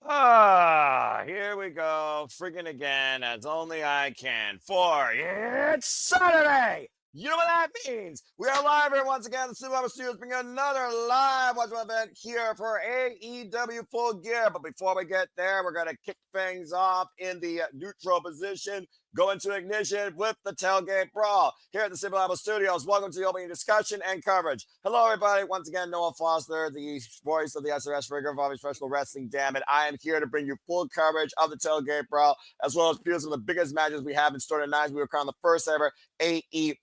Here we go. Freaking again, as only I can. For it's Saturday. You know what that means? We are live here once again. The Super Studios bring another live watch event here for AEW Full Gear. But before we get there, we're going to kick things off in the neutral position. Go into ignition with the Tailgate Brawl here at the Super Studios. Welcome to the opening discussion and coverage. Hello, everybody. Once again, Noah Foster, the voice of the SRS Rigor of Professional Wrestling. Damn it. I am here to bring you full coverage of the Tailgate Brawl, as well as some of the biggest matches we have in store tonight. We were crowned the first ever AEW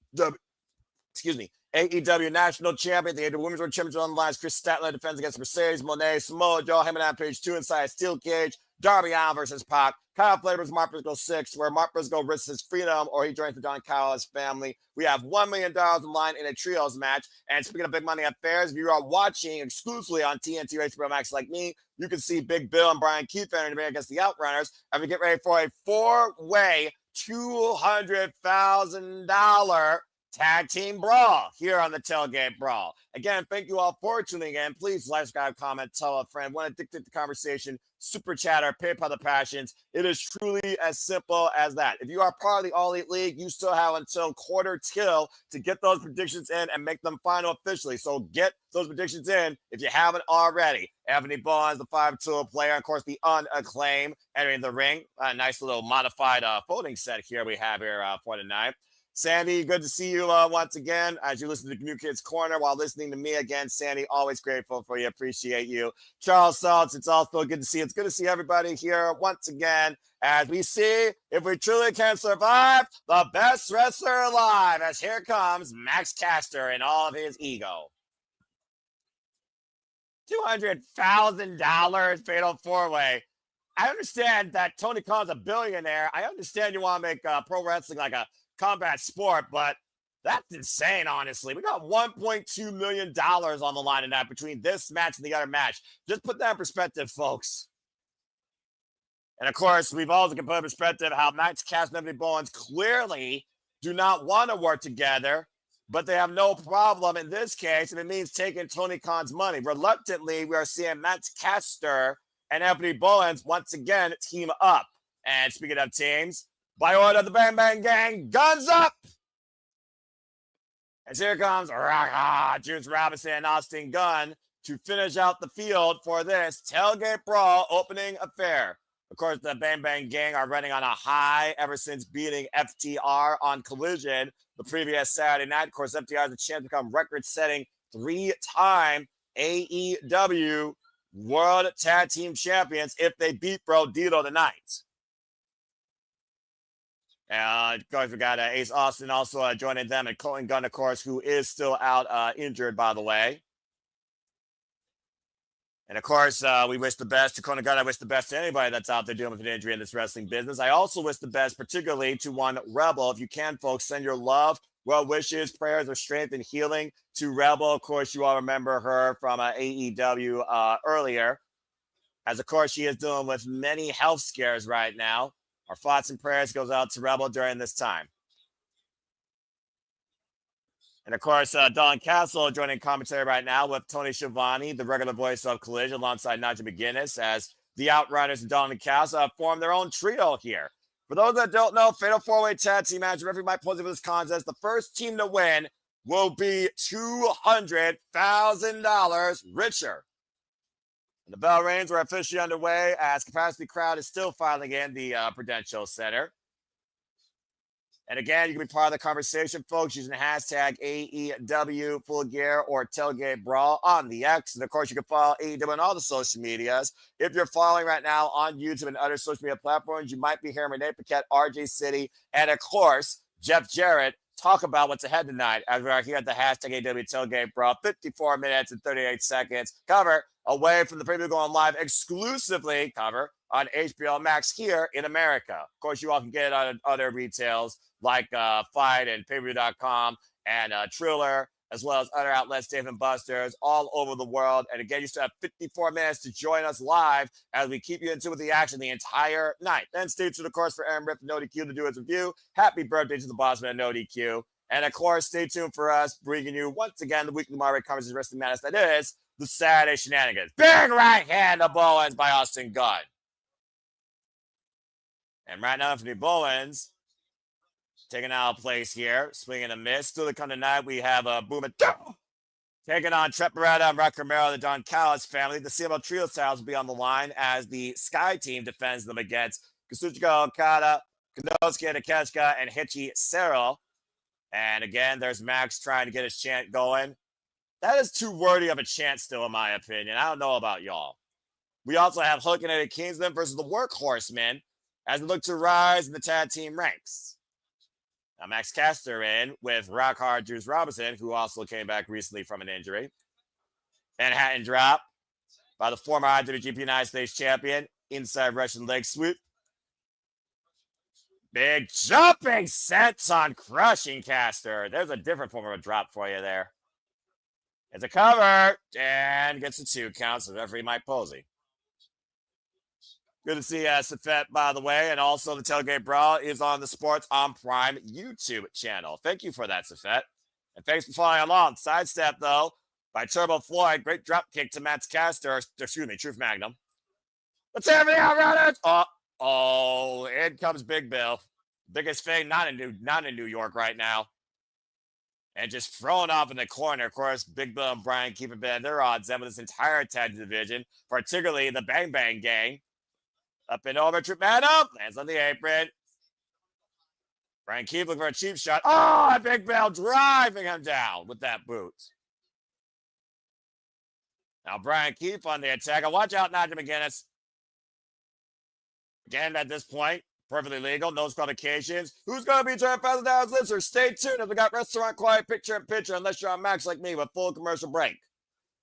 National Champion. The AEW Women's World Championship on the line. Chris Statler defends against Mercedes Moné, Samoa Joe, him and on page 2 inside Steel Cage. Darby Allin versus Pac. Kyle Flavors, Mark Briscoe 6, where Mark Briscoe risks his freedom or he joins the Don Callis family. We have $1 million in line in a trios match. And speaking of big money affairs, if you are watching exclusively on TNT or HBO Max like me, you can see Big Bill and Bryan Keith against the Outrunners as we get ready for a 4-way $200,000 tag team brawl here on the Tailgate Brawl. Again, thank you all for tuning in. Please like, subscribe, comment, tell a friend. Want to dictate the conversation, super chatter, PayPal the passions. It is truly as simple as that. If you are part of the All Elite League, you still have until quarter till to get those predictions in and make them final officially. So get those predictions in if you haven't already. Anthony Bowens, the 5-tool player, of course, the Unacclaimed entering the ring. A nice little modified folding set here we have here for tonight. Sandy, good to see you once again as you listen to New Kids Corner while listening to me again. Sandy, always grateful for you. Appreciate you. Charles Saltz, it's also good to see you. It's good to see everybody here once again as we see if we truly can survive the best wrestler alive, as here comes Max Caster in all of his ego. $200,000 fatal 4-way. I understand that Tony Khan's a billionaire. I understand you want to make pro wrestling like a combat sport, but that's insane, honestly. We got $1.2 million on the line tonight between this match and the other match. Just put that in perspective, folks. And of course, we've also put in perspective how Max Caster and Anthony Bowens clearly do not want to work together, but they have no problem in this case if it means taking Tony Khan's money. Reluctantly, we are seeing Max Caster and Anthony Bowens once again team up. And speaking of teams, by order of the Bang Bang Gang, guns up! And here comes Juice Robinson and Austin Gunn to finish out the field for this Tailgate Brawl opening affair. Of course, the Bang Bang Gang are running on a high ever since beating FTR on Collision the previous Saturday night. Of course, FTR has a chance to become record-setting 3-time AEW World Tag Team Champions if they beat Bro Dito tonight. And of course, we got Ace Austin also joining them, and Colton Gunn, of course, who is still out injured, by the way. And of course, we wish the best to Colton Gunn. I wish the best to anybody that's out there dealing with an injury in this wrestling business. I also wish the best, particularly to one Rebel. If you can, folks, send your love, well wishes, prayers of strength and healing to Rebel. Of course, you all remember her from AEW earlier, as of course she is dealing with many health scares right now. Our thoughts and prayers goes out to Rebel during this time. And of course, Don Castle joining commentary right now with Tony Schiavone, the regular voice of Collision, alongside Nigel McGuinness, as the Outrunners and Don Castle have formed their own trio here. For those that don't know, fatal 4-way tag team match, referee Mike Posey for this contest. The first team to win will be $200,000 richer. The bell rings are officially underway as capacity crowd is still filing in the Prudential Center. And again, you can be part of the conversation, folks, using the hashtag AEW Full Gear or Tailgate Brawl on the X. And of course, you can follow AEW on all the social medias. If you're following right now on YouTube and other social media platforms, you might be hearing Renee Paquette, RJ City, and of course, Jeff Jarrett talk about what's ahead tonight as we are here at the hashtag AEW Tailgate Brawl. 54 minutes and 38 seconds. Cover away from the preview going live exclusively cover on HBO Max here in America. Of course, you all can get it on other retails like Fight and Payview.com and Triller, as well as other outlets, Dave & Buster's, all over the world. And again, you still have 54 minutes to join us live as we keep you in tune with the action the entire night. Then stay tuned, of course, for Aaron Riff and No DQ to do his review. Happy birthday to the boss man, No DQ. And of course, stay tuned for us bringing you once again the weekly Marvel Conversation Wrestling Madness that is the Saturday Shenanigans. Big right hand of Bowens by Austin Gunn. And right now, Anthony Bowens taking out a place here, swinging a miss. Still to come tonight, we have a Boom and taking on Trent, Beretta, and Romero, the Don Callis family. The CML Trio styles will be on the line as the Sky team defends them against Kazuchika, Okada, Konosuke, Takeshita, and Hechicero. And again, there's Max trying to get his chant going. That is too wordy of a chant still, in my opinion. I don't know about y'all. We also have Hulk and Kingston versus the Workhorsemen as they look to rise in the tag team ranks. Now, Max Caster in with Rockhard Juice Robinson, who also came back recently from an injury. Manhattan drop by the former IWGP United States champion. Inside Russian leg sweep. Big jumping senton crushing Caster. There's a different form of a drop for you there. It's a cover and gets a 2 count. So referee Mike Posey. Good to see Safet, by the way, and also the Tailgate Brawl is on the Sports on Prime YouTube channel. Thank you for that, Safet. And thanks for following along. Sidestep, though, by Turbo Floyd. Great drop kick to Max Caster. Excuse me, Truth Magnum. Let's have the Outrunners. Oh, in comes Big Bill. Biggest thing, not in New York right now. And just thrown off in the corner. Of course, Big Bill and Bryan keeping their odds in with this entire tag division, particularly the Bang Bang Gang. Up and over, Trip Magnum, lands on the apron. Bryan Keith looking for a cheap shot. Oh, Big Bill driving him down with that boot. Now, Bryan Keith on the attack. Watch out, Nigel McGuinness. Again, at this point, perfectly legal, no disqualifications. Who's going to be trying faster down his listeners? Stay tuned as we got Restaurant Quiet picture-in-picture, unless you're on Max like me with full commercial break.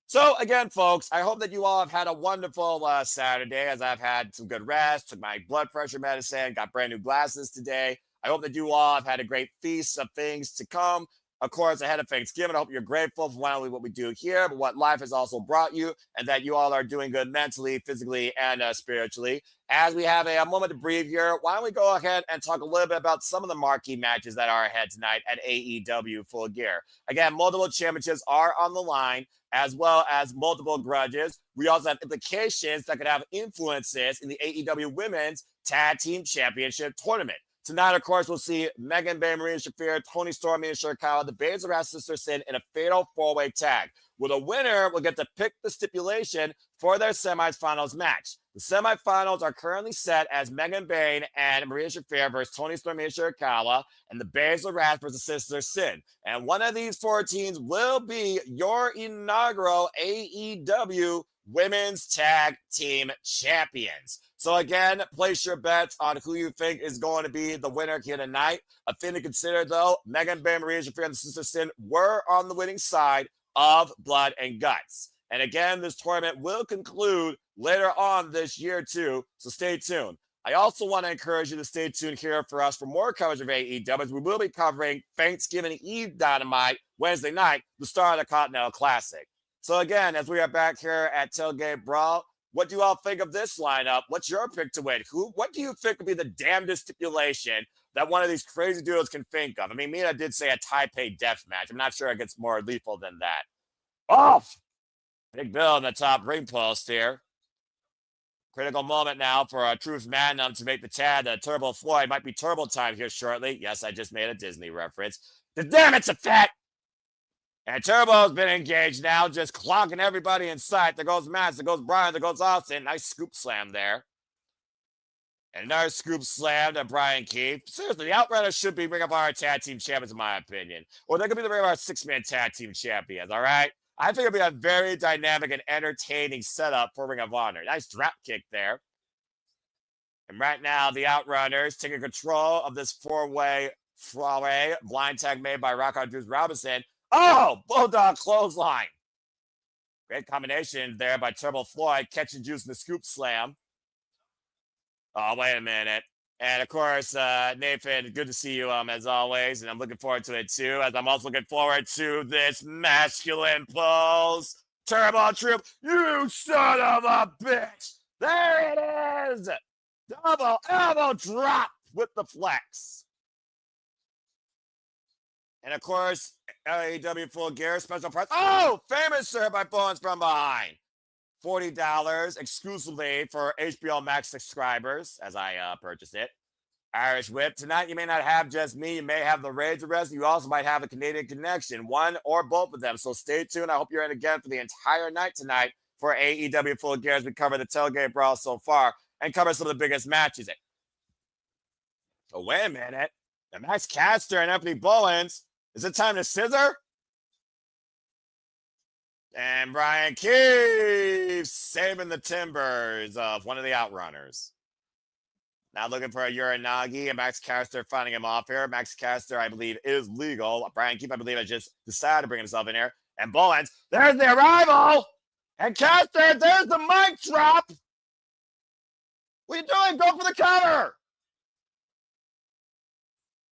So, again, folks, I hope that you all have had a wonderful Saturday as I've had some good rest, took my blood pressure medicine, got brand new glasses today. I hope that you all have had a great feast of things to come. Of course, ahead of Thanksgiving, I hope you're grateful for not only what we do here, but what life has also brought you, and that you all are doing good mentally, physically, and spiritually. As we have a moment to breathe here, why don't we go ahead and talk a little bit about some of the marquee matches that are ahead tonight at AEW Full Gear. Again, multiple championships are on the line, as well as multiple grudges. We also have implications that could have influences in the AEW Women's Tag Team Championship Tournament. Tonight, of course, we'll see Megan, Bayne, Marina, Shafir, Toni, Storm, Mina, Shirakawa, the Babes of Wrath, Sister Sin in a fatal 4-way tag. Well, the winner will get to pick the stipulation for their semifinals match. The semifinals are currently set as Megan Bayne and Marina Shafir versus Toni, Storm, Mina, Shirakawa, and the Babes of Wrath versus Sister Sin. And one of these 4 teams will be your inaugural AEW Women's Tag Team Champions. So again, place your bets on who you think is going to be the winner here tonight. A thing to consider, though, Megan, Bayne, Marina Shafir, and Sister Sin were on the winning side of Blood and Guts. And again, this tournament will conclude later on this year, too, so stay tuned. I also want to encourage you to stay tuned here for us for more coverage of AEW, as we will be covering Thanksgiving Eve Dynamite Wednesday night, the start of the Continental Classic. So again, as we are back here at Tailgate Brawl, what do you all think of this lineup? What's your pick to win? What do you think would be the damnedest stipulation that one of these crazy duos can think of? I mean, Mina did say a Taipei death match. I'm not sure it gets more lethal than that. Off! Big Bill in the top ring post here. Critical moment now for Truth Magnum to make the tag. Turbo Floyd might be turbo time here shortly. Yes, I just made a Disney reference. The damn it's a fact! And Turbo's been engaged now, just clocking everybody in sight. There goes Max, there goes Bryan, there goes Austin. Nice scoop slam there. And another scoop slam to Bryan Keith. Seriously, the Outrunners should be Ring of Honor Tag Team Champions, in my opinion. Or they could be the Ring of Honor 6-man Tag Team Champions, all right? I think it'll be a very dynamic and entertaining setup for Ring of Honor. Nice drop kick there. And right now, the Outrunners taking control of this 4-way blind tag made by Rockhard Juice Robinson. Oh, Bulldog clothesline. Great combination there by Turbo Floyd, catching Juice in the scoop slam. Oh, wait a minute. And of course, Nathan, good to see you as always. And I'm looking forward to it too, as I'm also looking forward to this masculine pose. Turbo Troop, you son of a bitch. There it is. Double elbow drop with the flex. And of course, AEW Full Gear special price. Oh, famous sir by Bowens from behind. $40 exclusively for HBO Max subscribers as I purchased it. Irish Whip. Tonight, you may not have just me. You may have the Rage Arrest. You also might have a Canadian Connection, one or both of them. So stay tuned. I hope you're in again for the entire night tonight for AEW Full Gear as we cover the Tailgate Brawl so far and cover some of the biggest matches. So wait a minute. The Max Caster and Anthony Bowens. Is it time to scissor? And Bryan keeps saving the timbers of one of the Outrunners. Now looking for a Uranagi, and Max Caster finding him off here. Max Caster, I believe, is legal. Bryan Keith, I believe, has just decided to bring himself in here. And Bowens, there's the arrival! And Caster, there's the mic drop! What are you doing? Go for the cover!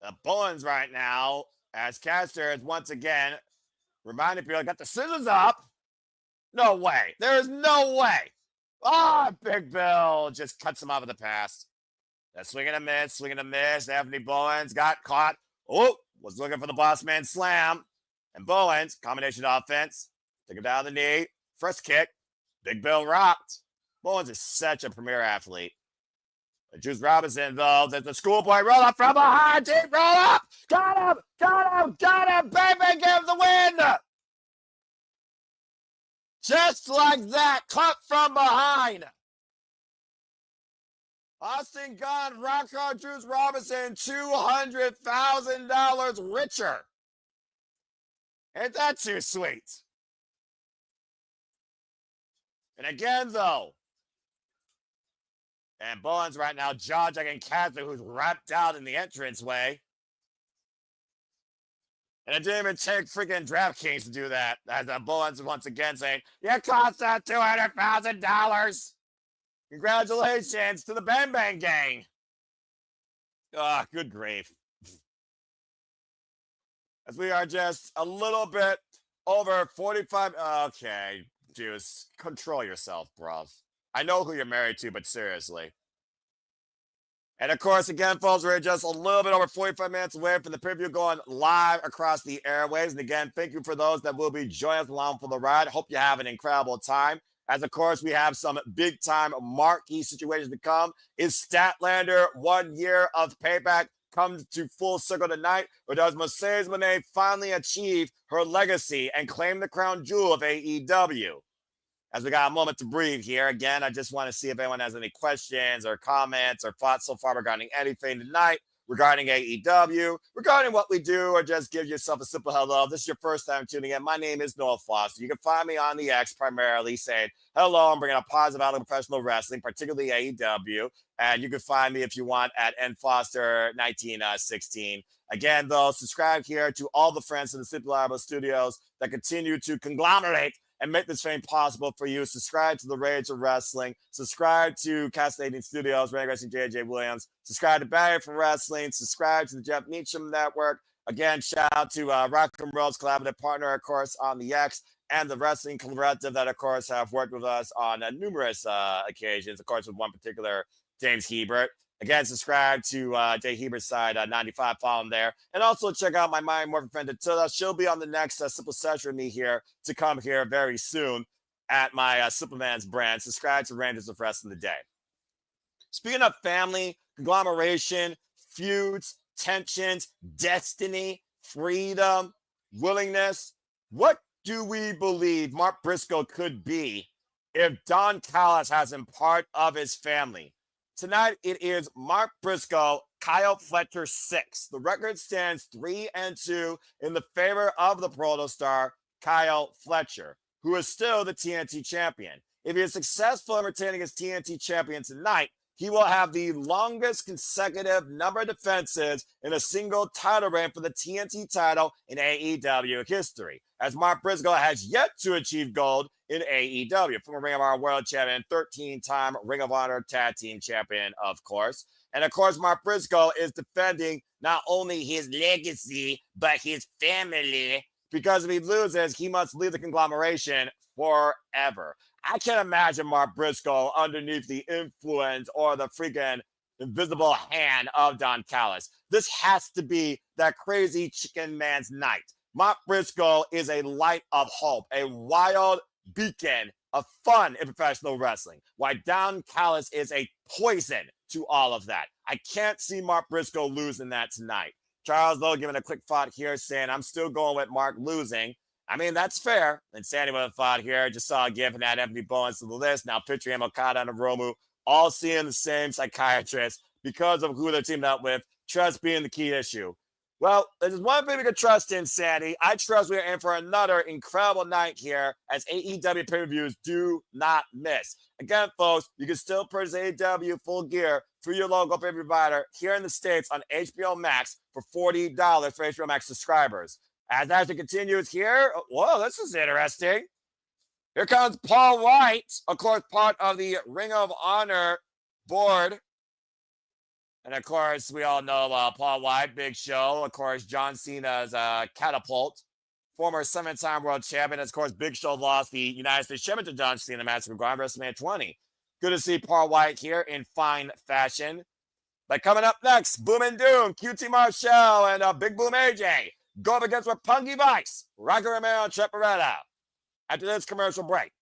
The Bowens right now, as Caster is once again reminding people, got the scissors up. No way. There is no way. Big Bill just cuts him off at the pass. That swing and a miss. Anthony Bowens got caught. Was looking for the boss man slam. And Bowens, combination offense, took him down the knee. First kick. Big Bill rocked. Bowens is such a premier athlete. Juice Robinson, though, there's the schoolboy roll up from behind. Deep roll up. Got him. Baby gave the win. Just like that, cut from behind. Austin Gunn, Rockstar Juice Robinson, $200,000 richer. Ain't that too sweet? And again, though, and Bowens right now jaw-jacking Catholic, who's wrapped out in the entranceway. And it didn't even take freaking DraftKings to do that. As Bowens once again saying, "You cost us $200,000. Congratulations to the Bang Bang Gang." Good grief. As we are just a little bit over 45. Okay, Juice, control yourself, bro. I know who you're married to, but seriously. And of course, again, folks, we're just a little bit over 45 minutes away from the preview going live across the airwaves. And again, thank you for those that will be joining us along for the ride. Hope you have an incredible time. As of course, we have some big time marquee situations to come. Is Statlander 1 year of payback come to full circle tonight? Or does Mercedes Moné finally achieve her legacy and claim the crown jewel of AEW? As we got a moment to breathe here, again, I just want to see if anyone has any questions or comments or thoughts so far regarding anything tonight, regarding AEW, regarding what we do, or just give yourself a simple hello. If this is your first time tuning in, my name is Noah Foster. You can find me on the X primarily saying, hello, I'm bringing a positive outlook of professional wrestling, particularly AEW. And you can find me if you want at nfoster1916. Again, though, subscribe here to all the friends in the Simply Liable Studios that continue to conglomerate and make this fame possible for you. Subscribe to the Rage of Wrestling. Subscribe to Cascading Studios, Ray Wrestling, JJ Williams. Subscribe to Barry for Wrestling. Subscribe to the Jeff Meacham Network. Again, shout out to Rock and Roll's collaborative partner, of course, on the X, and the Wrestling Collective that, of course, have worked with us on numerous occasions, of course, with one particular, James Hebert. Again, subscribe to Jay Hebert's side, 95, follow him there. And also check out my Mind Morphin friend, Attila. She'll be on the next Simple Session with me here to come here very soon at my Superman's brand. Subscribe to Rangers of Wrestling today. Speaking of family, conglomeration, feuds, tensions, destiny, freedom, willingness, what do we believe Mark Briscoe could be if Don Callis has him part of his family? Tonight, it is Mark Briscoe, Kyle Fletcher 6. The record stands 3-2 in the favor of the Proto Star, Kyle Fletcher, who is still the TNT champion. If he is successful in retaining his TNT champion tonight, he will have the longest consecutive number of defenses in a single title reign for the TNT title in AEW history, as Mark Briscoe has yet to achieve gold in AEW. Former Ring of Honor World Champion, 13-time Ring of Honor Tag Team Champion, of course. And of course, Mark Briscoe is defending not only his legacy, but his family, because if he loses, he must leave the conglomeration forever. I can't imagine Mark Briscoe underneath the influence or the freaking invisible hand of Don Callis. This has to be that crazy chicken man's night. Mark Briscoe is a light of hope, a wild beacon of fun in professional wrestling, while Don Callis is a poison to all of that. I can't see Mark Briscoe losing that tonight. Charles Lowe giving a quick thought here saying, I'm still going with Mark losing. I mean, that's fair. And Sandy with a thought here. Just saw a gift and add Anthony Bowens to the list. Now picturing him, Okada and Romu, all seeing the same psychiatrist because of who they're teamed up with. Trust being the key issue. Well, there's one thing we can trust in, Sandy. I trust we are in for another incredible night here as AEW pay-per-views do not miss. Again, folks, you can still purchase AEW Full Gear through your local pay-per-view provider here in the States on HBO Max for $40 for HBO Max subscribers. As it continues here, whoa, this is interesting. Here comes Paul White, of course, part of the Ring of Honor board. And, of course, we all know Paul White, Big Show. Of course, John Cena's catapult. Former 7-time world champion. Of course, Big Show lost the United States Championship to John Cena match for WrestleMania 20. Good to see Paul White here in fine fashion. But coming up next, Boom and Doom, QT Marshall, and Big Boom AJ go up against Roppongi Vice, Rocky Romero, and Trent Beretta. After this commercial break.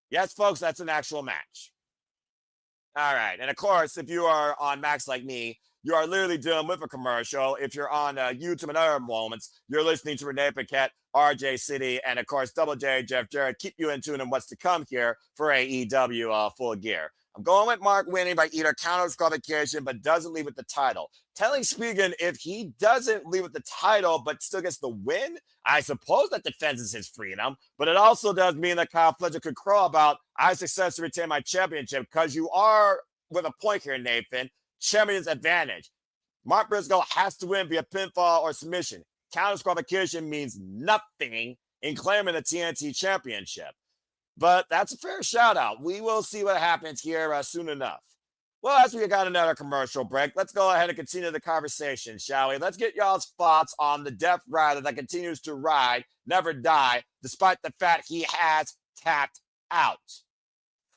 Yes, folks, that's an actual match. All right. And of course, if you are on Max like me, you are literally dealing with a commercial. If you're on YouTube and other moments, you're listening to Renee Paquette, RJ City, and of course, Double J, Jeff Jarrett. Keep you in tune on what's to come here for AEW Full Gear. I'm going with Mark winning by either counter disqualification, but doesn't leave with the title. Telling Spigen if he doesn't leave with the title, but still gets the win, I suppose that defends his freedom, but it also does mean that Kyle Fletcher could crow about, I successfully retain my championship, because you are, with a point here, Nathan, champion's advantage. Mark Briscoe has to win via pinfall or submission. Counter disqualification means nothing in claiming the TNT championship. But that's a fair shout out. We will see what happens here soon enough. Well, as we got another commercial break, let's go ahead and continue the conversation, shall we? Let's get y'all's thoughts on the Death Rider that continues to ride, never die, despite the fact he has tapped out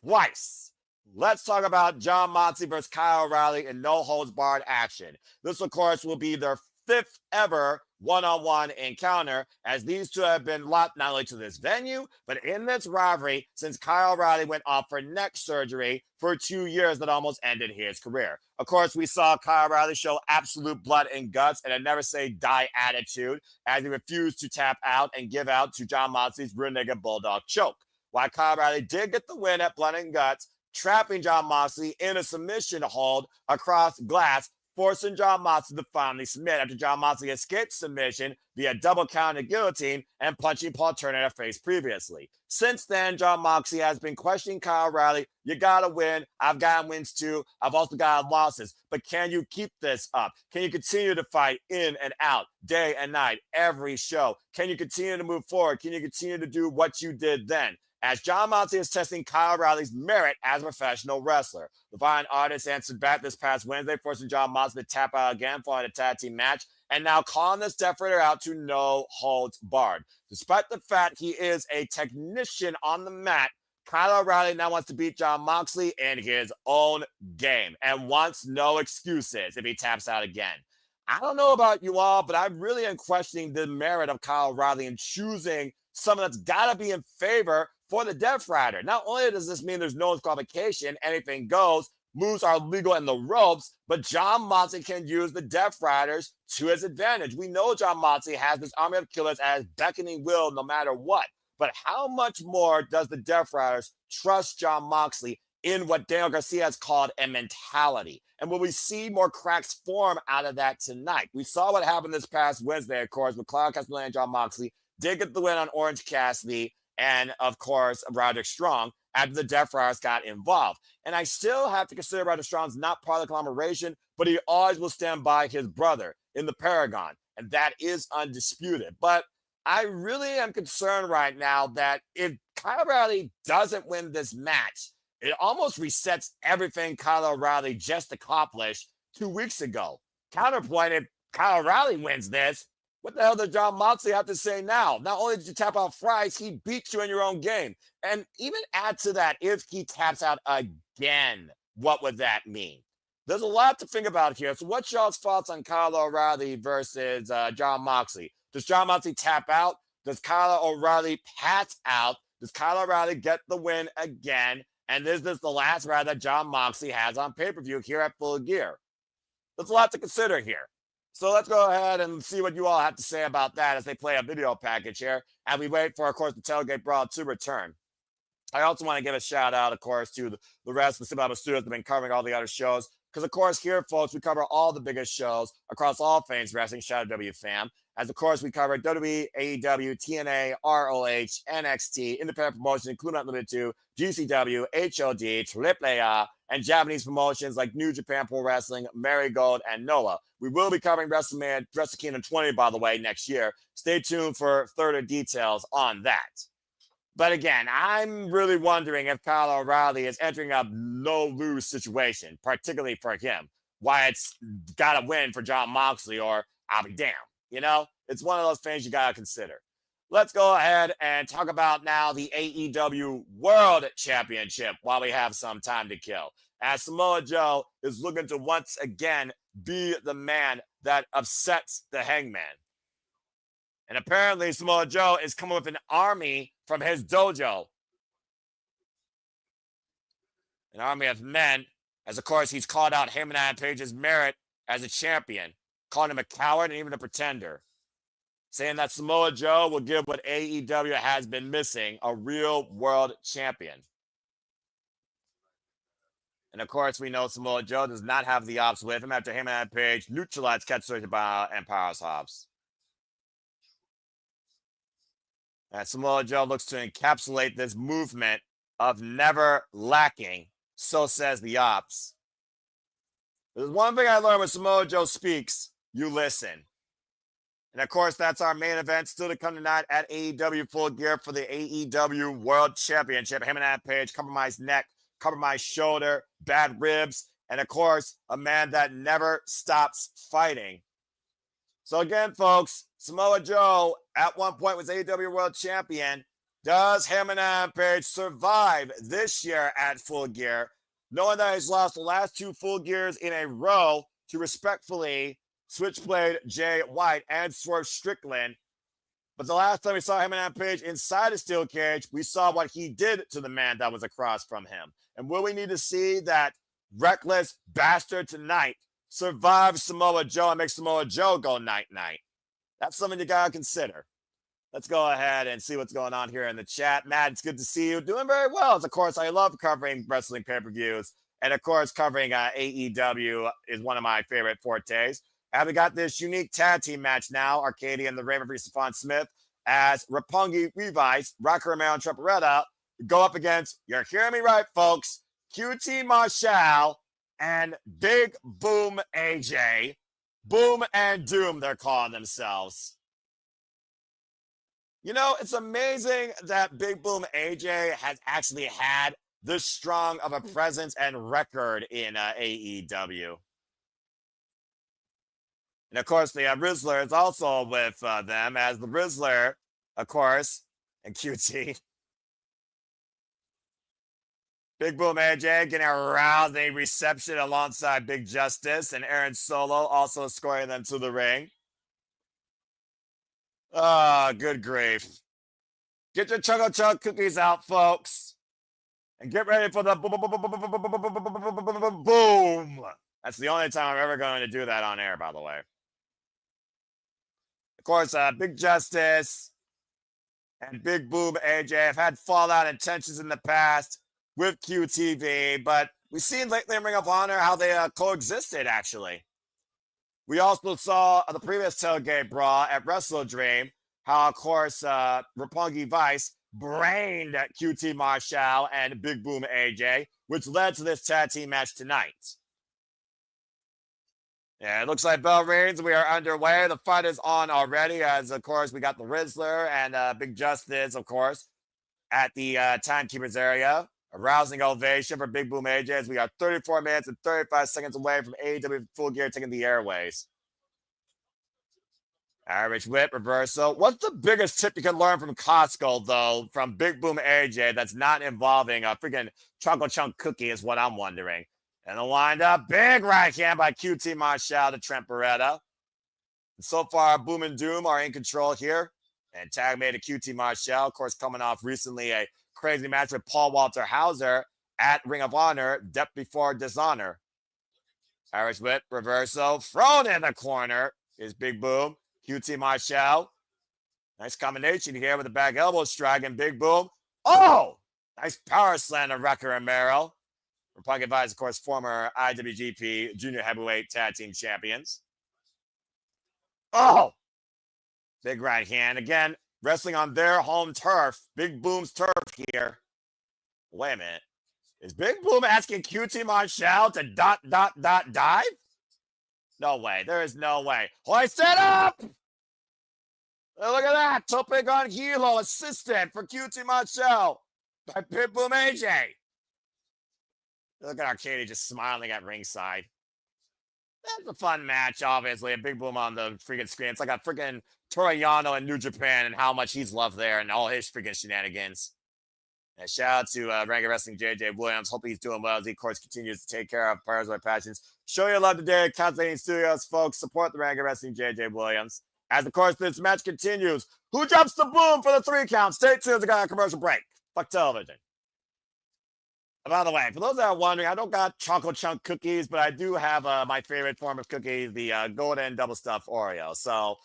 twice. Let's talk about Jon Moxley versus Kyle O'Reilly in no holds barred action. This, of course, will be their 5th ever one-on-one encounter, as these two have been locked not only to this venue, but in this rivalry since Kyle O'Reilly went off for neck surgery for 2 years that almost ended his career. Of course, we saw Kyle O'Reilly show absolute blood and guts and a never say die attitude as he refused to tap out and give out to Jon Moxley's rear naked bulldog choke. While Kyle O'Reilly did get the win at Blood and Guts, trapping Jon Moxley in a submission hold across glass, forcing Jon Moxley to finally submit after Jon Moxley escaped submission via double count and guillotine and punching Paul Turner in the face previously. Since then, Jon Moxley has been questioning Kyle O'Reilly. You gotta win. I've gotten wins too. I've also gotten losses. But can you keep this up? Can you continue to fight in and out, day and night, every show? Can you continue to move forward? Can you continue to do what you did then? As Jon Moxley is testing Kyle O'Reilly's merit as a professional wrestler. The Vine Artist answered back this past Wednesday, forcing Jon Moxley to tap out again following a tag team match, and now calling this Death Rider out to no holds barred. Despite the fact he is a technician on the mat, Kyle O'Reilly now wants to beat Jon Moxley in his own game and wants no excuses if he taps out again. I don't know about you all, but I really am questioning the merit of Kyle O'Reilly in choosing someone that's got to be in favor for the Death Rider. Not only does this mean there's no disqualification, anything goes, moves are legal in the ropes, but Jon Moxley can use the Death Riders to his advantage. We know Jon Moxley has this army of killers at his beckoning will no matter what. But how much more does the Death Riders trust Jon Moxley in what Daniel Garcia has called a mentality? And will we see more cracks form out of that tonight? We saw what happened this past Wednesday, of course, with Claudio Castagnoli and Jon Moxley did get the win on Orange Cassidy and, of course, Roderick Strong after the Death Riders got involved. And I still have to consider Roderick Strong's not part of the conglomeration, but he always will stand by his brother in the Paragon, and that is undisputed. But I really am concerned right now that if Kyle O'Reilly doesn't win this match, it almost resets everything Kyle O'Reilly just accomplished 2 weeks ago. Counterpoint, if Kyle O'Reilly wins this, what the hell does Jon Moxley have to say now? Not only did you tap out Fries, he beat you in your own game. And even add to that, if he taps out again, what would that mean? There's a lot to think about here. So what's y'all's thoughts on Kyle O'Reilly versus John Moxley? Does John Moxley tap out? Does Kyle O'Reilly pass out? Does Kyle O'Reilly get the win again? And is this the last ride that John Moxley has on pay-per-view here at Full Gear? There's a lot to consider here. So let's go ahead and see what you all have to say about that as they play a video package here. And we wait for, of course, the Tailgate Brawl to return. I also want to give a shout out, of course, to the rest of the Simba Studios that have been covering all the other shows. Because, of course, here, folks, we cover all the biggest shows across all things wrestling. Shout out W fam. As, of course, we cover WWE, AEW, TNA, ROH, NXT, independent promotions, including not limited to GCW, HOD, AAA, and Japanese promotions like New Japan Pro Wrestling, Marigold, and NOAH. We will be covering WrestleMania, Wrestle Kingdom 20, by the way, next year. Stay tuned for further details on that. But again, I'm really wondering if Kyle O'Reilly is entering a no-lose situation, particularly for him. Why it's got to win for John Moxley or I'll be damned. You know, it's one of those things you got to consider. Let's go ahead and talk about now the AEW World Championship while we have some time to kill. As Samoa Joe is looking to once again be the man that upsets the Hangman. And apparently Samoa Joe is coming with an army from his dojo. An army of men, as of course he's called out him and Adam Page's merit as a champion, calling him a coward and even a pretender. Saying that Samoa Joe will give what AEW has been missing, a real world champion. And of course, we know Samoa Joe does not have the ops with him after him and Adam Page neutralized Kazuchika and Powerhouse Hobbs. And Samoa Joe looks to encapsulate this movement of never lacking, so says the ops. There's one thing I learned when Samoa Joe speaks, you listen. And of course, that's our main event still to come tonight at AEW Full Gear for the AEW World Championship. Him and Adam Page, compromised neck, compromised shoulder, bad ribs, and of course, a man that never stops fighting. So again, folks, Samoa Joe at one point was AEW World Champion. Does him and Adam Page survive this year at Full Gear, knowing that he's lost the last two Full Gears in a row to respectfully Switchblade Jay White and Swerve Strickland? But the last time we saw him and Adam Page inside a steel cage, we saw what he did to the man that was across from him. And will we need to see that reckless bastard tonight survive Samoa Joe and make Samoa Joe go night-night? That's something you gotta consider. Let's go ahead and see what's going on here in the chat. Matt, it's good to see you. Doing very well. Of course, I love covering wrestling pay-per-views. And of course, covering AEW is one of my favorite fortes. And we got this unique tag team match now. Arcadia and the Raven versus Stephon Smith as Roppongi Vice, Rocky Romero and Trent Beretta go up against, you're hearing me right, folks, QT Marshall and Big Boom AJ. Boom and Doom, they're calling themselves. You know, it's amazing that Big Boom AJ has actually had this strong of a presence and record in AEW. And of course, the Rizzler is also with them as the Rizzler, of course, and QT. Big Boom AJ getting a rousing reception alongside Big Justice and Aaron Solo also escorting them to the ring. Oh, good grief. Get your Choco Chunk cookies out, folks. And get ready for the boom. That's the only time I'm ever going to do that on air, by the way. Of course, Big Justice and Big Boom AJ have had fallout and tensions in the past with QTV, but we've seen lately in Ring of Honor how they coexisted, actually. We also saw the previous Tailgate Brawl at Wrestle Dream, how, of course, Roppongi Vice brained QT Marshall and Big Boom AJ, which led to this tag team match tonight. Yeah, it looks like bell rings. We are underway. The fight is on already, as, of course, we got the Rizzler and Big Justice, of course, at the Timekeepers area. A rousing ovation for Big Boom AJ as we are 34 minutes and 35 seconds away from AEW Full Gear taking the airways. Irish whip reversal. What's the biggest tip you can learn from Costco, though, from Big Boom AJ that's not involving a freaking Choco Chunk cookie is what I'm wondering. And the wind-up, big right hand by QT Marshall to Trent Beretta. And so far, Boom and Doom are in control here. And tag made to QT Marshall, of course, coming off recently a crazy match with Paul Walter Hauser at Ring of Honor, Death Before Dishonor. Irish whip, reversal, thrown in the corner is Big Boom. QT Marshall. Nice combination here with a back elbow strike and Big Boom. Oh! Nice power slam to Wrecker Romero. Punk advised, of course, former IWGP Junior Heavyweight Tag Team Champions. Oh! Big right hand. Again, wrestling on their home turf. Big Boom's turf here. Wait a minute. Is Big Boom asking QT Marshall to ... dive? No way. There is no way. Hoist it up! Oh, look at that. Tope on Hilo, assistant for QT Marshall by Pitbull AJ. Look at Arcady just smiling at ringside. That's a fun match, obviously. A Big Boom on the freaking screen. It's like a freaking Toriano in New Japan and how much he's loved there and all his freaking shenanigans. And shout out to Ranking Wrestling JJ Williams. Hope he's doing well as he, of course, continues to take care of Players with Passions. Show your love today at Constantine Studios, folks. Support the Ranking Wrestling JJ Williams. As, of course, this match continues. Who drops the boom for the 3 count? Stay tuned. We got a commercial break. Fuck television. By the way, for those that are wondering, I don't got chocolate chunk cookies, but I do have my favorite form of cookies, the golden double stuffed Oreo. So,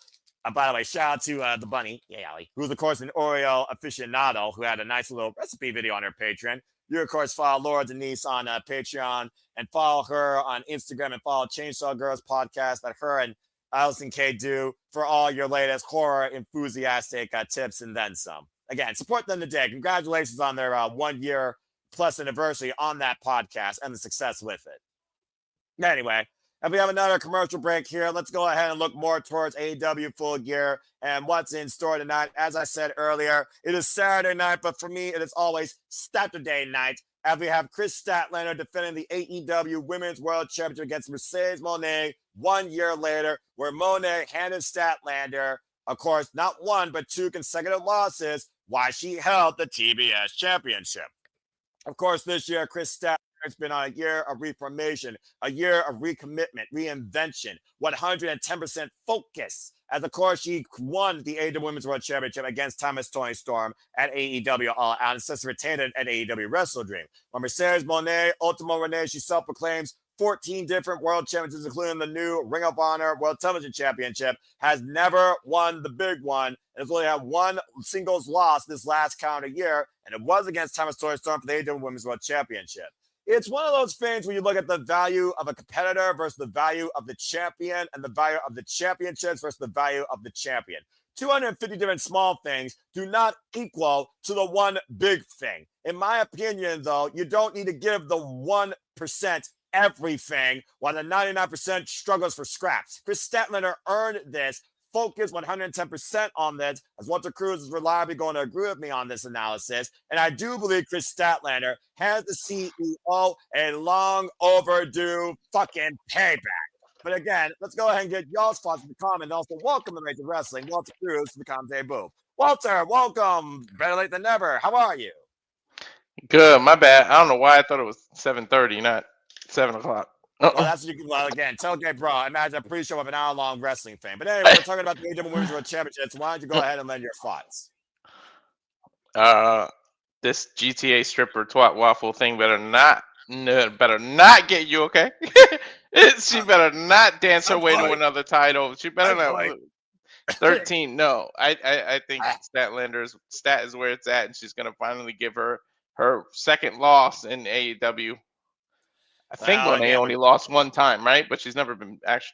by the way, shout out to the bunny, Allie, who's, of course, an Oreo aficionado who had a nice little recipe video on her Patreon. You, of course, follow Laura Denise on Patreon and follow her on Instagram and follow Chainsaw Girls podcast that her and Allison K do for all your latest horror enthusiastic tips and then some. Again, support them today. Congratulations on their 1 year plus anniversary on that podcast and the success with it. Anyway, if we have another commercial break here, let's go ahead and look more towards AEW Full Gear and what's in store tonight. As I said earlier, it is Saturday night, but for me, it is always Saturday night. As we have Chris Statlander defending the AEW Women's World Championship against Mercedes Moné 1 year later, where Moné handed Statlander, of course, not 1, but 2 consecutive losses while she held the TBS Championship. Of course, this year, Chris Statlander has been on a year of reformation, a year of recommitment, reinvention, 110% focus. As, of course, she won the AEW Women's World Championship against Toni Storm at AEW All Out and since retained it at AEW Wrestle Dream. When Mercedes Moné, Ultimo Renee, she self-proclaims 14 different world championships, including the new Ring of Honor World Television Championship, has never won the big one, and has only had 1 singles loss this last calendar year, and it was against Toni Storm for the AEW Women's World Championship. It's one of those things where you look at the value of a competitor versus the value of the champion and the value of the championships versus the value of the champion. 250 different small things do not equal to the one big thing. In my opinion, though, you don't need to give the 1% everything while the 99% struggles for scraps. Chris Statlander earned this. Focus 110% on this, as Walter Cruz is reliably going to agree with me on this analysis. And I do believe Chris Statlander has the CEO a long overdue fucking payback. But again, let's go ahead and get y'all's thoughts in the comments. Also, welcome to Major Wrestling, Walter Cruz to the Comedy Booth. Walter, welcome. Better late than never. How are you? Good. My bad. I don't know why I thought it was 7:30, not 7 o'clock. Well, that's what you can. Well, again, Tailgate Brawl. Imagine a pre-show of an hour-long wrestling thing. But anyway, we're talking about the AEW Women's World Championships. Why don't you go ahead and lend your thoughts? This GTA stripper twat waffle thing better not get you, okay? She better not dance her way to another title. She better not. 13. No, I think Statlander's stat is where it's at, and she's gonna finally give her second loss in AEW. I think Moné only lost 1 time, right? But she's never been actually.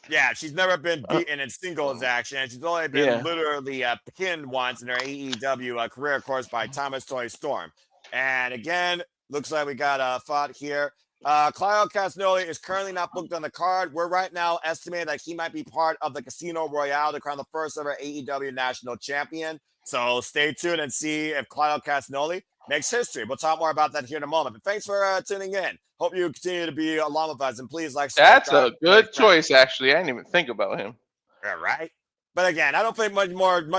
Yeah, she's never been beaten in singles action. She's only been literally pinned once in her AEW career, of course, by Toni Storm. And again, looks like we got a fight here. Claudio Castagnoli is currently not booked on the card. We're right now estimating that he might be part of the Casino Royale to crown the first ever AEW National Champion. So stay tuned and see if Claudio Castagnoli makes history. We'll talk more about that here in a moment. But thanks for tuning in. Hope you continue to be along with us. And please, That's a good choice, actually. I didn't even think about him. Yeah, right? But again, I don't think much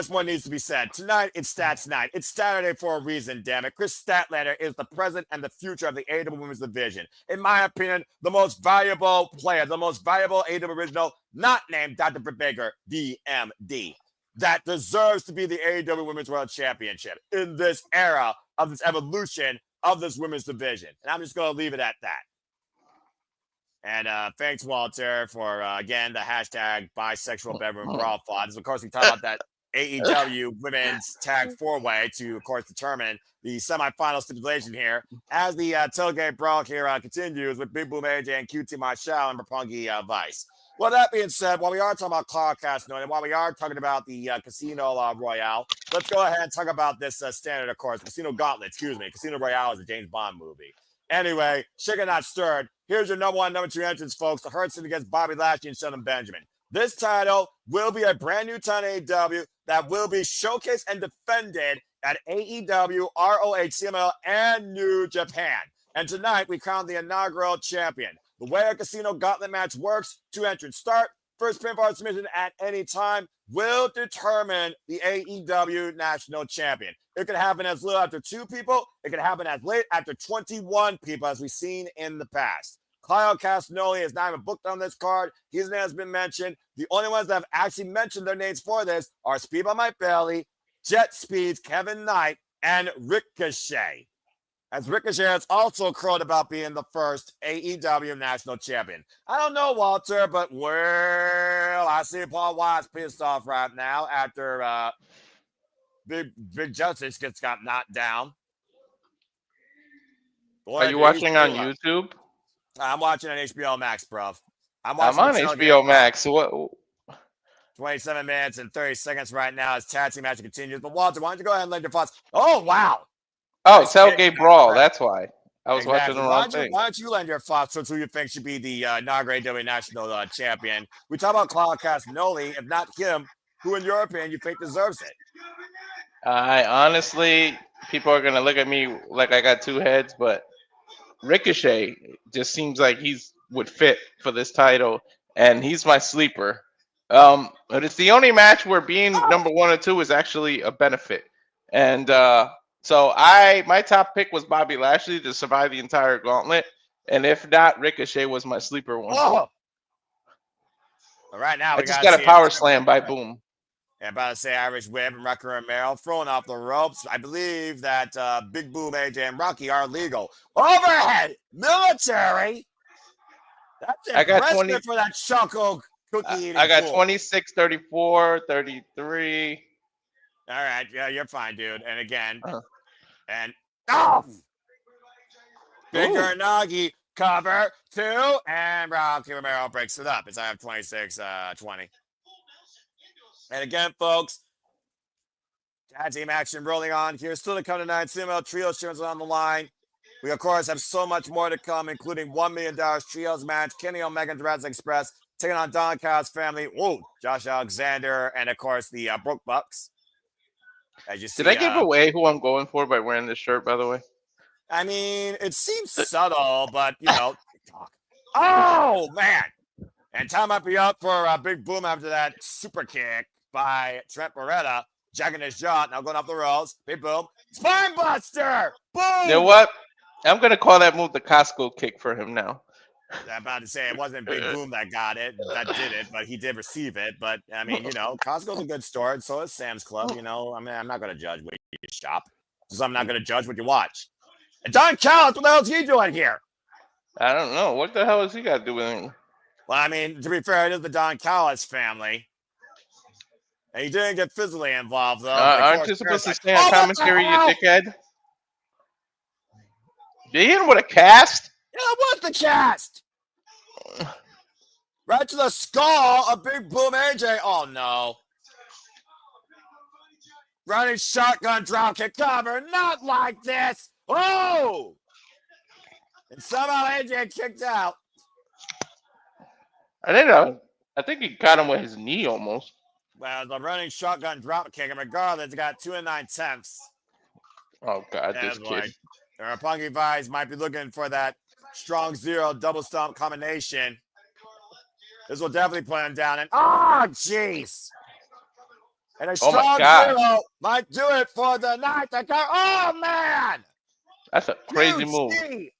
more needs to be said. Tonight, it's Stats Night. It's Saturday for a reason, damn it. Chris Statlander is the present and the future of the AEW Women's Division. In my opinion, the most valuable player, the most valuable AEW original, not named Dr. Britt Baker, DMD, that deserves to be the AEW Women's World Championship in this era of this evolution of this women's division. And I'm just going to leave it at that. And thanks, Walter, for, again, the hashtag bisexual bedroom brawl thoughts. Of course, we talk about that AEW women's tag four-way to, of course, determine the semifinal stipulation here as the tailgate brawl here continues with Big Boom AJ and QT Marshall and Roppongi Vice. Well, that being said, while we are talking about Cloudcast and while we are talking about the Casino Royale, let's go ahead and talk about this standard, of course, Casino Gauntlet, Casino Royale is a James Bond movie. Anyway, shaken not stirred. Here's your number 1, number 2 entrance, folks. The Hurtson against Bobby Lashley and Shelton Benjamin. This title will be a brand new title in AEW that will be showcased and defended at AEW, ROH, CMLL, and New Japan. And tonight, we crown the inaugural champion. The way a Casino Gauntlet match works, 2 entrance start, first pinfall submission at any time will determine the AEW National Champion. It could happen as little after 2 people. It could happen as late after 21 people, as we've seen in the past. Kyle Castagnoli is not even booked on this card. His name has been mentioned. The only ones that have actually mentioned their names for this are Speed by Mike Bailey, Jet Speeds, Kevin Knight, and Ricochet. As Ricochet has also crowed about being the first AEW National Champion. I don't know, Walter, but well, I see Paul Watts pissed off right now after Big Justice got knocked down. Boy, are you watching on YouTube? I'm watching on HBO Max, bro. I'm on HBO Max. So what? 27 minutes and 30 seconds right now as tag team match continues. But Walter, why don't you go ahead and let your thoughts? Oh, wow. Oh, Tailgate Brawl. That's why. I was watching the wrong thing. Why don't you lend your thoughts on who you think should be the inaugural AEW National Champion? We talk about Claudio Castagnoli. If not him, who in your opinion you think deserves it? I honestly, people are going to look at me like I got 2 heads, but Ricochet just seems like would fit for this title, and he's my sleeper. But it's the only match where being number 1 or 2 is actually a benefit. And so my top pick was Bobby Lashley to survive the entire gauntlet, and if not, Ricochet was my sleeper one. Whoa. All right, now I just got a power slam by Boom. Yeah, about to say Irish Whip and Rocky Romero throwing off the ropes. I believe that Big Boom, AJ, and Rocky are legal. Overhead military. That's impressive for that choco cookie eating. I got 26, 34, 33. All right, yeah, you're fine, dude. And again, and Big Nagi cover 2, and Rocky Romero breaks it up as I have 26, 20. And again, folks, tag team action rolling on here. Still to come tonight. CML Trio shares on the line. We, of course, have so much more to come, including $1 million Trios match, Kenny Omega and Jurassic Express taking on Don Callis family. Whoa, Josh Alexander, and, of course, the Broke Bucks. As you see, did I give away who I'm going for by wearing this shirt, by the way? I mean, it seems subtle, but, you know. Oh, man. And time might be up for a Big Boom after that super kick by Trent Beretta, jacking his jaw, now going off the rails. Big Boom. Spine Buster! Boom! You know what? I'm going to call that move the Costco kick for him now. I'm about to say it wasn't Big Boom that got it, that did it, but he did receive it. But, I mean, you know, Costco's a good store, and so is Sam's Club. You know, I mean, I'm not going to judge what you shop. Just I'm not going to judge what you watch. And Don Callis, what the hell is he doing here? I don't know. What the hell has he got to do with it? Well, I mean, to be fair, it is the Don Callis family. And he didn't get physically involved, though. Aren't you supposed to stay on commentary, you dickhead? Did he hit him with a cast? Yeah, what the cast? Right to the skull of Big Boom AJ. Oh, no. Running shotgun dropkick cover. Not like this. Oh! And somehow AJ kicked out. I think he got him with his knee almost. Well, the running shotgun drop kick, and regardless, he got 2 9/10. Oh, God, this kid. Roppongi Vice might be looking for that strong 0 double stomp combination. This will definitely put him down. And, oh, jeez. And a strong zero might do it for the night. Oh, man! That's a crazy move.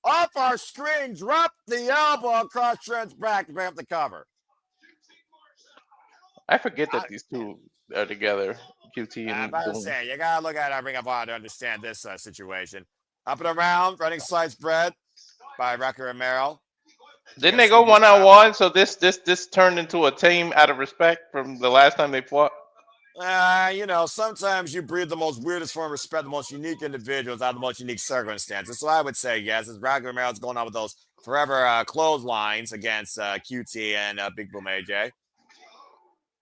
Off our screen, dropped the elbow across Trent's back to bring up the cover. I forget that these two are together. QT and I'm about to say, you got to look at it. I bring up on to understand this situation. Up and around, running sliced bread by Rocky Romero. Didn't they go 1-on-1? So this turned into a team out of respect from the last time they fought? Sometimes you breed the most weirdest form of respect, the most unique individuals out of the most unique circumstances. So I would say yes, as Rocky Romero's going on with those forever clotheslines against QT and Big Boom AJ.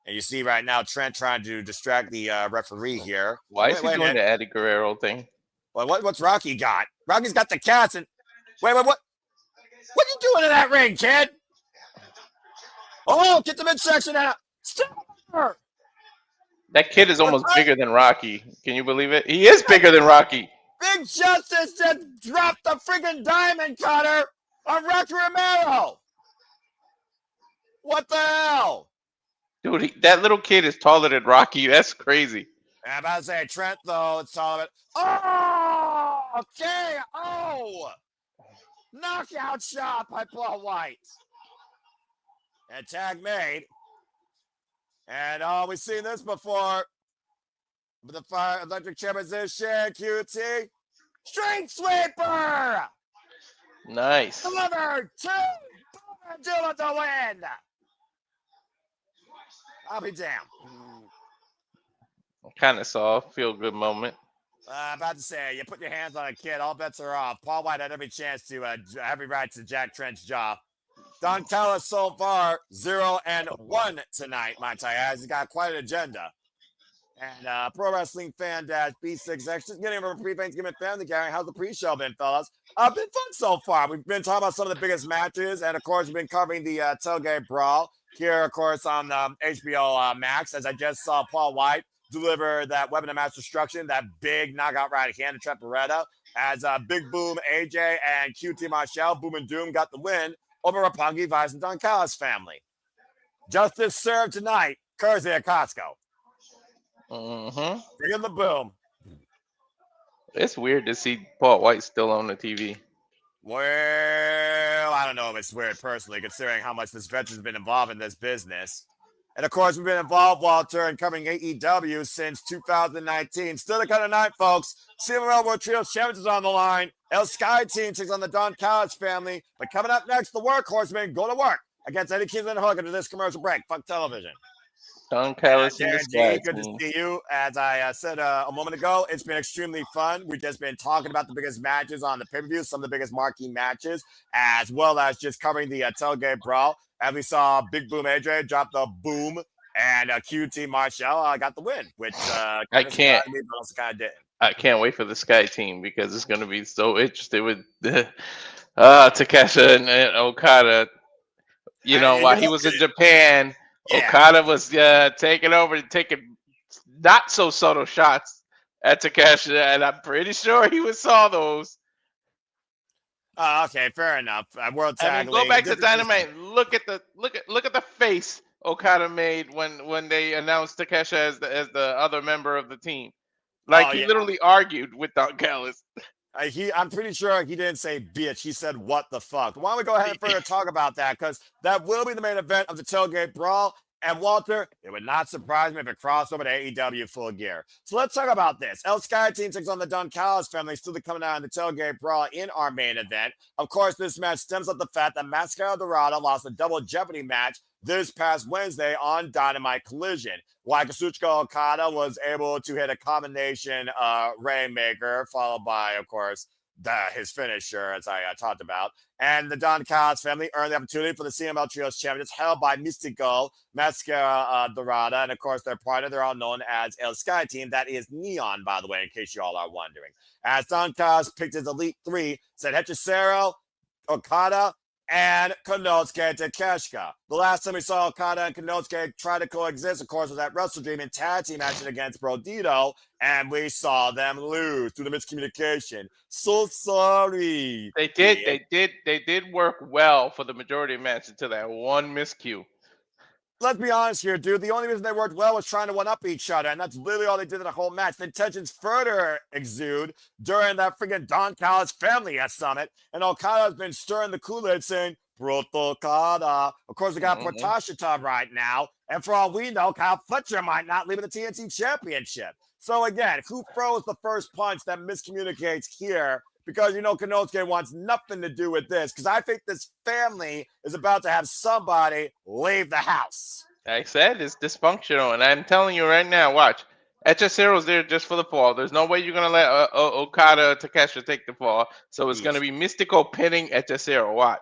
And you see right now Trent trying to distract the referee here. Why is he doing the Eddie Guerrero thing? Well, what's Rocky got? Rocky's got the cats and wait, what? What you doing in that ring, kid? Oh, get the midsection out. Stop! That kid is almost bigger than Rocky. Can you believe it? He is bigger than Rocky. Big Justice just dropped the freaking diamond cutter on Rocky Romero. What the hell? Dude, that little kid is taller than Rocky. That's crazy. I'm about to say Trent, though, it's taller. Oh, okay. Oh, knockout shot by Paul White. And tag made. And we've seen this before. With the fire electric chair position, QT. Street sweeper. Nice. Delivered to Dylan to win. I'll be damned. Kind of saw a feel-good moment. About to say, you put your hands on a kid, all bets are off. Paul White had every chance to every right to Jack Trent's jaw. Don Callis so far 0-1 tonight, He's got quite an agenda. And Pro Wrestling Fan B6X just getting over pre-Thanksgiving family gathering. How's the pre-show been, fellas? Been fun so far. We've been talking about some of the biggest matches, and of course, we've been covering the Tailgate Brawl here, of course, on HBO Max. As I just saw Paul White deliver that weapon of mass destruction, that big knockout right hand to Trent Beretta, as Big Boom AJ and QT Marshall, Boom and Doom, got the win over Roppongi Vice and Don Callis family. Justice served tonight, courtesy of Costco. Bring in the boom. It's weird to see Paul White still on the TV. Well, I don't know if it's weird personally, considering how much this veteran's been involved in this business. And of course, we've been involved, Walter, in covering AEW since 2019. Still the kind of night, folks. CMLL World Trios Champions is on the line. El Sky Team takes on the Don Callis family. But coming up next, the Workhorsemen go to work against Eddie Kingston and Hook into this commercial break. Fuck television. Don Callis in the Sky Good to see you. As I said a moment ago, it's been extremely fun. We've just been talking about the biggest matches on the pay-per-view, some of the biggest marquee matches, as well as just covering the Tailgate Brawl. As we saw Big Boom AJ drop the boom, and QT Marshall got the win, which I can't. Me, but also kind of didn't. I can't wait for the Sky Team because it's going to be so interesting with Takeshita and Okada. You know, while he was in Japan, Okada was taking over, taking not so subtle shots at Takeshita, and I'm pretty sure he saw those. Okay, fair enough. World Tag League. Go back to Dynamite. Look at the face Okada made when they announced Takeshita as the other member of the team. Like he literally argued with Don Callis. I'm pretty sure he didn't say bitch. He said what the fuck. Why don't we go ahead and further talk about that, because that will be the main event of the Tailgate Brawl. And Walter, it would not surprise me if it crossed over to AEW Full Gear. So let's talk about this. El Sky Team takes on the Don Callis family, still coming out in the Tailgate Brawl in our main event. Of course, this match stems from the fact that Mascara Dorada lost a double jeopardy match this past Wednesday on Dynamite Collision. While Kazuchika Okada was able to hit a combination Rainmaker, followed by, of course, his finisher, as I talked about. And the Don Callis family earned the opportunity for the CML Trios Champions held by Mistico, Mascara Dorada, and of course their partner, they're all known as El Sky Team. That is Neon, by the way, in case you all are wondering. As Don Callis picked his Elite Three, said Hechicero, Okada, and Konosuke Takeshita. The last time we saw Okada and Konosuke try to coexist, of course, was at Wrestle Dream in tag team action against Brodito, and we saw them lose through the miscommunication. So sorry. They did work well for the majority of matches until that one miscue. let's be honest here, dude. The only reason they worked well was trying to one-up each other, and that's literally all they did in the whole match. The tensions further exude during that freaking Don Callis family summit, and Okada's been stirring the Kool-Aid saying, Proto Okada. Of course, we got Takeshita right now, and for all we know, Kyle Fletcher might not leave the TNT Championship. So again, who throws the first punch that miscommunicates here? Because, Konosuke wants nothing to do with this. Because I think this family is about to have somebody leave the house. Like I said, it's dysfunctional. And I'm telling you right now, watch. Hechicero's there just for the fall. There's no way you're going to let Okada Takeshita take the fall. So it's going to be Mistico pinning Hechicero. Watch.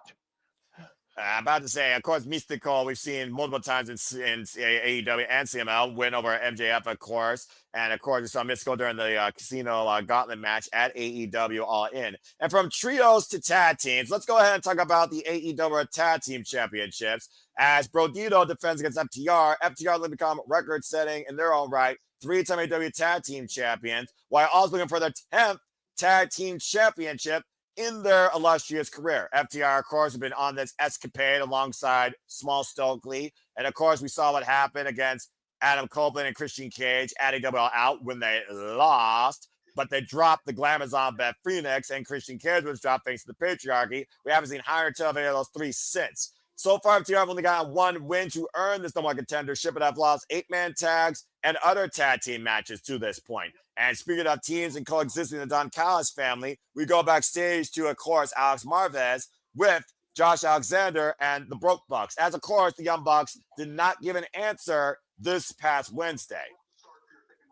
I'm about to say, of course, Mistico, we've seen multiple times in AEW and CML win over MJF, of course. And, of course, we saw Mistico during the Casino Gauntlet match at AEW All In. And from trios to tag teams, let's go ahead and talk about the AEW Tag Team Championships. As Brodito defends against FTR, FTR will become record-setting in their own right, 3-time AEW Tag Team Champions, while also looking for their 10th Tag Team Championship in their illustrious career. FTR, of course, have been on this escapade alongside Small Stokely. And, of course, we saw what happened against Adam Copeland and Christian Cage at AEW All Out when they lost. But they dropped the Glamazon Beth Phoenix, and Christian Cage was dropped thanks to the patriarchy. We haven't seen higher tail of any of those three since. So far, FTR have only gotten one win to earn this number one contendership, but have lost 8-man tags and other tag team matches to this point. And speaking of teams and coexisting in the Don Callis family, we go backstage to, of course, Alex Marvez with Josh Alexander and the Broke Bucks. As, of course, the Young Bucks did not give an answer this past Wednesday.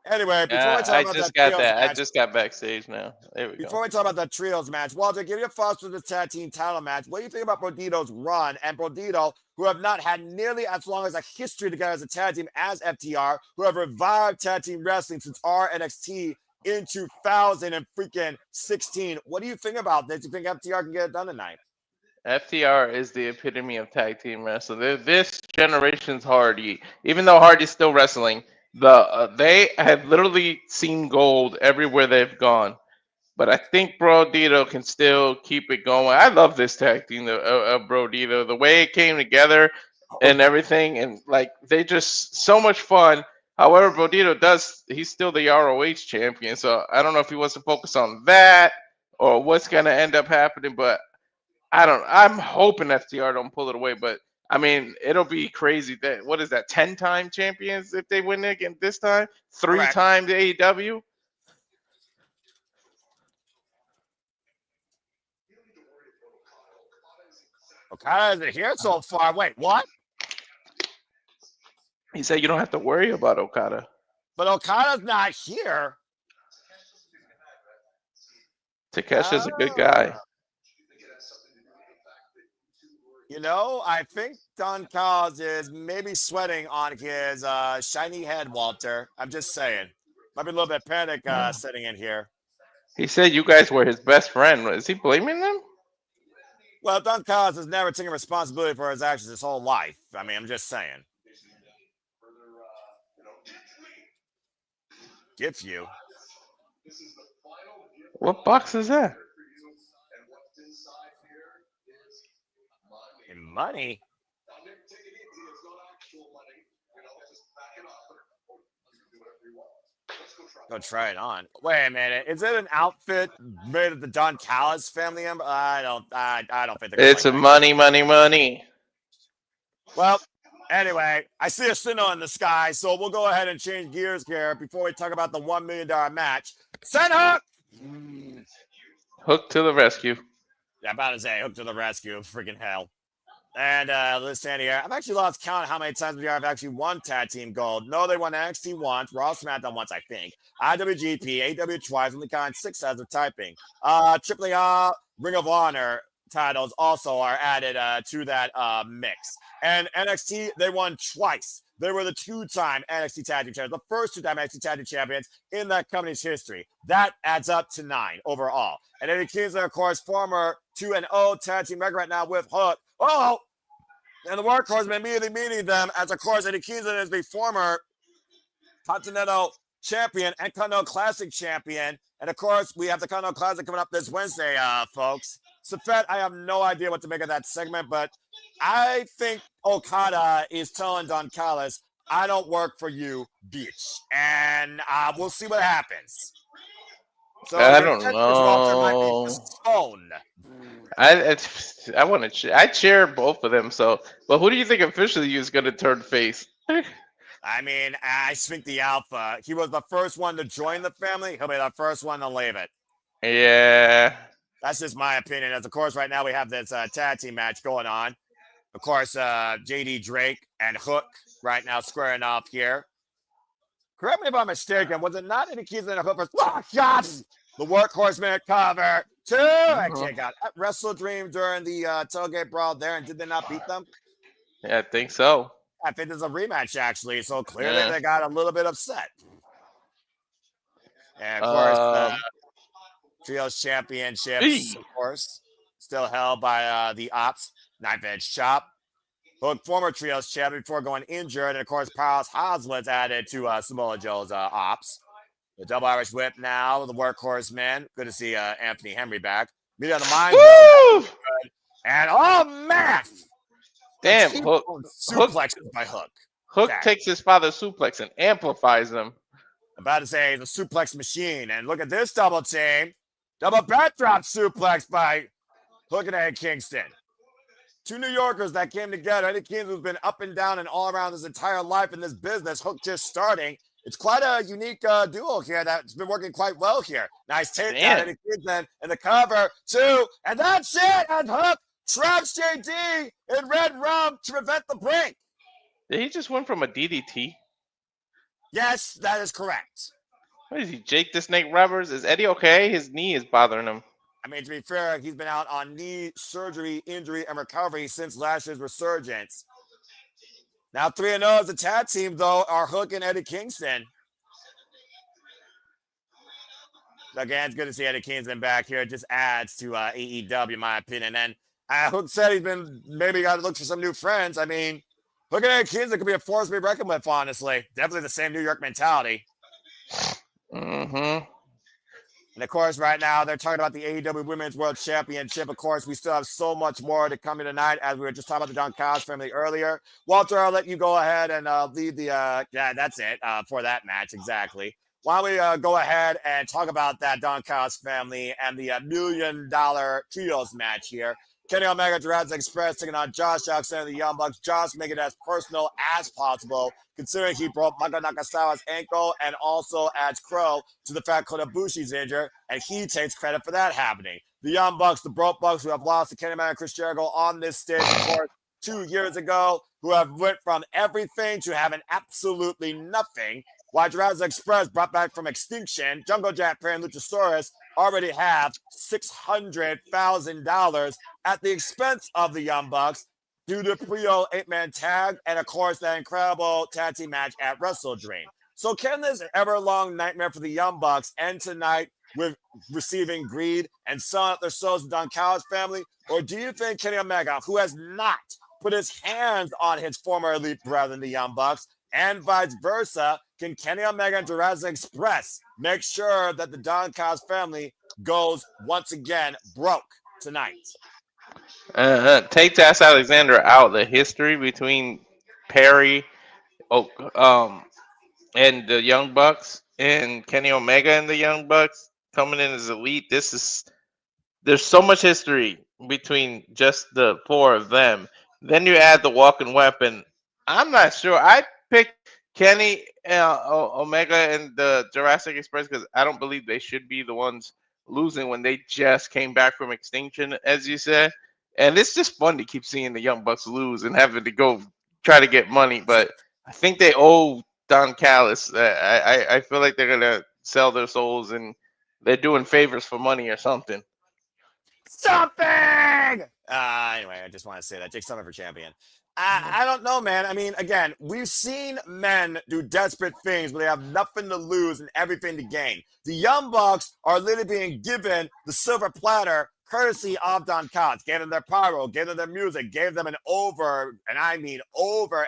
Anyway, before we talk about I just got backstage now. There we go. Before we talk about the trios match, Walter, give your thoughts to the tag team title match. What do you think about Brodito's run and Brodito, who have not had nearly as long as a history together as a tag team as FTR, who have revived tag team wrestling since NXT in 2016? What do you think about this? Do you think FTR can get it done tonight? FTR is the epitome of tag team wrestling. This generation's Hardy, even though Hardy's still wrestling. They have literally seen gold everywhere they've gone, but I think Brodito can still keep it going. I love this tag team of Brodito, the way it came together and everything, and like they just so much fun. However, Brodito he's still the ROH champion, so I don't know if he wants to focus on that or what's gonna end up happening, but I'm hoping FTR don't pull it away, but I mean, it'll be crazy. What is that? 10-time champions if they win again this time? 3-time the AEW. Okada isn't here so far. Wait, what? He said you don't have to worry about Okada. But Okada's not here. Takeshi's a good guy. I think Don Callis is maybe sweating on his shiny head, Walter. I'm just saying. Might be a little bit panic setting in here. He said you guys were his best friend. Is he blaming them? Well, Don Callis has never taken responsibility for his actions his whole life. I mean, I'm just saying. Give you. What box is that? Money. Go try it on. Wait a minute. Is it an outfit made of the Don Callis family? I don't think it's a money. Well, anyway, I see a signal in the sky, so we'll go ahead and change gears here before we talk about the $1 million match. Send Hook! Hook to the rescue. Yeah, I'm about to say Hook to the rescue. Freaking hell. And listen here, I've actually lost count of how many times we have actually won tag team gold. No, they won NXT once, Raw SmackDown once, I think. IWGP, AEW twice, only kind 6 as of typing. AAA, Ring of Honor titles also are added to that mix. And NXT, they won twice. They were the 2-time NXT Tag Team Champions, the first 2-time NXT Tag Team Champions in that company's history. That adds up to 9 overall. And Eddie Kingston, of course, former 2-0 Tag Team record right now with Hook. Oh, and the Workhorsemen immediately meeting them as, of course, Eddie Kingston is the former Continental Champion and Continental Classic Champion. And, of course, we have the Continental Classic coming up this Wednesday, folks. Safet, I have no idea what to make of that segment, but I think Okada is telling Don Callis, I don't work for you, bitch. And we'll see what happens. So I your don't tentacles off there might be know. disowned. I want to. I cheer both of them. So, but who do you think officially is going to turn face? I mean, I think the Alpha, he was the first one to join the family. He'll be the first one to leave it. Yeah. That's just my opinion. As of course, right now we have this tag team match going on. Of course, JD Drake and Hook right now squaring off here. Correct me if I'm mistaken. Was it not any keys in the Hook? Shots! The Workhorsemen cover. Two. I can't got Wrestle Dream during the Tailgate Brawl there, and did they not beat them? Yeah, I think so. I think there's a rematch actually, so clearly Yeah. they got a little bit upset. And of course, Trios Championships, of course, still held by the Ops. Knife Edge Chop. Hook, former Trios champion before going injured. And of course, Powerhouse Hoslow's added to Samoa Joe's Ops. The double Irish whip now, the Workhorsemen. Good to see Anthony Henry back. Meet on the mind. And oh, man! Damn, Hook. Suplexes by Hook. Hook takes his father's suplex and amplifies them. I'm about to say the suplex machine. And look at this double team. Double backdrop suplex by Hook and Eddie Kingston. Two New Yorkers that came together. Eddie Kingston has been up and down and all around his entire life in this business. Hook just starting. It's quite a unique duo here that's been working quite well here. Nice take down Eddie Kingston and the cover. Two. And that's it. And Hook traps JD in red rum to prevent the break. Did he just win from a DDT? Yes, that is correct. What is he, Jake the Snake Roberts? Is Eddie okay? His knee is bothering him. I mean, to be fair, he's been out on knee surgery, injury, and recovery since last year's resurgence. Now 3-0 as a tag team, though, are Hook and Eddie Kingston. Again, it's good to see Eddie Kingston back here. It just adds to AEW, in my opinion. And Hook said he's been maybe got to look for some new friends. I mean, Hook and Eddie Kingston could be a force to be reckoned with, honestly. Definitely the same New York mentality. Mm-hmm. And of course, right now, they're talking about the AEW Women's World Championship. Of course, we still have so much more to come in tonight, as we were just talking about the Don Callis family earlier. Walter, I'll let you go ahead and lead the, yeah, that's it for that match, exactly. Why don't we go ahead and talk about that Don Callis family and the $1 million trios match here. Kenny Omega, Jurassic Express taking on Josh Alexander, the Young Bucks. Josh making it as personal as possible, considering he broke Maka Nakasawa's ankle and also adds Crow to the fact Kota Ibushi's injured, and he takes credit for that happening. The Young Bucks, the Broke Bucks, who have lost to Kenny Omega and Chris Jericho on this stage, of course, 2 years ago, who have went from everything to having absolutely nothing. While Jurassic Express, brought back from extinction, Jungle Jack and Luchasaurus already have $600,000 at the expense of the Young Bucks due to Prio 8-man tag and, of course, that incredible tag team match at Wrestle Dream. So can this ever-long nightmare for the Young Bucks end tonight with receiving greed and selling out their souls to Don Callis family? Or do you think Kenny Omega, who has not put his hands on his former elite brethren, the Young Bucks, and vice versa, can Kenny Omega and Jurassic Express make sure that the Don Callis family goes once again broke tonight? Take Tass Alexander out. The history between Perry, and the Young Bucks, and Kenny Omega and the Young Bucks coming in as elite. There's so much history between just the four of them. Then you add the walking weapon. I'm not sure. I picked Kenny Omega and the Jurassic Express because I don't believe they should be the ones losing when they just came back from extinction, as you said. And it's just fun to keep seeing the Young Bucks lose and having to go try to get money. But I think they owe Don Callis. I feel like they're gonna sell their souls and they're doing favors for money or something. Anyway, I just want to say that Jake Summer for champion. I don't know, man. I mean, again, we've seen men do desperate things where they have nothing to lose and everything to gain. The Young Bucks are literally being given the silver platter courtesy of Don Callis. Gave them their pyro, gave them their music, gave them an over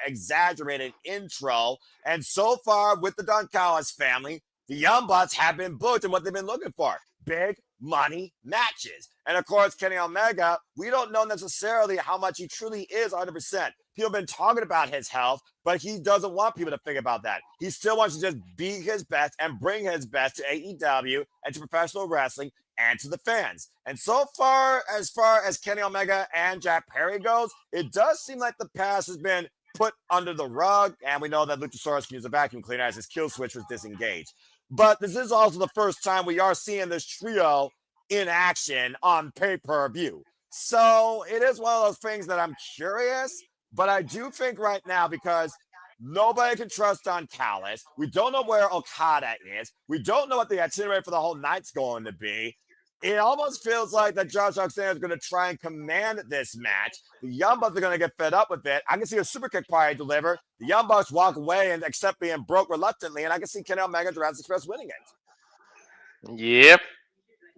exaggerated intro. And so far with the Don Callis family, the Young Bucks have been booked in what they've been looking for. Big, money matches. And of course, Kenny Omega, we don't know necessarily how much he truly is 100%. People have been talking about his health, but he doesn't want people to think about that. He still wants to just be his best and bring his best to AEW and to professional wrestling and to the fans. And so far as Kenny Omega and Jack Perry goes, it does seem like the past has been put under the rug, and we know that Luchasaurus can use a vacuum cleaner as his kill switch was disengaged. But this is also the first time we are seeing this trio in action on pay-per-view. So it is one of those things that I'm curious, but I do think right now, because nobody can trust on Callis, we don't know where Okada is, we don't know what the itinerary for the whole night's going to be. It almost feels like that Josh Alexander is going to try and command this match. The Young Bucks are going to get fed up with it. I can see a super kick probably deliver. The Young Bucks walk away and accept being broke reluctantly, and I can see Kenny Omega and Jurassic Express winning it. Yep.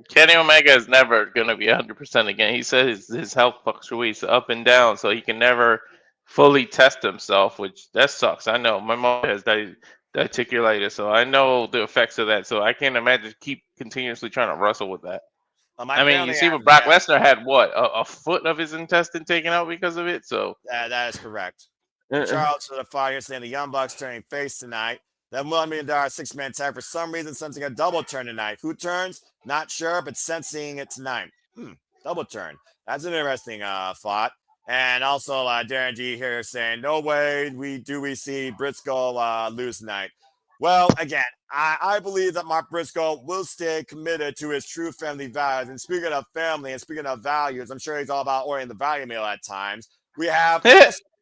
Kenny Omega is never going to be 100% again. He said his health fluctuates up and down, so he can never fully test himself, which that sucks. I know. My mom has diverticulitis, so I know the effects of that. So I can't imagine keep continuously trying to wrestle with that. I mean, you see what Brock Lesnar had, what, a foot of his intestine taken out because of it? So that is correct. Charles to the fire saying the Young Bucks turning face tonight. That $1 million six-man tag for some reason sensing a double turn tonight. Who turns? Not sure, but sensing it tonight. Double turn. That's an interesting thought. And also Darren G here saying, no way we see Briscoe lose tonight. Well, again, I believe that Mark Briscoe will stay committed to his true family values. And speaking of family and speaking of values, I'm sure he's all about ordering the value meal at times. We have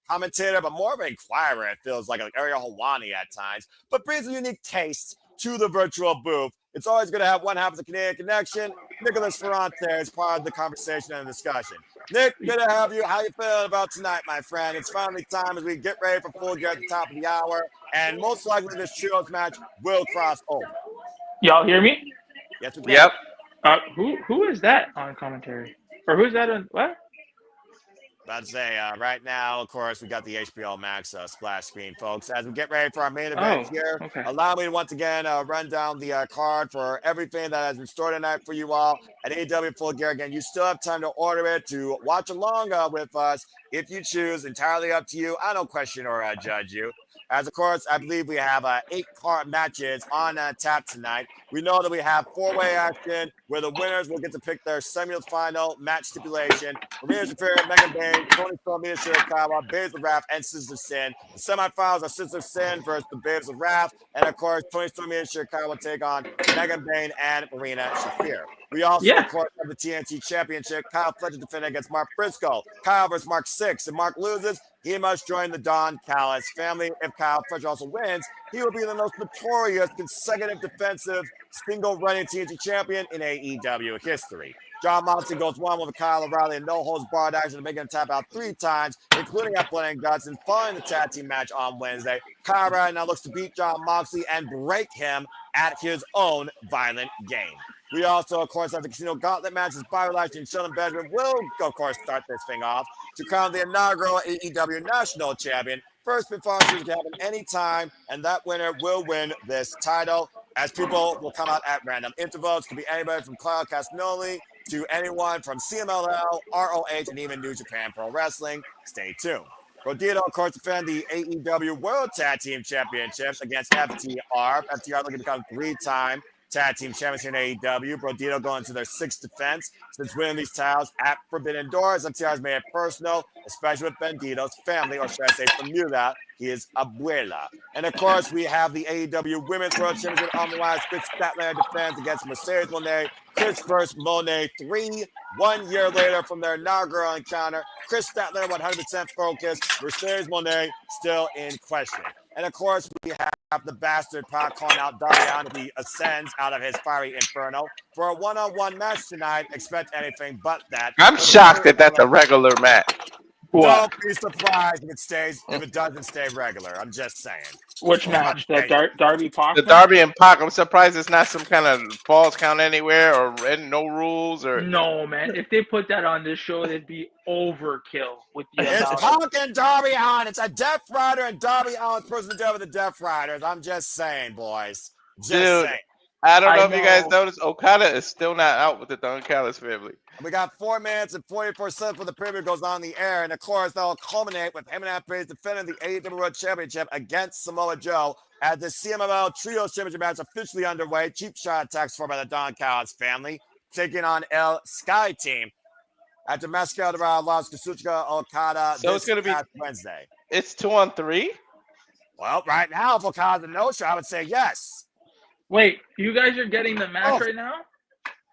commentator, but more of an inquirer, it feels like Ariel Helwani at times, but brings a unique taste to the virtual booth. It's always going to have one half of the Canadian connection. Nicholas Ferrante is part of the conversation and discussion. Nick, good to have you. How you feeling about tonight, my friend? It's finally time as we get ready for Full Gear at the top of the hour, and most likely this trios match will cross over. Y'all hear me? Yes, we can. Yep. Who is that on commentary? Or who's that on what? About to say, right now, of course, we got the HBO Max splash screen, folks. As we get ready for our main event here, allow me to once again run down the card for everything that has been stored tonight for you all at AEW Full Gear. Again, you still have time to order it, to watch along with us if you choose. Entirely up to you. I don't question or judge you. As, of course, I believe we have 8 card matches on tap tonight. We know that we have 4-way action where the winners will get to pick their semi-final match stipulation. Marina Shafir, Megan Bayne, Toni Storm, Mina Shirakawa, Babes of Wrath, and Sisters of Sin. The semifinals are Sisters of Sin versus the Babes of Wrath. And, of course, Toni Storm, Mina Shirakawa take on Megan Bayne and Marina Shafir. We also, of course, have the TNT Championship. Kyle Fletcher defending against Mark Briscoe. Kyle versus Mark 6. If Mark loses, he must join the Don Callis family. If Kyle Fletcher also wins, he will be the most notorious consecutive defensive single-running TNT champion in AEW history. John Moxley goes one with Kyle O'Reilly and no-holds-barred action, making him tap out 3 times, including at Blood and Guts, and following the tag team match on Wednesday. Kyle O'Reilly now looks to beat John Moxley and break him at his own violent game. We also, of course, have the Casino Gauntlet matches. Byron Lashley and Sheldon Benjamin will, of course, start this thing off to crown the inaugural AEW National Champion. First spin can happen anytime, and that winner will win this title, as people will come out at random intervals. Could be anybody from Claudio Castagnoli to anyone from CMLL, ROH, and even New Japan Pro Wrestling. Stay tuned. Rodito, of course, defend the AEW World Tag Team Championships against FTR. FTR looking to become 3-time tag team champions here in AEW. Brodito going to their 6th defense since winning these titles at Forbidden Doors. FTR has made it personal, especially with Bandito's family, or should I say Bermuda, his abuela. And of course, we have the AEW Women's World Championship on the line. Chris Statlander defends against Mercedes Moné. Chris versus Moné 1 year later from their inaugural encounter. Chris Statlander 100% focused. Mercedes Moné still in question. And of course, we have the bastard Pac calling out Darby Allin as he ascends out of his fiery inferno. For a one-on-one match tonight, expect anything but that. I'm shocked that that's a regular match. Don't be surprised if it doesn't stay regular. I'm just saying. Which match? The Darby Pac? The Darby and Pac. I'm surprised it's not some kind of falls count anywhere or no rules or. No, man. If they put that on this show, it'd be overkill with the. It's Pac and Darby Allin. It's a Death Rider and Darby Allin's person to deal with the Death Riders. I'm just saying, boys. Just saying. I don't know if you guys know. noticed, Okada is still not out with the Don Callis family. We got 4 minutes and 44 seconds for the preview goes on the air. And of course, that'll culminate with him and Page defending the AEW World Championship against Samoa Joe as the CMLL Trios Championship match officially underway. Cheap shot attacks for by the Don Callis family, taking on El Sky Team at the Mascara Los Kazuchika Okada So it's gonna be Wednesday. It's 2-on-3? Well, right now, if Okada's a no-show, I would say yes. Wait, you guys are getting the match right now?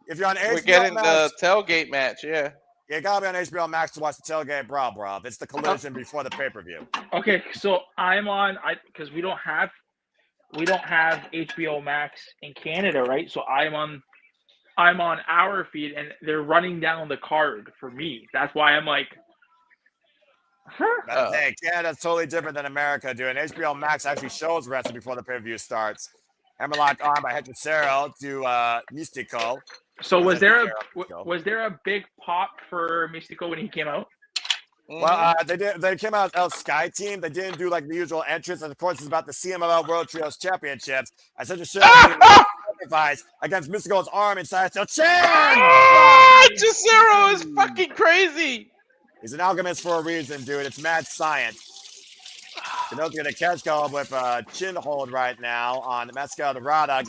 If you're on HBO We're getting Max, the tailgate match, yeah. you gotta be on HBO Max to watch the tailgate brawl, bro. It's the collision before the pay-per-view. Okay, so I'm on because we don't have HBO Max in Canada, right? So I'm on our feed and they're running down the card for me. That's why I'm like, Hey, Canada's totally different than America, dude. And HBO Max actually shows wrestling before the pay-per-view starts. Hammerlock arm by Hechicero to Mistico. So was there a big pop for Mistico when he came out? Well, they came out as El Sky Team. They didn't do like the usual entrance, and of course it's about the CMLL World Trios Championships. As Hechicero sacrifice against Mistico's arm inside the chin. Hechicero is fucking crazy. He's an alchemist for a reason, dude. It's mad science. Konosuke to catch go with a chin hold right now on Mascara Dorada.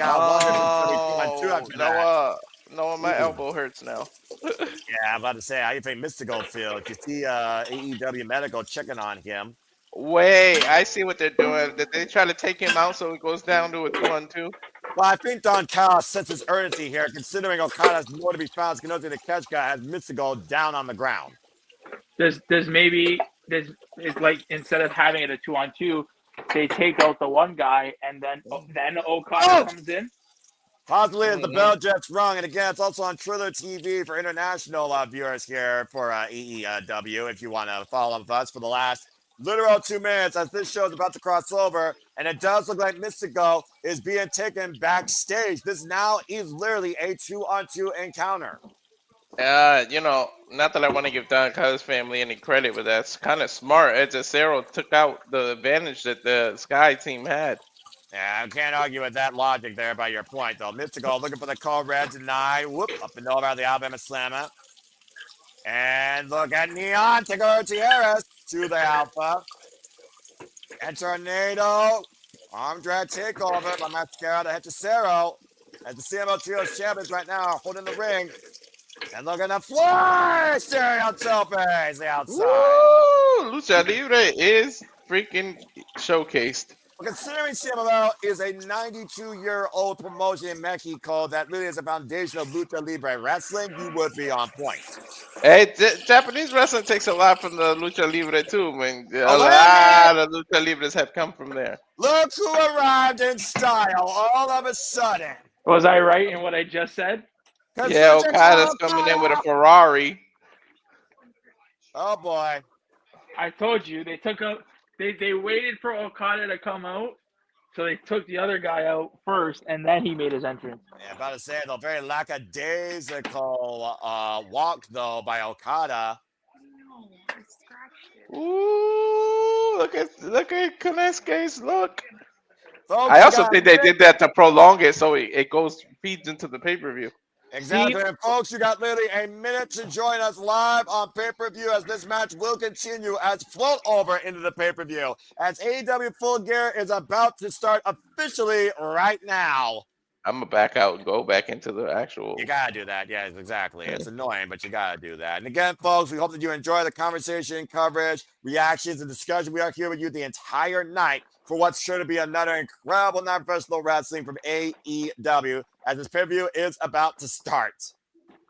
Noah, my elbow hurts now. Yeah, I'm about to say, how you think Mistico feel? You see AEW Medical checking on him. Wait, I see what they're doing. Did they try to take him out so it goes down to a 2-on-2? Well, I think Don Callis senses urgency here, considering Okada has more to be found. Konosuke the catch guy has Mistico down on the ground. It's like instead of having it a 2-on-2, they take out the one guy and then Okada comes in. Possibly as the bell jet's rung, and again, it's also on Triller TV for international viewers here for AEW. If you want to follow with us for the last literal 2 minutes, as this show is about to cross over, and it does look like Mistico is being taken backstage. This now is literally a 2-on-2 encounter. Not that I want to give Don Callis family any credit, but that's kind of smart. Hechicero took out the advantage that the Sky team had. Yeah, I can't argue with that logic there by your point, though. Mistico looking for the code red deny. Whoop, up and over the Alabama Slammer. And look at Neon, take over Tierras to the Alpha. And Tornado, arm drag takeover by Mascara to Hechicero. As the CML Trios champions right now are holding the ring. And look at the fly! Stereo Tope is the outside. Woo! Lucha Libre is freaking showcased. Well, considering CMLL is a 92-year-old promotion in Mexico that really is a foundation of Lucha Libre wrestling, you would be on point. Hey, Japanese wrestling takes a lot from the Lucha Libre too, man. A lot of Lucha Libres have come from there. Look who arrived in style all of a sudden. Was I right in what I just said? Yeah, Okada's coming in with a Ferrari. Oh boy! I told you they took out. They waited for Okada to come out, so they took the other guy out first, and then he made his entrance. Yeah, about to say the very lackadaisical walk though by Okada. Ooh, look at Konosuke's look. Folks, I also think they did that to prolong it so it feeds into the pay-per-view. Exactly, and folks, you got literally a minute to join us live on pay-per-view as this match will continue as float over into the pay-per-view as AEW Full Gear is about to start officially right now. I'm gonna back out and go back into the actual. You gotta do that, yeah, exactly. It's annoying, but you gotta do that. And again, folks, we hope that you enjoy the conversation, coverage, reactions, and discussion. We are here with you the entire night for what's sure to be another incredible non-professional wrestling from AEW as this pay-per-view is about to start.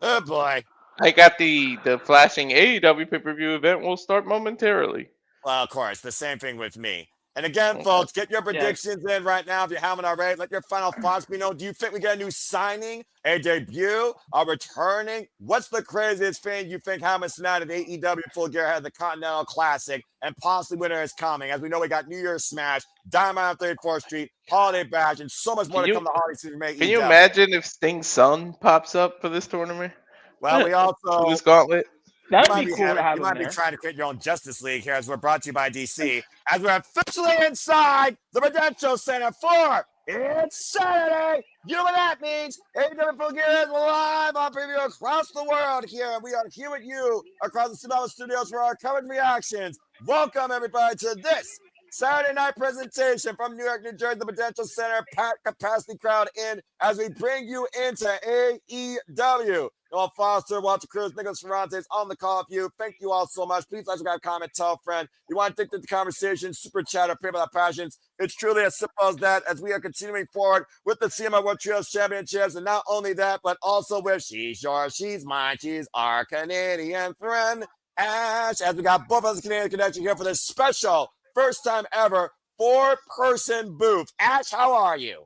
Oh boy. I got the flashing AEW pay-per-view event will start momentarily. Well, of course, the same thing with me. And again, folks, get your predictions in right now if you haven't already. Let your final thoughts be known. Do you think we get a new signing, a debut, a returning? What's the craziest thing you think happens tonight at AEW Full Gear ahead of the Continental Classic and possibly winter is coming? As we know, we got New Year's Smash, Diamond on 34th Street, Holiday Bash, and so much more to come to holiday season. Can you imagine if Sting's son pops up for this tournament? Well, we also this gauntlet. That'd be cool to have. You might be trying to create your own Justice League here as we're brought to you by DC. As we're officially inside the Prudential Center for It's Saturday. You know what that means. AEW Full Gear is live on preview across the world here. We are here with you across the Cinema Studios for our coverage reactions. Welcome, everybody, to this Saturday night presentation from New York, New Jersey, the Prudential Center. Packed capacity crowd in as we bring you into AEW. Noah Foster, Walter Cruz, Nicholas Ferrantes on the call with you. Thank you all so much. Please like, subscribe, comment, tell a friend. You want to take the conversation, super chat, or pay by the passions. It's truly as simple as that as we are continuing forward with the CMI World Trios Championships. And not only that, but also with She's Yours, She's Mine, She's our Canadian friend, Ash. As we got both of us Canadian connection here for this special, first time ever, 4-person booth. Ash, how are you?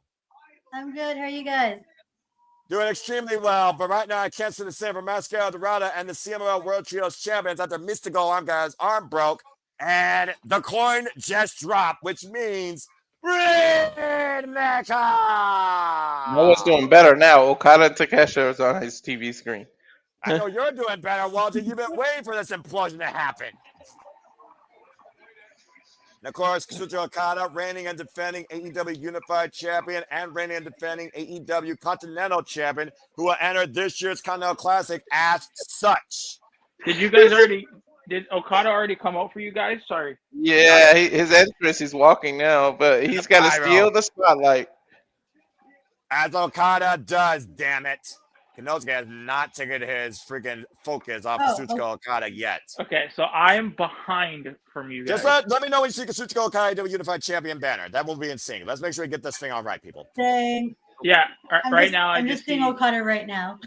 I'm good. How are you guys? Doing extremely well, but right now I can't say the same for Mascara Dorada and the CMLL World Trios Champions after Mistico arm broke, and the coin just dropped, which means Red Mecca! Noah's doing better now. Okada and Takeshita is on his TV screen. I know you're doing better, Walter. You've been waiting for this implosion to happen. And of course, Kazuchika Okada, reigning and defending AEW Unified Champion and reigning and defending AEW Continental Champion, who will enter this year's Continental Classic as such. Did Okada already come out for you guys? Sorry. Yeah, his entrance, he's walking now, but he's got to steal the spotlight. As Okada does, damn it. Konosuke has not taken his freaking focus off Kazuchika Okada yet. Okay, so I am behind from you guys. Just let me know when you see Kazuchika Okada do a Unified Champion banner. That will be insane. Let's make sure we get this thing all right, people. Dang. Yeah, I'm just seeing Okada right now.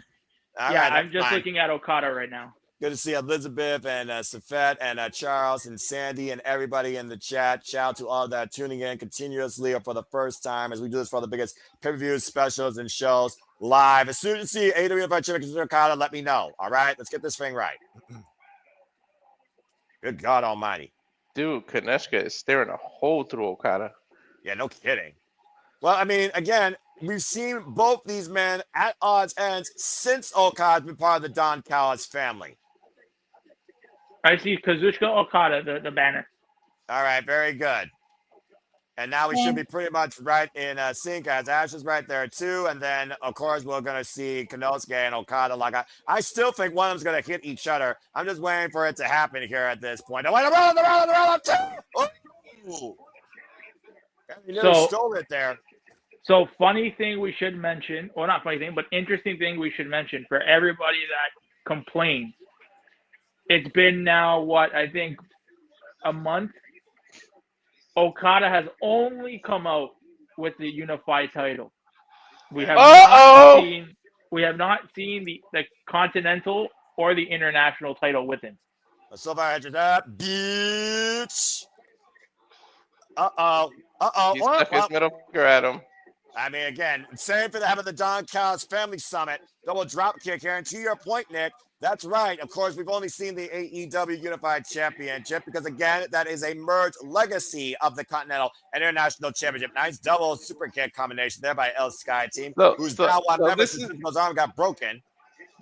I'm just looking at Okada right now. Good to see Elizabeth and Safet and Charles and Sandy and everybody in the chat. Shout out to all that tuning in continuously or for the first time as we do this for the biggest pay-per-views, specials, and shows live. As soon as you see AEW Unified Champion Okada, let me know. All right, let's get this thing right. Good God Almighty, dude! Konosuke is staring a hole through Okada. Yeah, no kidding. Well, I mean, again, we've seen both these men at odds ends since Okada's been part of the Don Callis family. I see Kazuchika Okada, the banner. All right, very good. And now we should be pretty much right in sync as Ash is right there too. And then, of course, we're going to see Konosuke and Okada. Like I still think one of them's going to hit each other. I'm just waiting for it to happen here at this point. You stole it there. So funny thing we should mention, or not funny thing, but interesting thing we should mention for everybody that complains. It's been now, I think a month. Okada has only come out with the unified title. We have not seen the continental or the international title with him. So far, bitch. He stuck his middle finger at him. I mean, again, same for the having the Don Callis Family Summit. Double drop kick here. And to your point, Nick, that's right. Of course, we've only seen the AEW Unified Championship because, again, that is a merged legacy of the Continental and International Championship. Nice double super kick combination there by El Sky Team, who's now one member since his arm got broken.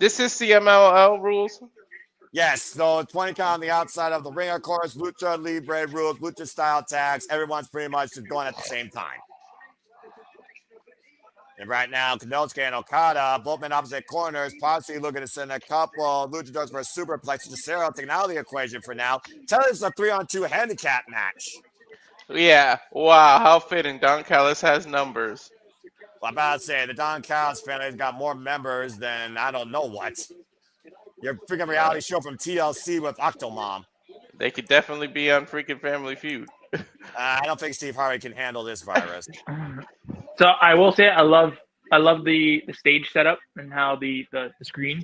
This is CMLL rules? Yes, so 20 count on the outside of the ring, of course. Lucha Libre rules, Lucha style tags. Everyone's pretty much just going at the same time. And right now, Konosuke and Okada, both men opposite corners, possibly looking to send a couple luchadors for a superplex. Hechicero taking out of the equation for now. Tell us a 3-on-2 handicap match. Yeah, wow, how fitting. Don Callis has numbers. Well, I'm about to say, the Don Callis family has got more members than I don't know what. Your freaking reality show from TLC with Octomom. They could definitely be on freaking Family Feud. I don't think Steve Harvey can handle this virus. So I will say I love the stage setup and how the screen.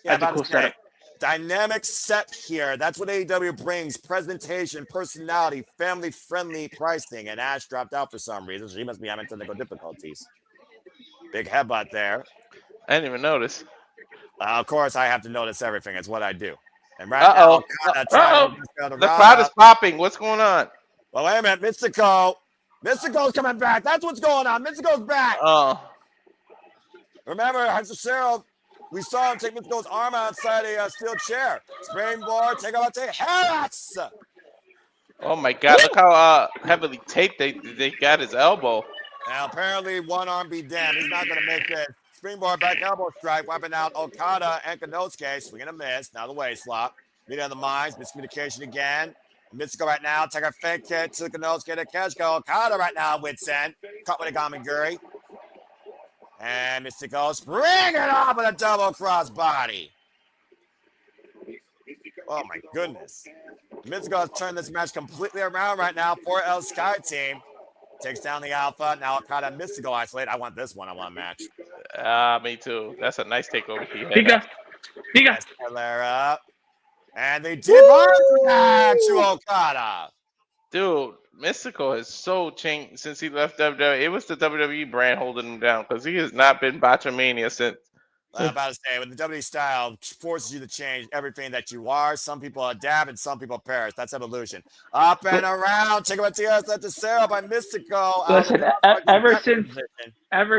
Yeah, that's a cool setup. Dynamic set here. That's what AEW brings. Presentation, personality, family-friendly pricing. And Ash dropped out for some reason. So he must be having technical difficulties. Big headbutt there. I didn't even notice. Of course, I have to notice everything. It's what I do. And right now, the crowd is popping. What's going on? Well, wait a minute. Mistico's coming back. That's what's going on. Mistico's back. Oh. Remember, Hechicero, we saw him take Mistico's arm outside a steel chair. Springboard, take out to Harris. Oh, my God. Look how heavily taped they got his elbow. Now, apparently, one arm be damned. He's not going to make this. Springboard back elbow strike, wiping out Okada and Konosuke. Swing and a miss. Now the waist lock. Meet on the minds. Miscommunication again. Mistico right now. Take a fake kick to Konosuke to Keshko. Okada right now. Wits end. Cut with a Gamaguri. And Mistico spring it off with a double cross body. Oh my goodness. Mistico has turned this match completely around right now for El Sky Team. Takes down the Alpha. Now Okada and Mistico isolate. I want this one-on-one match. Me too. That's a nice takeover. Higa. Escalera. And they did back to Okada. Dude, Mistico has so changed since he left WWE. It was the WWE brand holding him down because he has not been Botchamania since. I'm about to say, when the WWE style forces you to change everything that you are, some people adapt and some people perish. That's evolution. Up and around. Take about TS at the Sarah by Mistico. Listen, ever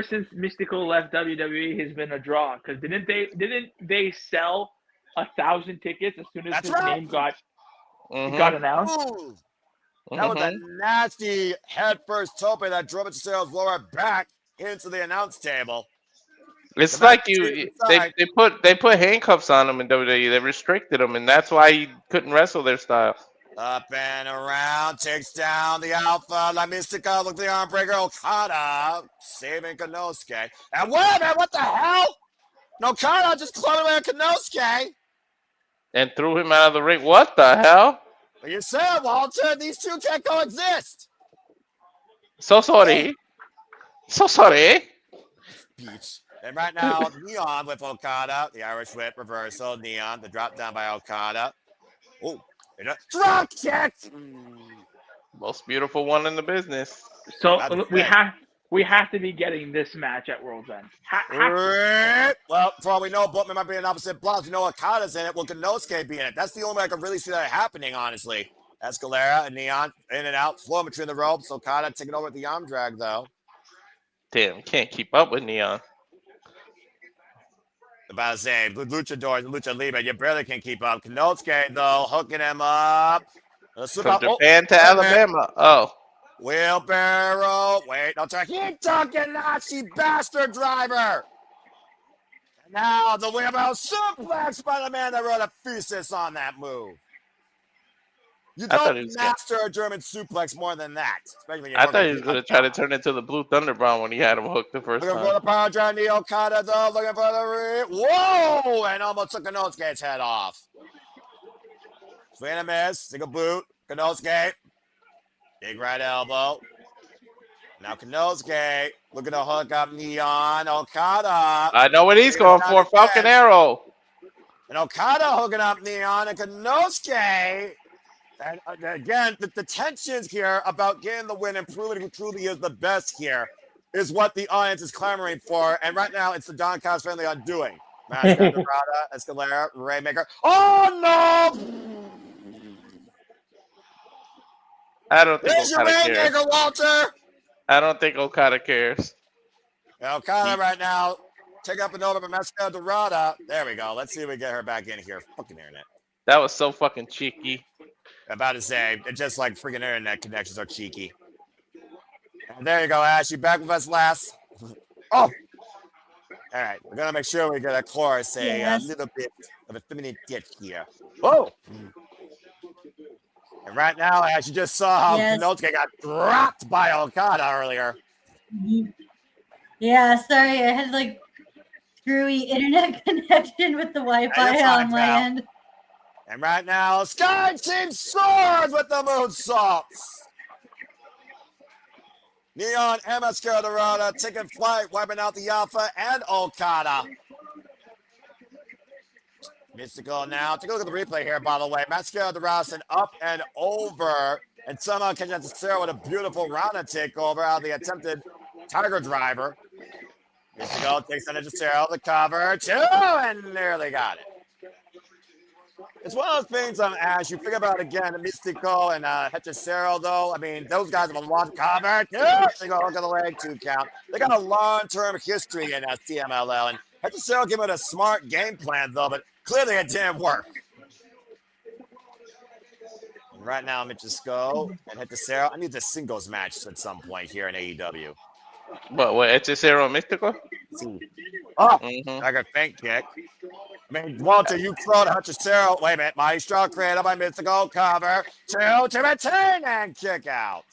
since Mistico left WWE, has been a draw. Because didn't they sell 1,000 tickets as soon as his name got announced? Ooh. That was a nasty head first tope that drove it to Sarah's lower back into the announce table. It's like they put handcuffs on him in WWE. They restricted him, and that's why he couldn't wrestle their style. Up and around, takes down the Alpha. La Mistico, look at the arm breaker. Okada saving Konosuke. And wait a minute, what the hell? Okada just clubbed away at Konosuke. And threw him out of the ring. What the hell? Well, you said, Walter, these two can't coexist. So sorry. Beach. And right now, Neon with Okada. The Irish whip reversal. Neon, the drop down by Okada. Oh, drop kick. Most beautiful one in the business. So we have to be getting this match at World's End. Well, for all we know, Bookman might be in opposite blocks. You know Okada's in it. Will Konosuke be in it? That's the only way I can really see that happening, honestly. Escalera and Neon in and out, flow between the ropes. Okada taking over the arm drag, though. Damn, can't keep up with Neon. About to say, Luchador and Lucha Libre, you barely can keep up. Konosuke, though, hooking him up. From Japan to Alabama. Oh. Wheelbarrow. Wait, no time. He Nazi bastard driver. And now the wheelbarrow suplex by the man that wrote a thesis on that move. You don't master a German suplex more than that. I thought he was going to try to turn into the Blue Thunder Bomb when he had him hooked the first time. Looking for the power drive, Neo Okada, though. Looking for the whoa! And almost took Konosuke's head off. Swing and a miss. Single boot. Konosuke. Big right elbow. Now Konosuke looking to hook up Neon. Okada. I know what he's going for. Falcon Arrow. And Okada hooking up Neon and Konosuke. And again, the tensions here about getting the win and proving who truly is the best here is what the audience is clamoring for. And right now, it's the Don Cost family undoing. Mascot, Dorada, Escalera, Rainmaker. Oh, no! I don't think There's Okada your cares. Rainmaker, Walter! I don't think Okada cares. Okada right now, take up and over by Mascot, Dorada. There we go. Let's see if we get her back in here. Fucking internet. That was so fucking cheeky. About to say, it's just like freaking internet connections are cheeky. And there you go, Ash. You back with us last? Oh! All right, we're going to make sure we get a chorus, a little bit of a feminine ditch here. Oh! And right now, Ash, you just saw how Konosuke got dropped by Okada earlier. Yeah, sorry, I had like screwy internet connection with the Wi-Fi on my end. And right now, Sky Team soars with the moonsaults. Neon and Mascara Dorada taking flight, wiping out the Alpha and Okada. Mystical now. Take a look at the replay here, by the way. Mascara Dorada up and over. And somehow catching up to Sarah with a beautiful Rana takeover out of the attempted Tiger Driver. Mystical takes on Hechicero, the cover, two, and nearly got it. It's one of those things, Ash, you think about again, Mistico and Hechicero, though. I mean, those guys have a long cover. They go look at the leg, 2 count. They got a long-term history in CMLL, and Hechicero gave it a smart game plan, though, but clearly it didn't work. And right now, Mistico and Hechicero, I need the singles match at some point here in AEW. What, Hechicero and Mistico? Oh, Mm-hmm. like a feint kick. I mean, Walter, you throw to Hechicero. Wait a minute. Maestro created by Mistico. Cover. 2 to retain and kick out.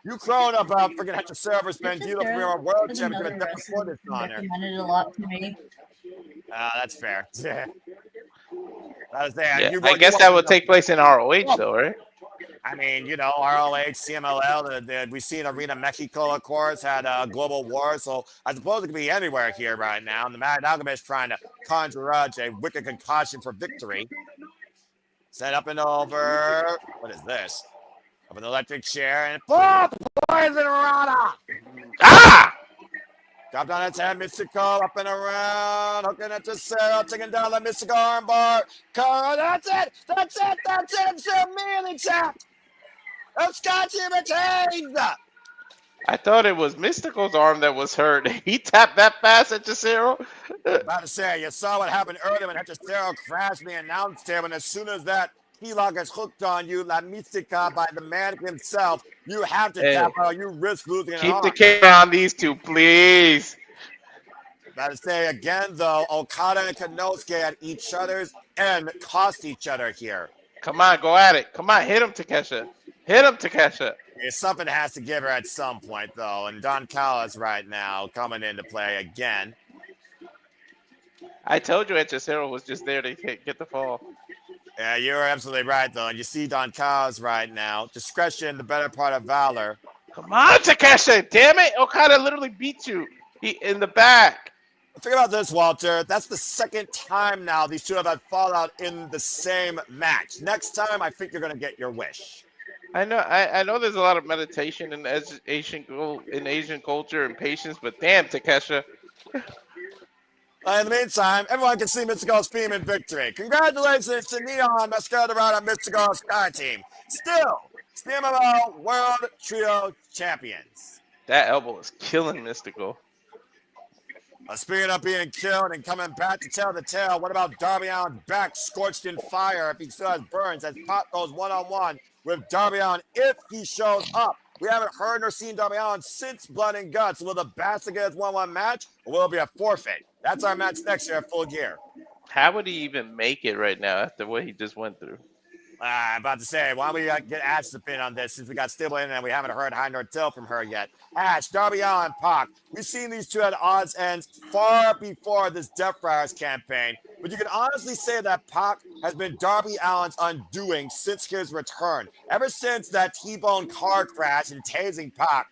You crowing about freaking Hechicero versus Bandito for your world There's championship another at before this wrestler honor. recommended a lot to me. That's fair. That was there. Yeah, I guess that would take place in ROH, though, right? I mean, you know, ROH, CMLL, we've seen Arena Mexico, of course, had Global War, so I suppose it could be anywhere here right now. And the Mad Alchemist is trying to conjure up a wicked concussion for victory. Set up and over. What is this? Up in the electric chair, and Poison Rana! Ah! Dropped on its head, Mistico up and around, hooking it to Sarah, taking down the Mistico armbar. That's it! It's immediately tapped! Scotty retains! I thought it was Mystico's arm that was hurt. He tapped that fast at Hechicero. About to say, you saw what happened earlier when Hechicero crashed the announce table, and as soon as that P-lock is hooked on you, La Mystica by the man himself, you have to tap out. You risk losing an arm. Keep the camera on these two, please. About to say again, though, Okada and Konosuke at each other's end cost each other here. Come on, go at it. Come on, hit him, Takeshita. Hit him, Takeshita. Yeah, something has to give her at some point, though, and Don Callis right now coming into play again. I told you Hechicero was just there to get the fall. Yeah, you're absolutely right, though, and you see Don Callis right now. Discretion, the better part of valor. Come on, Takeshita. Damn it. Okada literally beat you in the back. Think about this, Walter. That's the second time now these two have had fallout in the same match. Next time, I think you're going to get your wish. I know there's a lot of meditation in Asian culture and patience, but damn, Takeshita. In the meantime, everyone can see Mistico's theme in victory. Congratulations to Neon Masquerade and Mistico's Sky Team. Still, CMLL World Trio Champions. That elbow is killing Mistico. Speaking of being killed and coming back to tell the tale, what about Darby Allin's back scorched in fire if he still has burns as Pop goes one-on-one with Darby Allin if he shows up? We haven't heard nor seen Darby Allin since Blood and Guts. Will the Bastard get his 1-1 match, or will it be a forfeit? That's our match next year at Full Gear. How would he even make it right now after what he just went through? I'm about to say, why don't we get Ash to pin on this since we got Stable in and we haven't heard high nor tail from her yet. Ash, Darby Allin, Pac. We've seen these two at odds ends far before this Death Friars campaign, but you can honestly say that Pac has been Darby Allin's undoing since his return. Ever since that T-bone car crash and tasing Pac,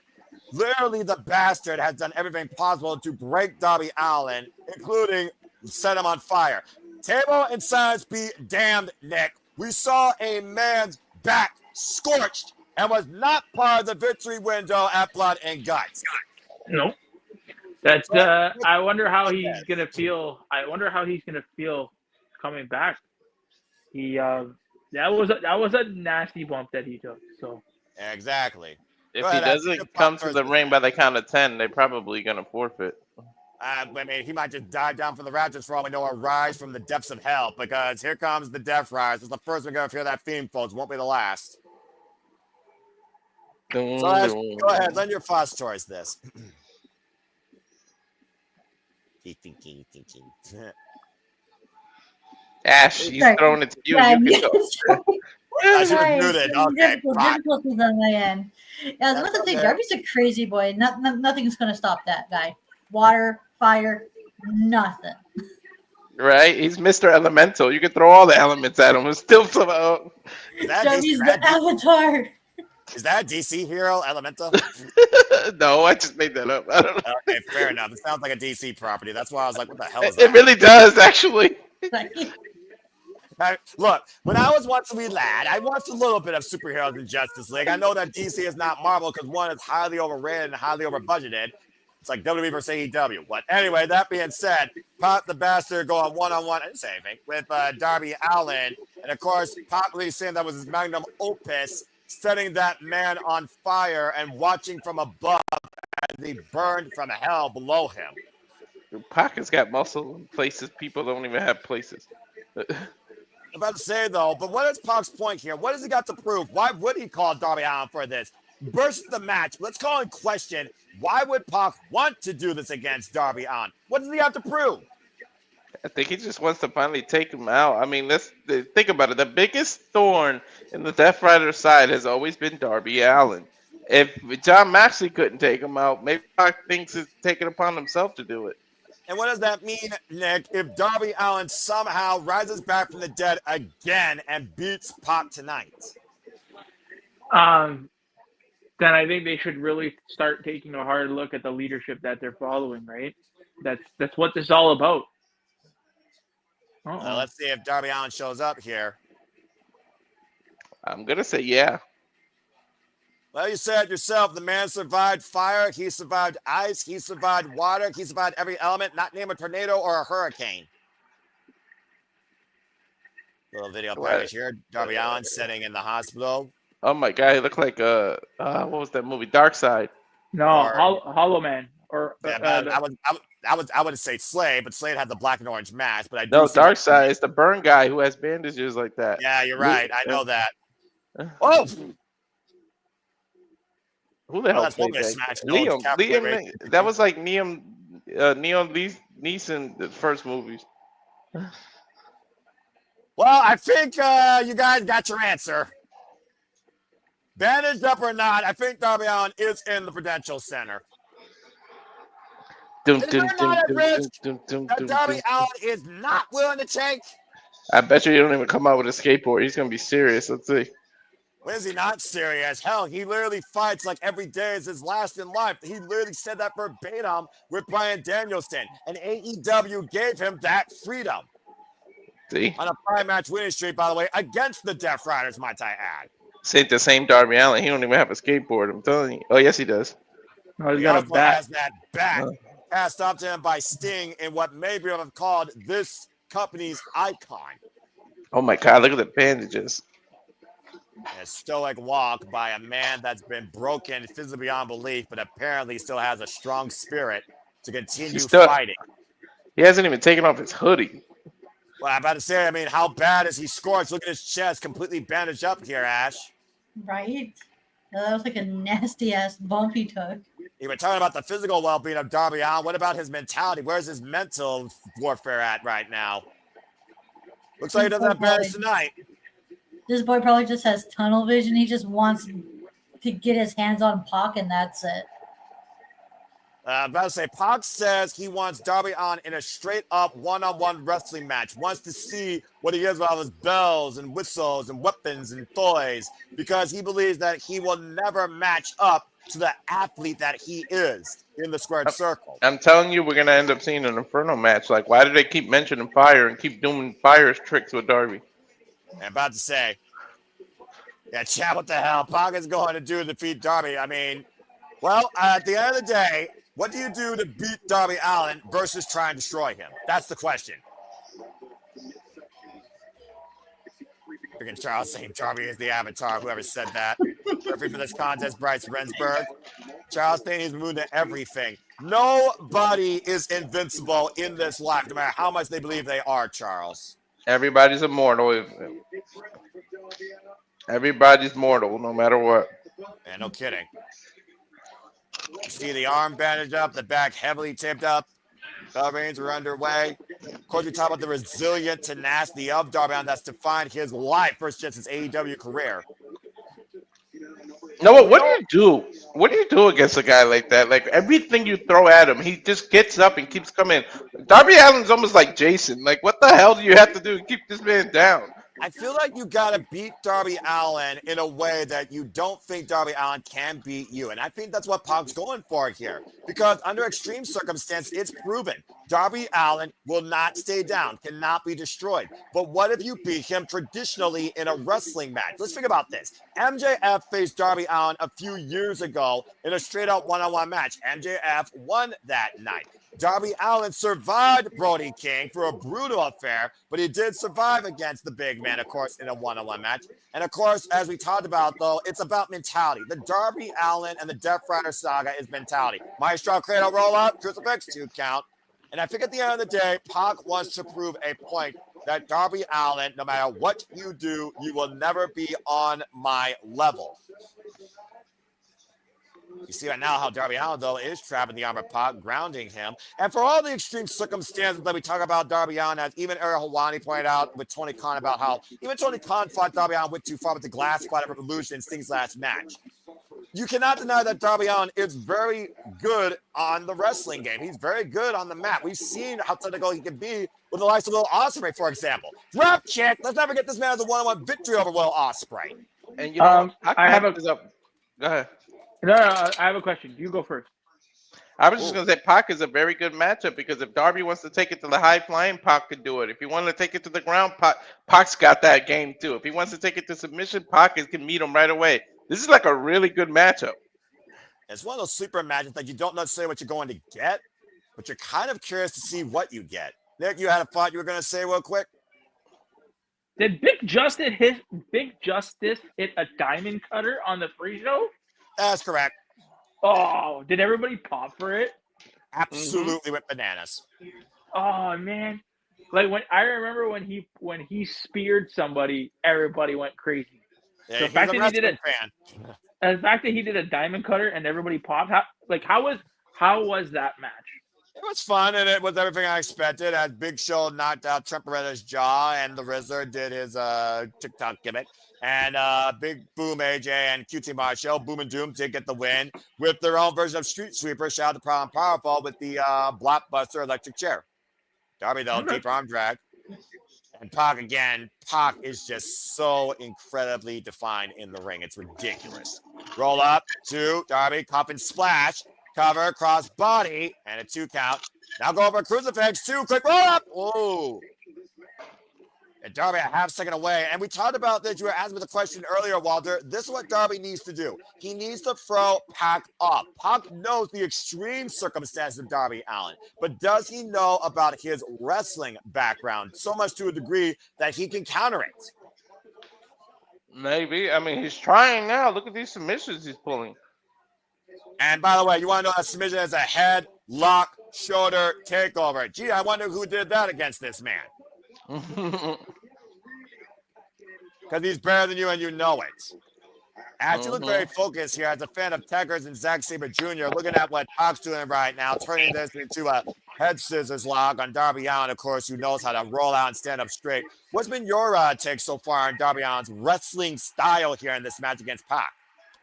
literally the Bastard has done everything possible to break Darby Allin, including set him on fire. Table and silence be damned, Nick. We saw a man's back scorched and was not part of the victory window at Blood and Guts. No. That's I wonder how he's gonna feel. I wonder how he's gonna feel coming back. He that was a nasty bump that he took. So exactly. If he doesn't come to the ring by the count of 10, they're probably gonna forfeit. I mean, he might just dive down from the Raptors for all we know, or rise from the depths of hell, because here comes the Death Rise. It's the first we're going to hear that theme, folks. Won't be the last. So, Ash, go ahead. Lend your thoughts towards this. Ash, he's throwing it to you. You can go. I should have muted. Okay, difficulties on my end. Yeah, I was about to say, Darby's a crazy boy. Nothing's going to stop that guy. Water, fire, nothing. Right? He's Mr. Elemental. You can throw all the elements at him and still somehow. Darby's the Avatar. Is that a DC hero, Elemental? No, I just made that up. I don't know. Okay, fair enough. It sounds like a DC property. That's why I was like, what the hell is that? It really does, actually. Look, when I was once a wee lad, I watched a little bit of superheroes in Justice League. I know that DC is not Marvel because one is highly overrated and highly overbudgeted. It's like WWE versus AEW. But anyway, that being said, Pop the Bastard going one-on-one, I didn't say anything, with Darby Allin. And of course, Pop really saying that was his magnum opus, setting that man on fire and watching from above as he burned from hell below him. Pac has got muscle in places people don't even have places. I'm about to say, though, but what is Pac's point here? What has he got to prove? Why would he call Darby Allin for this? Versus the match, let's call in question Why would Pac want to do this against Darby Allin? What does he have to prove? I think he just wants to finally take him out. I mean, let's think about it. The biggest thorn in the Death Rider side has always been Darby Allin. If John Moxley couldn't take him out, maybe Pac thinks he's taking it upon himself to do it. And what does that mean, Nick, if Darby Allin somehow rises back from the dead again and beats Pac tonight? Then I think they should really start taking a hard look at the leadership that they're following, right? That's what this is all about. Let's see if Darby Allin shows up here. I'm going to say yeah. Well, you said yourself, the man survived fire, he survived ice, he survived water, he survived every element, not name a tornado or a hurricane. Little video package here. Darby Allin sitting in the hospital. Oh my God, he looked like what was that movie? Dark Side. No, Hollow Man. Or I would say Slade, but Slade had the black and orange mask. But Dark Side is the burn guy who has bandages like that. Yeah, you're right. I know that. Oh, who the hell played that? Liam. That was like Neon Neeson, the first movies. Well, I think you guys got your answer. Bandaged up or not, I think Darby Allin is in the Prudential Center. That Darby Allin is not willing to take. I bet you he don't even come out with a skateboard. He's gonna be serious. Let's see. When is he not serious? Hell, he literally fights like every day is his last in life. He literally said that verbatim with Bryan Danielson, and AEW gave him that freedom. See? On a prime match winning streak, by the way, against the Death Riders, might I add. Say the same Darby Allin. He don't even have a skateboard. I'm telling you. Oh yes, he does. Oh, he also has that bat passed off to him by Sting in what maybe have called this company's icon. Oh my God! Look at the bandages. A stoic walk by a man that's been broken physically beyond belief, but apparently still has a strong spirit to continue fighting. He hasn't even taken off his hoodie. Well, I'm about to say, I mean, how bad is he scorched? Look at his chest, completely bandaged up here, Ash. Right? That was like a nasty-ass bump he took. You were talking about the physical well-being of Darby Allin. What about his mentality? Where's his mental warfare at right now? Looks like he doesn't have bears tonight. This boy probably just has tunnel vision. He just wants to get his hands on Pac, and that's it. I'm about to say, Pac says he wants Darby Allin in a straight-up one-on-one wrestling match. Wants to see what he is with all his bells and whistles and weapons and toys, because he believes that he will never match up to the athlete that he is in the squared circle. I'm telling you, we're going to end up seeing an Inferno match. Like, why do they keep mentioning fire and keep doing fire tricks with Darby? I'm about to say, yeah, chat, what the hell Pac is going to do to defeat Darby? I mean, well, at the end of the day, what do you do to beat Darby Allin versus try and destroy him? That's the question. Freaking Charles saying Darby is the avatar. Whoever said that. Referee for this contest, Bryce Rensburg. Charles saying he's moved to everything. Nobody is invincible in this life, no matter how much they believe they are, Charles. Everybody's immortal. Everybody's mortal, no matter what. And no kidding. You see the arm bandaged up, the back heavily taped up. Bell reigns are underway. Of course, we talk about the resilient tenacity of Darby Allin that's defined his life versus just his AEW career. No, what do you do? What do you do against a guy like that? Like, everything you throw at him, he just gets up and keeps coming. Darby Allin's almost like Jason. Like, what the hell do you have to do to keep this man down? I feel like you got to beat Darby Allin in a way that you don't think Darby Allin can beat you. And I think that's what Pac's going for here. Because under extreme circumstances, it's proven Darby Allin will not stay down, cannot be destroyed. But what if you beat him traditionally in a wrestling match? Let's think about this. MJF faced Darby Allin a few years ago in a straight-up one-on-one match. MJF won that night. Darby Allin survived Brody King for a brutal affair, but he did survive against the big man, of course, in a one-on-one match. And, of course, as we talked about, though, it's about mentality. The Darby Allin and the Death Rider saga is mentality. Maestro Cradle roll-up, crucifix, 2 count. And I think at the end of the day, Pac wants to prove a point that Darby Allin, no matter what you do, you will never be on my level. You see right now how Darby Allin, though, is trapping the armor Pac, grounding him. And for all the extreme circumstances that we talk about Darby Allin, as even Ariel Helwani pointed out with Tony Khan about how even Tony Khan thought Darby Allin went too far with the glass spot at Revolution in Sting's last match. You cannot deny that Darby Allin is very good on the wrestling game. He's very good on the mat. We've seen how technical he can be with the likes of Will Ospreay, for example. Drop kick. Let's never get this man as a one-on-one victory over Will Ospreay. And you know, I have a. Go ahead. No, I have a question. You go first. I was just going to say Pac is a very good matchup because if Darby wants to take it to the high flying, Pac can do it. If he wants to take it to the ground, Pac's got that game too. If he wants to take it to submission, Pac can meet him right away. This is like a really good matchup. It's one of those sleeper matches that you don't necessarily what you're going to get, but you're kind of curious to see what you get. Nick, you had a thought you were going to say real quick? Did Big Justice hit a diamond cutter on the pre-show? That's correct. Oh, did everybody pop for it? Absolutely with bananas. Oh man, like I remember when he speared somebody, everybody went crazy. Yeah, the he's fact a that he did fan. The fact that he did a diamond cutter and everybody popped. How was that match? It was fun, and it was everything I expected. As Big Show knocked out Trent Beretta's jaw, and the Rizzler did his TikTok gimmick. And Big Boom AJ and QT Marshall, Boom and Doom did get the win with their own version of Street Sweeper. Shout out to Proud and Powerful with the blockbuster electric chair. Darby, though, deep arm drag. And Pac again. Pac is just so incredibly defined in the ring. It's ridiculous. Roll up, 2, Darby, coffin splash, cover, cross body, and a 2 count. Now go over a crucifix, 2, quick roll up. Whoa. And Darby a half second away. And we talked about this. You were asking me the question earlier, Walter. This is what Darby needs to do. He needs to throw Pac up. Pac knows the extreme circumstances of Darby Allin, but does he know about his wrestling background so much to a degree that he can counter it? Maybe. I mean, he's trying now. Look at these submissions he's pulling. And by the way, you want to know that submission is a head, lock, shoulder, takeover. Gee, I wonder who did that against this man. Because he's better than you and you know it. As you look very focused here, as a fan of Tekkers and Zack Sabre Jr., looking at what Pac's doing right now, turning this into a head scissors lock on Darby Allin, of course, who knows how to roll out and stand up straight. What's been your take so far on Darby Allin's wrestling style here in this match against Pac?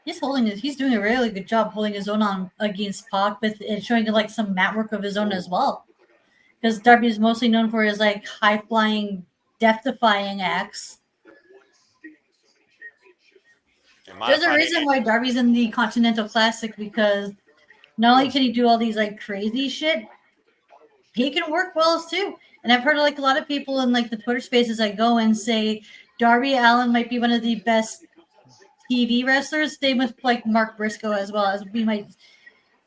He's doing a really good job holding his own on against Pac, with and showing like some mat work of his own as well. Because Darby is mostly known for his like high flying, death defying acts. There's a reason why Darby's in the Continental Classic, because not only can he do all these like crazy shit, he can work well too. And I've heard like a lot of people in like the Twitter spaces I go and say Darby Allin might be one of the best TV wrestlers. Same with like Mark Briscoe as well, as we might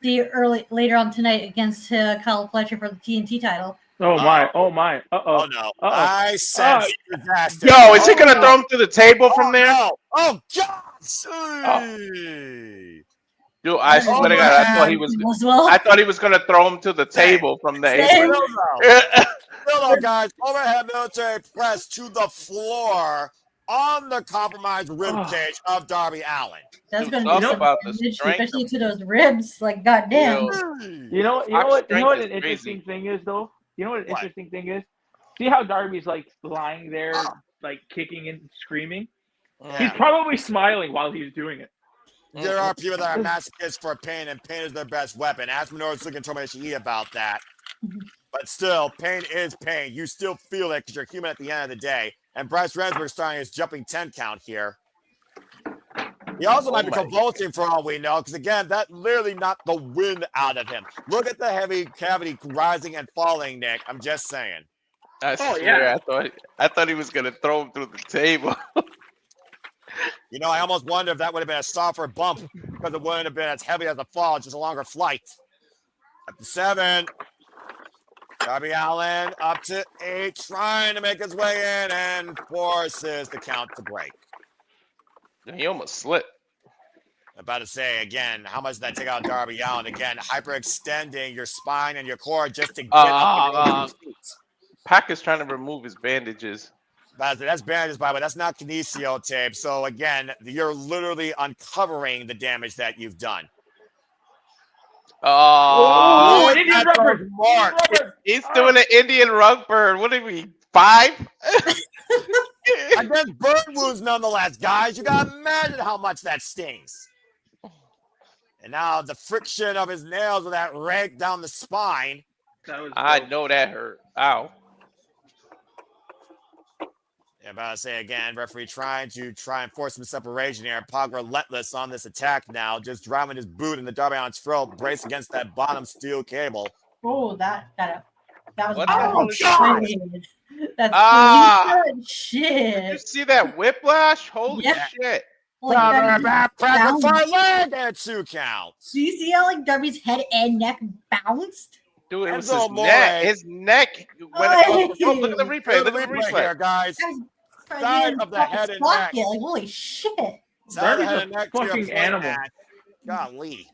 see later on tonight against Kyle Fletcher for the TNT title. Oh my! Oh no! I sense disaster. Yo, is he gonna throw him to the table from there? No. Oh God! Dude, I swear to God, I thought he was gonna throw him to the table from the apron. Still, guys, overhead military press to the floor on the compromised rib cage of Darby Allin. That's going to be about damage, especially to those ribs. Like, goddamn. You know what an interesting thing is, though? You know what an interesting thing is? See how Darby's like lying there, like kicking and screaming? Yeah. He's probably smiling while he's doing it. There are people that are masochists for pain, and pain is their best weapon. Ask Minoru's looking to Ishii about that. But still, pain is pain. You still feel it because you're human at the end of the day. And Bryce Remsburg starting his jumping 10 count here. He also might be convulsing for all we know, because again, that literally knocked the wind out of him. Look at the heavy cavity rising and falling, Nick. I'm just saying. I swear, I thought he was gonna throw him through the table. You know, I almost wonder if that would have been a softer bump, because it wouldn't have been as heavy as a fall, just a longer flight. Up to 7. Darby Allin up to 8, trying to make his way in and forces the count to break. He almost slipped. I'm about to say again, how much did that take out Darby Allin? Again, hyperextending your spine and your core just to get up. Pac is trying to remove his bandages. That's bandages, by the way. That's not kinesio tape. So again, you're literally uncovering the damage that you've done. Oh, Indian that's rubber. Mark. he's doing an Indian rug burn. What do you mean, 5? I guess burn wounds nonetheless, guys. You gotta imagine how much that stings. And now the friction of his nails with that rake down the spine. I know that hurt. Ow. Yeah, about to say again, referee trying and force some separation here. Pac relentless on this attack now, just driving his boot in the Darby Allin's throat, brace against that bottom steel cable. Oh, that was What Oh, the God! That's shit. Did you see that whiplash? Holy Yeah. shit. Press the far leg and 2 counts. Do you see how like Darby's head and neck bounced? Dude, it was Enzo his Amore. neck. His neck went across the rope. Look at the replay. Look at the replay. here, guys. That Side of the head and neck. Like, holy shit. Side of the Darby's head a and neck to your fucking plate animal. match. Golly.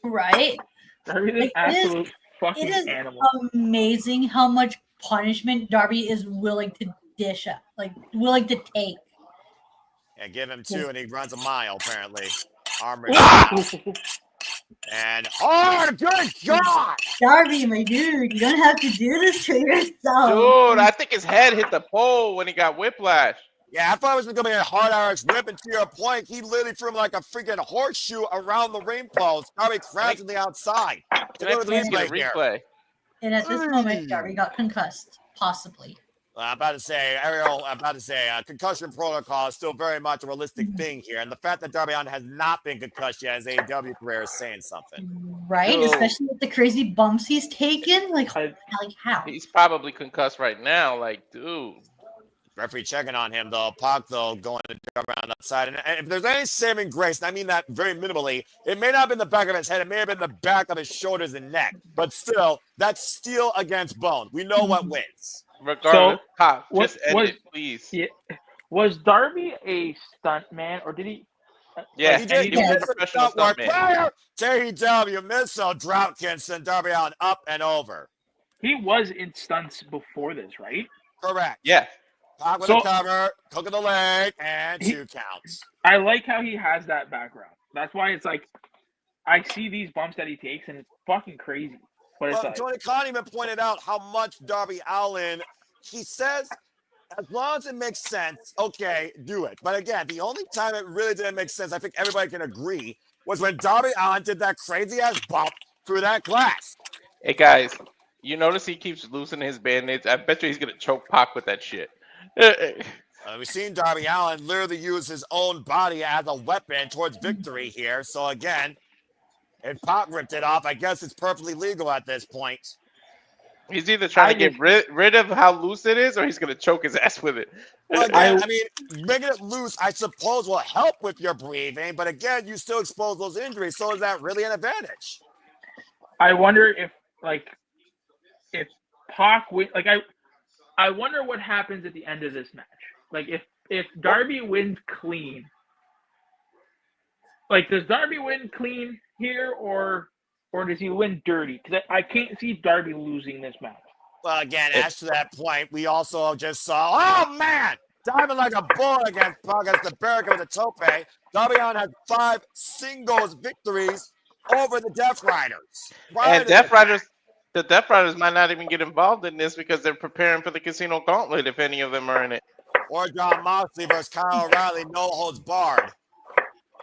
Right? Darby's an absolute fucking It is animal. amazing how much punishment Darby is willing to dish up, like willing to take. Yeah, give him 2 and he runs a mile, apparently. Arm and good God! Darby, my dude, you don't have to do this to yourself. Dude, I think his head hit the pole when he got whiplash. Yeah, I thought it was gonna be a hard RX whip, and to your point, he literally threw him like a freaking horseshoe around the ring post. Darby crashed on the outside. Let's get a replay. And at this moment, Darby got concussed, possibly. I'm about to say, Ariel, concussion protocol is still very much a realistic thing here. And the fact that Darby Allin has not been concussed yet as AEW career is saying something. Right? So- Especially with the crazy bumps he's taken. Like how? He's probably concussed right now. Like, dude. Referee checking on him, though. Pac, though, going to jump around outside. And if there's any saving grace, and I mean that very minimally, it may not have been the back of his head. It may have been the back of his shoulders and neck. But still, that's steel against bone. We know what wins. Regardless, Pac, what- just end it, please. Yeah. Was Darby a stunt man, or did he? Yeah, he did. he was a professional Stunt work stuntman. prior to AEW. Misso, Drought Kingston, Darby Allin up and over. He was in stunts before this, right? Correct. Yeah. Pac with So- a cover, hook of the leg, and 2 counts. I like how he has that background. That's why it's like I see these bumps that he takes, and it's fucking crazy. But it's Well, like, Tony Khan even pointed out how much Darby Allin, he says, as long as it makes sense, okay, do it. But again, the only time it really didn't make sense, I think everybody can agree, was when Darby Allin did that crazy-ass bump through that glass. Hey, guys, you notice he keeps loosening his band-aids? I bet you he's going to choke Pac with that shit. We've seen Darby Allin literally use his own body as a weapon towards victory here. So again, if Pac ripped it off, I guess it's perfectly legal at this point. He's either trying to get rid of how loose it is, or he's going to choke his ass with it. Well, again, I mean, making it loose, I suppose, will help with your breathing. But again, you still expose those injuries. So is that really an advantage? I wonder if Pac win, I wonder what happens at the end of this match. Like if Darby wins clean, like does Darby win clean here or does he win dirty? Because I can't see Darby losing this match. Well, again, as to that point, we also just saw, oh man, diving like a bull against Pac against the Beretta with a tope. Darby Allin had 5 singles victories over the Death Riders. And the Death Riders might not even get involved in this because they're preparing for the Casino Gauntlet if any of them are in it. Or John Moxley versus Kyle O'Reilly, no holds barred.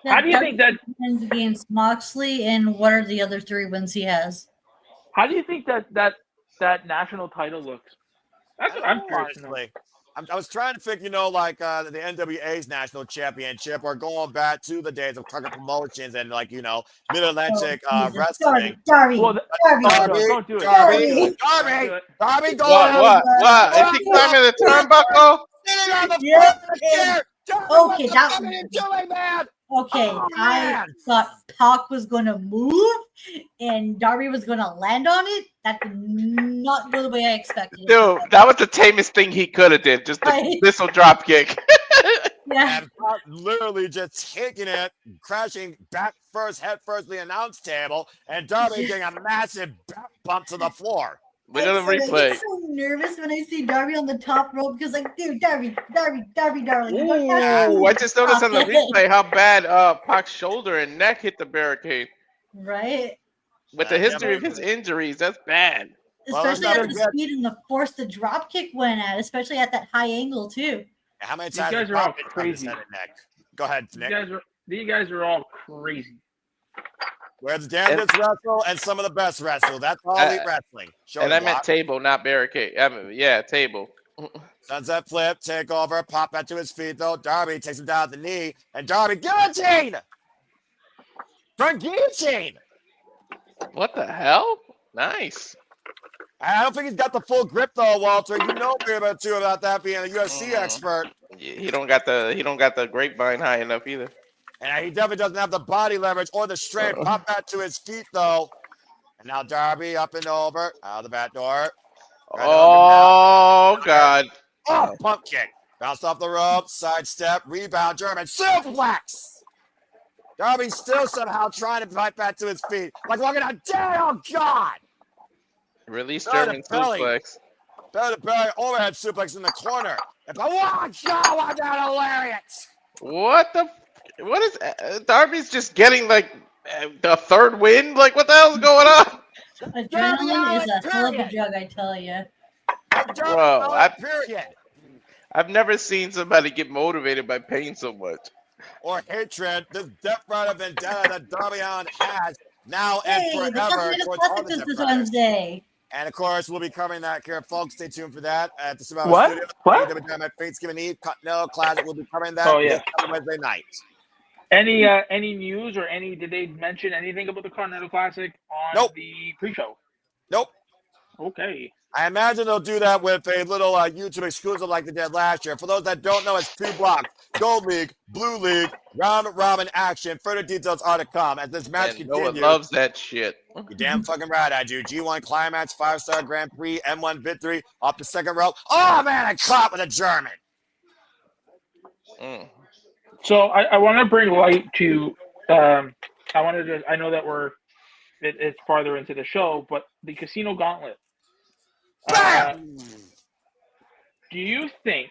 How do you think that wins against Moxley, and what are the other 3 wins he has? How do you think that national title looks? That's what I'm curious to know. Honestly. I was trying to think, the NWA's national championship, or going back to the days of Tucker Promotions and Mid-Atlantic wrestling. Darby, Well, don't do it. Darby, go What? Is he climbing the turnbuckle? Sitting on the Yeah. chair. Okay, What are you doing, man? Okay, Oh, I man. thought Pac was going to move and Darby was going to land on it. That did not go the way I expected. Dude, that was the tamest thing he could have did. Just the Right. missile drop kick. Yeah. And Pac literally just taking it, crashing back first, head first to the announce table, and Darby getting a massive back bump to the floor. Look at the I replay. get so nervous when I see Darby on the top rope because, dude, Darby. Ooh, I just noticed on the replay how bad Pac's shoulder and neck hit the barricade. Right? With the history of his injuries, that's bad. Especially at the speed and the force the drop kick went at, especially at that high angle too. How many These times guys are all crazy. Go ahead, Nick. These guys are all crazy. Where the damnedest wrestle and some of the best wrestle. That's all elite wrestling. And I meant table, not barricade. Yeah, table. Sunset flip, takeover, pop back to his feet though. Darby takes him down at the knee, and Darby guillotine! Front guillotine! What the hell? Nice. I don't think he's got the full grip though, Walter. You know me about that being a UFC expert. He don't got the grapevine high enough either. And he definitely doesn't have the body leverage or the strength. Pop back to his feet though. And now Darby up and over. Out of the back door. Oh God. Oh, pump kick. Bounced off the rope. Sidestep. Rebound. German suplex. Darby still somehow trying to fight back to his feet. Like looking at dead. Oh God. Release German suplex. Belly to belly. Overhead suplex in the corner. And oh God, that's hilarious. What is Darby's just getting like the third win? Like what the hell's going on? Adrenaline is a hell of a drug, I tell you. Bro, I've never seen somebody get motivated by pain so much. Or hatred, this Death Rider vendetta that Darby Allin has now and forever. This Wednesday. And of course, we'll be covering that here, folks. Stay tuned for that at the Survivor Studio. What? Thanksgiving Eve, Continental Classic. We'll be covering that this Wednesday night. Any news or did they mention anything about the Continental Classic on the pre-show? Nope. Okay. I imagine they'll do that with a little YouTube exclusive like they did last year. For those that don't know, it's 2 blocks. Gold League, Blue League, round robin action. Further details are to come as this match continues. No one loves that shit. You're damn fucking right, I do. G1 Climax, 5-star Grand Prix, M1 victory, off the second row. Oh, man, I caught with a German. So I want to bring light to, I know that it's farther into the show, but the Casino Gauntlet. Do you think,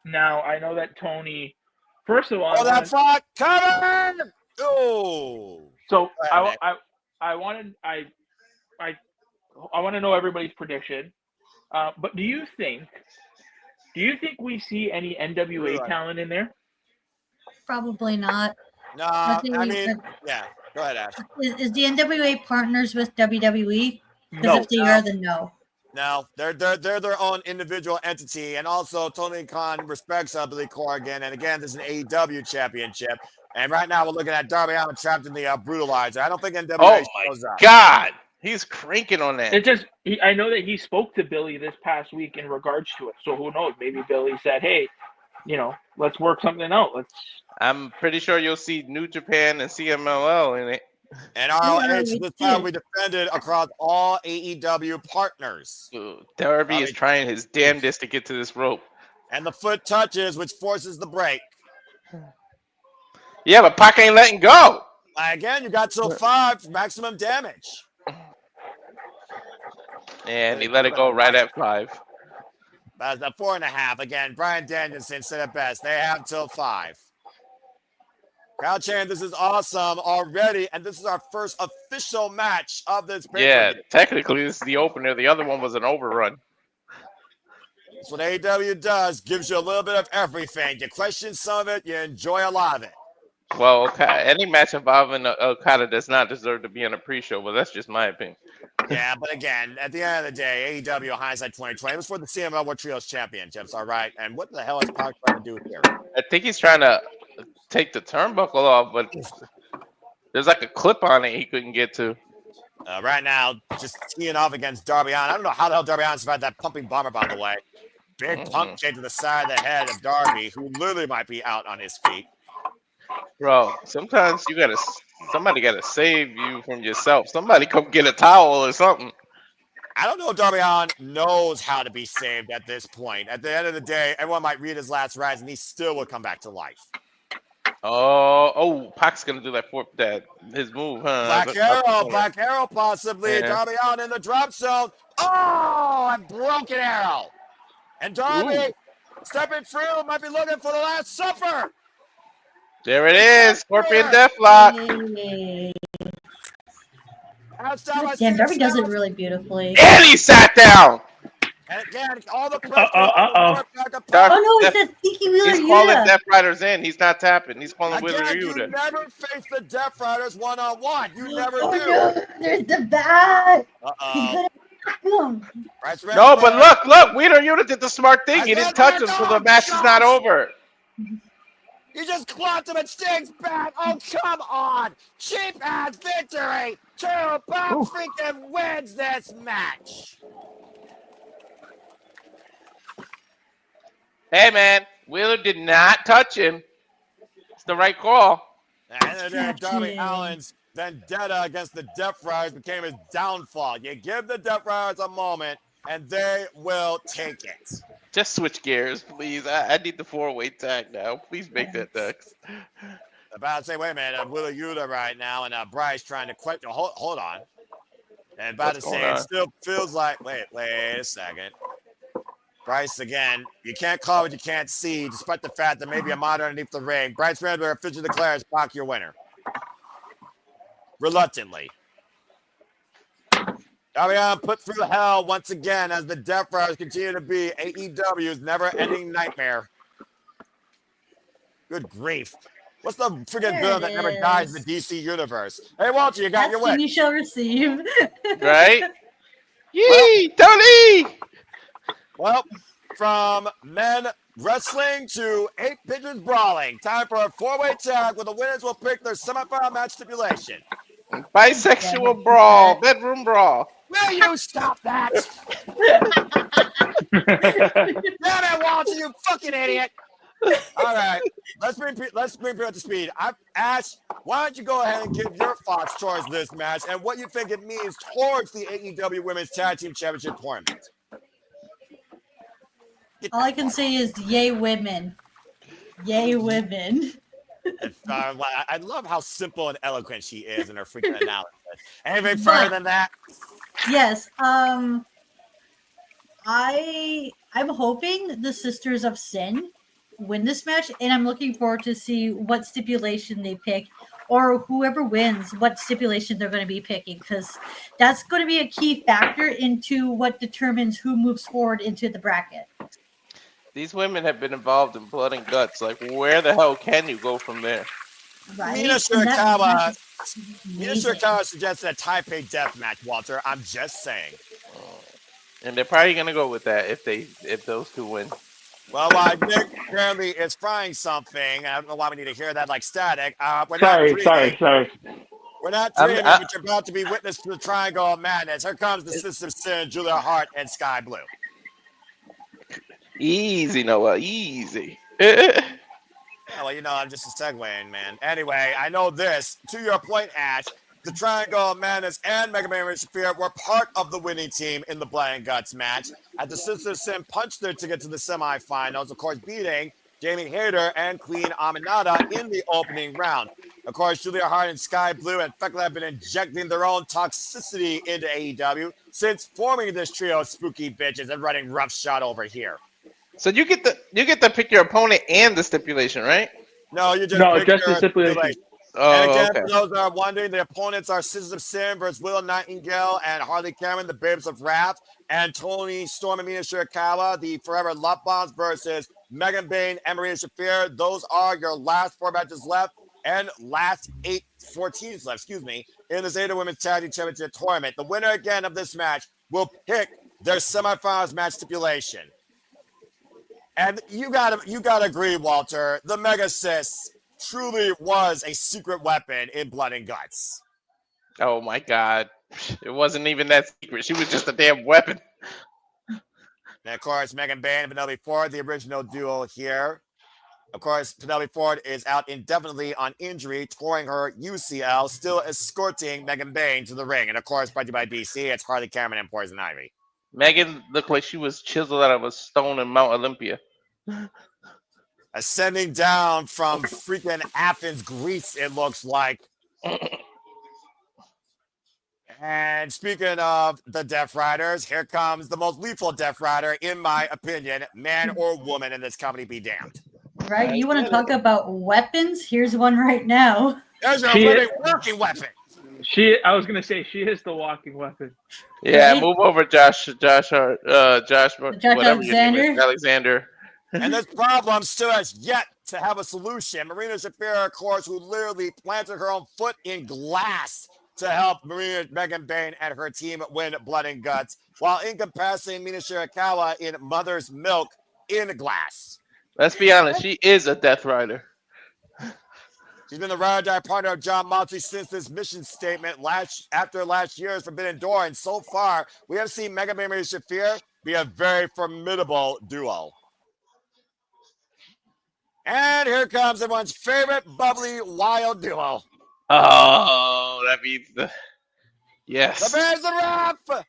now I know that Toni, first of all, come on! Oh. So I want to know everybody's prediction. But do you think we see any NWA talent in there? Probably not. No, I mean, yeah. Go ahead, Ash. Is the NWA partners with WWE? Because No. if they are, then no. No, they're their own individual entity, and also Tony Khan respects Billy Corgan, and again, this is an AEW championship, and right now we're looking at Darby Allin trapped in the Brutalizer. I don't think NWA shows up. God, he's cranking on that. It just, I know that he spoke to Billy this past week in regards to it, so who knows? Maybe Billy said, "Hey, let's work something out. I'm pretty sure you'll see New Japan and CMLL in it. And ROH this time we defended across all AEW partners. Darby is trying his damnedest to get to this rope. And the foot touches, which forces the break. Yeah, but Pac ain't letting go. Again, you got till 5 maximum damage. And he let it go right at 5. That's a 4.5. Again, Bryan Danielson said it best. They have till 5. Crowd chant, this is awesome already, and this is our first official match of this pay-per-view. Yeah, technically this is the opener. The other one was an overrun. That's what AEW does. Gives you a little bit of everything. You question some of it, you enjoy a lot of it. Well, any match involving Okada does not deserve to be in a pre-show, but that's just my opinion. Yeah, but again, at the end of the day, AEW hindsight 2020 was for the CML World Trios Championships, all right? And what the hell is Pac trying to do here? I think he's trying to take the turnbuckle off, but there's like a clip on it he couldn't get to. Right now, just teeing off against Darby Allin. I don't know how the hell Darby Allin survived that pumping bomber, by the way. Big pump kick to the side of the head of Darby, who literally might be out on his feet. Bro, sometimes somebody gotta save you from yourself. Somebody come get a towel or something. I don't know if Darby Allin knows how to be saved at this point. At the end of the day, everyone might read his last rites, and he still will come back to life. Pac's gonna do his move, huh? Black Arrow possibly. Yeah. Darby Allin in the drop zone. A broken arrow. And Darby stepping through, might be looking for the Last Supper. There it is, Scorpion Deathlock. Damn, Darby does it really beautifully. And he sat down. And again, all the pressure. Oh no, it's that Stinky Wheeler He's calling Yuta. Death Riders in. He's not tapping. He's calling Wheeler Again, Yuta. you never face the Death Riders one-on-one. You never do. No, there's the bat. Uh-oh. No, but look, Wheeler Yuta did the smart thing. He didn't touch him, so the match is not over. You just clocked him at Sting's back. Oh, come on. Cheap-ass victory. Bob freaking wins this match. Hey, man, Wheeler did not touch him. It's the right call. And then Darby Allin's vendetta against the Death Riders became his downfall. You give the Death Riders a moment, and they will take it. Just switch gears, please. I need the 4-way tag now. Please make that next. About to say, wait a minute, Wheeler Yuta right now, and Bryce trying to quit. Hold on. And about to say, it still feels like, wait a second. Bryce again, you can't call what you can't see, despite the fact that maybe a monitor underneath the ring. Bryce Randler officially declares Pac your winner. Reluctantly. Darby Allin put through hell once again as the Death Riders continue to be AEW's never-ending nightmare. Good grief. What's the friggin' villain that never dies in the DC universe? Hey, Walter, you got your win. You shall receive. Right? Yee, Toni! Well, from men wrestling to 8 pigeons brawling, time for a 4-way tag where the winners will pick their semifinal match stipulation. Bisexual brawl, bedroom brawl. Will you stop that? Damn it, Walter, you fucking idiot. All right, let's bring people up to speed. Ash, why don't you go ahead and give your thoughts towards this match and what you think it means towards the AEW Women's Tag Team Championship tournament? All I can say is, yay, women. Yay, women. I love how simple and eloquent she is in her freaking analysis. Anything further than that? Yes. I'm hoping the Sisters of Sin win this match, and I'm looking forward to see what stipulation they pick, or whoever wins, what stipulation they're going to be picking, because that's going to be a key factor into what determines who moves forward into the bracket. These women have been involved in blood and guts. Like, where the hell can you go from there? Right? Mina Shirakawa suggested a Taipei death match, Walter. I'm just saying. And they're probably gonna go with that if those two win. Well, Nick apparently is frying something. I don't know why we need to hear that like static. Sorry. We're not dreaming, but you're about to be witness to the Triangle of Madness. Here comes the Sister of Sin, Julia Hart, and Sky Blue. Easy, Noah. Easy. Yeah, well, I'm just segueing, man. Anyway, I know this. To your point, Ash, the Triangle of Madness and Mega Man and Shafir were part of the winning team in the Blood and Guts match. As the Sister of Sin punched their ticket to the semifinals, of course, beating Jamie Hayter and Queen Aminata in the opening round. Of course, Julia Hart and Sky Blue and Fekla have been injecting their own toxicity into AEW since forming this trio of spooky bitches and running roughshod over here. So you get to pick your opponent and the stipulation, right? No, you just just the stipulation. Oh, and again, okay. for those that are wondering, the opponents are Sisters of Sin versus Willow Nightingale and Harley Cameron, the Babes of Wrath, and Toni Storm and Mina Shirakawa, the Forever Love Bombs versus Megan Bayne and Marina Shafir. Those are your last 4 matches left and last 14 left, in this AEW Women's Tag Team Championship tournament. The winner again of this match will pick their semifinals match stipulation. And you gotta agree, Walter, the Mega Sis truly was a secret weapon in Blood and Guts. Oh my God. It wasn't even that secret. She was just a damn weapon. And of course, Megan Bayne and Penelope Ford, the original duo here. Of course, Penelope Ford is out indefinitely on injury, touring her UCL, still escorting Megan Bayne to the ring. And of course, brought to you by DC, it's Harley Cameron and Poison Ivy. Megan looked like she was chiseled out of a stone in Mount Olympia. Ascending down from freaking Athens, Greece, it looks like. And speaking of the Death Riders, here comes the most lethal Death Rider, in my opinion, man or woman, in this company be damned. Right? You want to talk about weapons? Here's one right now. There's your living working weapon. I was gonna say she is the walking weapon. Yeah, Right? move over, Josh, whatever your name is, Alexander. And this problem still has yet to have a solution. Marina Shafir, of course, who literally planted her own foot in glass to help Megan Bayne and her team win Blood and Guts, while incapacitating Mina Shirakawa in Mother's Milk in glass. Let's be honest, she is a Death Rider. She's been the ride or die partner of John Moxley since this mission statement after last year's Forbidden Door, and so far we have seen Megan Bayne and Shafir be a very formidable duo. And here comes everyone's favorite bubbly wild duo. Oh, that means yes. The Bears the ref.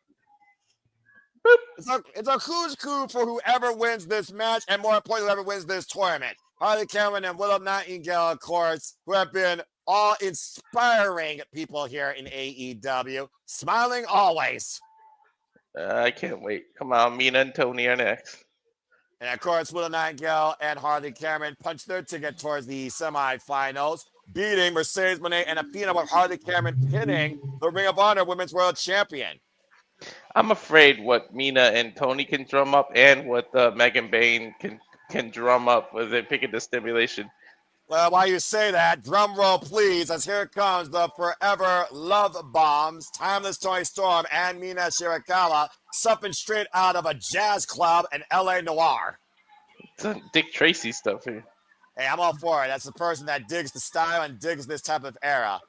It's a who's coup for whoever wins this match, and more importantly, whoever wins this tournament. Harley Cameron and Willow Nightingale, of course, who have been all inspiring people here in AEW. Smiling always. I can't wait. Come on, Mina and Toni are next. And of course, Willow Nightingale and Harley Cameron punched their ticket towards the semifinals, beating Mercedes Moné and Athena, with Harley Cameron pinning the Ring of Honor Women's World Champion. I'm afraid what Mina and Toni can drum up and what Megan Bayne can drum up as they pick the stimulation. Well, while you say that, drum roll please, as here comes the Forever Love Bombs, Timeless Toni Storm, and Mina Shirakawa, something straight out of a jazz club in LA Noir. It's Dick Tracy stuff here. Hey, I'm all for it. That's the person that digs the style and digs this type of era.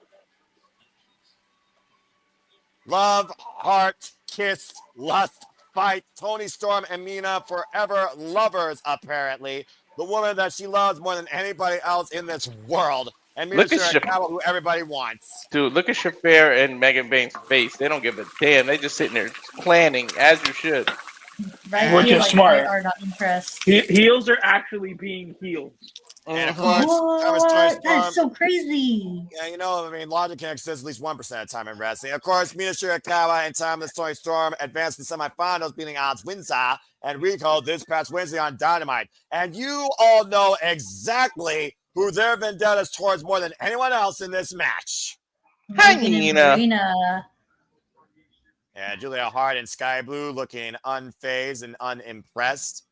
Love, heart, kiss, lust, fight. Toni Storm and Mina, forever lovers, apparently. The woman that she loves more than anybody else in this world. And Mina Shirakawa, who everybody wants. Dude, look at Shafir and Megan Bayne's face. They don't give a damn. They just sitting there planning, as you should. Right? Which is smart. They are not impressed. Heels are actually being heels. And of course, what? That's so crazy. Yeah, you know, I mean, logic can exist at least 1% of the time in wrestling. Of course, Mina Shirakawa and Timeless Toni Storm advanced to semifinals, beating Odds Windsor and Rico this past Wednesday on Dynamite. And you all know exactly who their vendettas towards more than anyone else in this match. Hi, Mina. And Julia Hart in Sky Blue looking unfazed and unimpressed.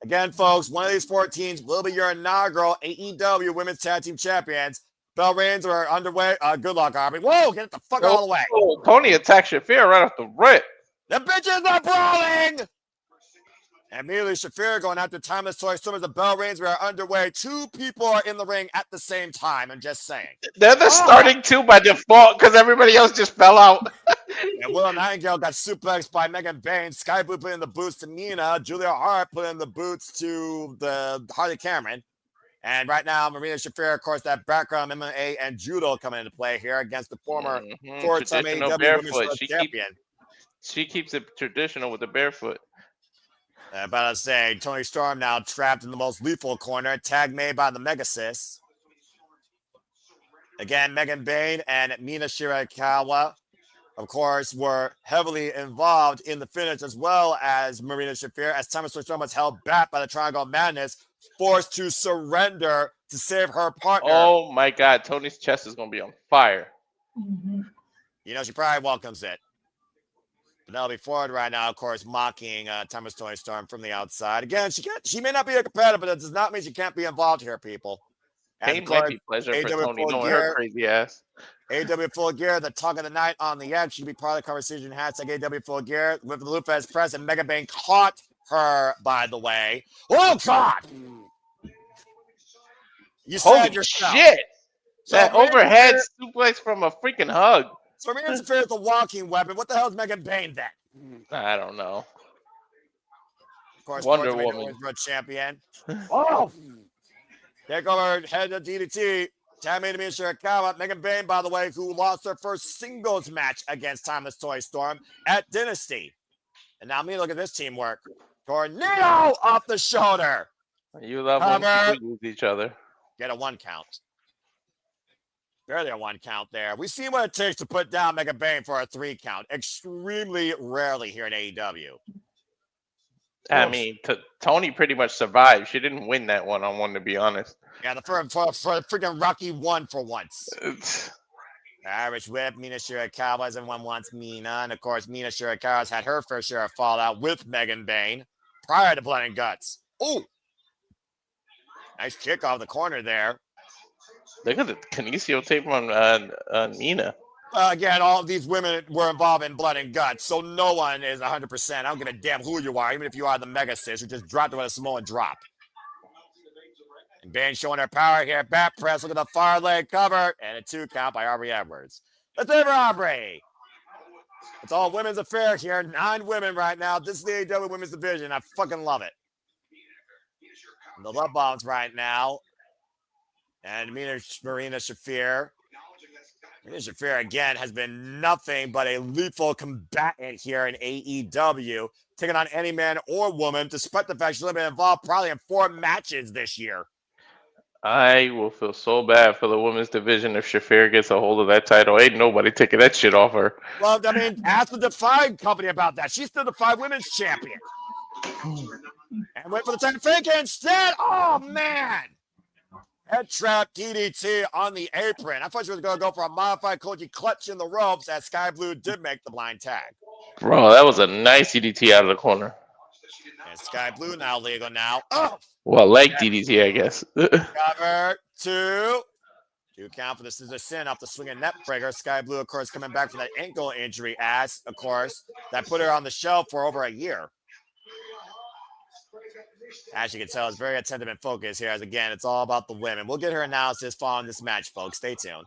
Again, folks, one of these 4 teams will be your inaugural AEW Women's Tag Team Champions. Bell reigns are underway. Good luck, Arby. Whoa, get the fuck out of the way. Oh, Toni attacked Shafir right off the rip. The bitches are brawling. And immediately Shafir going after Timeless Toni Storm as the bell rings. We are underway. 2 people are in the ring at the same time. I'm just saying. They're the starting 2 by default because everybody else just fell out. And Willow Nightingale got suplexed by Megan Bayne. Sky Blue put in the boots to Mina. Julia Hart put in the boots to the Harley Cameron. And right now, Marina Shafir, of course, that background MMA and judo coming into play here against the former 4-time AEW Women's World Champion. She keeps it traditional with the barefoot. About to say, Toni Storm now trapped in the most lethal corner. Tag made by the Megasis. Again, Megan Bayne and Mina Shirakawa, of course, were heavily involved in the finish, as well as Marina Shafir, as Timeless Toni Storm was held back by the Triangle of Madness, forced to surrender to save her partner. Oh my God, Toni's chest is going to be on fire. Mm-hmm. You know, she probably welcomes it. Penelope Ford right now, of course, mocking Timeless Toni Storm from the outside. Again, she may not be a competitor, but it does not mean she can't be involved here, people. Pain might be pleasure for Toni, knowing her crazy ass. AEW Full Gear, the talk of the night on the edge. She can be part of the conversation. Hashtag AEW Full Gear with the Lupez press, and Megan Bayne caught her, by the way. Oh, God! You said yourself. Shit! So that overhead suplex from a freaking hug. So Marina Shafir is the walking weapon. What the hell is Megan Bayne then? I don't know. Of course, Wonder Woman. World Champion. Oh! Take over head to DDT. Tammy Mina Shirakawa. Megan Bayne, by the way, who lost her first singles match against Timeless Toni Storm at Dynasty. And now me look at this teamwork. Tornado off the shoulder. You love when people use each other. Get a 1 count. Barely a 1 count there. We've seen what it takes to put down Megan Bayne for a 3 count. Extremely rarely here in AEW. I mean, Toni pretty much survived. She didn't win that one-on-one, to be honest. Yeah, for freaking Rocky won for once. Irish Whip, Mina Shirakawa, as everyone wants Mina. And of course, Mina Shirakawa's had her first share of fallout with Megan Bayne prior to Blood and Guts. Ooh. Nice kick off the corner there. Look at the kinesio tape on Mina. Again, all of these women were involved in Blood and Guts, so no one is 100%. I don't give a damn who you are, even if you are the Mega Sis who just dropped it with a Samoan drop. And Bayne showing her power here. Back press. Look at the far leg cover. And a 2 count by Aubrey Edwards. Let's over Aubrey. It's all women's affair here. 9 women right now. This is the AEW women's division. I fucking love it. And the love bombs right now. And Marina Shafir. Marina Shafir, again, has been nothing but a lethal combatant here in AEW. Taking on any man or woman, despite the fact she's only been involved probably in 4 matches this year. I will feel so bad for the women's division if Shafir gets a hold of that title. Ain't nobody taking that shit off her. Well, I mean, ask the Defy company about that. She's still the Defy Women's Champion. And went for the time fake instead. Oh, man. Head trap DDT on the apron. I thought she was going to go for a modified Koji clutch in the ropes as Sky Blue did make the blind tag. Bro, that was a nice DDT out of the corner. And Sky Blue now legal now. Oh! Well, like DDT, I guess. Cover 2. 2 count for this is a sin off the swinging net breaker. Sky Blue, of course, coming back from that ankle injury, as, of course, that put her on the shelf for over a year. As you can tell, it's very attentive and focused here. As again, it's all about the women. We'll get her analysis following this match, folks. Stay tuned.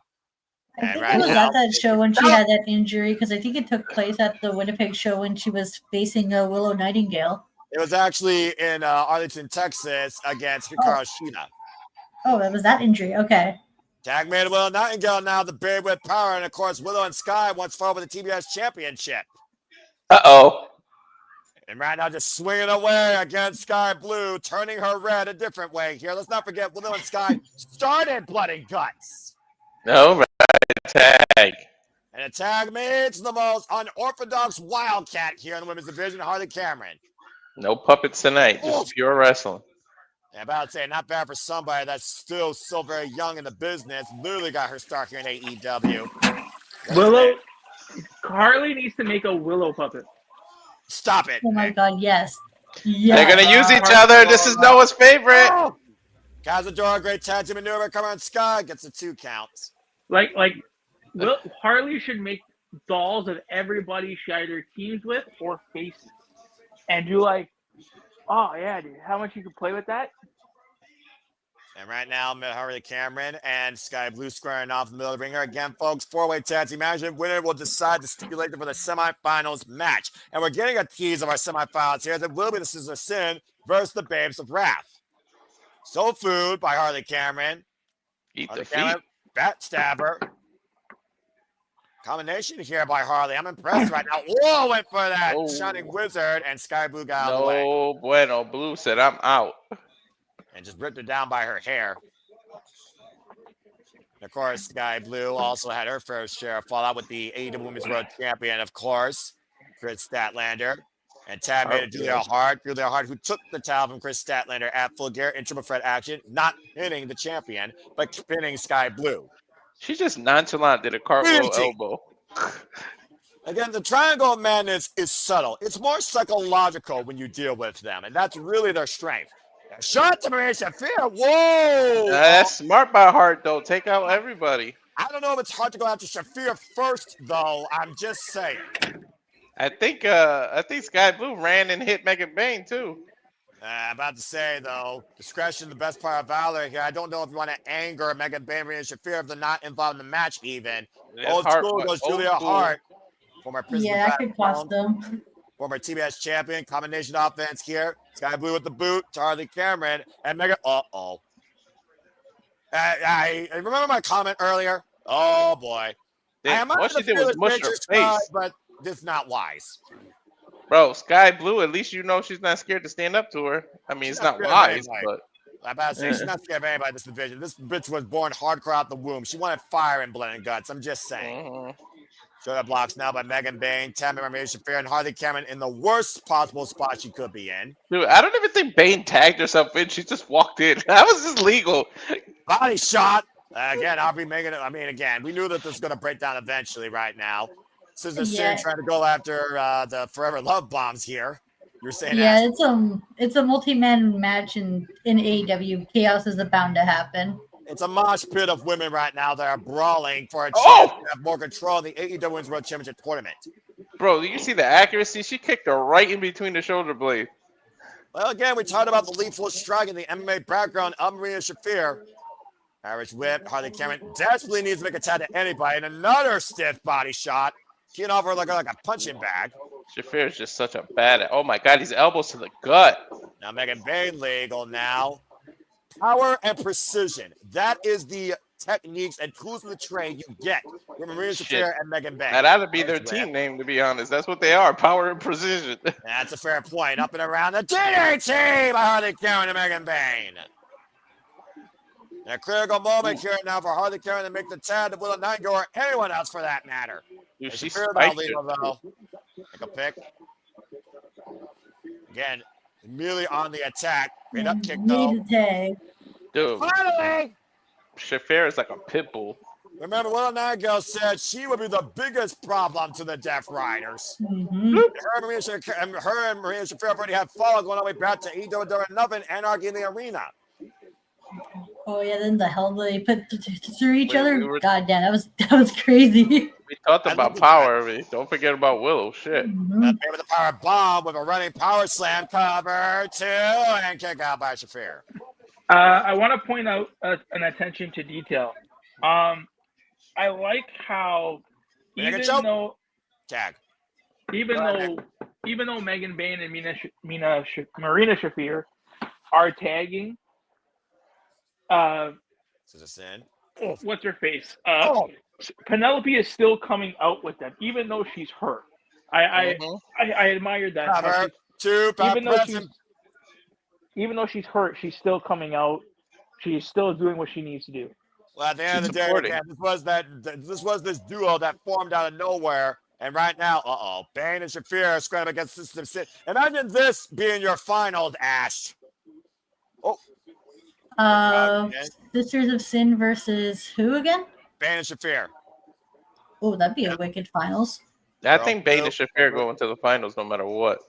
I think it was at that show when she had that injury, because I think it took place at the Winnipeg show when she was facing Willow Nightingale. It was actually in Arlington, Texas against Hikaru Shida. Oh, that was that injury. Okay. Tag made Willow Nightingale now, the Babe with power. And, of course, Willow and Sky once fought with the TBS Championship. Uh-oh. And right now just swinging away against Sky Blue, turning her red a different way here. Let's not forget Willow and Sky started Blood and Guts. No, right. Tag. And a tag meets the most unorthodox Wildcat here in the women's division, Harley Cameron. No puppets tonight, just pure wrestling. Yeah, about to say, not bad for somebody that's still so very young in the business. Literally got her start here in AEW. Willow, Harley needs to make a Willow puppet. Stop it. Oh my God, yes. Yes. They're going to use each other. This is Noah's favorite. Oh. Kazuchika, great tag team maneuver. Come on, Sky gets a 2 count. Harley should make dolls of everybody she either teams with or faces. And do oh yeah, dude, how much you can play with that? And right now, Harley Cameron and Sky Blue squaring off the middle of the ring. Again, folks, 4-way tag team match. Winner will decide to stipulate for the semifinals match. And we're getting a tease of our semifinals here. That will be the Scissors of Sin versus the Babes of Wrath. Soul Food by Harley Cameron. Eat Harley the feet. Cameron, Bat Stabber. Combination here by Harley. I'm impressed right now. Whoa, went for that Shining Wizard, and Sky Blue got out of the way. No bueno. Blue said, I'm out. And just ripped her down by her hair. And of course, Sky Blue also had her fair share of fallout with the AEW Women's World Champion, of course, Chris Statlander. And tag made Julia Hart. Julia Hart, who took the towel from Chris Statlander at Full Gear in triple threat action, not pinning the champion, but pinning Sky Blue. She just nonchalant did a cartwheel elbow. Again, the Triangle of Madness is subtle. It's more psychological when you deal with them, and that's really their strength. Shot to Marina Shafir. Whoa! That's smart by Hart, though. Take out everybody. I don't know if it's hard to go after Shafir first, though. I'm just saying. I think Sky Blue ran and hit Megan Bayne, too. About to say, though, discretion the best part of valor here. I don't know if you want to anger Megan Bayne and Shafir if they're not involved in the match even. Old school goes Julia Hart. Former Prison that could cost them. Former TBS champion. Combination offense here. Sky Blue with the boot. Harley Cameron. And Megan. Uh-oh. I remember my comment earlier. Oh, boy. What she did was mush her face. But this is not wise. Bro, Sky Blue, at least you know she's not scared to stand up to her. I mean, it's not wise, but... I'm about to say, she's not scared of anybody in this division. This bitch was born hardcore out the womb. She wanted fire and blood and guts. I'm just saying. Mm-hmm. Shoulder blocks now by Megan Bayne, Tammy Marina Shafir, and Harley Cameron in the worst possible spot she could be in. Dude, I don't even think Bayne tagged herself in. She just walked in. That was just legal. Body shot. Again, I'll be making it. I mean, again, we knew that this was going to break down eventually right now. Sister Sin trying to go after the Forever Love Bombs here. You're saying it's a multi-man match in AEW. Chaos is bound to happen. It's a mosh pit of women right now that are brawling for a chance to have more control in the AEW Women's World Championship tournament. Bro, you see the accuracy? She kicked her right in between the shoulder blades. Well, again, we talked about the lethal strike in the MMA background of Marina Shafir. Irish whip. Harley Cameron desperately needs to make a tag to anybody. And another stiff body shot. Keying off her like a punching bag. Shafir is just such a bad. Oh my God, these elbows to the gut. Now Megan Bayne legal now. Power and precision. That is the techniques and tools of the trade you get from Marina Shafir and Megan Bayne. That ought to be their team name, to be honest. That's what they are. Power and precision. That's a fair point. Up and around the DDT by Harley Cameron and Megan Bayne. A critical moment here now for Harley Cameron to make the tag to Will Nightingale or anyone else for that matter. Dude, she spiked it. Take a pick. Again, immediately on the attack. Great up kick though. Dude, finally! Shafir is like a pit bull. Remember, Will Nightingale said she would be the biggest problem to the Death Riders. Mm-hmm. Her and Marina Shafir already have fallen going all the way back to AEW Double Nothing, Anarchy in the Arena. Oh yeah, then the hell they put through each other. God damn, that was crazy. We talked about power. Don't forget about Willow. Shit. Mm-hmm. With the power bomb with a running power slam cover 2 and kick out by Shafir. I want to point out an attention to detail. I like how even though Megan Bayne and Marina Shafir are tagging. This is a sin. What's her face? Penelope is still coming out with them, even though she's hurt. I admired that. Even though she's hurt, she's still coming out. She's still doing what she needs to do. Well, at the end of the day, again, this was this duo that formed out of nowhere. And right now, Bayne and Shafir are scrambling against System Sin. Imagine this being your finals, Ash. Sisters of Sin versus who again? Bayne and Shafir. Oh, that'd be a wicked finals. I think Bayne and Shafir go into the finals no matter what.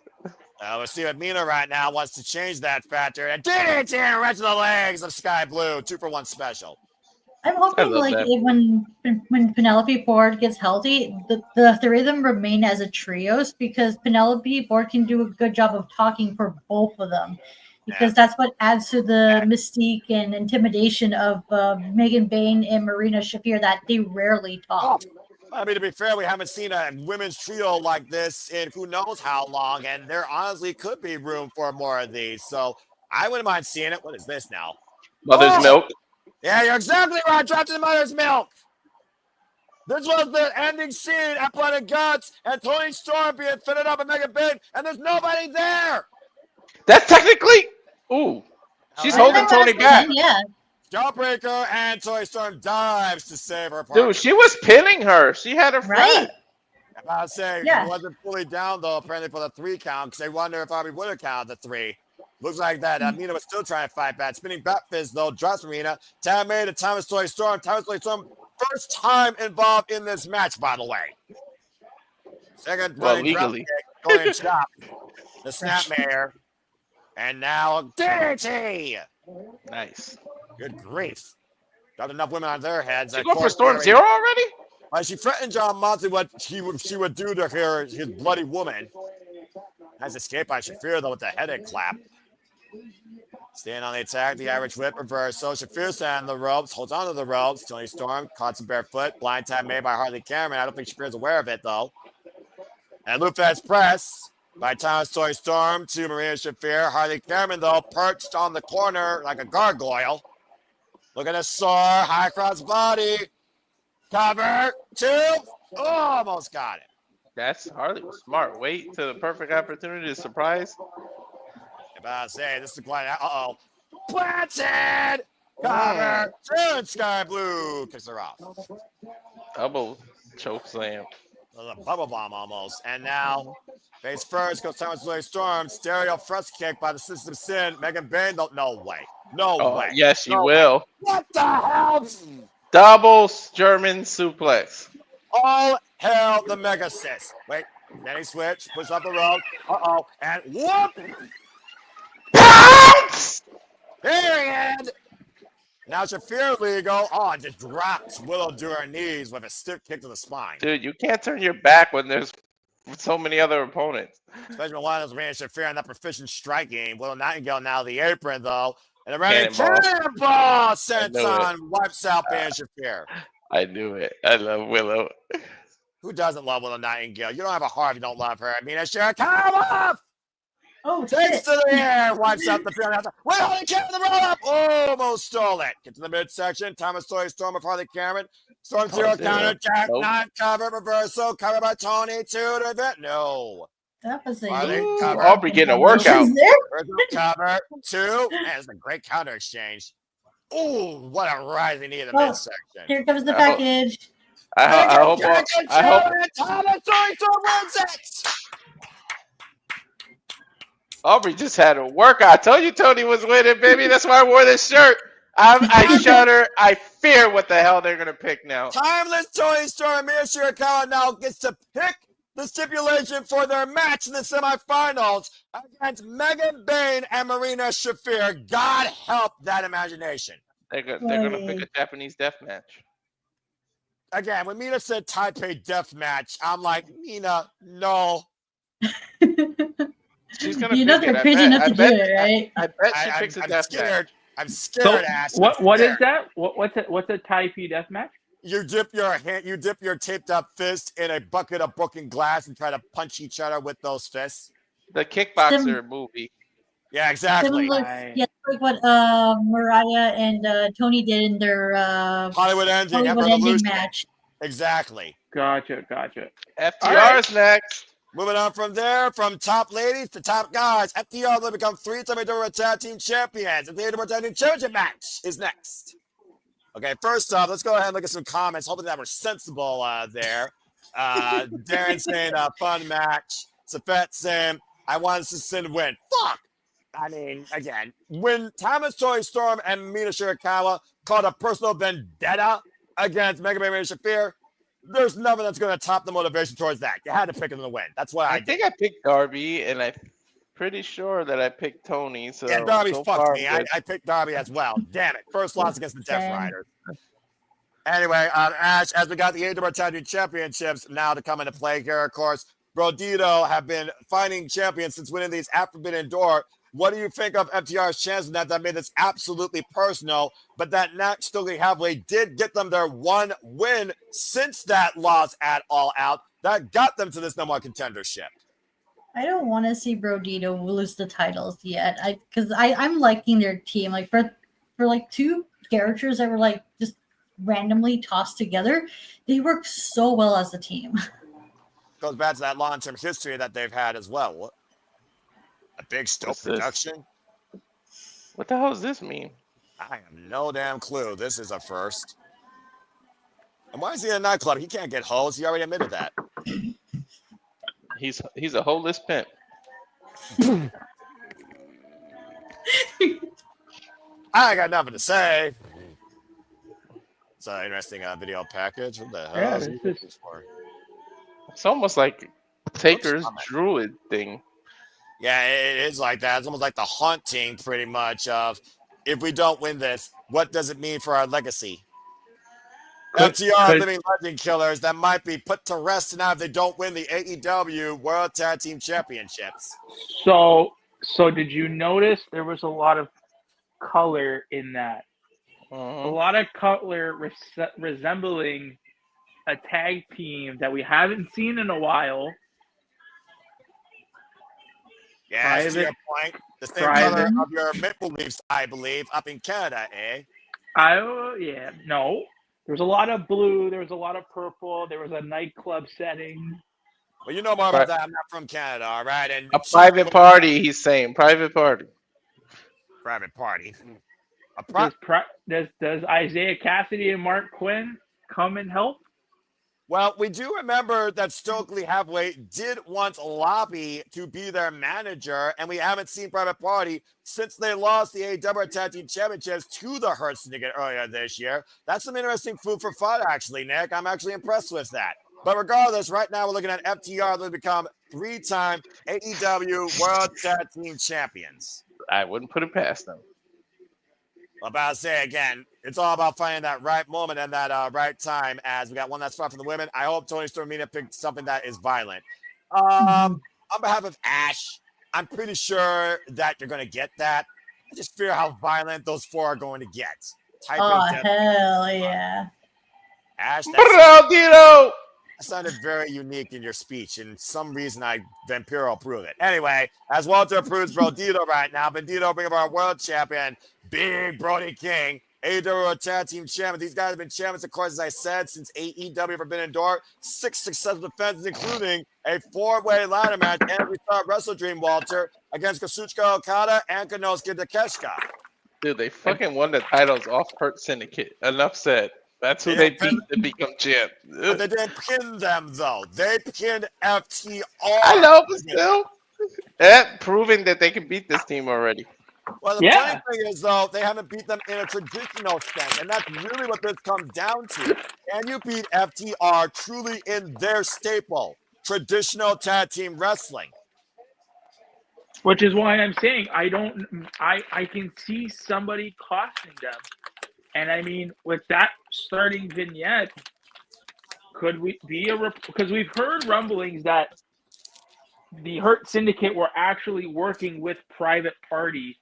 Let's see what Mina right now wants to change that factor. And DDT right to the legs of Sky Blue. 2-for-1 special. I'm hoping when Penelope Ford gets healthy, the three of them remain as a trios because Penelope Ford can do a good job of talking for both of them. Because that's what adds to the mystique and intimidation of Megan Bayne and Marina Shafir that they rarely talk. I mean, to be fair, we haven't seen a women's trio like this in who knows how long, and there honestly could be room for more of these. So I wouldn't mind seeing it. What is this now? Mother's milk. Yeah, you're exactly right. Dropped in Mother's Milk. This was the ending scene at Blood and Guts, and Toni Storm being fitted up and Megan Bayne, and there's nobody there. That's technically. Ooh, she's holding Toni back. Yeah. Jawbreaker and Toni Storm dives to save her partner. Dude, she was pinning her. She had her right. I was saying, it wasn't fully down, though, apparently for the 3 count, because they wonder if Bobby would have counted the 3. Looks like that. Mina was still trying to fight back. Spinning back fist, though, drops Marina. Tam made it. Thomas Toni Storm. Thomas Toni Storm, first time involved in this match, by the way. Second running drop kick, going chop. The snapmare. And now DDT. Nice. Good grief. Got enough women on their heads. She go for Storm Zero already? She threatened John Moxley what she would do to her, his bloody woman. Nice escape by Shafir, though, with the headache clap. Staying on the attack, the average whip reverse. So Shafir standing on the ropes, holds onto the ropes. Toni Storm caught some barefoot. Blind tap made by Harley Cameron. I don't think Shafir's aware of it, though. And loop fast press by Thomas Toni Storm to Marina Shafir. Harley Cameron, though, perched on the corner like a gargoyle. Look at the sore, high cross body. Cover, 2. Almost got it. That's Harley was smart. Wait to the perfect opportunity to surprise. If I say this is quite planted. Cover, 2, and Sky Blue kicks her off. Double choke slam. A bubble bomb almost. And now, face first goes Thomas Toni Storm. Stereo thrust kick by the System Sin. Megan Bayne, no way. No way. Yes, you will. What the hell? Double German suplex. All hail the Mega Sis. Wait, then he switched, push up the rope. Uh-oh, and whoop! Pounce! Period! Now Shafir legal. Oh, and just drops Willow to her knees with a stiff kick to the spine. Dude, you can't turn your back when there's so many other opponents. Especially when one of those ran Shafir on that proficient striking. Willow Nightingale now the apron, though. And a running cannonball sent on, wipes out Bayne Shafir. I knew it. I love Willow. Who doesn't love Willow Nightingale? You don't have a heart if you don't love her. I mean, Shafir, Oh, takes shit. to the air, wipes out the field. Wait, holy carry the roll up. Almost stole it. Get to the midsection. Thomas Story Storm before the Cameron. Storm zero counter, Jack, not cover, reversal, covered by Toni to the event. No. That was a Aubrey getting a workout. Cover, two. Man, it's a great counter exchange. Ooh, what a rising knee in the midsection. Here comes the package. I hope. Thomas Story Storm wins it. Aubrey just had a workout. I told you Toni was winning, baby. That's why I wore this shirt. I shudder. I fear what the hell they're going to pick now. Timeless Toni Storm, Mina Shirakawa now gets to pick the stipulation for their match in the semifinals against Megan Bayne and Marina Shafir. God help that imagination. They're going to pick a Japanese death match. Again, when Mina said Taipei death match, I'm like, Mina, no. She's gonna they're crazy enough to do it, right? I bet she picks a death match. I'm scared, Ash. What is that? What's a Taipei death match? You dip your taped up fist in a bucket of broken glass and try to punch each other with those fists. The Kickboxer movie. Yeah, exactly. Yeah, like what Mariah and Toni did in their Hollywood ending match. Exactly. Gotcha. FTR's next. Moving on from there, from top ladies to top guys, FTR will become three-time AEW Tag Team Champions. And the AEW Tag Team Championship match is next. Okay, first off, let's go ahead and look at some comments. Hoping that we're sensible there. Darren saying, fun match. Safet saying, I want to send win. Fuck! I mean, again, when Thomas Toy Storm and Mina Shirakawa called a personal vendetta against Mega Man and Shafir, there's nothing that's going to top the motivation towards that. You had to pick him to win. That's why I think I picked Darby, and I'm pretty sure that I picked Toni. So yeah, Darby fucked me. I picked Darby as well. Damn it. First loss against the Death Riders. Anyway, Ash, as we got the AEW Tag Team Championships now to come into play here, of course, Brodito have been finding champions since winning these at Forbidden Door. What do you think of FTR's chance in that made this absolutely personal, but that next Stokely Hathaway did get them their one win since that loss at All Out that got them to this number one contendership? I don't want to see Brodito lose the titles yet. Because I'm liking their team. Like for like two characters that were like just randomly tossed together, they work so well as a team. Goes back to that long-term history that they've had as well. A big Stoke production? What the hell does this mean? I have no damn clue. This is a first. And why is he in a nightclub? He can't get hoes. He already admitted that. He's a holeless pimp. I got nothing to say. It's an interesting video package. What the hell is this for? It's almost like Taker's druid thing. Yeah, it is like that. It's almost like the haunting, pretty much, of if we don't win this, what does it mean for our legacy? FTR living legend killers that might be put to rest now if they don't win the AEW World Tag Team Championships. So did you notice there was a lot of color in that? A lot of color resembling a tag team that we haven't seen in a while. Yeah, to your point. The same color of your Maple Leafs, I believe, up in Canada, eh? Yeah, no. There was a lot of blue. There was a lot of purple. There was a nightclub setting. Well, you know more about that. I'm not from Canada, all right? And a private party, he's saying. Private party. Private party. Does Isaiah Cassidy and Mark Quinn come and help? Well, we do remember that Stokely Heavyweight did once lobby to be their manager, and we haven't seen Private Party since they lost the AEW Tag Team Championships to the Hurt Syndicate earlier this year. That's some interesting food for thought, actually, Nick. I'm actually impressed with that. But regardless, right now we're looking at FTR. They become 3-time AEW World Tag Team Champions. I wouldn't put it past them. About to say again, it's all about finding that right moment and that right time. As we got one last spot from the women, I hope Toni Storm Mina picked something that is violent. On behalf of Ash, I'm pretty sure that you're going to get that. I just fear how violent those four are going to get. Hell yeah. Ash, that sounded very unique in your speech, and some reason Vampiro approved it. Anyway, as Walter approves Bandito right now, Bandito bring up our world champion, Big Brody King, AEW Tag Team Champion. These guys have been champions, of course, as I said, since AEW Forbidden Door. 6 successful defenses, including a 4-way ladder match and we saw Wrestle Dream, Walter, against Kazuchika Okada and Konosuke Takeshita. Dude, they fucking won the titles off Hurt Syndicate. Enough said. That's who they beat to become champ. But they didn't pin them, though. They pinned FTR. I know, but still. Proving that they can beat this team already. Well, the funny thing is, though, they haven't beat them in a traditional sense, and that's really what this comes down to. Can you beat FTR truly in their staple, traditional tag team wrestling? Which is why I'm saying I can see somebody costing them. And I mean, with that starting vignette, could we be because we've heard rumblings that the Hurt Syndicate were actually working with Private Party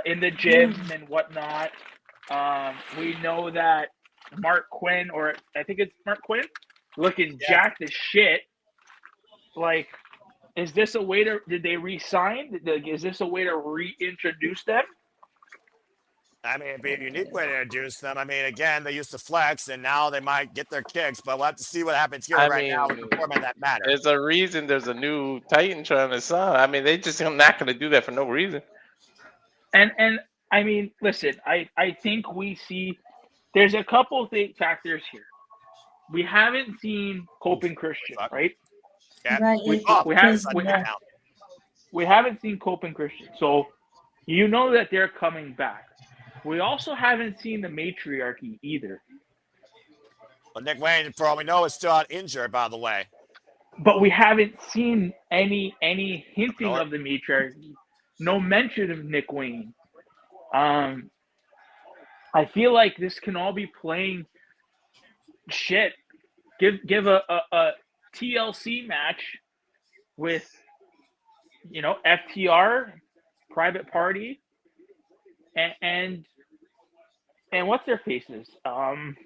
in the gym and whatnot. We know that Mark Quinn, or I think it's Mark Quinn, looking jacked as shit. Like, is this a way to? Did they re-sign? Is this a way to reintroduce them? I mean, it'd be a unique way to introduce them. I mean, again, they used to flex, and now they might get their kicks, but we'll have to see what happens here now with the format that matters. There's a reason there's a new Titan trying to sign. I mean, they just not going to do that for no reason. And I mean, listen, I think we see there's a couple of factors here. We haven't seen Cope and Christian, right? Yeah. Right. We haven't seen Cope and Christian, so you know that they're coming back. We also haven't seen the matriarchy either. Well, Nick Wayne, for all we know, is still out injured, by the way. But we haven't seen any hinting of the matriarchy. No mention of Nick Wayne. I feel like this can all be playing shit. Give a TLC match with, FTR, Private Party, and what's their faces? And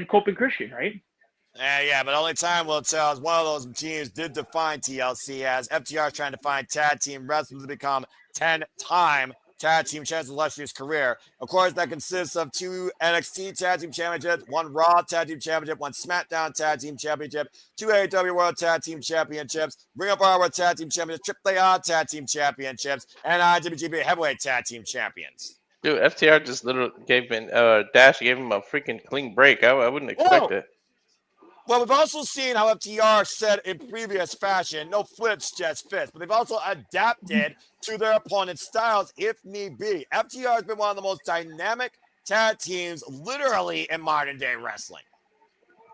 Cope and Christian, right? Yeah, but only time will tell. As one of those teams did define TLC as FTR is trying to find tag team wrestlers to become 10-time tag team champions in illustrious career. Of course, that consists of 2 NXT tag team championships, 1 Raw tag team championship, 1 SmackDown tag team championship, 2 AEW World Tag Team Championships, Ring of Honor World Tag Team Championships, AAA tag team championships, and IWGP Heavyweight Tag Team Champions. Dude, FTR just literally gave him Dash gave him a freaking clean break. I wouldn't expect it. Well, we've also seen how FTR said in previous fashion, no flips, just fits. But they've also adapted to their opponent's styles if need be. FTR has been one of the most dynamic tag teams literally in modern day wrestling.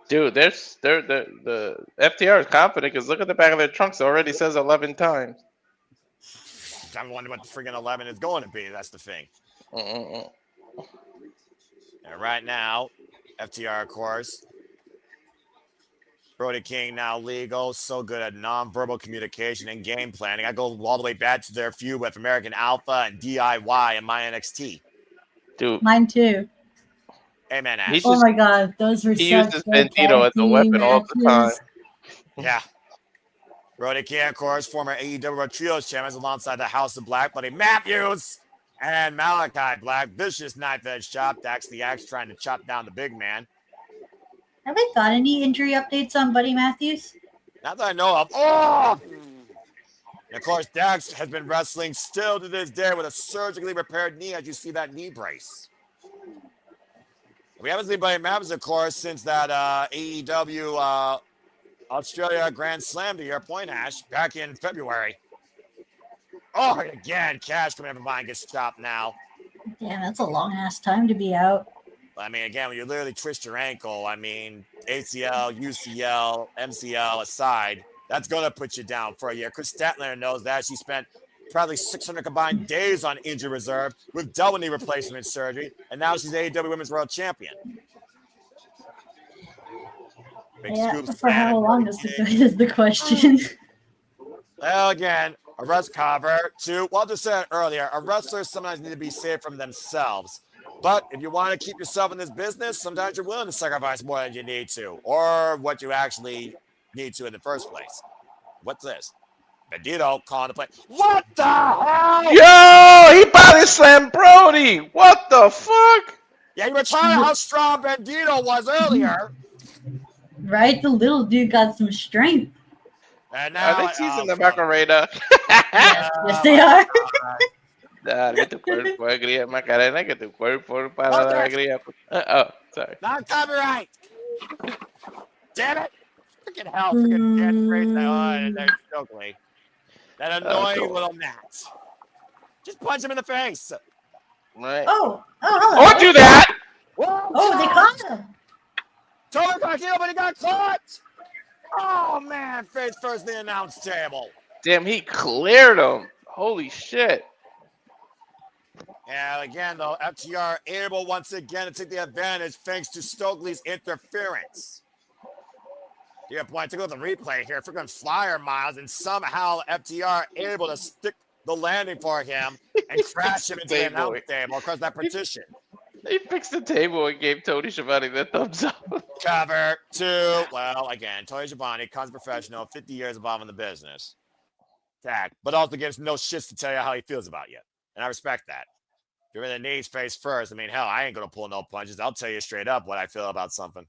Dude, the FTR is confident because look at the back of their trunks. It already says 11 times. I'm wondering what the friggin' 11 is going to be. That's the thing. And right now, FTR, of course, Brody King now legal, so good at nonverbal communication and game planning. I go all the way back to their feud with American Alpha and DIY and my NXT. Dude, mine too. Amen. Ash. Oh my God, those were he such uses good Bandito as a weapon all the time. Yeah. Brody King, of course, former AEW World Trios champions alongside the House of Black, Buddy Matthews and Malachi Black. Vicious knife-edge chop. Dax the Axe trying to chop down the big man. Have they got any injury updates on Buddy Matthews? Not that I know of. Oh! And of course, Dax has been wrestling still to this day with a surgically repaired knee as you see that knee brace. We haven't seen anybody matters, of course, since that AEW Australia Grand Slam to your point, Ash, back in February. Oh, again, Cash coming in from behind gets chopped now. Damn, that's a long ass time to be out. I mean, again, when you literally twist your ankle, I mean, ACL, UCL, MCL aside, that's going to put you down for a year. Chris Statlander knows that. She spent probably 600 combined days on injury reserve with double knee replacement surgery, and now she's AEW Women's World Champion. Big scoops for how long is the question? Well, again, a wrestler cover to, well, I just said earlier, a wrestler sometimes need to be saved from themselves. But if you want to keep yourself in this business, sometimes you're willing to sacrifice more than you need to, or what you actually need to in the first place. What's this? Bandito calling the play. What the hell? Yo, he body slammed Brody. What the fuck? Yeah, you were talking how strong Bandito was earlier. Right? The little dude got some strength. And now, Are they teasing the Macarena? Yes, they are. Dale tu cuerpo alegría, Macarena, que tu cuerpo para la alegría. Oh, sorry. Not copyright. Damn it. Freaking hell. Freaking dead phrase that on. There's Stokely. That annoying little gnat. Just punch him in the face. Right. Oh, hello. Don't do that. Whoa, Oh, they caught him. Totally got killed, but he got caught. Oh, man. Face first in the announce table. Damn, he cleared him. Holy shit. And again, though, FTR able once again to take the advantage thanks to Stokely's interference. Yeah, boy, take a look at the replay here. Freaking flyer miles, and somehow FTR able to stick the landing for him and crash him into the announce table across that partition. He fixed the table and gave Tony Schiavone the thumbs up. Cover two. Well, again, Tony Schiavone, comes professional, 50 years involved in the business. Tag, but also gives no shits to tell you how he feels about you. And I respect that. You're in the knees face first. I mean, hell, I ain't going to pull no punches. I'll tell you straight up what I feel about something.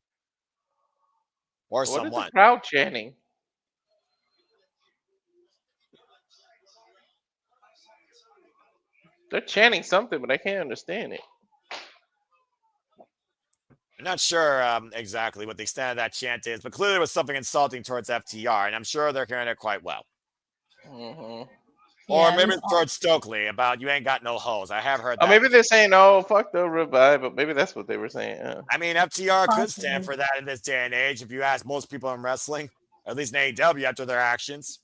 Or someone. What is the crowd chanting? They're chanting something, but I can't understand it. I'm not sure exactly what the extent of that chant is, but clearly it was something insulting towards FTR, and I'm sure they're hearing it quite well. Mm-hmm. Or maybe it's towards Stokely about you ain't got no hoes. I have heard that. Oh, maybe they're saying, "Oh, fuck the revive," but maybe that's what they were saying. Yeah. I mean, FTR could stand for that in this day and age if you ask most people in wrestling, or at least in AEW after their actions.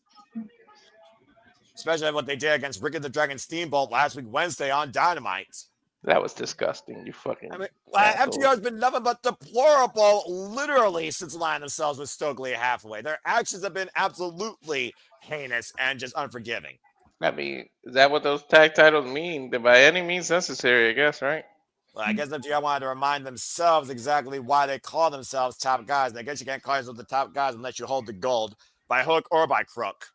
Especially what they did against Ricky the Dragon Steamboat last week, Wednesday on Dynamite. That was disgusting. You fucking. I mean, FTR has been nothing but deplorable, literally, since aligning themselves with Stokely halfway. Their actions have been absolutely heinous and just unforgiving. I mean, is that what those tag titles mean? That by any means necessary, I guess, right? Well, I guess FTR wanted to remind themselves exactly why they call themselves top guys. And I guess you can't call yourself the top guys unless you hold the gold by hook or by crook.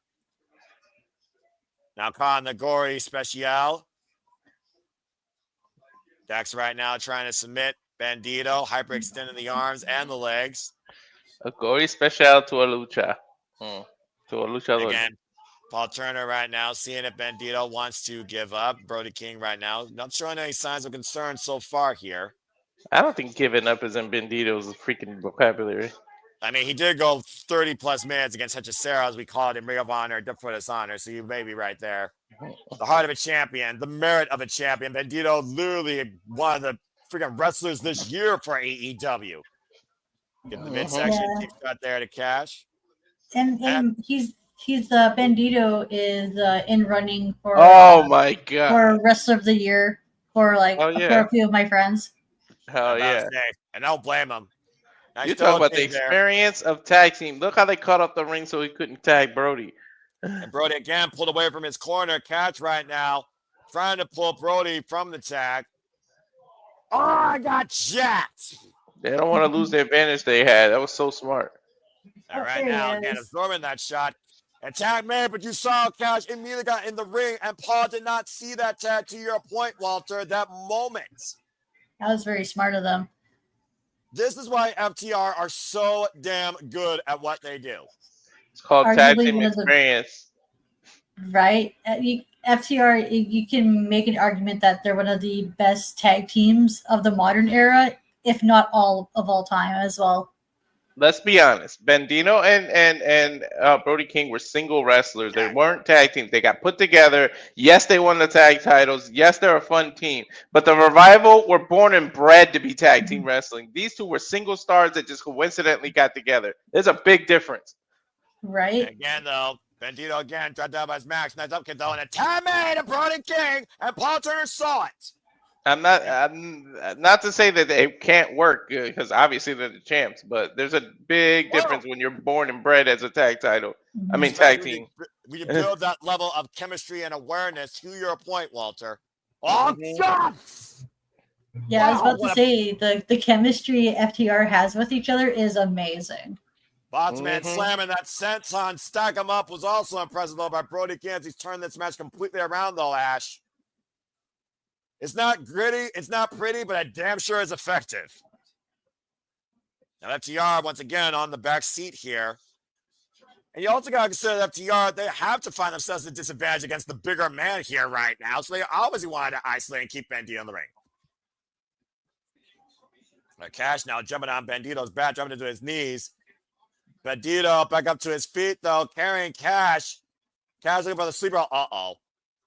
Now, Khan the Gory Special. Dax right now trying to submit Bandito, hyperextending the arms and the legs. A Gory Special to a lucha. To a lucha. Again, Paul Turner right now seeing if Bandito wants to give up. Brody King right now not showing any signs of concern so far here. I don't think giving up is in Bandito's freaking vocabulary. I mean, he did go 30-plus minutes against Hechicero, as we call it in Ring of Honor, for Dishonor, so you may be right there. The heart of a champion, the merit of a champion. Bandito literally one of the freaking wrestlers this year for AEW. Get the midsection, keep shot there to Cash. And he's Bandito is in running for oh my god for Wrestler of the Year for for a few of my friends. Hell yeah. And I don't blame him. You talk about the experience of tag team. Look how they cut off the ring so he couldn't tag Brody. And Brody again pulled away from his corner. Catch right now, trying to pull Brody from the tag. Oh, I got jacked. They don't want to lose the advantage they had. That was so smart. All right, now again absorbing that shot. And tag made, but you saw Cash immediately got in the ring, and Paul did not see that tag. To your point, Walter, that moment. That was very smart of them. This is why FTR are so damn good at what they do. It's called tag team experience. Right? FTR, you can make an argument that they're one of the best tag teams of the modern era if not all time as well. Let's be honest. Bandito and Brody King were single wrestlers. They weren't tag teams. They got put together. Yes, they won the tag titles. Yes, they're a fun team. But the Revival were born and bred to be tag team wrestling. These two were single stars that just coincidentally got together. There's a big difference. Right. And again, though, Bandito again tried down by his max. Nice up kick, though, and a 10-8 to Brody King, and Paul Turner saw it. I'm not to say that they can't work because obviously they're the champs, but there's a big difference when you're born and bred as a tag title. I mean, tag team. We build that level of chemistry and awareness to your point, Walter. Oh, shots! Yeah, I was about to say the chemistry FTR has with each other is amazing. Botsman slamming that senton, stack him up was also impressive though by Brody King. He's turned this match completely around though, Ash. It's not gritty, it's not pretty, but it damn sure is effective. Now FTR once again on the back seat here. And you also got to consider that FTR, they have to find themselves at a disadvantage against the bigger man here right now. So they obviously wanted to isolate and keep Bandito in the ring. Now Cash now jumping on Bandito's back, jumping into his knees. Bandito back up to his feet though, carrying Cash. Cash looking for the sleeper. Uh-oh.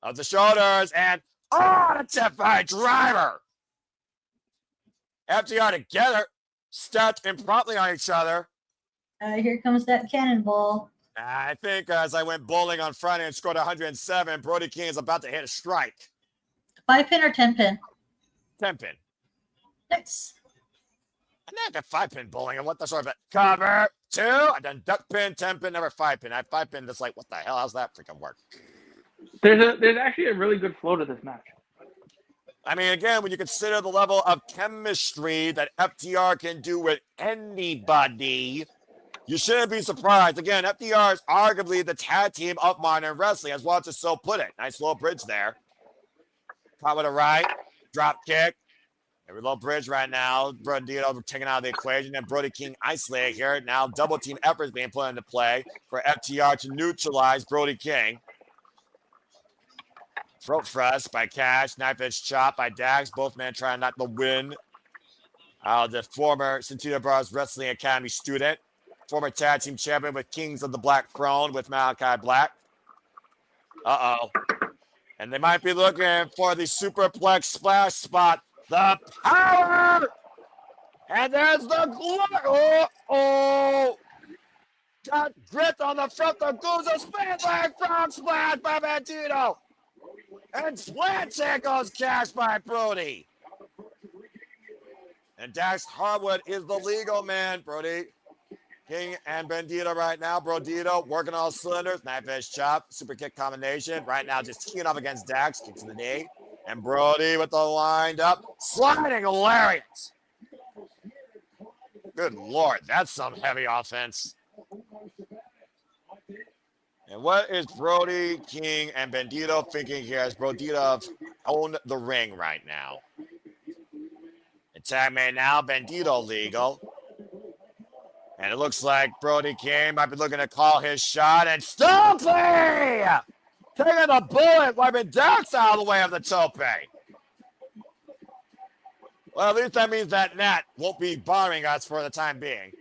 Of the shoulders and that's a fine driver. FTR together, stepped impromptu on each other. Here comes that cannonball. I think as I went bowling on Friday and scored 107, Brody King is about to hit a strike. 5-pin or 10-pin? 10-pin. Nice. And then I got 5-pin bowling. And what the sort of cover 2. I done duck pin, 10-pin, never 5-pin. I have 5-pin. That's like, what the hell? How's that freaking work? There's actually a really good flow to this match. I mean, again, when you consider the level of chemistry that FTR can do with anybody, you shouldn't be surprised. Again, FTR is arguably the tag team of modern wrestling, as Walter so put it. Nice little bridge there. Caught with a right, drop kick. Every little bridge right now. Bandito taken out of the equation, and Brody King isolated here. Now double team efforts being put into play for FTR to neutralize Brody King. Throat thrust by Cash, knife edge chop by Dax. Both men trying not to win. The former Santino Bros Wrestling Academy student, former tag team champion with Kings of the Black Throne with Malachi Black. And they might be looking for the superplex splash spot. The power! And there's the glory. Got grit on the front. The Guza spin leg frog splash by Bandito. And slant tackles Cash by Brody. And Dax Harwood is the legal man. Brody King and Bandito right now. Bandito working all cylinders. Knife edge chop. Super kick combination. Right now just teeing up against Dax. Kicks to the knee. And Brody with the wind up. Sliding lariat. Good Lord. That's some heavy offense. And what is Brody King and Bandito thinking here as Bandito own the ring right now? Attack man now, Bandito legal. And it looks like Brody King might be looking to call his shot. And Stumpy! Taking the bullet, wiping Dax out of the way of the tope. Well, at least that means that Nat won't be bothering us for the time being.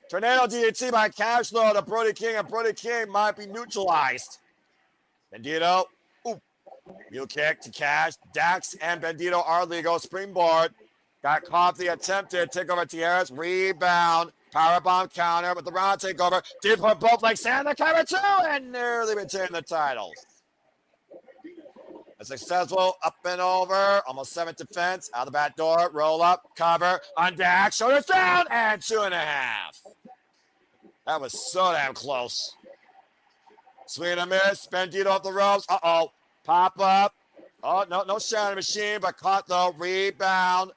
Tornado DDT by Cash though to Brody King, and Brody King might be neutralized. Bandito, mule kick to Cash. Dax and Bandito are legal. Springboard. Got caught the attempted takeover Tierras. Rebound. Powerbomb counter with the round takeover. Did put both legs in the cover too, and nearly retain the titles. A successful up and over. Almost 7th defense. Out the back door. Roll up. Cover. On Dax. Shoulders down. And 2.5. That was so damn close. Swing and a miss. Bandito off the ropes. Pop up. Oh, no shadow machine, but caught the rebound.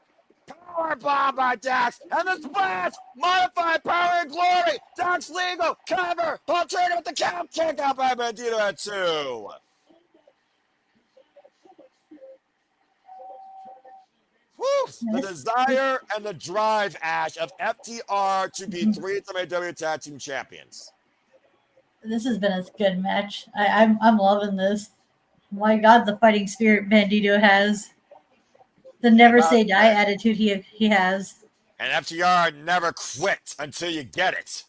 Power bomb by Dax. And the splash. Modified power and glory. Dax legal. Cover. Paul Turner with the count. Kick out by Bandito at 2. Woo! The desire and the drive, Ash, of FTR to be 3-time AEW Tag Team Champions. This has been a good match. I'm loving this. My God, the fighting spirit Bandito has. The never say die attitude he has. And FTR never quit until you get it.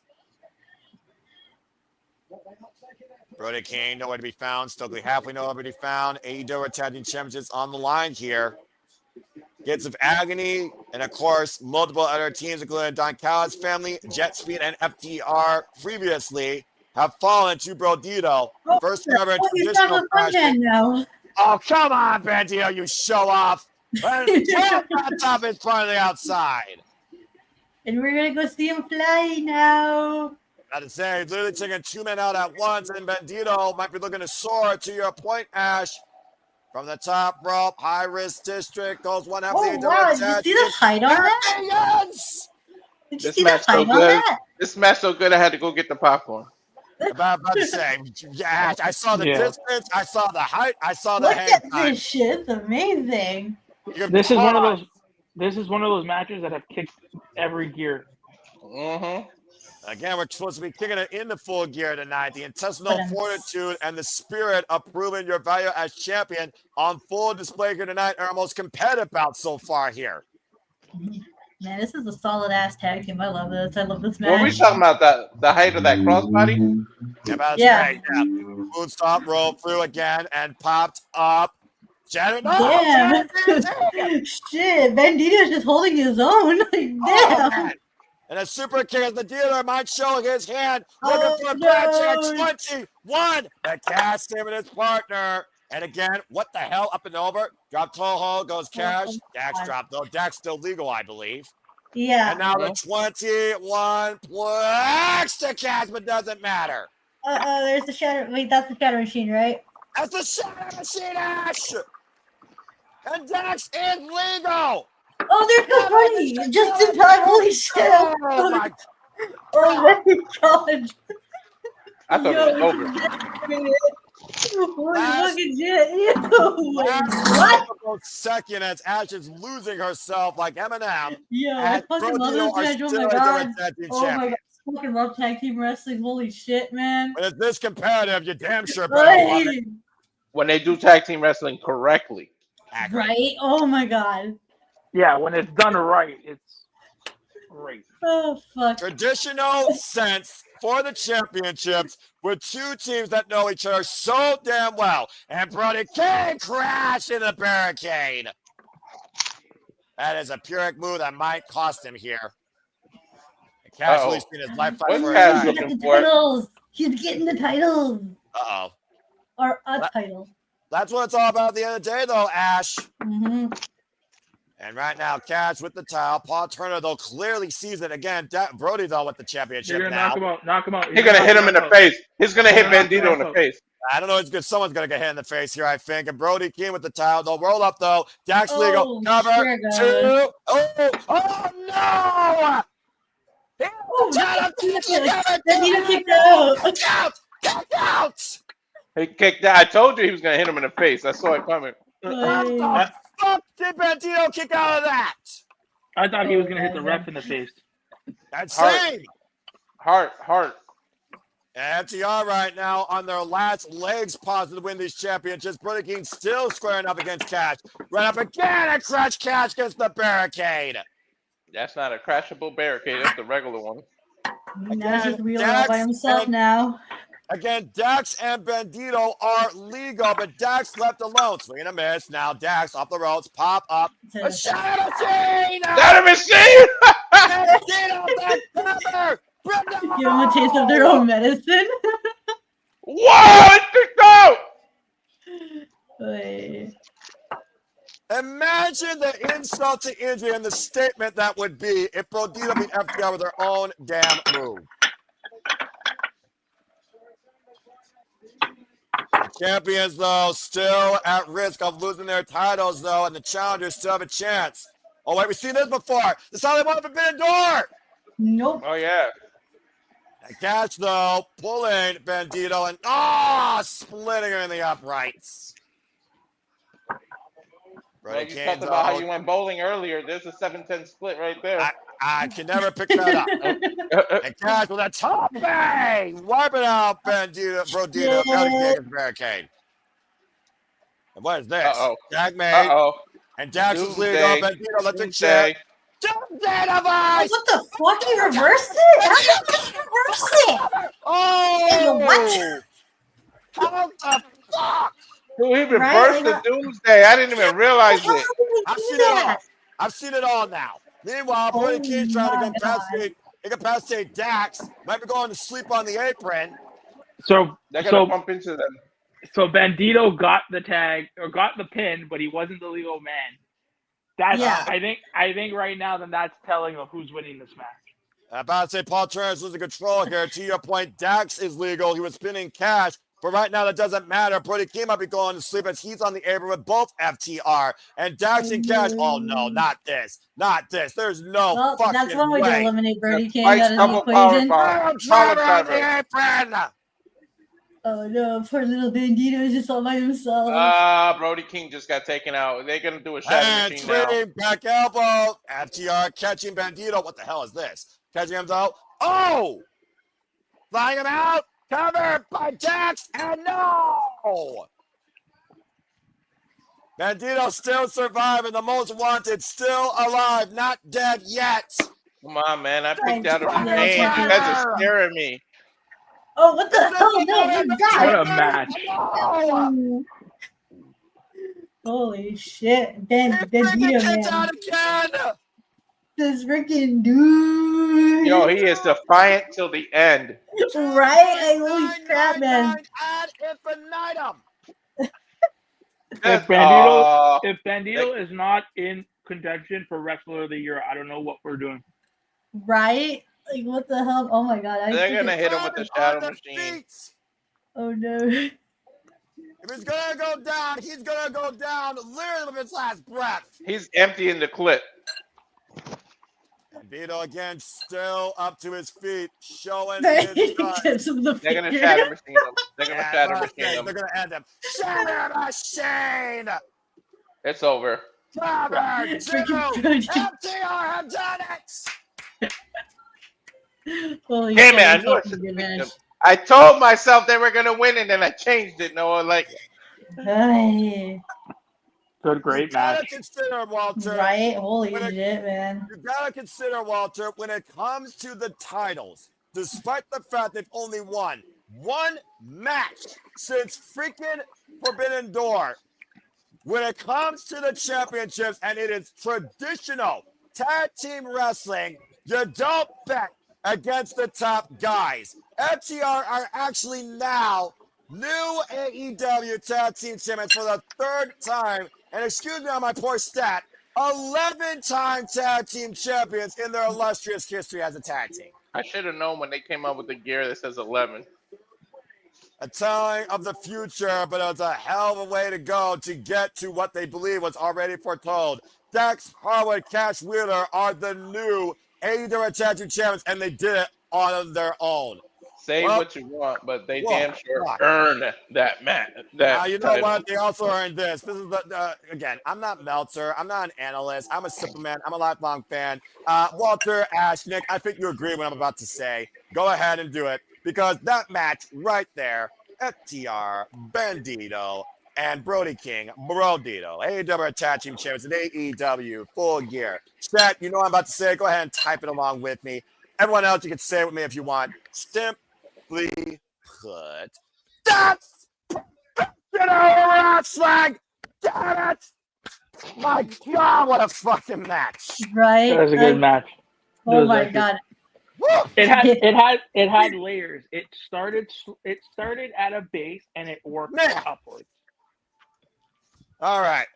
Brody King, nowhere to be found. Stokely Halfway, nowhere to be found. AEW Tag Team Championships on the line here. Gates of Agony, and of course, multiple other teams, including Don Callis family, Jet Speed, and FTR previously have fallen to Brodito. First ever traditional fashion. Oh, come on, Bandito, you show off. On top is part of the outside. And we're going to go see him fly now. Got to say, he's literally taking 2 men out at once, and Bandito might be looking to soar to your point, Ash. From the top rope, high risk district, goes one half of the wow, did you see the height on that? Yes! Did you see the height on that? This match so good, I had to go get the popcorn. About to say, yeah, I saw the distance, I saw the height, I saw the hang time. Look at this shit, it's amazing. This is one of those. This is one of those matches that have kicked every gear. Mm-hmm. Again, we're supposed to be kicking it into full gear tonight. The intestinal fortitude and the spirit of proving your value as champion on full display here tonight are our most competitive bout so far here. Man, this is a solid ass tag team. I love this. I love this match. What are we talking about? The height of that crossbody? Yeah. Food stop, roll through again, and popped up. Damn. Shit, Bandito's just holding his own. Like, damn. And a super kick as the dealer might show his hand. Looking for a bad check. 21. The cast him and his partner. And again, what the hell? Up and over. Drop Toho. Goes Cash. Dax dropped though. Dax still legal, I believe. Yeah. And now the 21 plugs to Cash, but doesn't matter. There's the shatter. Wait, that's the shatter machine, right? That's the shatter machine, Ash. And Dax is legal. Oh, there's the money! Just in time, holy shit! Oh my god! I thought it was over. Holy fucking shit! What? Second as Ash is losing herself like Eminem. Yeah, I fucking love this match. Oh my god! Oh my god! I fucking love tag team wrestling. Holy shit, man! When it's this competitive, you damn sure better love it. When they do tag team wrestling correctly. Right? Oh my god! Yeah, when it's done right, it's great. Oh, fuck. Traditional sense for the championships with two teams that know each other so damn well. And Brody King crashed in the barricade. That is a Pyrrhic move that might cost him here. Casually seen his life fight for He's getting the titles. Uh-oh. Or a title. That's what it's all about at the end of the day, though, Ash. Mm-hmm. And right now, Cash with the towel. Paul Turner, though, clearly sees it again. Brody, though, with the championship You're now. Knock him out. He's going to hit him in the face. He's going to hit Bandito in the face. I don't know. It's good. Someone's going to get hit in the face here, I think. And Brody King with the towel. They'll roll up, though. Dax legal. Cover. Two. Oh, no! Kick out! He kicked out. I told you he was going to hit him in the face. I saw it coming. Fuck did Bandito kick out of that? I thought he was going to hit the ref in the face. That's same. Heart. And FTR right now on their last legs possible to win these championships. Brody King still squaring up against Cash. Right up again and crash Cash against the barricade. That's not a crashable barricade. That's the regular one. He's just wheeling all by himself now. Again, Dax and Bandito are legal, but Dax left alone. Swing and a miss. Now Dax off the ropes. Pop up. A shadow machine! Shadow machine! Bandito back cover! Give them a taste of their own medicine. Whoa! It kicked out! Imagine the insult to injury and the statement that would be if Brodito beat FTR with their own damn move. The champions, though, still at risk of losing their titles, though, and the challengers still have a chance. Oh, wait, we've seen this before. The silent one forbidden door. Nope. Oh, yeah. And Cash, though, pulling Bandito and, splitting her in the uprights. Well, you talked about how you went bowling earlier. There's a 7-10 split right there. I can never pick that up. And Cash with a top bang, wiping out Brodito, out of barricade. And what is this? Jack made. And Dax is leading on Bandito. Let's check. Dynamite! What the fuck? He reversed it? How did he reverse it? Oh! What? How the fuck? Dude, he reversed the Doomsday. I didn't even realize it. I've seen it all. I've seen it all now. Meanwhile, Brody King's trying to incapacitate Dax. Might be going to sleep on the apron. So they're gonna bump into them. So Bandito got the tag or got the pin, but he wasn't the legal man. That's I think right now then that's telling of who's winning this match. I'm about to say Paul Turner's losing control here. To your point, Dax is legal. He was spinning cash. But right now, that doesn't matter. Brody King might be going to sleep as he's on the apron with both FTR and Dax and Cash. Oh, no, not this. Not this. There's no fucking that's one way to eliminate Brody King out of the equation. Oh, no. Poor little Bandito is just all by himself. Brody King just got taken out. They're going to do a shadow machine now. Back elbow. FTR catching Bandito. What the hell is this? Catching him out. Oh! Flying him out. Covered by Dax, and no! Bandito still surviving. The most wanted, still alive, not dead yet. Come on, man. I picked out a name. You guys are scaring me. Oh, what the hell? No, what a match. Oh. Holy shit. Bandito, man. This freaking dude. Yo, he is defiant till the end. Right? Holy crap, man. If Bandito is not in contention for Wrestler of the Year, I don't know what we're doing. Right? Like, what the hell? Oh, my God. They're going to hit him with the shadow machine. Oh, no. If he's going to go down, he's going to go down literally with his last breath. He's emptying the clip. Bandito again, still up to his feet, showing his guts. They're going to shadow machine him. They're going to shadow machine him. They're going to end him. Shadow machine! It's over. Covered! FTR have done it! Hey, man, I told myself they were going to win, and then I changed it, Noah. Like, good, great match. Consider, Walter. Right? Holy shit, man. You gotta consider, Walter, when it comes to the titles, despite the fact they've only won one match since freaking Forbidden Door, when it comes to the championships, and it is traditional tag team wrestling, you don't bet against the top guys. FTR are actually now new AEW tag team champions for the third time. And excuse me on my poor stat, 11-time tag team champions in their illustrious history as a tag team. I should have known when they came up with the gear that says 11. A telling of the future, but it's a hell of a way to go to get to what they believe was already foretold. Dax Harwood, Cash Wheeler are the new AEW tag team champions, and they did it on their own. Say what you want, but they damn sure earned that match. You know what? They also earned this. This is again, I'm not Meltzer. I'm not an analyst. I'm a Superman. I'm a lifelong fan. Walter, Ash, Nick, I think you agree with what I'm about to say. Go ahead and do it, because that match right there, FTR, Bandito, and Brody King, Brodito, AEW Tag Team Champions, and AEW Full Gear. Chat, you know what I'm about to say. Go ahead and type it along with me. Everyone else, you can say it with me if you want. Simply put, that's wrestling. Damn it! My God, what a fucking match! Right? That was a good match. Oh my God! It had layers. It started at a base and it worked upwards. All right.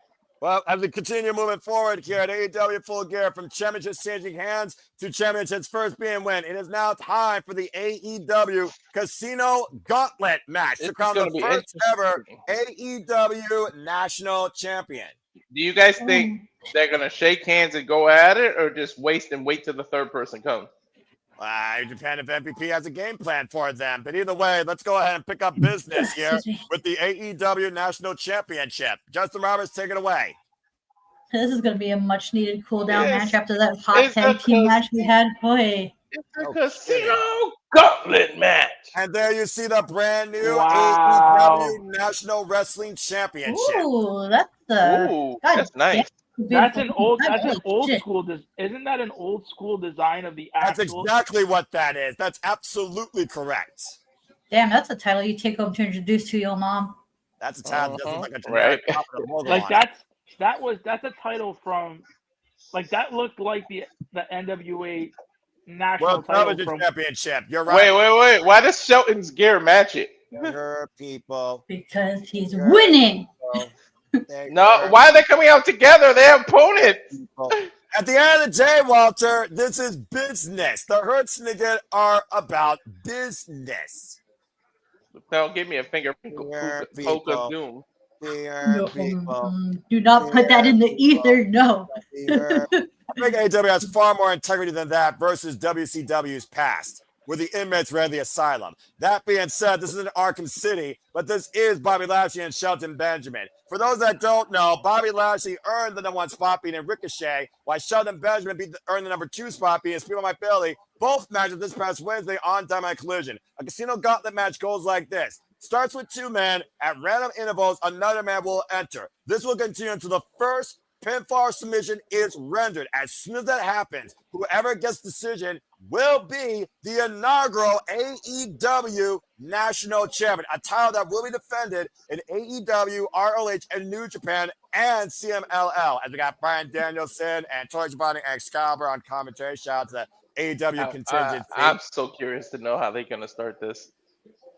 Well, as we continue moving forward here at AEW Full Gear, from championships changing hands to championships first being win, it is now time for the AEW Casino Gauntlet match to crown the first ever AEW National Champion. Do you guys think they're going to shake hands and go at it, or just waste and wait till the third person comes? It depends if MVP has a game plan for them. But either way, let's go ahead and pick up business here with the AEW National Championship. Justin Roberts, take it away. This is going to be a much-needed cool-down match after that hot tag team match we had. Boy. It's a Casino Gauntlet match. And there you see the brand new AEW National Wrestling Championship. Ooh, that's nice. That's an old Shit. school. Isn't that an old school design of the That's actual? exactly what that is. That's absolutely correct. Damn, that's a title you take home to introduce to your mom. That's a title that doesn't look like a Right. generic copy of logo Like on it. that's a title from, like that looked like the NWA national World title Television from. Championship. You're right. Wait. Why does Shelton's gear match it? Younger people. Because he's winning. No, why are they coming out together? They're opponents. At the end of the day, Walter, this is business. The Hertznigan are about business. Don't give me a finger poke of doom. Dear people. Do not put that in the ether. No. I think AEW has far more integrity than that versus WCW's past, where the inmates ran the asylum. That being said, this isn't Arkham City, but this is Bobby Lashley and Shelton Benjamin. For those that don't know, Bobby Lashley earned the #1 spot beating Ricochet, while Shelton Benjamin earned the #2 spot beating Speedball Mike Bailey. Both matches this past Wednesday on Dynamite Collision. A Casino Gauntlet match goes like this. Starts with 2 men. At random intervals, another man will enter. This will continue until the first pinfall submission is rendered. As soon as that happens, whoever gets decision will be the inaugural AEW National Champion, a title that will be defended in AEW, ROH, and New Japan, and CMLL. And we got Bryan Danielson and Tori Giovanni and Excalibur on commentary. Shout out to the AEW contingent. I'm so curious to know how they're going to start this.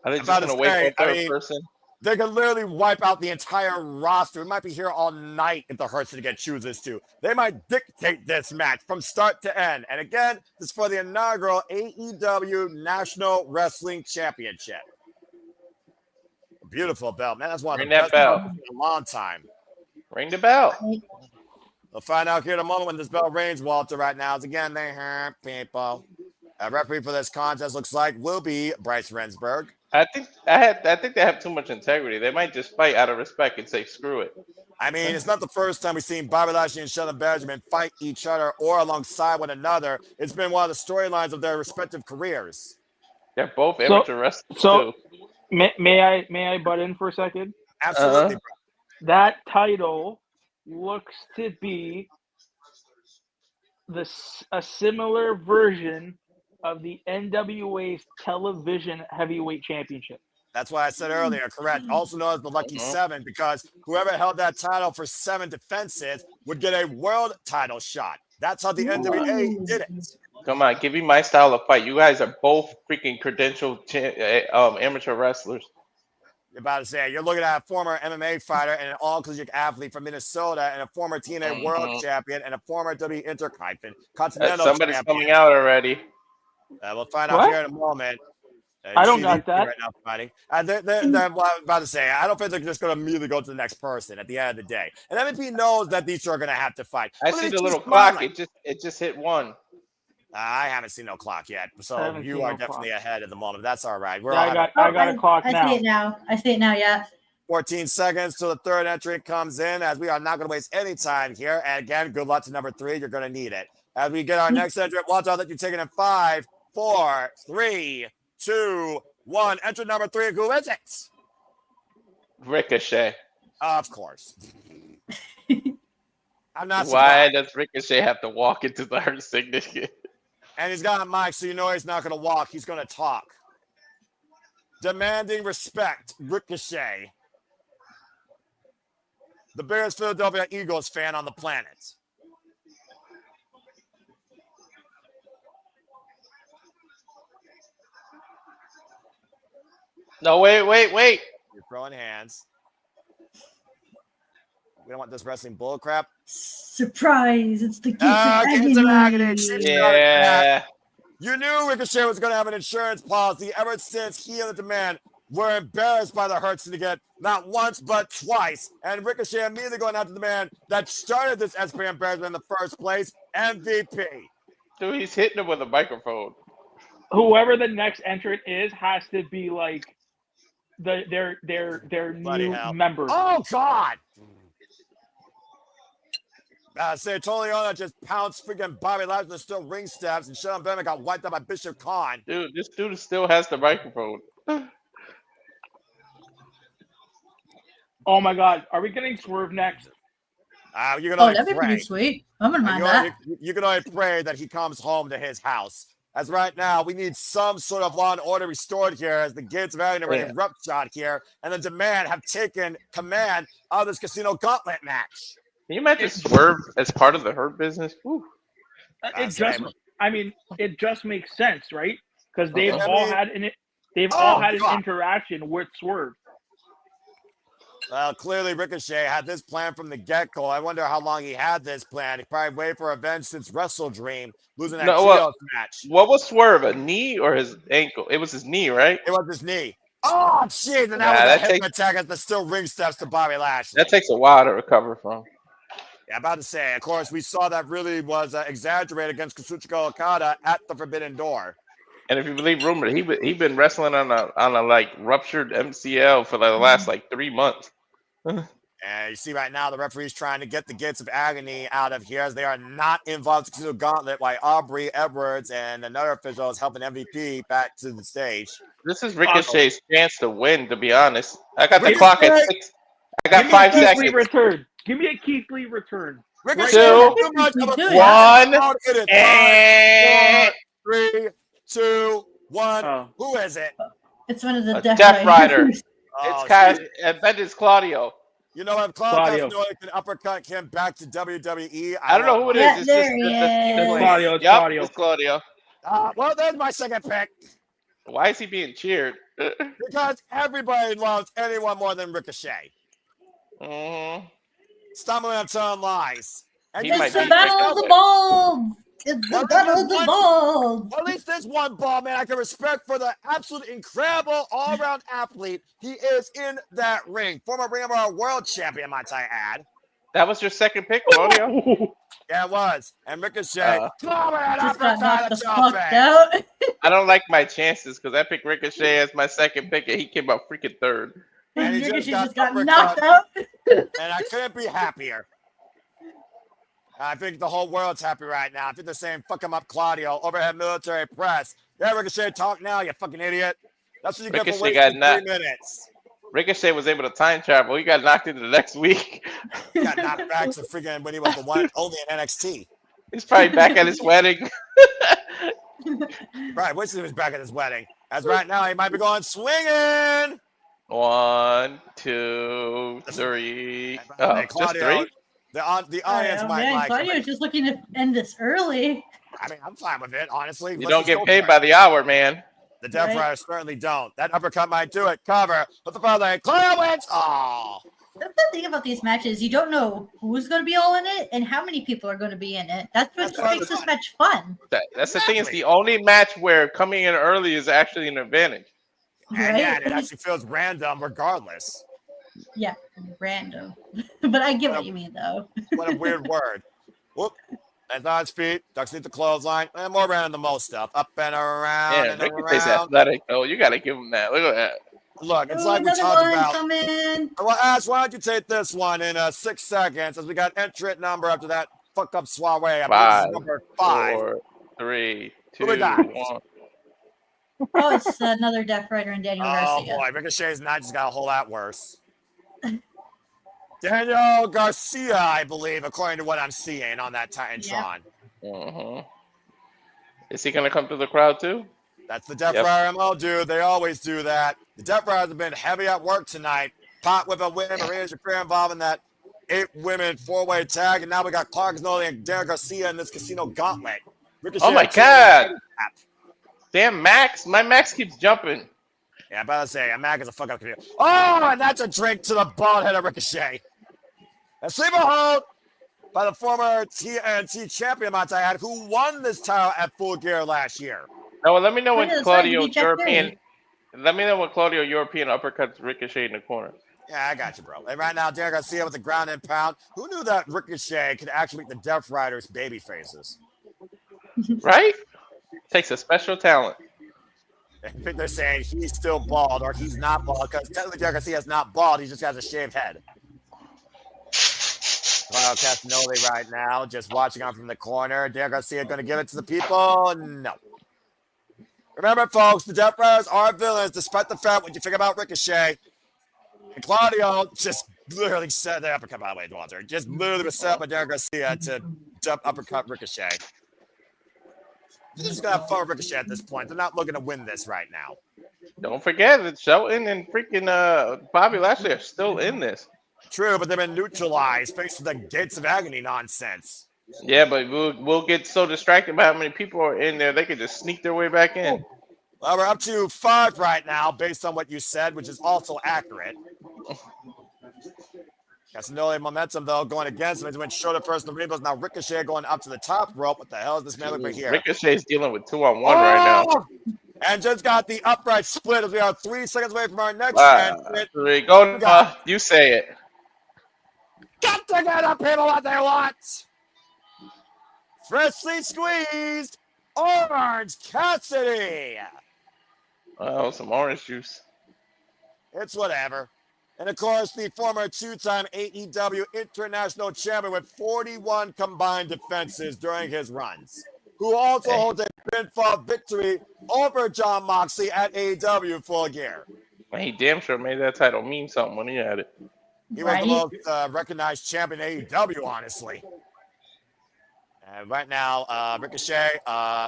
Are they just going to wait for a third person? They could literally wipe out the entire roster. We might be here all night if the Hertznigan chooses to. They might dictate this match from start to end. And again, this is for the inaugural AEW National Wrestling Championship. Beautiful belt, man. That's one of the best belts in a long time. Ring the bell. We'll find out here in a moment when this bell rings, Walter. Right now, again, they hurt people. A referee for this contest looks like will be Bryce Rensburg. I think they have too much integrity. They might just fight out of respect and say screw it. I mean, it's not the first time we've seen Bobby Lashley and Shelton Benjamin fight each other or alongside one another. It's been one of the storylines of their respective careers. They're both amateur wrestlers too. So may I butt in for a second? Absolutely. That title looks to be a similar version of the NWA's television heavyweight championship. That's why I said earlier, correct. Also known as the Lucky Seven, because whoever held that title for 7 defenses would get a world title shot. That's how the NWA did it. Come on, give me my style of fight. You guys are both freaking credentialed amateur wrestlers. You're about to say, you're looking at a former MMA fighter and an all-collegiate athlete from Minnesota and a former TNA world champion and a former WWE Intercontinental Somebody's champion. coming out already. We'll find out here in a moment. I don't got that. Right now, fighting. They're well, I'm about to say, I don't think they're just going to immediately go to the next person at the end of the day. And MVP knows that these two are going to have to fight. I see the little clock. It just hit 1. I haven't seen no clock yet, so you are definitely ahead at the moment. That's all right. I got a clock now. I see it now, yeah. 14 seconds till the third entry comes in, as we are not going to waste any time here. And again, good luck to number 3. You're going to need it. As we get our next entry, watch out that you're taking in 5, 4, 3, 2, 1. Enter number 3. Who is it? Ricochet. Of course. I'm not surprised. Why does Ricochet have to walk into the Hertznigan? And he's got a mic, so you know he's not going to walk. He's going to talk. Demanding respect, Ricochet. The biggest Philadelphia Eagles fan on the planet. No, wait. You're throwing hands. We don't want this wrestling bull crap. Surprise! It's the Gates of Agony. Yeah. You knew Ricochet was going to have an insurance policy ever since he and the Demand were embarrassed by the Hertznigan, not once but twice. And Ricochet immediately going after the man that started this SP embarrassment in the first place, MVP. Dude, he's hitting him with a microphone. Whoever the next entrant is has to be like their new member. Oh God! Toliona just pounced freaking Bobby Lashley, still ring steps, and Shelton Benjamin got wiped out by Bishop Khan. Dude, this dude still has the microphone. Oh my God, are we getting Swerve next? You can Oh, only that'd be pray. pretty sweet. I'm gonna mind that. You can only pray that he comes home to his house. As right now, we need some sort of law and order restored here as the gates of Alien are in shot here, and the Demand have taken command of this Casino Gauntlet match. Can you imagine Swerve as part of the Hurt Business? Woo. It just makes sense, right? Because they've all had an interaction with Swerve. Well, clearly Ricochet had this plan from the get-go. I wonder how long he had this plan. He probably waited for revenge since Wrestle Dream, losing that trios match. What was Swerve, a knee or his ankle? It was his knee, right? It was his knee. Oh, jeez, and that was a hip attack as the still ring steps to Bobby Lashley. That takes a while to recover from. Yeah, about to say, of course, we saw that really was exaggerated against Kazuchika Okada at the Forbidden Door. And if you believe rumor, he been wrestling on a like ruptured MCL for the last like 3 months. And you see right now the referee's trying to get the Gates of Agony out of here as they are not involved in the Casino Gauntlet while Aubrey Edwards and another official is helping MVP back to the stage. This is Ricochet's chance to win, to be honest. I got the clock at 6. I got 5 seconds. Give me a Keith Lee return. Ricochet, 2, 1, and 3, 2, 1. Who is it? It's one of the Death Rider. Oh, I bet it's Claudio. You know what? Claudio can uppercut him back to WWE. I don't know who it is. It's Claudio. It's Claudio. Well, there's my second pick. Why is he being cheered? Because everybody loves anyone more than Ricochet. Stumbling on telling lies. And it's the battle of the balls. It's the battle of the balls. At least this one ball, man, I can respect for the absolute incredible all-around athlete he is in that ring. Former Ring of Honor World Champion, might I add. That was your second pick, Claudio? Yeah, it was. And Ricochet. I don't like my chances because I picked Ricochet as my second pick and he came out freaking third. And he Ricochet just got knocked out. And I couldn't be happier. I think the whole world's happy right now. I think they're saying, fuck him up, Claudio. Overhead military press. Yeah, Ricochet, talk now, you fucking idiot. That's what you get for wasting 3 minutes. Ricochet was able to time travel. He got knocked into the next week. He got knocked back to freaking when he was the one only in NXT. He's probably back at his wedding. Right, wish he was back at his wedding. As right now, he might be going swinging. 1, 2, 3. Hey, just 3? The audience might like Claudio's just looking to end this early. I mean, I'm fine with it, honestly. You don't get paid by the hour, man. The Death Riders certainly don't. That uppercut might do it. Cover. But the father leg. Claudio wins. Oh. That's the thing about these matches. You don't know who's going to be all in it and how many people are going to be in it. That's what makes this match fun. That's the thing. It's the only match where coming in early is actually an advantage. And yeah, it actually feels random regardless. Yeah, random. But I get what you mean, though. What a weird word. Whoop. And on his feet, ducks into the clothesline, and more random than most stuff. Up and around and Ricochet's around. athletic. Oh, you got to give him that. Look at that. Look, it's like we talked about. Coming. Well, Ash, why don't you take this one in 6 seconds as we got entrant number after that fuck up soiree. I believe this is number 5. 4, 3, 2, Who we got? 1. Oh, it's another Death Rider and Daniel Garcia. Oh, boy. Ricochet's not just got a whole lot worse. Daniel Garcia, I believe, according to what I'm seeing on that Titantron. Is he going to come to the crowd too? That's the Death Rider MO, dude. They always do that. The Death Riders have been heavy at work tonight. Pot with a win. Marina Shafir involved in that 8-women 4-way tag. And now we got Clark Noli and Daniel Garcia in this Casino Gauntlet. Ricochet, oh, my God. Damn, Max. My Max keeps jumping. Yeah, I'm about to say, Mac is a fuck up computer. Oh, and that's a drink to the bald head of Ricochet. A sleeper hold by the former TNT champion, Montaigne, who won this title at Full Gear last year. No, well, let me know when Claudio European. Let me know when Claudio European uppercuts Ricochet in the corner. Yeah, I got you, bro. And right now, Daniel Garcia with the ground and pound. Who knew that Ricochet could actually make the Death Riders baby faces? Right? Takes a special talent. I think they're saying he's still bald or he's not bald because technically Daniel Garcia is not bald. He just has a shaved head. Well, Castanoli right now, just watching on from the corner. Daniel Garcia going to give it to the people? No. Remember, folks, the Death Riders are villains, despite the fact what you think about Ricochet. And Claudio just literally set the uppercut, by the way, Walter. Just literally was set up by Darren Garcia to jump uppercut Ricochet. They're just going to have fun with Ricochet at this point. They're not looking to win this right now. Don't forget that Shelton and freaking Bobby Lashley are still in this. True, but they've been neutralized thanks to the Gates of Agony nonsense. Yeah, but we'll get so distracted by how many people are in there, they could just sneak their way back in. Well, we're up to 5 right now, based on what you said, which is also accurate. Casanoli momentum, though, going against him. He went shoulder first in the rainbows. Now Ricochet going up to the top rope. What the hell is this man over here? Ricochet's dealing with 2-on-1 right now. And just got the upright split as we are 3 seconds away from our next match. Go, you say it. Got to get up people what they want. Freshly squeezed Orange Cassidy. Oh, some orange juice. It's whatever. And of course, the former 2-time AEW International Champion with 41 combined defenses during his runs, who also holds a pinfall victory over Jon Moxley at AEW Full Gear. He damn sure made that title mean something when he had it. He was the most recognized champion in AEW, honestly. And right now, Ricochet, yeah.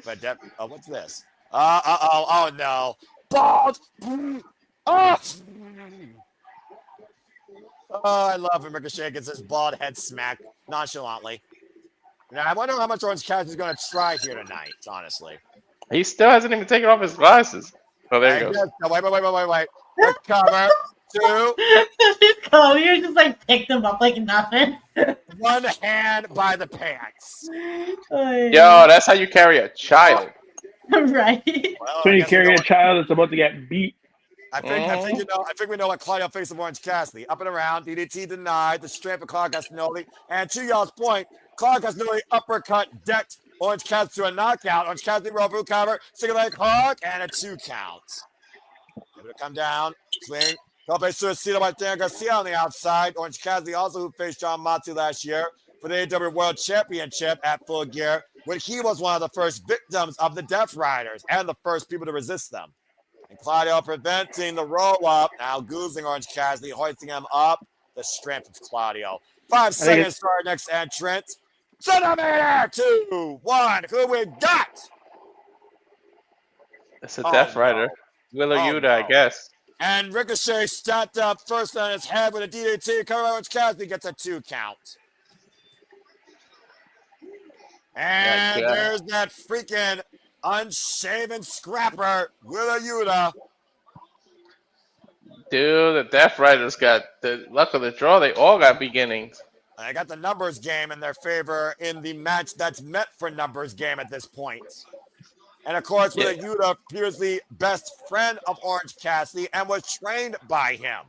But what's this? Oh no. Bald! Oh, I love when Ricochet gets his bald head smacked nonchalantly. Now, I wonder how much Orange Cassidy's going to try here tonight, honestly. He still hasn't even taken off his glasses. Oh, there he goes. Wait. Recover. 2. You just like picked them up like nothing. 1 hand by the pants. Yo, that's how you carry a child. Right. Well, so you carry a child that's about to get beat. I think we know what Claudio faced of Orange Cassidy. Up and around, DDT denied, the strength of Claudio Castagnoli. And to y'all's point, Claudio Castagnoli uppercut decked Orange Cassidy to a knockout. Orange Cassidy roll through cover, single leg hook, and a 2 count. Able to come down, swing. Tope Suicida by Dan Garcia on the outside. Orange Cassidy also who faced Jon Moxley last year for the AEW World Championship at Full Gear, when he was one of the first victims of the Death Riders and the first people to resist them. And Claudio preventing the roll-up. Now goozing Orange Cassidy, hoisting him up. The strength of Claudio. 5 seconds for our next entrant. Centimeter 2, 1. Who we got? It's a Death Rider. Wheeler Yuta, I guess. And Ricochet stacked up first on his head with a DDT. Orange Cassidy gets a 2 count. And there's that freaking unshaven scrapper, Wheeler Yuta. Dude, the Death Riders got the luck of the draw. They all got beginnings. I got the numbers game in their favor in the match that's meant for numbers game at this point. And of course, Wheeler Yuta appears the best friend of Orange Cassidy and was trained by him.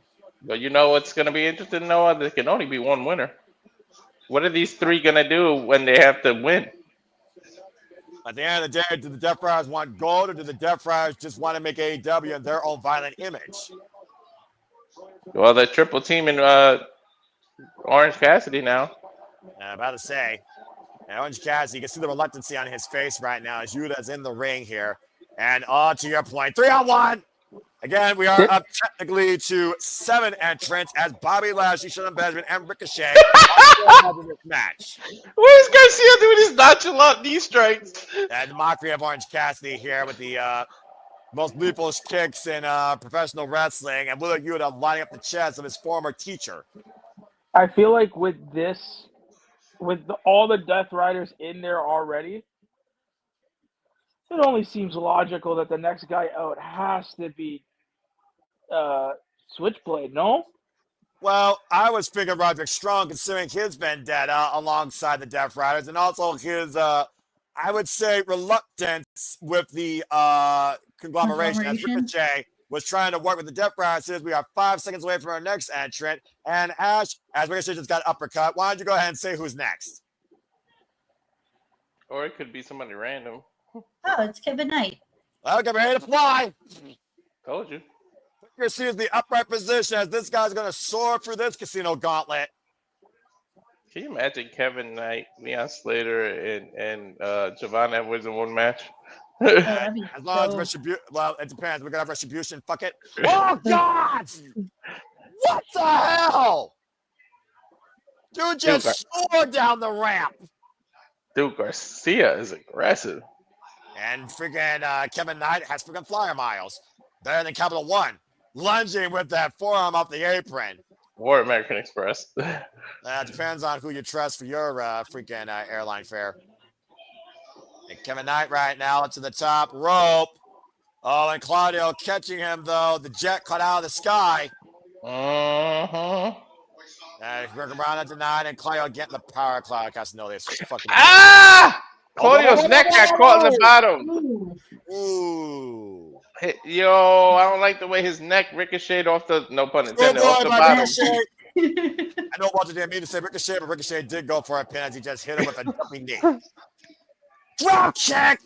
But you know what's going to be interesting, Noah? There can only be one winner. What are these 3 going to do when they have to win? At the end of the day, do the Death Riders want gold, or do the Death Riders just want to make AEW in their own violent image? Well, they're triple teaming Orange Cassidy now. I'm about to say, Orange Cassidy, you can see the reluctancy on his face right now as Yuta's in the ring here. And to your point, 3-on-1. Again, we are up technically to 7 entrants as Bobby Lashley, Shelton Benjamin, and Ricochet are in this match. What is Garcia doing his nonchalant knee strikes? And the mockery of Orange Cassidy here with the most lethal kicks in professional wrestling, and Wheeler Yuta lining up the chest of his former teacher. I feel like with this, all the Death Riders in there already, it only seems logical that the next guy out has to be Switchblade, no? Well, I was figuring Roderick Strong, considering his vendetta alongside the Death Riders, and also his, I would say, reluctance with the conglomeration. As Ricochet was trying to work with the Death Riders. We are 5 seconds away from our next entrant. And Ash, as Ricochet just got uppercut, why don't you go ahead and say who's next? Or it could be somebody random. Oh, it's Kevin Knight. Well, get ready to fly. Told you. Your seat is the upright position as this guy's going to soar through this casino gauntlet. Can you imagine Kevin Knight, Leon Slater, and Javon Edwards in one match? that'd be As long as dope. retribution, well, it depends. We're gonna have retribution. Fuck it. Oh God! What the hell? Dude just soared down the ramp. Dude, Garcia is aggressive. And freaking Kevin Knight has freaking flyer miles. Better than Capital One. Lunging with that forearm off the apron. Or American Express. Depends on who you trust for your freaking airline fare. And Kevin Knight right now to the top rope. Oh, and Claudio catching him, though. The jet cut out of the sky. Uh-huh. Working around into 9, and Claudio getting the power cloud. Casanova is fucking. Ah! Claudio's neck got caught in the bottom. Ooh. Yo, I don't like the way his neck ricocheted off the, no pun intended, off the bottom. I know Walter didn't mean to say Ricochet, but Ricochet did go for a pin as he just hit him with a jumping knee. Drop check!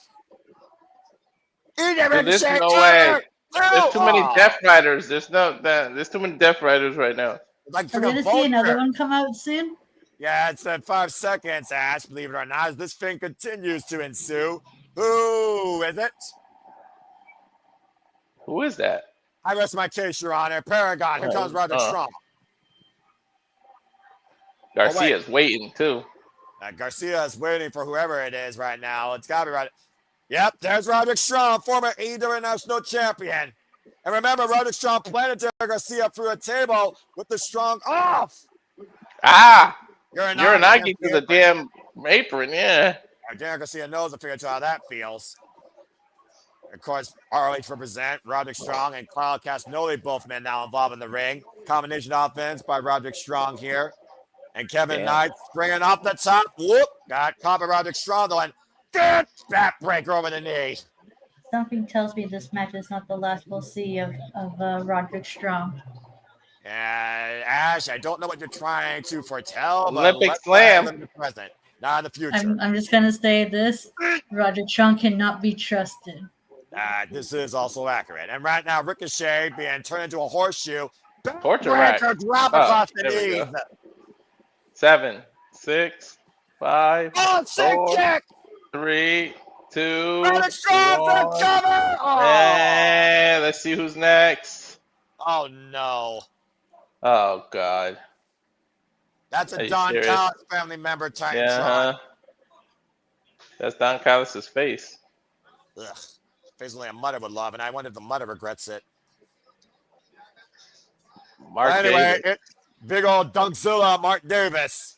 Dude, there's no way. There's too many Death Riders. There's too many Death Riders right now. Like Are we going to see another one come out soon? Yeah, it's 5 seconds, Ash, believe it or not, as this thing continues to ensue. Who is it? Who is that? I rest my case, Your Honor. Paragon. Here comes Roderick Strong. Garcia's waiting, too. Garcia is waiting for whoever it is right now. It's got to be right. Yep, there's Roderick Strong, former AEW National Champion. And remember, Roderick Strong planted Garcia through a table with the strong off. Ah! Uranagi to the damn apron, yeah. Daniel Garcia knows the figure how that feels. Of course, ROH represent Roderick Strong and Kyle Castagnoli, both men now involved in the ring. Combination offense by Roderick Strong here. And Kevin Knight springing off the top. Whoop! Got caught by Roderick Strong, though, and that breaker over the knee. Something tells me this match is not the last we'll see of Roderick Strong. Ash, I don't know what you're trying to foretell. Olympic Slam. In the present, not in the future. I'm just going to say this. Roderick Strong cannot be trusted. This is also accurate. And right now, Ricochet being turned into a horseshoe. Torture rack. Drop across the knees. 7, 6, 5, sick kick. 3, 2, Roderick Strong for the cover. And let's see who's next. Oh, no. Oh, God. That's a Don Callis family member type. Yeah. That's Don Callis' face. Ugh. Face only a mother would love, and I wonder if the mother regrets it. It's big old Dunkzilla, Mark Davis.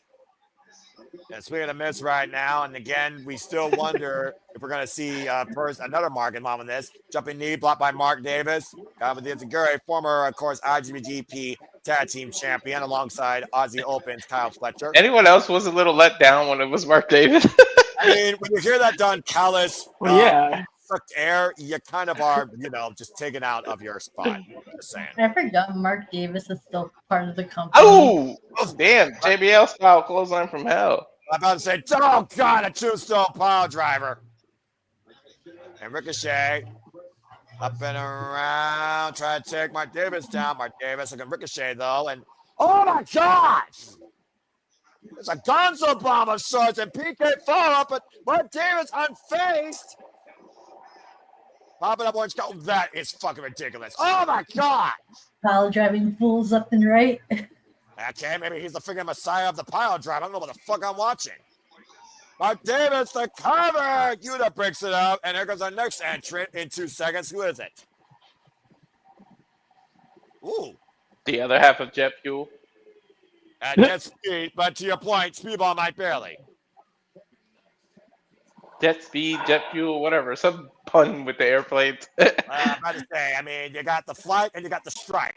And swinging a miss right now. And again, we still wonder if we're going to see another Mark involved in this. Jumping knee blocked by Mark Davis. Got with the Inzaguri, former, of course, IWGP Tag Team Champion alongside Aussie Open's Kyle Fletcher. Anyone else was a little let down when it was Mark Davis? I mean, when you hear that Don Callis, sucked air, you kind of are, just taken out of your spot. Just saying. I forgot Mark Davis is still part of the company. Oh, damn. JBL style clothesline from hell. I'm about to say, oh, God, a tombstone pile driver. And Ricochet up and around, trying to take Mark Davis down. Mark Davis looking Ricochet, though. And, oh, my God. It's a gonzo bomb of sorts, and PK follow-up, but Mark Davis unfaced. Popping up orange. Oh, that is fucking ridiculous. Oh, my God. Pile driving fools up and right. Okay, maybe he's the freaking messiah of the pile drive. I don't know what the fuck I'm watching. Mark Davis, the cover. Yuta breaks it up, and here goes our next entrant in 2 seconds. Who is it? Ooh. The other half of Jet Fuel. Jet Speed, but to your point, Speedball might barely. Jet Speed, Jet Fuel, whatever. Some pun with the airplanes. I'm about to say, I mean, you got the flight and you got the strike.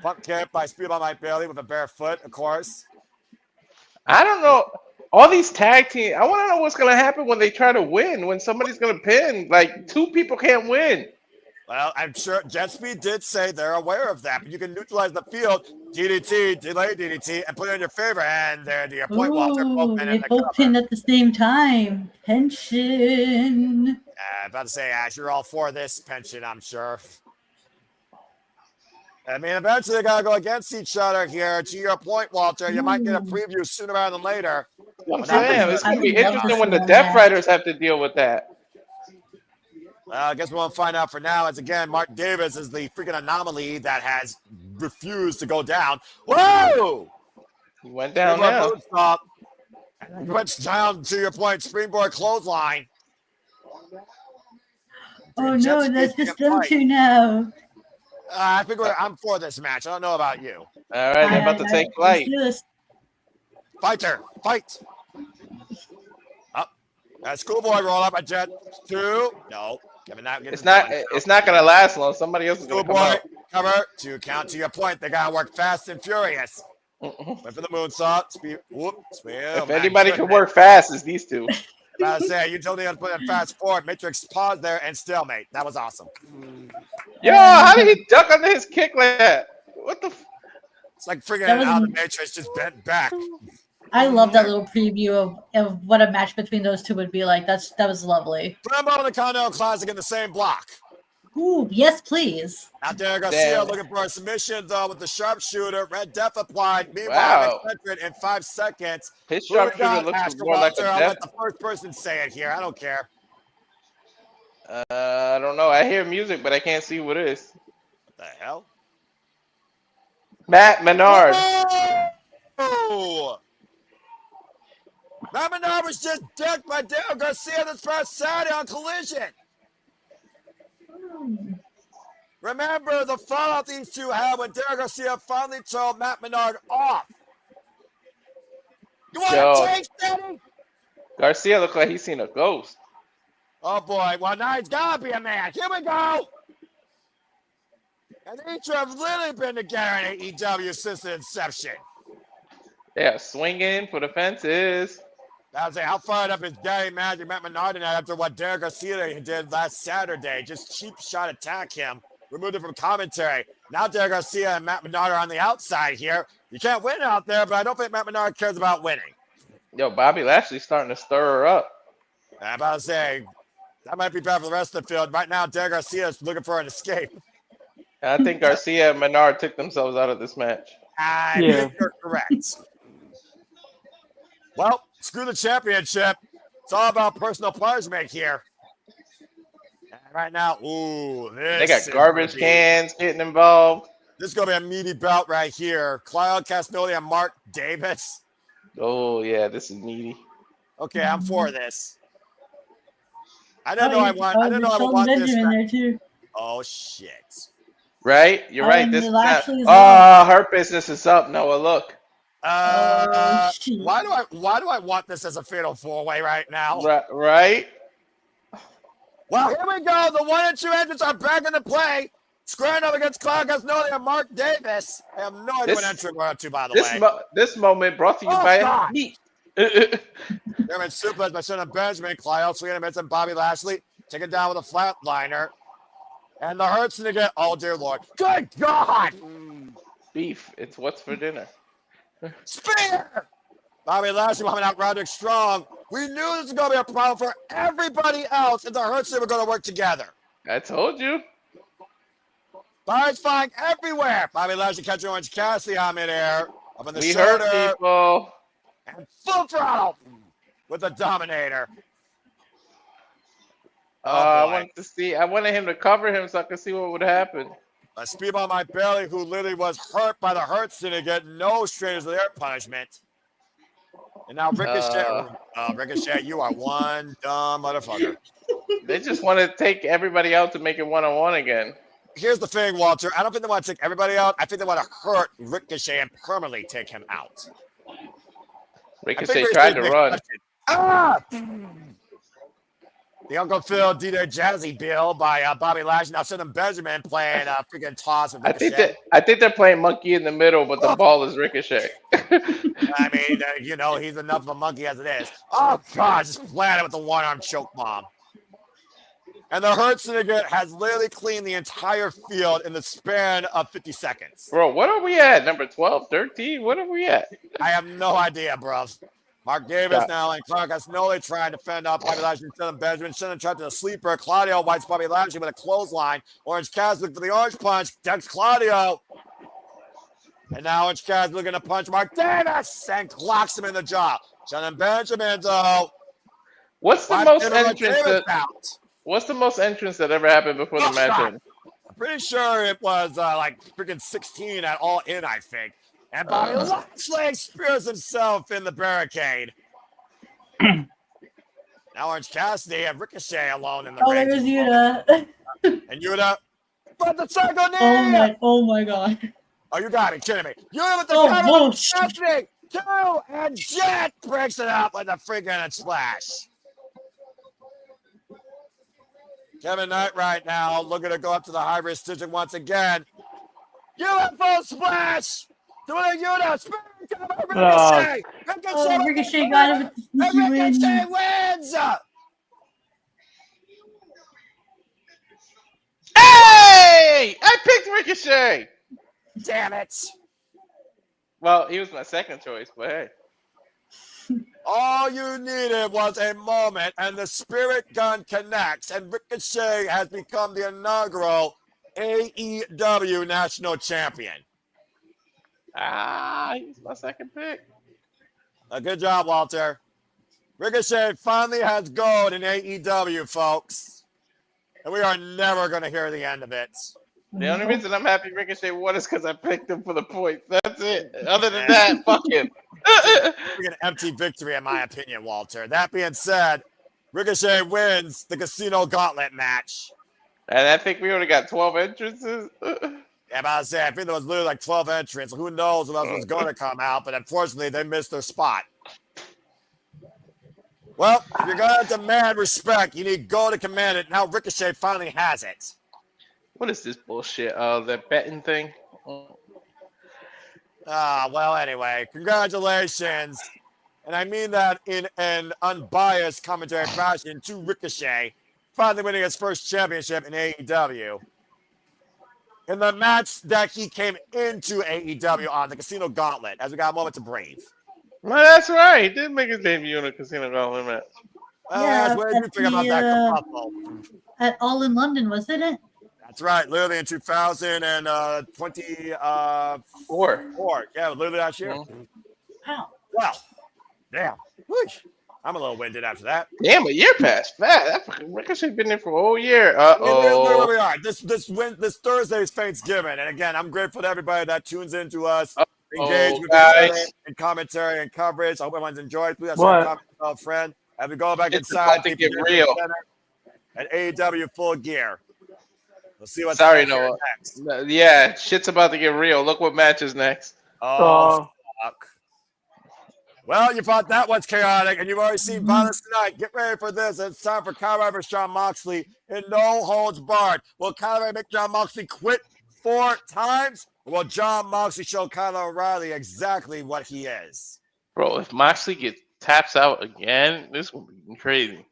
Pump kick by Speedball Mike Bailey with a bare foot, of course. I don't know. All these tag teams, I want to know what's going to happen when they try to win, when somebody's going to pin. Like, 2 people can't win. Well, I'm sure Jet Speed did say they're aware of that, but you can neutralize the field, DDT, delay DDT, and put it in your favor. And there, to your point, Walter, both men in the cover. Pin at the same time. Pension. I'm about to say, Ash, you're all for this pension, I'm sure. I mean, eventually they got to go against each other here. To your point, Walter, you might get a preview sooner rather than later. I'm saying, it's going to be interesting when the Death Riders have to deal with that. I guess we won't find out for now. As again, Mark Davis is the freaking anomaly that has refused to go down. Whoa! He went down now. Went down to your point. Springboard clothesline. Oh no, that's just them two now. I think I'm for this match. I don't know about you. All right, they're about to take flight. Fighter, fight. Up. Schoolboy roll up a jet. 2. No. It's not gonna last long. Somebody else is gonna come out. Cover. 2 count to your point. They gotta work fast and furious. Went for the moonsault. Speed. Whoop. If anybody can work fast, it's these two. I was saying, you told me to put in fast forward. Matrix pause there and stalemate. That was awesome. Yo, how did he duck under his kick like that? What the? It's like freaking out of the Matrix just bent back. I love that little preview of what a match between those two would be like. That was lovely. Rambo and the Continental Classic in the same block. Ooh, yes, please. Out there, Garcia looking for a submission, though, with the sharpshooter. Red Death applied. Meanwhile, in 5 seconds. His sharpshooter looks more like a I'll let the first person say it here. I don't care. I don't know. I hear music, but I can't see what it is. What the hell? Matt Menard. Oh! Matt Menard was just decked by Dale Garcia this past Saturday on Collision. Remember the fallout these two had when Dale Garcia finally told Matt Menard off. You want to change, Daddy? Garcia looked like he's seen a ghost. Oh boy, well now he's gotta be a man. Here we go. And each have literally been together in AEW since the inception. Yeah, swinging for the fences. I was saying, how fired up is Daddy Magic Matt Menard tonight after what Derek Garcia did last Saturday? Just cheap shot attack him, removed it from commentary. Now Derek Garcia and Matt Menard are on the outside here. You can't win out there, but I don't think Matt Menard cares about winning. Yo, Bobby Lashley's starting to stir her up. I'm about to say, that might be bad for the rest of the field. Right now, Derek Garcia is looking for an escape. I think Garcia and Menard took themselves out of this match. I think you're correct. Well, screw the championship. It's all about personal punishment here. And right now, they got garbage cans getting involved. This is going to be a meaty bout right here. Claudio Castagnoli and Mark Davis. Oh, yeah, this is meaty. Okay, I'm for this. I don't know I want this. There too. Oh, shit. Right? You're right. This her business is up, Noah. Look. Why do I want this as a fatal 4-way right now? Right. Well, here we go. The 1 and 2 entrants are back into play. Squaring up against Claudio Castagnoli and Mark Davis. I have no idea what entrant we're up to, by the way. This moment brought to you by Meat. German suplex by Son Benjamin. Claudio swinging and and Bobby Lashley taken down with a flatliner. And the Hurt Syndicate. Oh, dear Lord. Good God. Beef. It's what's for dinner. Spear! Bobby Lashley coming out Roderick Strong. We knew this was going to be a problem for everybody else if the Hurt Syndicate were going to work together. I told you. Bobby's flying everywhere. Bobby Lashley catching Orange Cassidy on midair. Up in the we shoulder. Hurt people. And full throttle with the Dominator. I wanted him to cover him so I could see what would happen. A speedball my belly who literally was hurt by the Hurt Syndicate. No strangers to their punishment. And now Ricochet. Ricochet, you are one dumb motherfucker. They just want to take everybody out to make it one-on-one again. Here's the thing, Walter. I don't think they want to take everybody out. I think they want to hurt Ricochet and permanently take him out. Ricochet tried to run. The Uncle Phil DJ Jazzy Bill by Bobby Lashley. Now Son Benjamin playing freaking toss with Ricochet. I think they're playing monkey in the middle, but the ball is Ricochet. I mean, he's enough of a monkey as it is. Oh, God, just planted with the one-arm choke bomb. And the Hurt Syndicate has literally cleaned the entire field in the span of 50 seconds. Bro, what are we at? Number 12, 13? What are we at? I have no idea, bro. Mark Davis now and Claudio Castagnoli trying to fend off Bobby Lashley and Shannon Benjamin. Shannon trapped to the sleeper. Claudio whites Bobby Lashley with a clothesline. Orange Cassidy looking for the orange punch. Decks Claudio. And now Orange Cassidy looking to punch Mark Davis and clocks him in the jaw. Shannon Benjamin, though. What's the most entrance? What's the most entrance that ever happened before the match ended? I'm pretty sure it was like freaking 16 at All In, I think. And Bobby Lashley spears himself in the barricade. Now Orange Cassidy and Ricochet alone in the ring. Oh, there's Yuta. And Yuta, but the psycho knee! Oh my god. Oh, you got me kidding me. Yuta with the cover of Cassidy! 2, and Jet breaks it up with a freaking splash. Kevin Knight right now looking to go up to the hybrid stitching once again. UFO splash! Doing a Yuta, spin cover, Ricochet! Ricochet got him with the and Ricochet wins! Hey! I picked Ricochet! Damn it. Well, he was my second choice, but hey. All you needed was a moment, and the spirit gun connects, and Ricochet has become the inaugural AEW National Champion. He's my second pick. Good job, Walter. Ricochet finally has gold in AEW, folks. And we are never going to hear the end of it. The only reason I'm happy Ricochet won is because I picked him for the points. That's it. Other than that, fuck him. An empty victory, in my opinion, Walter. That being said, Ricochet wins the Casino Gauntlet match. And I think we only got 12 entrances. Yeah, but I was saying, I think there was literally like 12 entrants. Who knows what else was going to come out, but unfortunately, they missed their spot. Well, if you're going to demand respect, you need gold to command it. Now Ricochet finally has it. What is this bullshit? That betting thing? Well, anyway, congratulations. And I mean that in an unbiased commentary fashion to Ricochet, finally winning his first championship in AEW. In the match that he came into AEW on, the Casino Gauntlet, as we got a moment to breathe. Well, that's right. He did make his debut in a Casino Gauntlet match. Yeah, what did you think about that kerfuffle? At All in London, wasn't it? That's right, literally in 2024. Yeah, literally last year. Wow. Well, damn. Whoosh. I'm a little winded after that. Damn, a year passed fast. That fucking Ricochet's been there for a whole year. Where we are. This Thursday is Thanksgiving, and again, I'm grateful to everybody that tunes in to us, engage with us in commentary and coverage. I hope everyone's enjoyed. Please have some comments about a friend. As we go back inside, to get real at AEW Full Gear. We'll see what's next. Yeah, shit's about to get real. Look what match is next. Oh, fuck. Well, you thought that was chaotic, and you've already seen violence tonight. Get ready for this. It's time for Kyle O'Reilly versus Jon Moxley in No Holds Barred. Will Kyle O'Reilly make Jon Moxley quit 4 times? Or will Jon Moxley show Kyle O'Reilly exactly what he is? Bro, if Moxley taps out again, this is going to be crazy.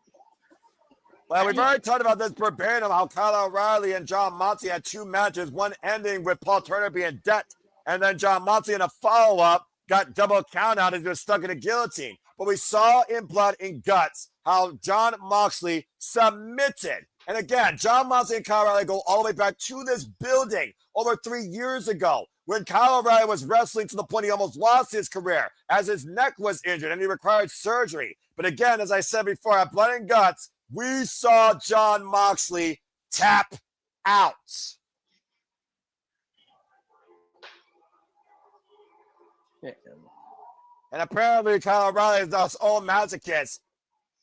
Well, we've already talked about this verbatim, how Kyle O'Reilly and Jon Moxley had 2 matches, one ending with Paul Turner being dead, and then Jon Moxley in a follow-up got double count out and was stuck in a guillotine. But we saw in Blood and Guts how Jon Moxley submitted. And again, Jon Moxley and Kyle O'Reilly go all the way back to this building over 3 years ago when Kyle O'Reilly was wrestling to the point he almost lost his career as his neck was injured and he required surgery. But again, as I said before, at Blood and Guts, we saw Jon Moxley tap out. And apparently Kyle O'Reilly is his own masochist.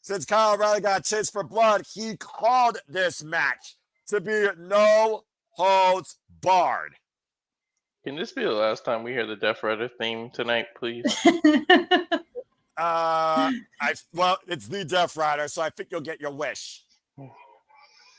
Since Kyle O'Reilly got chased for blood, he called this match to be No Holds Barred. Can this be the last time we hear the Death Rider theme tonight, please? Well, it's the Death Rider, so I think you'll get your wish.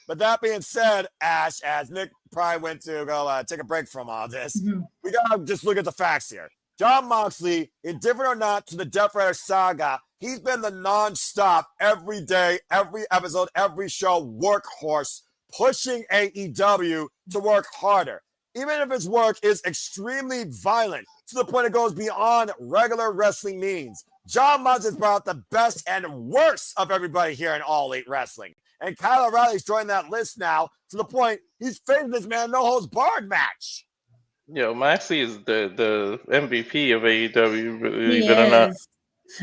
But that being said, Ash, as Nick probably went to go take a break from all this, we gotta just look at the facts here. Jon Moxley, indifferent or not to the Death Rider saga, he's been the non-stop, every day, every episode, every show workhorse, pushing AEW to work harder. Even if his work is extremely violent, to the point it goes beyond regular wrestling means. Jon Moxley's brought out the best and worst of everybody here in All Elite Wrestling. And Kyle O'Reilly's joined that list now to the point he's facing this man No Holds Barred match. Yo, Moxley is the MVP of AEW, believe it or not.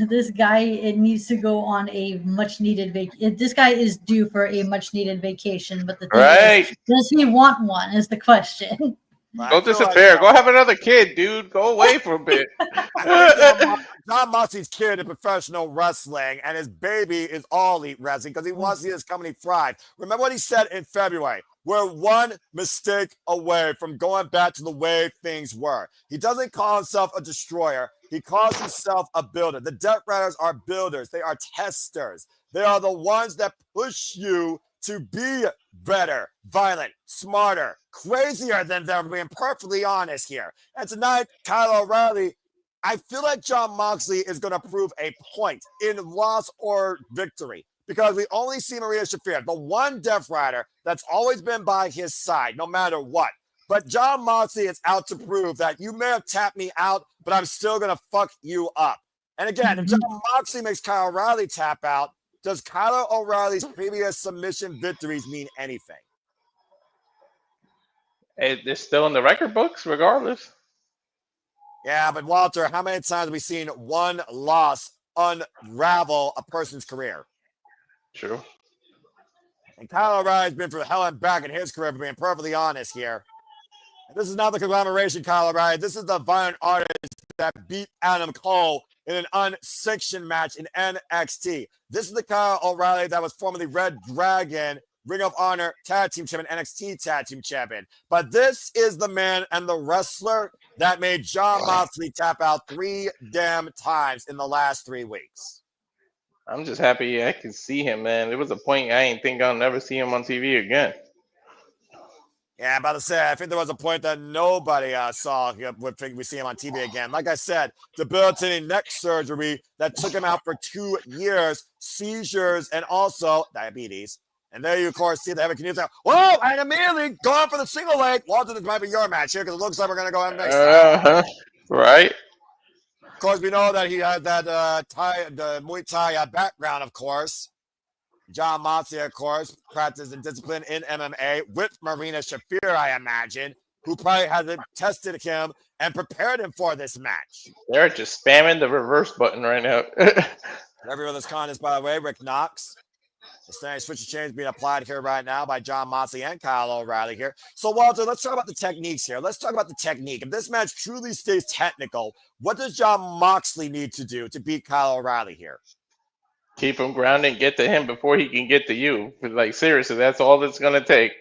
This guy it needs to go on a much needed vacation. This guy is due for a much needed vacation, but the thing is, does he want one? Is the question. Go disappear. Go have another kid, dude. Go away for a bit. John Moxley's kid in professional wrestling, and his baby is all elite wrestling because he wants to see his company thrive. Remember what he said in February? We're one mistake away from going back to the way things were. He doesn't call himself a destroyer. He calls himself a builder. The Death Riders are builders. They are testers. They are the ones that push you to be better, violent, smarter, crazier than them, being perfectly honest here. And tonight, Kyle O'Reilly, I feel like John Moxley is going to prove a point in loss or victory because we only see Marina Shafir, the one Death Rider that's always been by his side, no matter what. But John Moxley is out to prove that you may have tapped me out, but I'm still going to fuck you up. And again, if John Moxley makes Kyle O'Reilly tap out, does Kyle O'Reilly's previous submission victories mean anything? They're still in the record books, regardless. Yeah, but Walter, how many times have we seen one loss unravel a person's career? True. And Kyle O'Reilly's been through hell and back in his career, for being perfectly honest here. And this is not the conglomeration, Kyle O'Reilly. This is the violent artist that beat Adam Cole in an unsanctioned match in NXT. This is the Kyle O'Reilly that was formerly Red Dragon, Ring of Honor Tag Team Champion, NXT Tag Team Champion. But this is the man and the wrestler that made John Moxley tap out 3 damn times in the last 3 weeks. I'm just happy I can see him, man. There was a point I ain't think I'll never see him on TV again. Yeah, I'm about to say, I think there was a point that nobody saw would think we see him on TV again. Like I said, debilitating neck surgery that took him out for 2 years, seizures, and also diabetes. And there you, of course, see the heavy Canadian say, whoa, and immediately going for the single leg. Walter, this might be your match here because it looks like we're going to go in next time. Right. Of course, we know that he had that the Muay Thai background, of course. John Moxley, of course, practiced and discipline in MMA with Marina Shafir, I imagine, who probably has tested him and prepared him for this match. They're just spamming the reverse button right now. Everyone that's calling this, by the way, Rick Knox. The standing switch of change being applied here right now by John Moxley and Kyle O'Reilly here. So, Walter, let's talk about the techniques here. Let's talk about the technique. If this match truly stays technical, what does John Moxley need to do to beat Kyle O'Reilly here? Keep him grounded and get to him before he can get to you. Like, seriously, that's all it's going to take.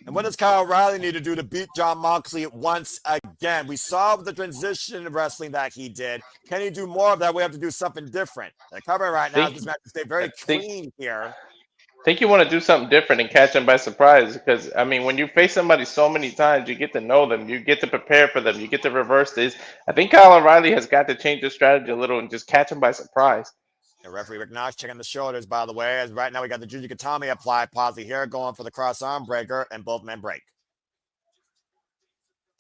And what does Kyle O'Reilly need to do to beat John Moxley once again? We saw the transition wrestling that he did. Can he do more of that? We have to do something different. The cover right now, this match to stay very clean here. I think you want to do something different and catch them by surprise because, I mean, when you face somebody so many times, you get to know them. You get to prepare for them. You get to reverse this. I think Kyle O'Reilly has got to change his strategy a little and just catch them by surprise. The referee Rick Knox checking the shoulders, by the way, as right now we got the Juju Katami applied, Posey here, going for the cross arm breaker, and both men break.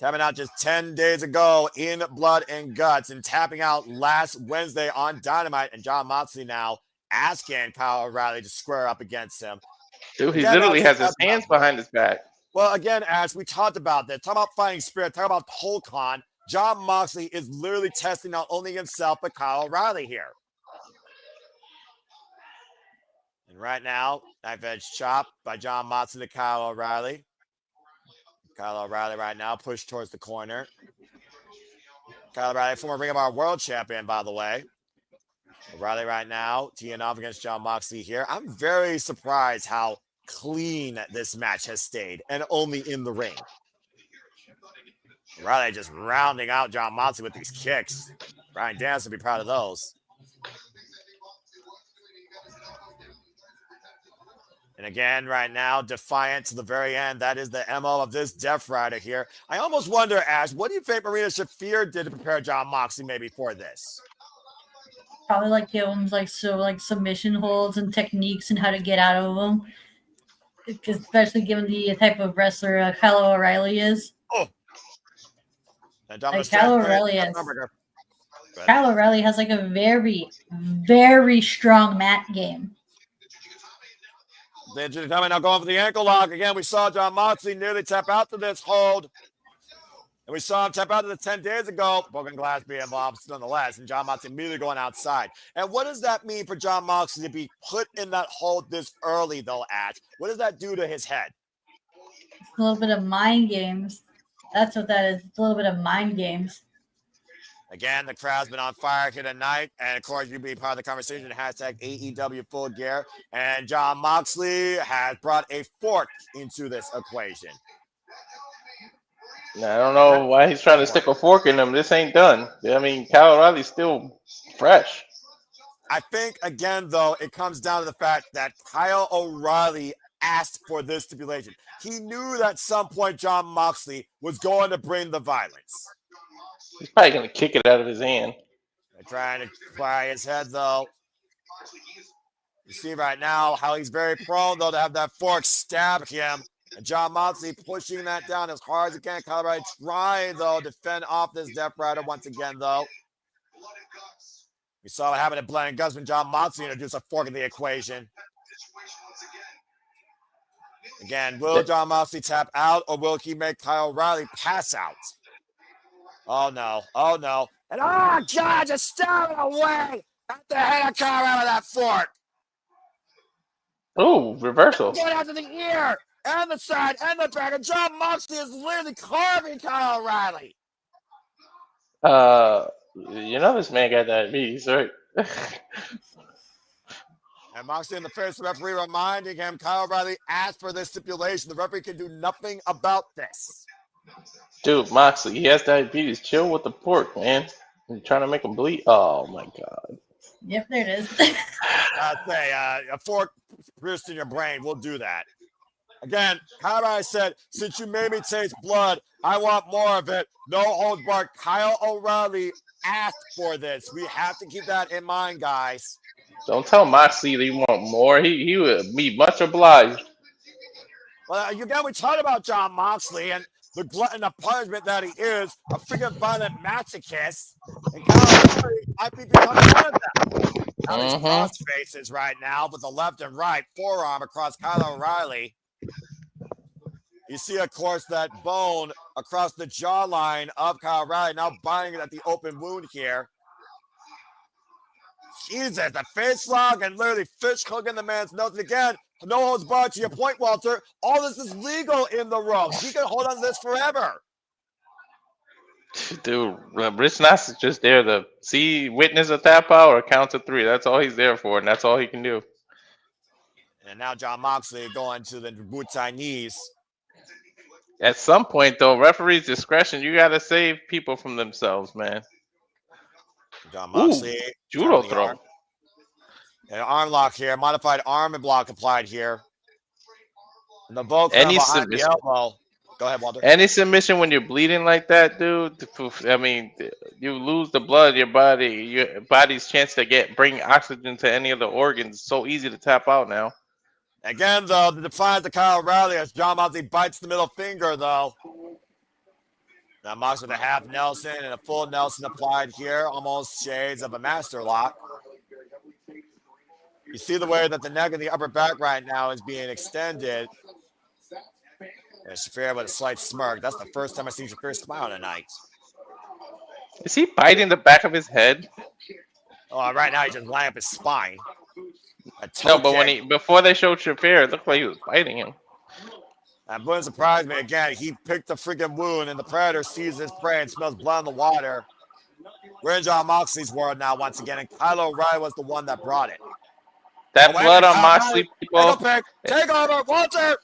Tapping out just 10 days ago in Blood and Guts, and tapping out last Wednesday on Dynamite, and John Moxley now asking Kyle O'Reilly to square up against him. Dude, he literally has his hands behind his back. Well, again, Ash, we talked about that. Talk about fighting spirit, talk about Polkon. John Moxley is literally testing not only himself, but Kyle O'Reilly here. And right now, knife edge chop by John Moxley to Kyle O'Reilly. Kyle O'Reilly right now pushed towards the corner. Kyle O'Reilly, former Ring of Honor World Champion, by the way. O'Reilly right now teeing off against John Moxley here. I'm very surprised how clean this match has stayed, and only in the ring. O'Reilly just rounding out John Moxley with these kicks. Bryan Danielson would be proud of those. And again, right now, defiant to the very end. That is the MO of this Death Rider here. I almost wonder, Ash, what do you think Marina Shafir did to prepare John Moxley maybe for this? Probably like give him like submission holds and techniques and how to get out of them. Especially given the type of wrestler Kyle O'Reilly is. Oh. Like Kyle O'Reilly has like a very, very strong mat game. They're coming now, going for the ankle lock. Again, we saw John Moxley nearly tap out to this hold. And we saw him tap out of the 10 days ago. Broken glass being involved nonetheless. And Jon Moxley immediately going outside. And what does that mean for Jon Moxley to be put in that hold this early, though, Ash? What does that do to his head? A little bit of mind games. That's what that is. A little bit of mind games. Again, the crowd's been on fire here tonight. And, of course, you be part of the conversation. Hashtag AEW Full Gear. And Jon Moxley has brought a fork into this equation. I don't know why he's trying to stick a fork in him. This ain't done. I mean, Kyle O'Reilly's still fresh. I think, again, though, it comes down to the fact that Kyle O'Reilly asked for this stipulation. He knew that at some point Jon Moxley was going to bring the violence. He's probably going to kick it out of his hand. They're trying to fry his head, though. You see right now how he's very prone, though, to have that fork stab him. And Jon Moxley pushing that down as hard as he can. Kyle O'Reilly trying, though, to fend off this Death Rider once again, though. We saw what happened at Blood and Guts when Jon Moxley introduced a fork in the equation. Again, will Jon Moxley tap out or will he make Kyle O'Reilly pass out? Oh, no. Oh, no. And, oh, God, just stabbing away at the head of Kyle O'Reilly with that fork. Oh, reversal. Going out to the ear and the side and the back. And Jon Moxley is literally carving Kyle O'Reilly. You know this man got diabetes, right? And Moxley in the face, the referee reminding him Kyle O'Reilly asked for this stipulation. The referee can do nothing about this. Dude, Moxley, he has diabetes. Chill with the pork, man. You're trying to make him bleed. Oh, my God. Yep, there it is. I'd say a fork pierced in your brain will do that. Again, Kyle O'Reilly said, since you made me taste blood, I want more of it. No holds barred. Kyle O'Reilly asked for this. We have to keep that in mind, guys. Don't tell Moxley that you want more. He would be much obliged. Well, again, we talked about Jon Moxley and the glutton of punishment that he is, a freaking violent masochist. And Kyle O'Reilly might be becoming one of them. Now these cross faces right now with the left and right forearm across Kyle O'Reilly. You see, of course, that bone across the jawline of Kyle O'Reilly now binding it at the open wound here. Jesus, the face lock and literally fish hooking the man's nose. And again, no holds barred to your point, Walter. All this is legal in the ropes. He can hold on to this forever. Dude, Rich Nass is just there to witness a tap out or count to 3. That's all he's there for, and that's all he can do. And now Jon Moxley going to the Butai knees. At some point, though, referee's discretion, you got to save people from themselves, man. Jon Moxley. Judo throw. An arm lock here. Modified arm and block applied here. And the Volk behind the elbow. Go ahead, Walter. Any submission when you're bleeding like that, dude, I mean, you lose the blood in your body's chance to bring oxygen to any of the organs. So easy to tap out now. Again, though, the defiance of Kyle O'Reilly as Jon Moxley bites the middle finger, though. Now Moxley with a half Nelson and a full Nelson applied here. Almost shades of a master lock. You see the way that the neck and the upper back right now is being extended. And Shafir with a slight smirk. That's the first time I've seen Shafir smile tonight. Is he biting the back of his head? Oh, right now he's just lining up his spine. No, but before they showed Shafir, it looked like he was biting him. That wouldn't surprise me. Again, he picked the freaking wound, and the Predator sees his prey and smells blood in the water. We're in Jon Moxley's world now once again, and Kyle O'Reilly was the one that brought it. That blood on Moxley, people. Take over, Walter!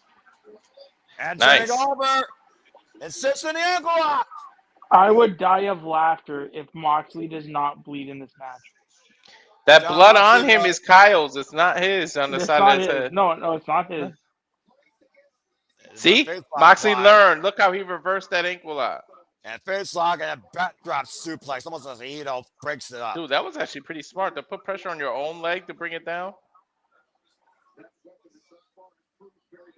And nice. Take over. And sits in the ankle lock. I would die of laughter if Moxley does not bleed in this match. That blood on him is Kyle's. It's not his on the side of his head. No, it's not his. See? Moxley learned. Look how he reversed that ankle lock. And face lock and a backdrop suplex. Almost as Ito breaks it up. Dude, that was actually pretty smart to put pressure on your own leg to bring it down.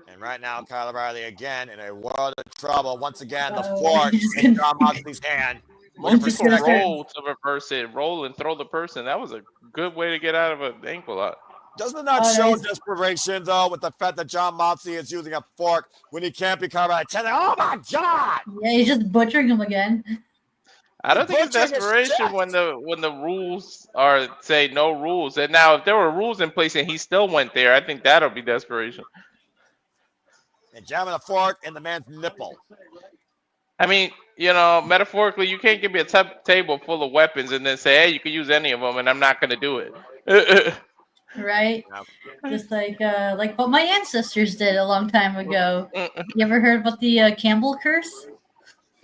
And right now, Kyle O'Reilly again in a world of trouble. Once again, the fork in Jon Moxley's hand. People roll to reverse it, roll and throw the person. That was a good way to get out of an ankle lock. Doesn't it not show desperation, though, with the fact that Jon Moxley is using a fork when he can't be covered by 10? Oh, my God! Yeah, he's just butchering him again. I don't think it's desperation when the rules are, say, no rules. And now, if there were rules in place and he still went there, I think that'll be desperation. And jamming a fork in the man's nipple. I mean, you know, metaphorically, you can't give me a table full of weapons and then say, hey, you can use any of them, and I'm not going to do it. Right? Just like what my ancestors did a long time ago. You ever heard about the Campbell curse?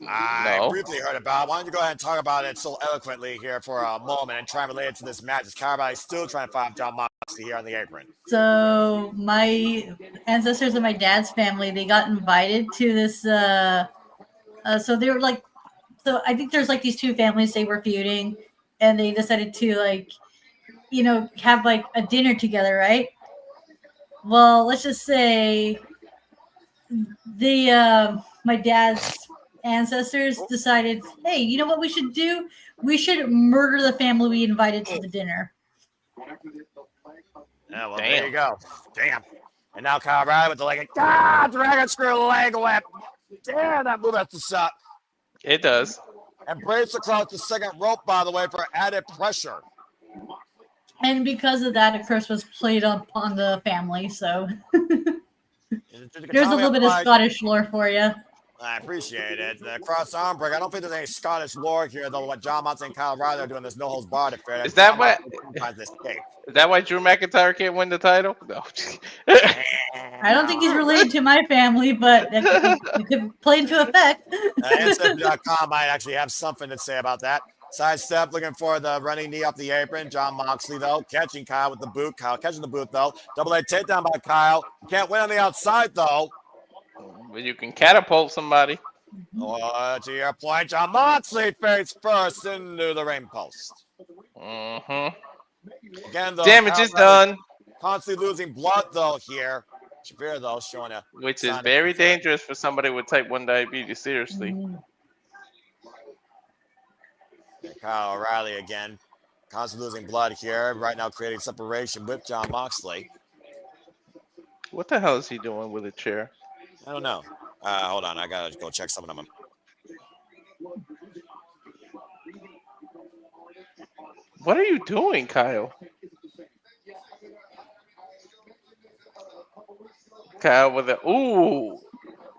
I briefly heard about it. Why don't you go ahead and talk about it so eloquently here for a moment and try and relate it to this match? Is Cowboy still trying to find Jon Moxley here on the apron? So my ancestors and my dad's family, they got invited to this. So they were like, so I think there's like these two families, they were feuding, and they decided to like, you know, have like a dinner together, right? Well, let's just say my dad's ancestors decided, hey, you know what we should do? We should murder the family we invited to the dinner. Yeah, well, there you go. Damn. And now Kyle O'Reilly with the leg. Dragon screw leg whip. Damn, that move has to suck. It does. And breaks across the second rope, by the way, for added pressure. And because of that, a curse was played up on the family, so there's a little bit of Scottish lore for you. I appreciate it. The cross arm break. I don't think there's any Scottish lore here, though. What Jon Moxley and Kyle O'Reilly are doing this no holds barred affair. Is that why Drew McIntyre can't win the title? No. I don't think he's related to my family, but it could play into effect. Ancestry.com might actually have something to say about that. Sidestep, looking for the running knee off the apron. Jon Moxley, though, catching Kyle with the boot. Kyle catching the boot, though. Double A takedown by Kyle. Can't win on the outside, though. But you can catapult somebody. To your point, Jon Moxley face first into the ring post. Again, though, damage is done. Constantly losing blood, though, here. Shafir, though, showing a... Which is very dangerous for somebody with type 1 diabetes, seriously. Kyle O'Reilly again. Constantly losing blood here. Right now creating separation with Jon Moxley. What the hell is he doing with a chair? I don't know. Hold on. I got to go check some of them. What are you doing, Kyle? Kyle with a... Ooh.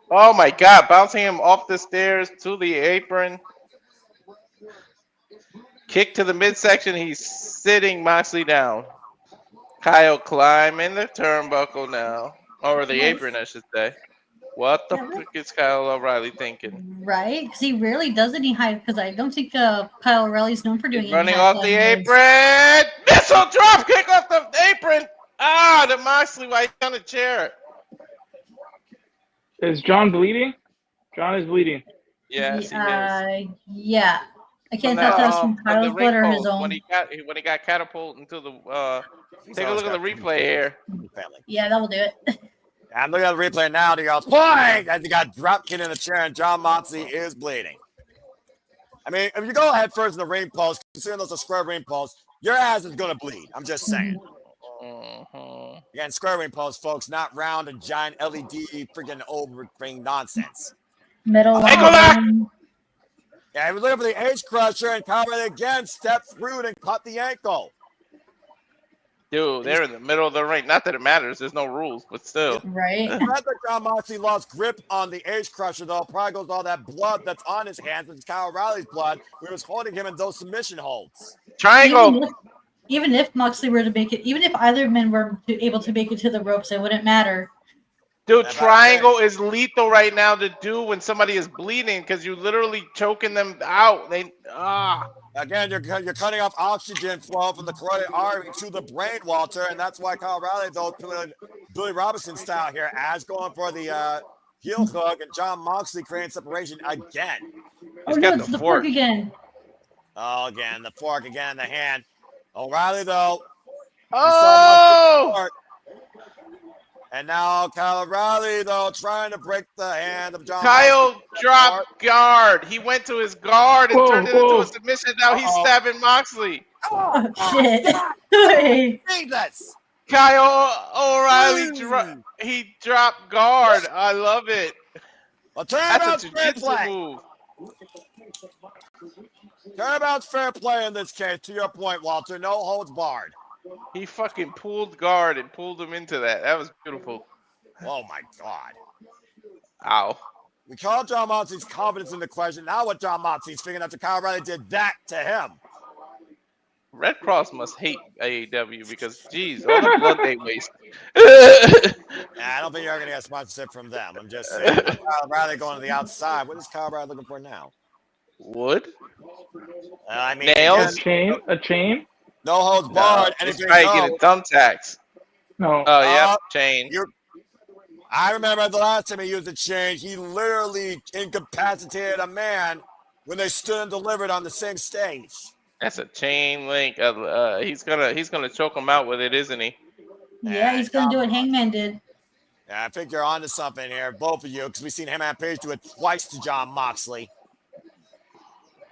Oh, my God. Bouncing him off the stairs to the apron. Kick to the midsection. He's sitting Moxley down. Kyle climbing the turnbuckle now. Or the apron, I should say. What the frick is Kyle O'Reilly thinking? Right? Because he rarely does any high. Because I don't think Kyle O'Reilly's known for doing any running off the apron. Missile drop kick off the apron. The Moxley while he's on the chair. Is John bleeding? John is bleeding. Yes, he is. Yeah. I can't tell if that's from Kyle's blood or his own. When he got catapulted into the take a look at the replay here. Yeah, that will do it. I'm looking at the replay now. And he goes, boing! As he got drop kicked in the chair, and Jon Moxley is bleeding. I mean, if you go head first in the ring post, considering those are square ring posts, your ass is going to bleed. I'm just saying. Again, square ring posts, folks, not round and giant LED freaking old ring nonsense. Middle line. Yeah, he was looking for the H crusher, and Calvin again stepped through it and caught the ankle. Dude, they're in the middle of the ring. Not that it matters. There's no rules, but still. Right. The fact that Jon Moxley lost grip on the H crusher, though, probably goes all that blood that's on his hands. It's Kyle O'Reilly's blood. We was holding him in those submission holds. Triangle. Even if Moxley were to make it, even if either men were able to make it to the ropes, it wouldn't matter. Dude, triangle is lethal right now to do when somebody is bleeding because you're literally choking them out. Again, you're cutting off oxygen flow from the carotid artery to the brain, Walter, and that's why Kyle O'Reilly, though, Billy Robinson style here, as going for the heel hook, and Jon Moxley creating separation again. He's got the fork again. Oh, again, the fork again in the hand. O'Reilly, though. And now Kyle O'Reilly, though, trying to break the hand of Jon. Kyle dropped guard. He went to his guard and turned it into a submission. Now he's stabbing Moxley. Oh, shit. Jesus. Kyle O'Reilly, he dropped guard. I love it. Well, That's turnabout's a fair jiu-jitsu play. move. Turnabout's fair play in this case, to your point, Walter. No holds barred. He fucking pulled guard and pulled him into that. That was beautiful. Oh, my God. Ow. We called John Moxley's confidence into question. Now what John Moxley's figuring after Kyle O'Reilly did that to him. Red Cross must hate AEW because, geez, all the blood they waste. Yeah, I don't think you're going to get sponsorship from them. I'm just saying. Kyle O'Reilly going to the outside. What is Kyle O'Reilly looking for now? Wood? I mean, Nails? again, A chain? no holds barred. He's Anything trying to goes. get a thumbtacks. No. Oh, yeah, chain. I remember the last time he used a chain, he literally incapacitated a man when they stood and delivered on the same stage. That's a chain link. He's gonna choke him out with it, isn't he? Yeah, he's gonna do what Hangman did. Yeah, I think you're onto something here, both of you, because we've seen him and Page do it twice to John Moxley.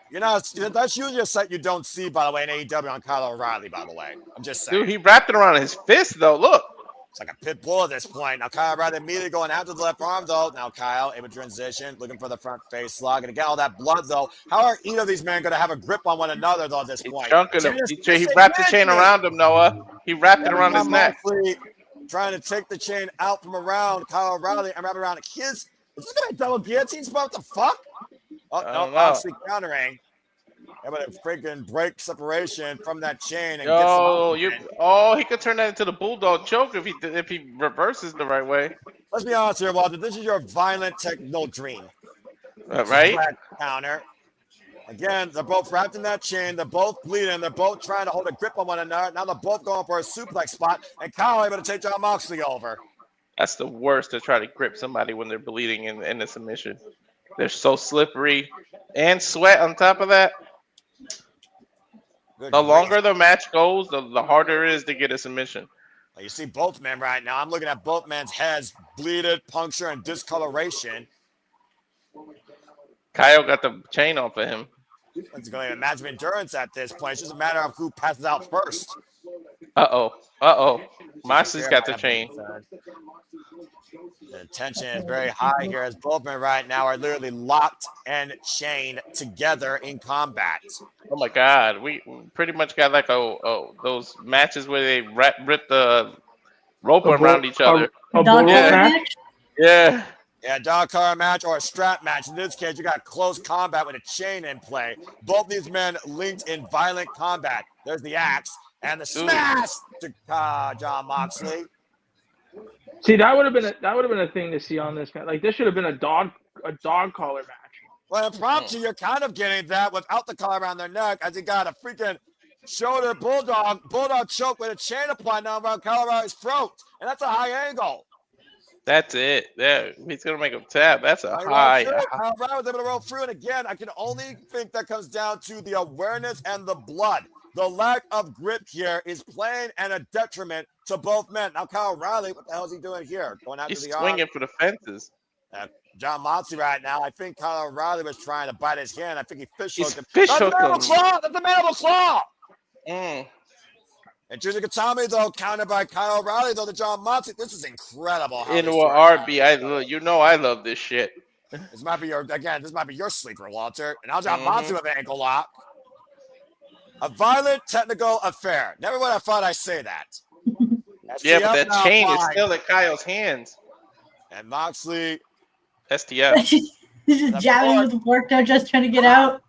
You know, that's usually a sight you don't see, by the way, in AEW on Kyle O'Reilly, by the way. I'm just saying. Dude, he wrapped it around his fist, though. Look. It's like a pit bull at this point. Now, Kyle O'Reilly immediately going after the left arm, though. Now, Kyle, able to transition, looking for the front face slug. Going to get all that blood, though. How are either of these men going to have a grip on one another, though, at this point? Chunking him. He wrapped the chain around him, Noah. He wrapped it around his neck. Trying to take the chain out from around Kyle O'Reilly and wrap it around his. Is this going to be a double guillotine spot? What the fuck? Oh, no, Moxley countering. Able to freaking break separation from that chain. And he could turn that into the bulldog choke if he reverses the right way. Let's be honest here, Walter. This is your violent techno dream. Right? Counter. Again, they're both wrapped in that chain. They're both bleeding. They're both trying to hold a grip on one another. Now they're both going for a suplex spot. And Kyle able to take John Moxley over. That's the worst, to try to grip somebody when they're bleeding in the submission. They're so slippery. And sweat on top of that. The longer the match goes, the harder it is to get a submission. Well, you see both men right now. I'm looking at both men's heads, bleeded, puncture, and discoloration. Kyle got the chain off of him. It's going to be a match of endurance at this point. It's just a matter of who passes out first. Uh-oh. Moxley's got the chain. The tension is very high here as both men right now are literally locked and chained together in combat. Oh my God, we pretty much got like those matches where they rip the rope around each other. A dog match? Yeah. Yeah, dog collar match or a strap match. In this case, you got close combat with a chain in play. Both these men linked in violent combat. There's the axe and the smash to John Moxley. See, that would have been a thing to see on this match. Like, this should have been a dog collar match. Well, impromptu, you're kind of getting that without the collar around their neck, as he got a freaking shoulder bulldog choke with a chain applied now around Kyle O'Reilly's throat, and that's a high angle. That's it. Yeah, he's gonna make him tap. That's a high. Kyle O'Reilly was able to roll through, and again, I can only think that comes down to the awareness and the blood. The lack of grip here is playing and a detriment to both men. Now, Kyle O'Reilly, what the hell is he doing here? Going after He's the arm. swinging for the fences. John Moxley right now. I think Kyle O'Reilly was trying to bite his hand. I think he fish hooked him. That's a mandible claw. Mm. And Kazuchika, though, countered by Kyle O'Reilly, though, to John Moxley. This is incredible. Into a RB. I love this shit. This might be your sleeper, Walter. And now John Moxley with an ankle lock. A violent technical affair. Never would have thought I'd say that. Yeah, but that chain is still in Kyle's hands. And Moxley. STF. He's just jabbing him with the fork now, just trying to get out.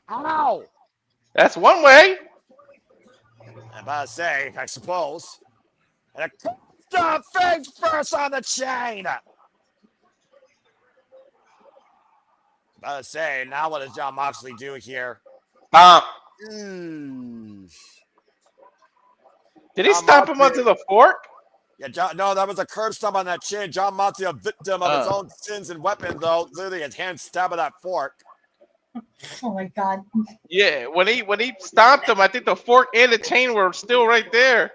Ow! That's one way. I'm about to say, I suppose. And a face first on the chain. About to say, now what does John Moxley do here? Did he stomp him onto the fork? Yeah, no, that was a curb stomp on that chin. John Moxley, a victim of his own sins and weapons, though. Literally, his hand stabbed at that fork. Oh my God. Yeah, when he stomped him, I think the fork and the chain were still right there.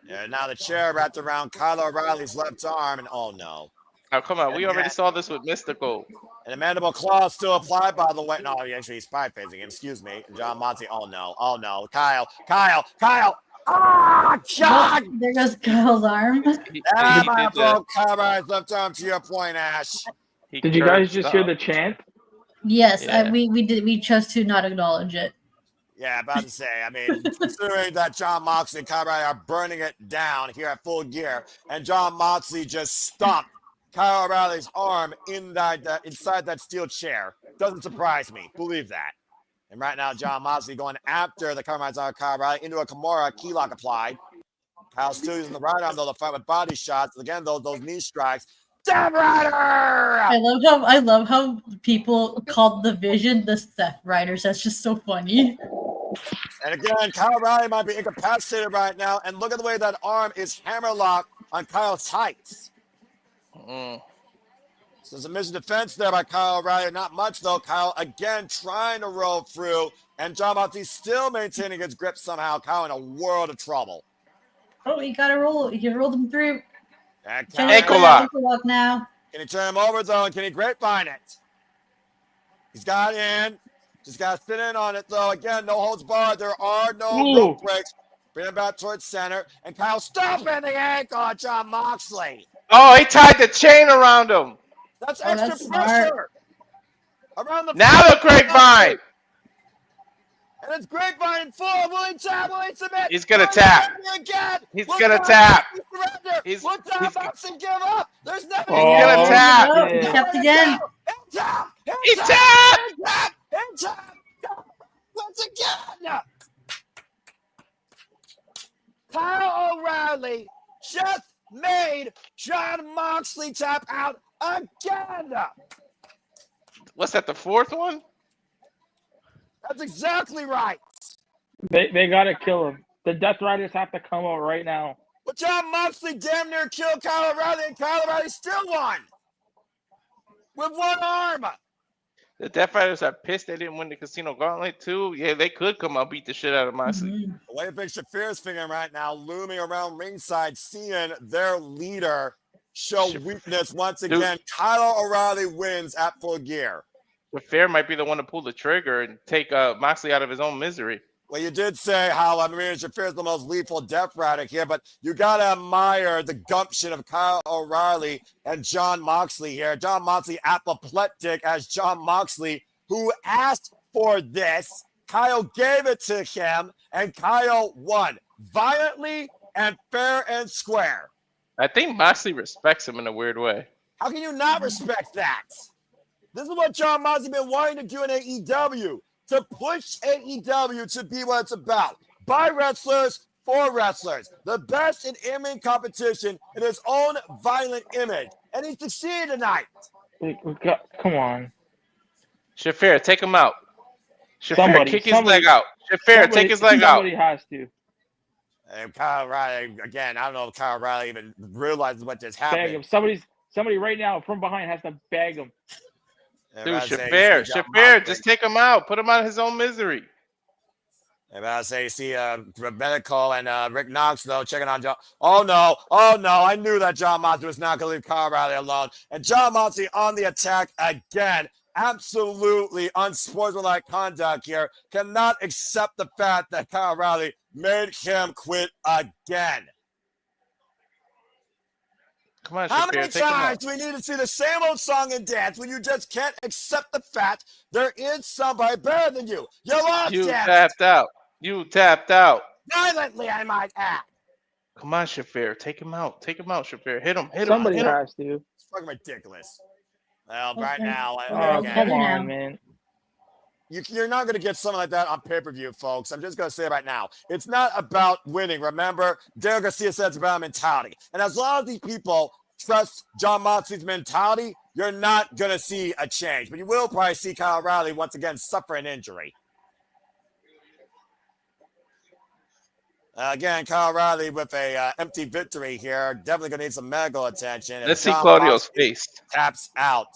Yeah, now the chair wrapped around Kyle O'Reilly's left arm, and oh no. Oh, come on. We already saw this with Mistico. And the mandible claw still applied, by the way. No, actually, he's spy facing him. Excuse me. And John Moxley, oh no. Kyle. Ah, God! There goes Kyle's arm. I broke Kyle O'Reilly's left arm to your point, Ash. Did you guys just hear the chant? Yes, Yeah. we did. We chose to not acknowledge it. Yeah, about to say. I mean, considering that Jon Moxley and Kyle O'Reilly are burning it down here at Full Gear, and Jon Moxley just stomped Kyle O'Reilly's arm inside that steel chair, doesn't surprise me. Believe that. And right now, Jon Moxley going after the Kyle O'Reilly into a Kimura, key lock applied. Kyle's still using the right arm, though, to fight with body shots. Again, those knee strikes. Death Rider! I love how people called the Vision the Death Riders. That's just so funny. And again, Kyle O'Reilly might be incapacitated right now. And look at the way that arm is hammerlocked on Kyle's tights. So there's a missing defense there by Kyle O'Reilly. Not much, though. Kyle again trying to roll through. And Jon Moxley still maintaining his grip somehow. Kyle in a world of trouble. Oh, he got to roll. He rolled him through. Ankle lock now. Can he turn him over, though? And can he grapevine it? He's got in. Just got to sit in on it, though. Again, no holds barred. There are no rope breaks. Bring him back towards center. And Kyle stomping the ankle on Jon Moxley. Oh, he tied the chain around him. That's extra pressure. Around the now the grapevine. And it's grapevine full. Will he tap? Will he submit? He's going to tap. He's going to tap. Will Jon Moxley give up? There's nothing. He's going to tap. He tapped again. He tapped. Once again. Kyle O'Reilly just made Jon Moxley tap out again. What's that, the fourth one? That's exactly right. They got to kill him. The Death Riders have to come out right now. But Jon Moxley damn near killed Kyle O'Reilly, and Kyle O'Reilly still won. With one arm. The Death Riders are pissed they didn't win the Casino Gauntlet, too. Yeah, they could come out beat the shit out of Moxley. The way Big Shafir's fingering right now, looming around ringside, seeing their leader show weakness once again. Kyle O'Reilly wins at Full Gear. Shafir might be the one to pull the trigger and take Moxley out of his own misery. Well, you did say how Marina Shafir is the most lethal Death Rider here, but you got to admire the gumption of Kyle O'Reilly and Jon Moxley here. Jon Moxley apoplectic as Jon Moxley, who asked for this. Kyle gave it to him, and Kyle won violently and fair and square. I think Moxley respects him in a weird way. How can you not respect that? This is what Jon Moxley been wanting to do in AEW, to push AEW to be what it's about. By wrestlers, for wrestlers. The best in in-ring competition in his own violent image. And he succeeded tonight. Come on. Shafir, take him out. Shafir, kick his leg out. Shafir, take his leg out. Somebody has to. And Kyle O'Reilly, again, I don't know if Kyle O'Reilly even realizes what just happened. Bag him. Somebody right now from behind has to bag him. Dude, Shafir, just take him out. Put him out of his own misery. And I say, you see Medical and Rick Knox, though, checking on John. Oh, no. I knew that Jon Moxley was not going to leave Kyle O'Reilly alone. And Jon Moxley on the attack again. Absolutely unsportsmanlike conduct here. Cannot accept the fact that Kyle O'Reilly made him quit again. Come on, How Shafir, many times do we need to see the same old song and dance when you just can't accept the fact there is somebody better than you? You lost it. You tapped out. Violently, I might add. Come on, Shafir. Take him out, Shafir. Hit him. Somebody has to. It's fucking ridiculous. Well, right now, come on, man. You're not going to get something like that on pay-per-view, folks. I'm just going to say it right now. It's not about winning. Remember, Daniel Garcia said it's about mentality. And as long as these people trust Jon Moxley's mentality, you're not going to see a change. But you will probably see Kyle O'Reilly once again suffer an injury. Again, Kyle O'Reilly with a empty victory here. Definitely going to need some medical attention. Let's see Claudio's face. Taps out.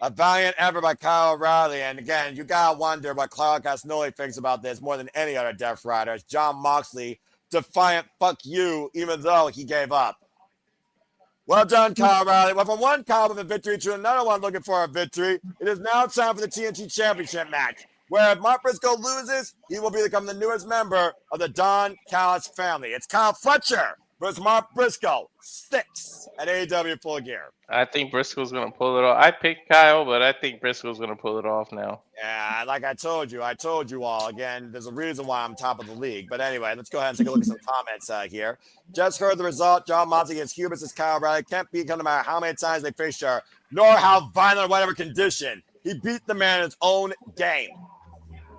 A valiant effort by Kyle O'Reilly. And again, you got to wonder what Claudio Castagnoli thinks about this more than any other Death Riders. Jon Moxley, defiant fuck you, even though he gave up. Well done, Kyle O'Reilly. Well, from one Kyle with a victory to another one looking for a victory, it is now time for the TNT Championship match. where if Mark Briscoe loses, he will become the newest member of the Don Callis family. It's Kyle Fletcher versus Mark Briscoe. 6 at AEW Full Gear. I think Briscoe's going to pull it off. I picked Kyle, but I think Briscoe's going to pull it off now. Yeah, like I told you all. Again, there's a reason why I'm top of the league. But anyway, let's go ahead and take a look at some comments here. Just heard the result. John Moxley against Hubris is Kyle O'Reilly. Can't beat him no matter how many times they face her, nor how violent or whatever condition. He beat the man in his own game.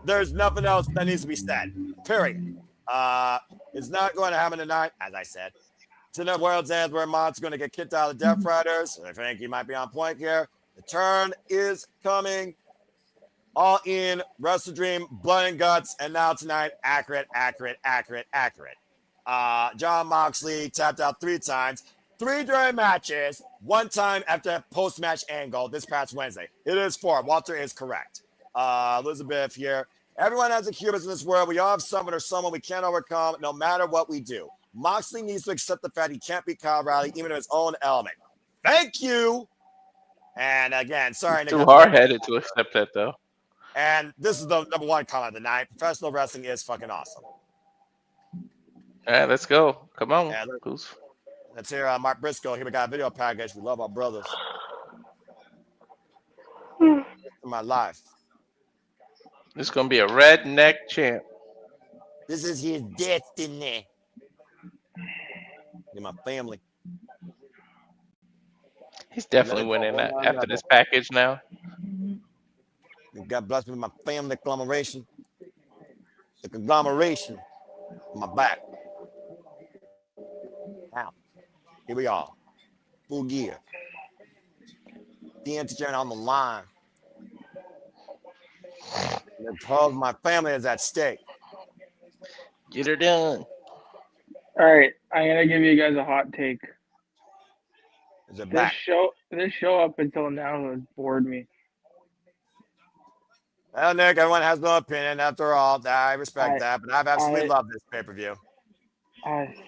There's nothing else that needs to be said. Period. It's not going to happen tonight, as I said. It's in the world's end where Mott's going to get kicked out of the Death Riders. I think he might be on point here. The turn is coming. All in, Wrestle Dream, Blood and Guts, and now tonight, accurate. John Moxley tapped out 3 times. 3 during matches, 1 time after a post-match angle this past Wednesday. It is 4. Walter is correct. Elizabeth here. Everyone has a hubris in this world. We all have someone or someone we can't overcome no matter what we do. Moxley needs to accept the fact he can't beat Kyle O'Reilly even in his own element. Thank you. And again, sorry. Too hard-headed to accept that, though. And this is the number 1 comment of the night. Professional wrestling is fucking awesome. All right, let's go. Come on. Yeah, let's hear Mark Briscoe. Here we got a video package. We love our brothers. In my life. This is going to be a redneck champ. This is his destiny. In my family. He's definitely winning that after this package now. God bless me with my family conglomeration. The conglomeration on my back. Now, here we are. Full gear. The journey on the line. The cause of my family is at stake. Get her done. All right, I'm gonna give you guys a hot take. Is it back? This show up until now has bored me. Well, Nick, everyone has no opinion. After all, I respect that, but I've absolutely loved this pay-per-view. If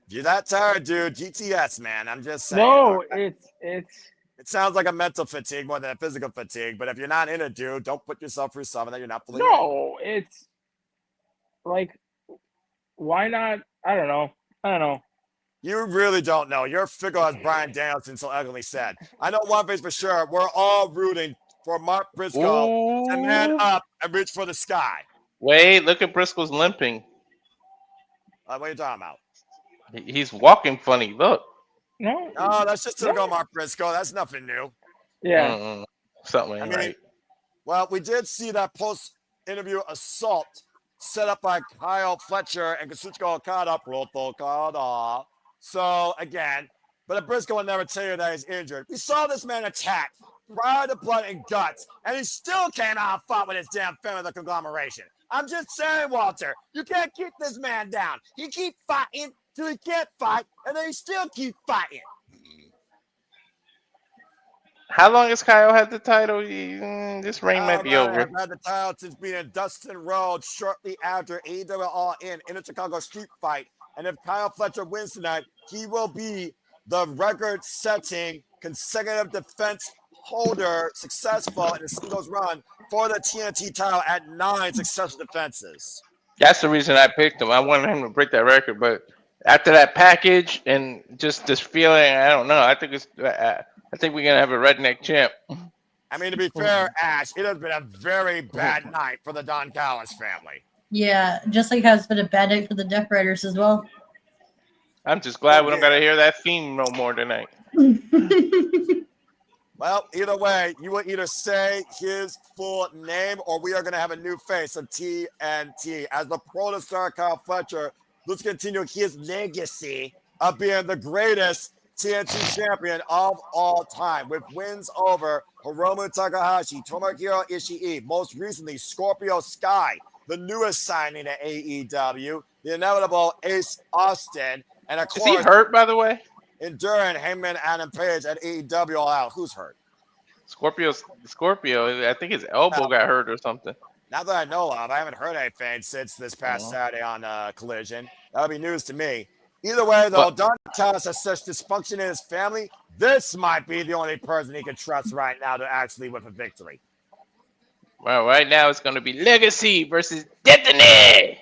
you're that tired, dude, GTS, man. I'm just saying. No, it's. It sounds like a mental fatigue more than a physical fatigue, but if you're not in it, dude, don't put yourself through something that you're not fully No, it's like, why not? I don't know. You really don't know. You're fickle as Bryan Danielson so elegantly said. I know one thing for sure. We're all rooting for Mark Briscoe to man up and reach for the sky. Wait, look at Briscoe's limping. What are you talking about? He's walking funny. Look. No, that's just typical Mark Briscoe. That's nothing new. Yeah. Something ain't right. Well, we did see that post-interview assault set up by Kyle Fletcher and Kazuchika Okada. So, again, but a Briscoe will never tell you that he's injured. We saw this man attack prior to Blood and Guts, and he still came out and fought with his damn family, the conglomeration. I'm just saying, Walter, you can't keep this man down. He keep fighting till he can't fight, and then he still keep fighting. How long has Kyle had the title? This reign might be over. I've had the title since being in Dustin Rhodes shortly after AEW All In a Chicago street fight. And if Kyle Fletcher wins tonight, he will be the record-setting consecutive defense holder successful in a singles run for the TNT title at 9 successful defenses. That's the reason I picked him. I wanted him to break that record, but after that package and just this feeling, I don't know. I think we're gonna have a redneck champ. I mean, to be fair, Ash, it has been a very bad night for the Don Callis family. Yeah, just like how it's been a bad night for the Death Riders as well. I'm just glad we don't gotta hear that theme no more tonight. Well, either way, you will either say his full name or we are going to have a new face of TNT. As the protostar Kyle Fletcher, let's continue his legacy of being the greatest TNT champion of all time with wins over Hiromu Takahashi, Tomohiro Ishii, most recently Scorpio Sky, the newest signing at AEW, the inevitable Ace Austin, and of course, is he hurt, by the way? Enduring Hangman Adam Page at AEW All Out. Who's hurt? Scorpio. I think his elbow got hurt or something. Not that I know of. I haven't heard anything since this past Saturday on Collision. That would be news to me. Either way, though, Don Callis has such dysfunction in his family. This might be the only person he can trust right now to actually whip a victory. Well, right now it's going to be Legacy versus Destiny.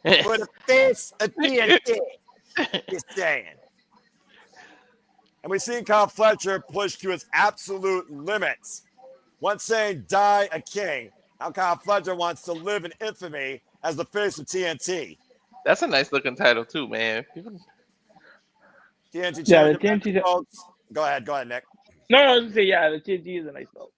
For the face of TNT. Just saying. And we've seen Kyle Fletcher push to his absolute limits. Once saying, die a king. Now Kyle Fletcher wants to live in infamy as the face of TNT. That's a nice looking title too, man. TNT Yeah, the champion, TNT. folks. Go ahead, Nick. No, I was gonna say the TNT is a nice belt.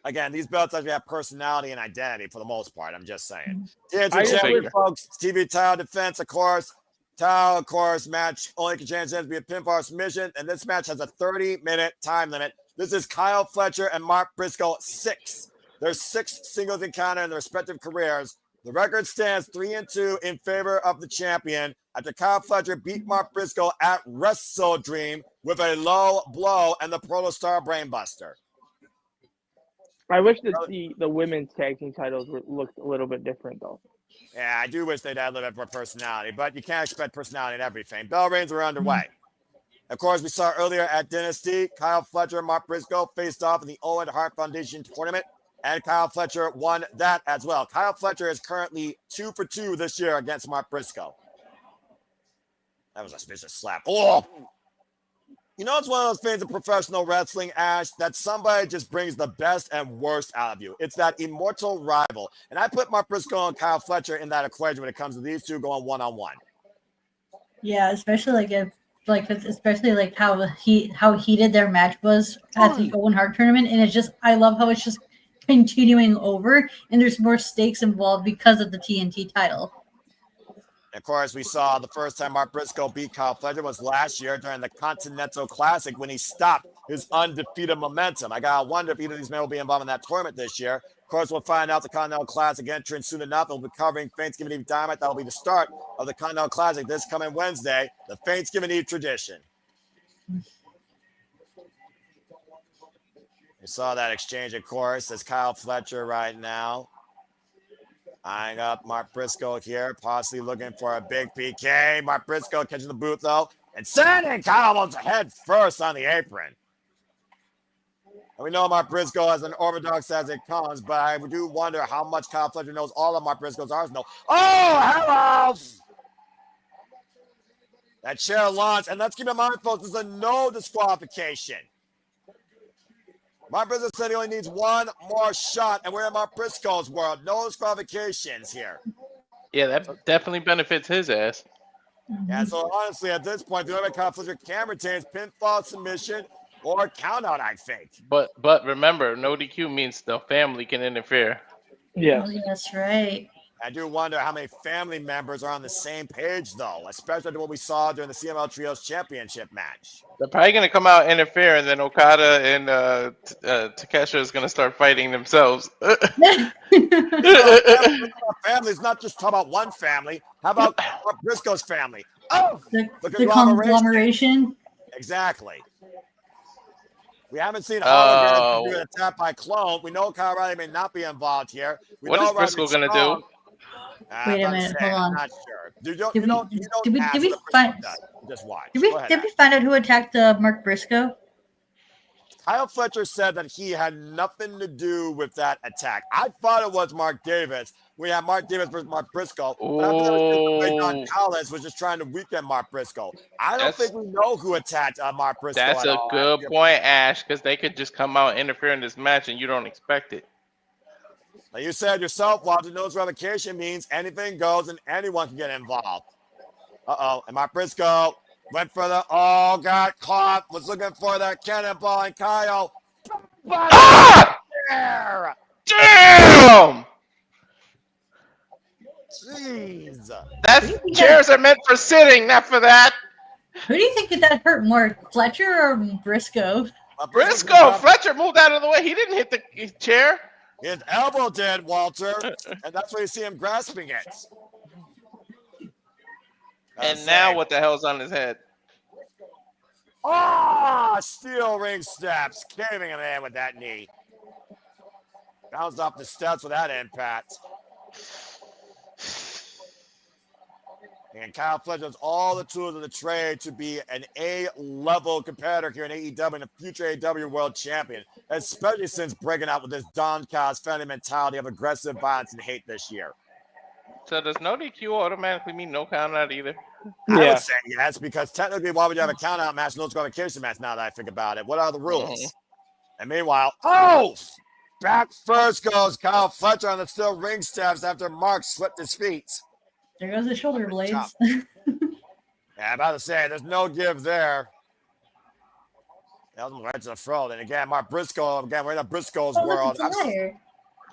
Again, these belts actually have personality and identity for the most part. I'm just saying. I TNT just champion, wish- folks. TV title defense, of course. Title, of course, match only can change hands to be a pinfall submission. And this match has a 30-minute time limit. This is Kyle Fletcher and Mark Briscoe 6. There's 6 singles encounter in their respective careers. The record stands 3-2 in favor of the champion after Kyle Fletcher beat Mark Briscoe at Wrestle Dream with a low blow and the Proto Star Brainbuster. I wish that the women's tag team titles looked a little bit different though. Yeah, I do wish they'd add a little bit more personality, but you can't expect personality in everything. Bell reigns are underway. Of course, we saw earlier at Dynasty, Kyle Fletcher and Mark Briscoe faced off in the Owen Hart Foundation tournament, and Kyle Fletcher won that as well. Kyle Fletcher is currently 2 for 2 this year against Mark Briscoe. That was a vicious slap. Oh! You know, it's one of those things of professional wrestling, Ash, that somebody just brings the best and worst out of you. It's that immortal rival. And I put Mark Briscoe and Kyle Fletcher in that equation when it comes to these two going one-on-one. Yeah, especially especially how heated their match was at the Owen Hart tournament, and it's just I love how it's just continuing over, and there's more stakes involved because of the TNT title. Of course, we saw the first time Mark Briscoe beat Kyle Fletcher was last year during the Continental Classic when he stopped his undefeated momentum. I gotta wonder if either of these men will be involved in that tournament this year. Of course, we'll find out the Continental Classic entrance soon enough. We'll be covering Thanksgiving Eve Dynamite. That will be the start of the Continental Classic this coming Wednesday, the Thanksgiving Eve tradition. We saw that exchange, of course, as Kyle Fletcher right now eyeing up Mark Briscoe here, possibly looking for a big PK. Mark Briscoe catching the boot, though, and sending Kyle almost head first on the apron. And we know Mark Briscoe as an orthodox as it comes, but I do wonder how much Kyle Fletcher knows all of Mark Briscoe's arsenal. Oh, hello! That chair launch, and let's keep in mind, folks, this is a no disqualification. Mark Briscoe said he only needs one more shot, and we're in Mark Briscoe's world. No disqualifications here. Yeah, that definitely benefits his ass. Yeah, so honestly, at this point, the only Kyle Fletcher can retain is pinfall, submission, or countout, I think. But remember, no DQ means the family can interfere. Yeah, That's right. I do wonder how many family members are on the same page, though, especially what we saw during the CML Trios Championship match. They're probably going to come out and interfere, and then Okada and Takeshita is going to start fighting themselves. Family's not just talk about one family. How about Mark Briscoe's family? Oh, the conglomeration. Exactly. We haven't seen Hologram do an attack by Clone. We know Kyle Riley may not be involved here. What is Briscoe going to do? Wait a minute, hold on. I'm not sure. Did we find out who attacked Mark Briscoe? Kyle Fletcher said that he had nothing to do with that attack. I thought it was Mark Davis. We had Mark Davis versus Mark Briscoe. But I thought Callis was just trying to weaken Mark Briscoe. I don't think we know who attacked Mark Briscoe. That's a good point, Ash, because they could just come out and interfere in this match and you don't expect it. Like you said yourself, Walter, no revocation means anything goes and anyone can get involved. And Mark Briscoe went for the, got caught, was looking for that cannonball, and Kyle. Damn! Jeez. Chairs are meant for sitting, not for that. Who do you think that hurt more, Fletcher or Briscoe? Briscoe! Fletcher moved out of the way. He didn't hit the chair. His elbow did, Walter, and that's why you see him grasping it. And now what the hell's on his head? Steel ring steps, caving him in with that knee. Bounced off the steps with that impact. And Kyle Fletcher has all the tools of the trade to be an A-level competitor here in AEW and a future AEW World Champion, especially since breaking out with this Don Callis family mentality of aggressive violence and hate this year. So does no DQ automatically mean no count out either? I would say yes, because technically, why would you have a count-out match, no disqualification match now that I think about it? What are the rules? And meanwhile, back first goes Kyle Fletcher on the steel ring steps after Mark slipped his feet. There goes the shoulder blades. Yeah, I'm about to say, there's no give there. That was right to the throat. And again, Mark Briscoe, we're in a Briscoe's world.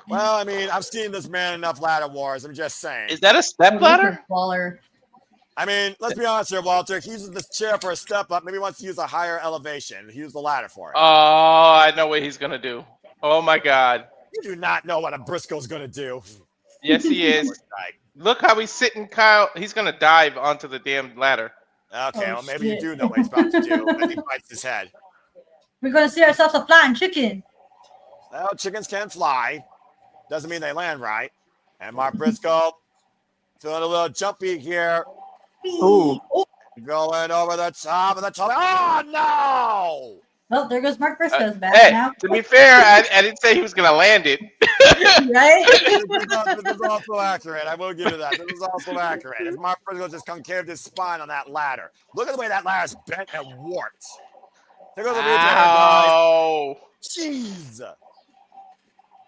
Well, I mean, I've seen this man enough ladder wars. I'm just saying. Is that a step ladder? I mean, let's be honest here, Walter. He uses this chair for a step up. Maybe he wants to use a higher elevation. He used the ladder for it. Oh, I know what he's going to do. Oh, my God. You do not know what a Briscoe's going to do. Yes, he is. Look how he's sitting, Kyle. He's going to dive onto the damn ladder. Okay, well, maybe you do know what he's about to do. Maybe he bites his head. We're going to see ourselves a flying chicken. Well, chickens can fly. Doesn't mean they land right. And Mark Briscoe feeling a little jumpy here. Ooh. Going over the top of the top. Oh, no! Well, there goes Mark Briscoe's back hey, now. To be fair, I didn't say he was going to land it. Right? This is also accurate. I will give you that. This is also accurate. As Mark Briscoe just concaved his spine on that ladder. Look at the way that ladder's bent and warped. There goes the Ow. Jeez.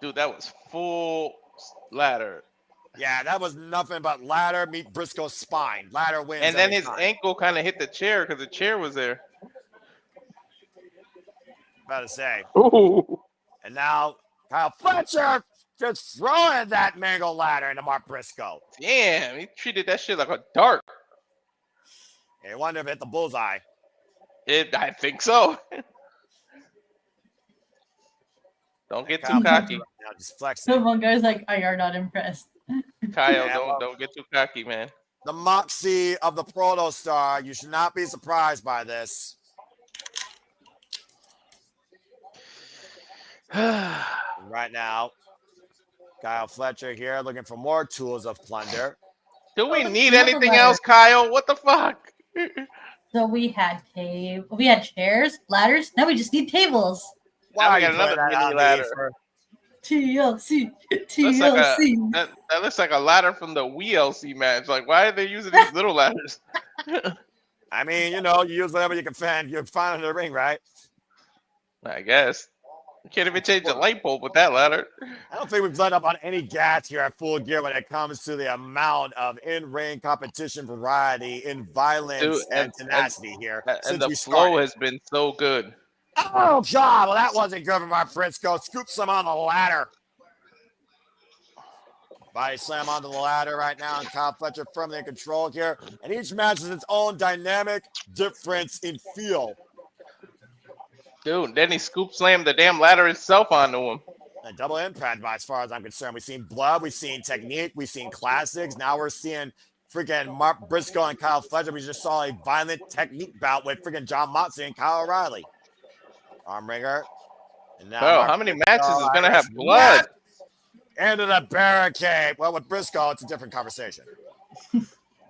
Dude, that was full ladder. Yeah, that was nothing but ladder meet Briscoe's spine. Ladder wins. And then his ankle kind of hit the chair because the chair was there. About to say. Ooh. And now Kyle Fletcher just throwing that mangled ladder into Mark Briscoe. Damn, he treated that shit like a dart. I wonder if it hit the bullseye. I think so. Don't get too cocky. Now just flexing. One guy's like, I are not impressed. Kyle, don't get too cocky, man. The moxie of the Proto Star. You should not be surprised by this. Right now, Kyle Fletcher here looking for more tools of plunder. Do we need anything else, Kyle? What the fuck? So we had chairs, ladders. Now we just need tables. Now we got another mini ladder. TLC. That looks like a ladder from the WLC match. Like, why are they using these little ladders? I mean, you know, you use whatever you can find. You're fine in the ring, right? I guess. You can't even change the light bulb with that ladder. I don't think we've let up on any gas here at Full Gear when it comes to the amount of in-ring competition variety in violence and tenacity here. And the flow has been so good. Oh, God. Well, that wasn't good from Mark Briscoe. Scoops him on the ladder. Body slam onto the ladder right now, and Kyle Fletcher firmly in control here. And each match has its own dynamic difference in feel. Dude, then he scoop slammed the damn ladder itself onto him. A double impact, as far as I'm concerned. We've seen blood, we've seen technique, we've seen classics. Now we're seeing freaking Mark Briscoe and Kyle Fletcher. We just saw a violent technique bout with freaking John Moxley and Kyle O'Reilly. Arm ringer. And now how many matches is going to have blood? Into the barricade. Well, with Briscoe, it's a different conversation.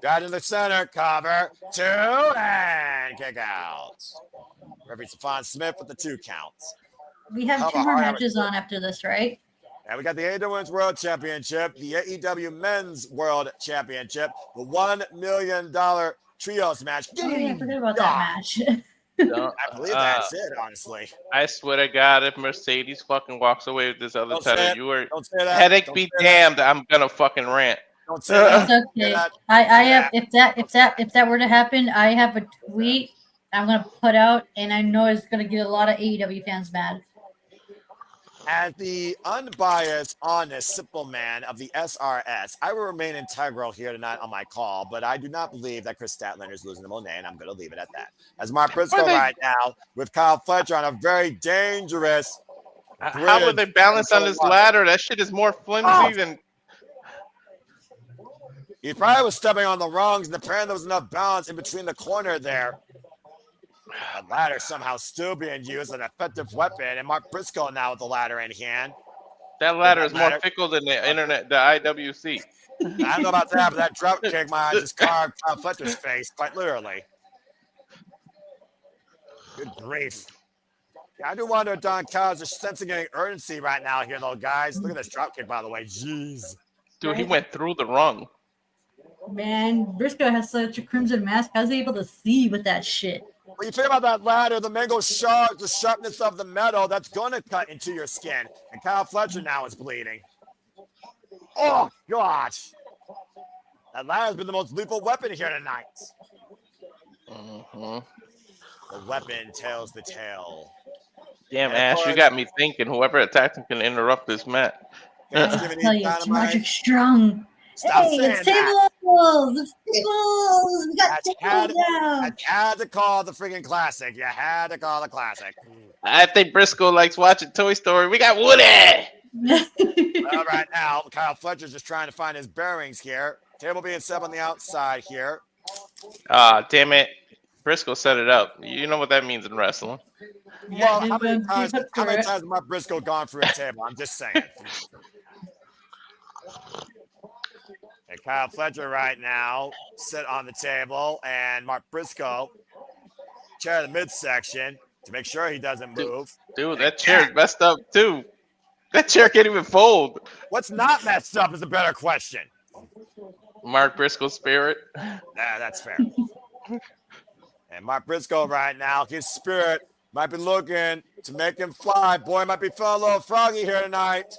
Got in the center, cover, 2, and kick out. Referee Stephon Smith with the 2 counts. We have 2 more matches on after this, right? And we got the AEW Women's World Championship, the AEW Men's World Championship, the $1 million trios match. I forgot about that match. I believe that's it, honestly. I swear to God, if Mercedes fucking walks away with this other title, you are don't say that. headache be damned. I'm gonna fucking rant. Don't say that. It's okay. I have if that were to happen, I have a tweet I'm gonna put out, and I know it's gonna get a lot of AEW fans mad. As the unbiased, honest, simple man of the SRS, I will remain integral here tonight on my call, but I do not believe that Chris Statlander is losing to Monet, and I'm going to leave it at that. As Mark Briscoe right now with Kyle Fletcher on a very dangerous. How would they balance on this ladder? That shit is more flimsy than. He probably was stepping on the rungs, and apparently there was enough balance in between the corner there. The ladder somehow still being used as an effective weapon, and Mark Briscoe now with the ladder in hand. That ladder is more fickle than the internet, the IWC. I don't know about that, but that drop kick might just carved Kyle Fletcher's face, quite literally. Good grief. Yeah, I do wonder if Don Callis is sensing any urgency right now here, though, guys. Look at this drop kick, by the way. Jeez. Dude, he went through the rung. Man, Briscoe has such a crimson mask. How's he able to see with that shit? When you think about that ladder, the mango sharp, the sharpness of the metal, that's going to cut into your skin. And Kyle Fletcher now is bleeding. Oh, gosh. That ladder's been the most lethal weapon here tonight. Mm-hmm. The weapon tells the tale. Damn, Ash, you got me thinking. Whoever attacked him can interrupt this match. I tell you, it's Magic Strong. Stop hey, saying it's tables! It's tables! We got tables now! I had to call the freaking classic. You had to call the classic. I think Briscoe likes watching Toy Story. We got Woody! Well, right now, Kyle Fletcher's just trying to find his bearings here. Table being set on the outside here. Damn it. Briscoe set it up. You know what that means in wrestling. Well, how many times has Mark Briscoe gone through a table? I'm just saying. And Kyle Fletcher right now sit on the table, and Mark Briscoe chair the midsection to make sure he doesn't move. Dude, that chair's messed up too. That chair can't even fold. What's not messed up is a better question. Mark Briscoe's spirit. Nah, that's fair. And Mark Briscoe right now, his spirit might be looking to make him fly. Boy, might be feeling a little froggy here tonight.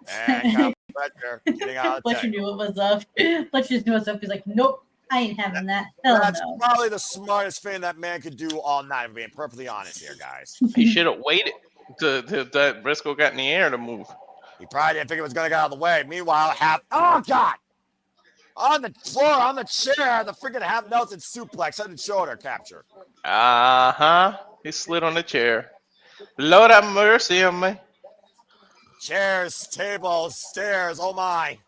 And Kyle Fletcher getting out of the Fletcher knew what was up. Fletcher knew what was up. He's like, nope, I ain't having that. Hell That's no. probably the smartest thing that man could do all night, if being perfectly honest here, guys. He should have waited to that Briscoe got in the air to move. He probably didn't think it was going to get out of the way. Meanwhile, oh, God. On the floor, on the chair, the freaking half Nelson suplex, head and shoulder capture. Uh-huh. He slid on the chair. Lord have mercy on me. Chairs, tables, stairs, oh my.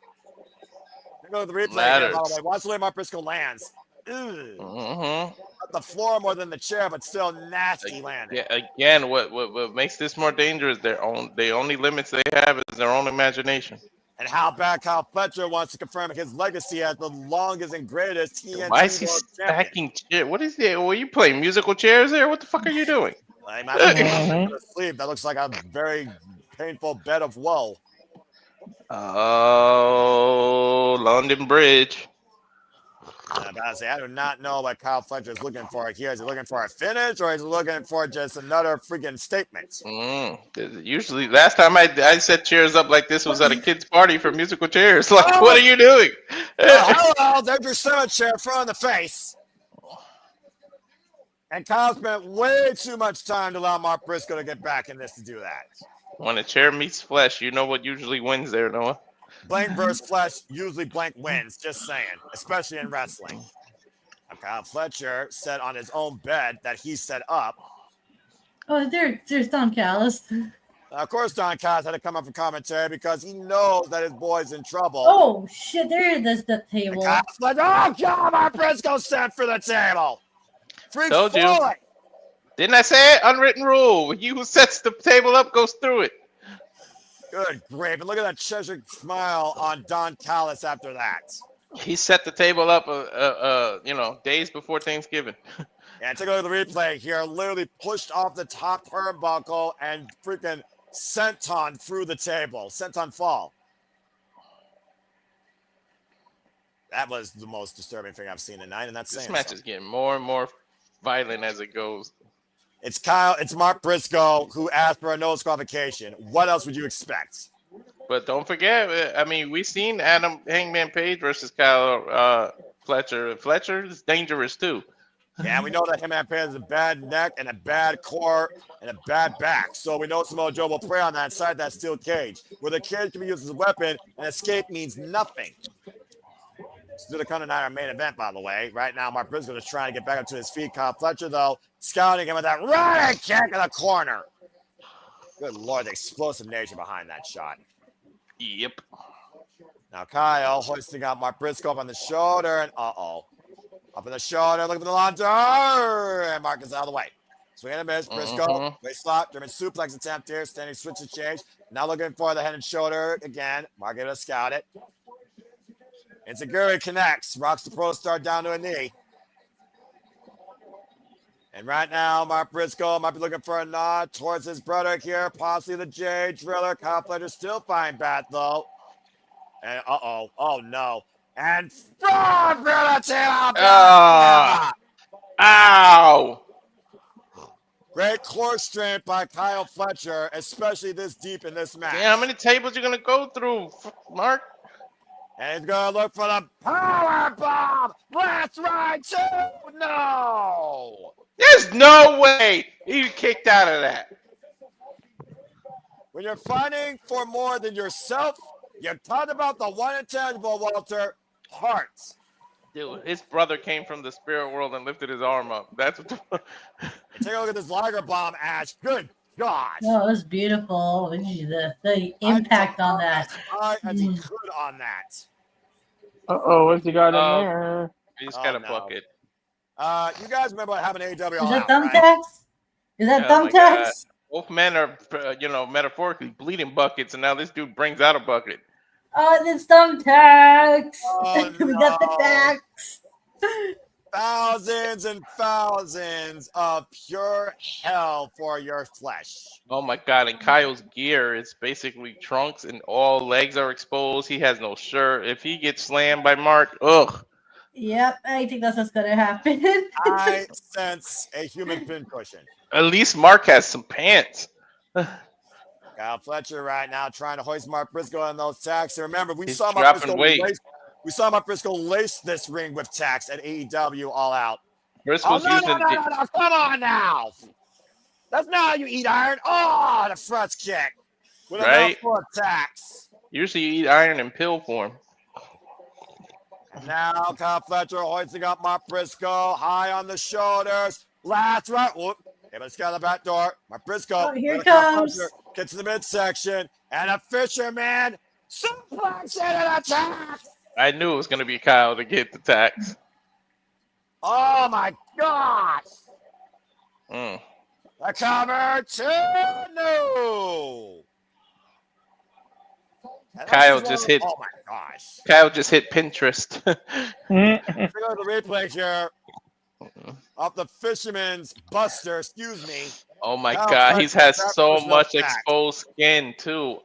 Go to the replay here, by the way. Watch the way Mark Briscoe lands. Mm-hmm. The floor more than the chair, but still nasty landing. Yeah, again, what makes this more dangerous, the only limits they have is their own imagination. And how bad Kyle Fletcher wants to confirm his legacy as the longest and greatest TNT Why is he stacking chairs? What is it? Were you playing musical chairs there? What the fuck are you doing? Well, he might be asleep. That looks like a very painful bed of woe. Oh, London Bridge. I do not know what Kyle Fletcher is looking for here. Is he looking for a finish, or is he looking for just another freaking statement? Usually, last time I set chairs up like this was at a kid's party for musical chairs. Like, what are you doing? Hello, there's your summit chair front in the face. And Kyle spent way too much time to allow Mark Briscoe to get back in this to do that. When a chair meets flesh, you know what usually wins there, Noah. Blank versus flesh, usually blank wins, just saying, especially in wrestling. Kyle Fletcher sat on his own bed that he set up. Oh, there's Don Callis. Of course, Don Callis had to come up for commentary because he knows that his boy's in trouble. Oh, shit, there's the table. Kyle Fletcher, oh, God, Mark Briscoe set for the table. Freak Told you. Floyd. Didn't I say it? Unwritten rule. He who sets the table up goes through it. Good grief. And look at that Cheshire smile on Don Callis after that. He set the table up, days before Thanksgiving. Yeah, take a look at the replay here. Literally pushed off the top turnbuckle and freaking senton through the table. Senton fall. That was the most disturbing thing I've seen tonight, and that's this saying match is getting more and more violent as it goes. It's Mark Briscoe who asked for a no disqualification. What else would you expect? But don't forget, I mean, we've seen Adam Hangman Page versus Kyle Fletcher. Fletcher is dangerous too. Yeah, we know that Hangman Page has a bad neck and a bad core and a bad back. So we know Samoa Joe will prey on that side, that steel cage, where the cage can be used as a weapon and escape means nothing. Still the Conor our main event, by the way. Right now, Mark Briscoe is trying to get back up to his feet. Kyle Fletcher, though, scouting him with that running kick in the corner. Good Lord, the explosive nature behind that shot. Yep. Now Kyle hoisting out Mark Briscoe up on the shoulder, and up in the shoulder, looking for the launcher, and Mark is out of the way. Swing and a miss, Briscoe, waist slap, German suplex attempt here, standing switch to change. Now looking for the head and shoulder again. Mark able to scout it. Enziguri connects, rocks the Pro Star down to a knee. And right now, Mark Briscoe might be looking for a nod towards his brother here, possibly the J Driller. Kyle Fletcher still fine bat though. And oh no. And from Ow! Great core strength by Kyle Fletcher, especially this deep in this match. Yeah, how many tables you gonna go through, Mark? And he's gonna look for the power bomb. Last right two. No. There's no way he kicked out of that. When you're fighting for more than yourself, you talk about the one intangible, Walter, heart. Dude, his brother came from the spirit world and lifted his arm up. That's what. Take a look at this Liger Bomb, Ash. Good gosh. Oh, it was beautiful. The impact on that. As high as he could on that. What's he got in there? He's got a bucket. You guys remember what happened to AEW? Is that thumbtacks? Is that thumbtacks? Both men are, metaphorically bleeding buckets, and now this dude brings out a bucket. Oh, it's thumbtacks. Oh, We got the tacks. Thousands and thousands of pure hell for your flesh. Oh my God! And Kyle's gear is basically trunks, and all legs are exposed. He has no shirt. If he gets slammed by Mark, ugh. Yep, I think that's what's gonna happen. I sense a human pincushion. At least Mark has some pants. Kyle Fletcher right now trying to hoist Mark Briscoe on those tacks. And remember, we He's saw Mark dropping weight. Briscoe lace this ring with tacks at AEW All Out. Briscoe's no, using. no, come on now. That's not how you eat iron. Oh, the front kick with a mouthful of tacks. Usually you eat iron in pill form. And now Kyle Fletcher hoisting up Mark Briscoe high on the shoulders. Last right. Whoop. Let's get out the back door. Mark Briscoe. Oh, here comes. Get to the midsection. And a fisherman suplex and attack. I knew it was going to be Kyle to get the tax. Oh, my gosh. Mm. The cover to no. Kyle just hit. Oh, my gosh. Kyle just hit Pinterest. Go to the replay here. Of the fisherman's buster, excuse me. Oh my God, he's has so much exposed skin too.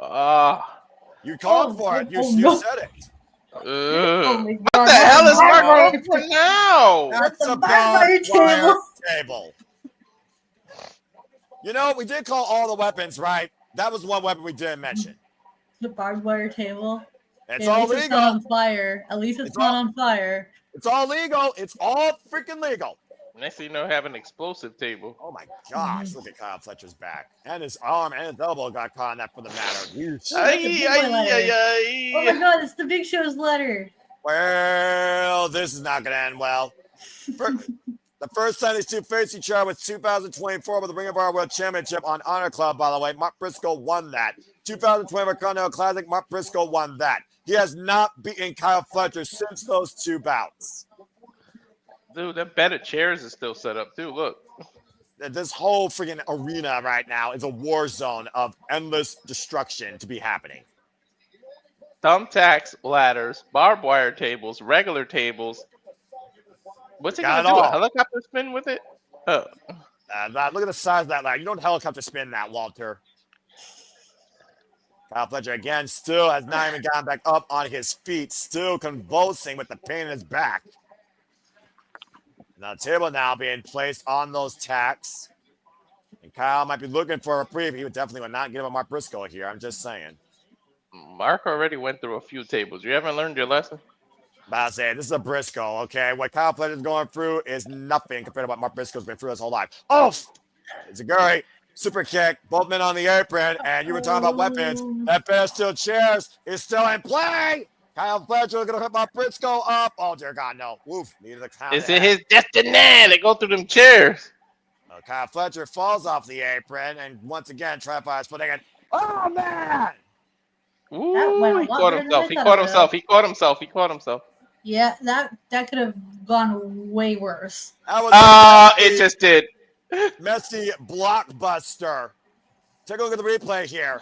You called for it. You said it. Oh my What God, the hell is Mark going for now? That's a barbed wire table. You know, we did call all the weapons, right? That was one weapon we didn't mention. The barbed wire table. It's all legal. It's not on fire. At least it's not on fire. It's all legal. It's all freaking legal. Next thing you know, have an explosive table. Oh my gosh, look at Kyle Fletcher's back. And his arm and his elbow got caught in that for the matter. Oh my God, it's the Big Show's letter. Well, this is not going to end well. The first time these two faced each other was 2024 with the Ring of Honor World Championship on Honor Club, by the way. Mark Briscoe won that. 2024 Continental Classic, Mark Briscoe won that. He has not beaten Kyle Fletcher since those two bouts. Dude, that bed of chairs is still set up too. Look. This whole freaking arena right now is a war zone of endless destruction to be happening. Thumbtacks, ladders, barbed wire tables, regular tables. What's he going to do? A helicopter spin with it? Oh. Look at the size of that ladder. You don't helicopter spin that, Walter. Kyle Fletcher, again, still has not even gotten back up on his feet, still convulsing with the pain in his back. Now, the table now being placed on those tacks. And Kyle might be looking for a reprieve. He would definitely not give him Mark Briscoe here. I'm just saying. Mark already went through a few tables. You haven't learned your lesson? But I say, this is a Briscoe, okay? What Kyle Fletcher's going through is nothing compared to what Mark Briscoe's been through his whole life. Oh! It's a Guri. Super kick. Both men on the apron. And you were talking about weapons. That pair of steel chairs is still in play. Kyle Fletcher is going to put Mark Briscoe up. Oh, dear God, no. Woof. Needed a count. Is it his destiny to go through them chairs? Kyle Fletcher falls off the apron and once again try to find his footing. Oh, man. Ooh, he caught himself. He caught himself. He caught himself. He caught himself. Yeah, that could have gone way worse. It just did. Messy blockbuster. Take a look at the replay here.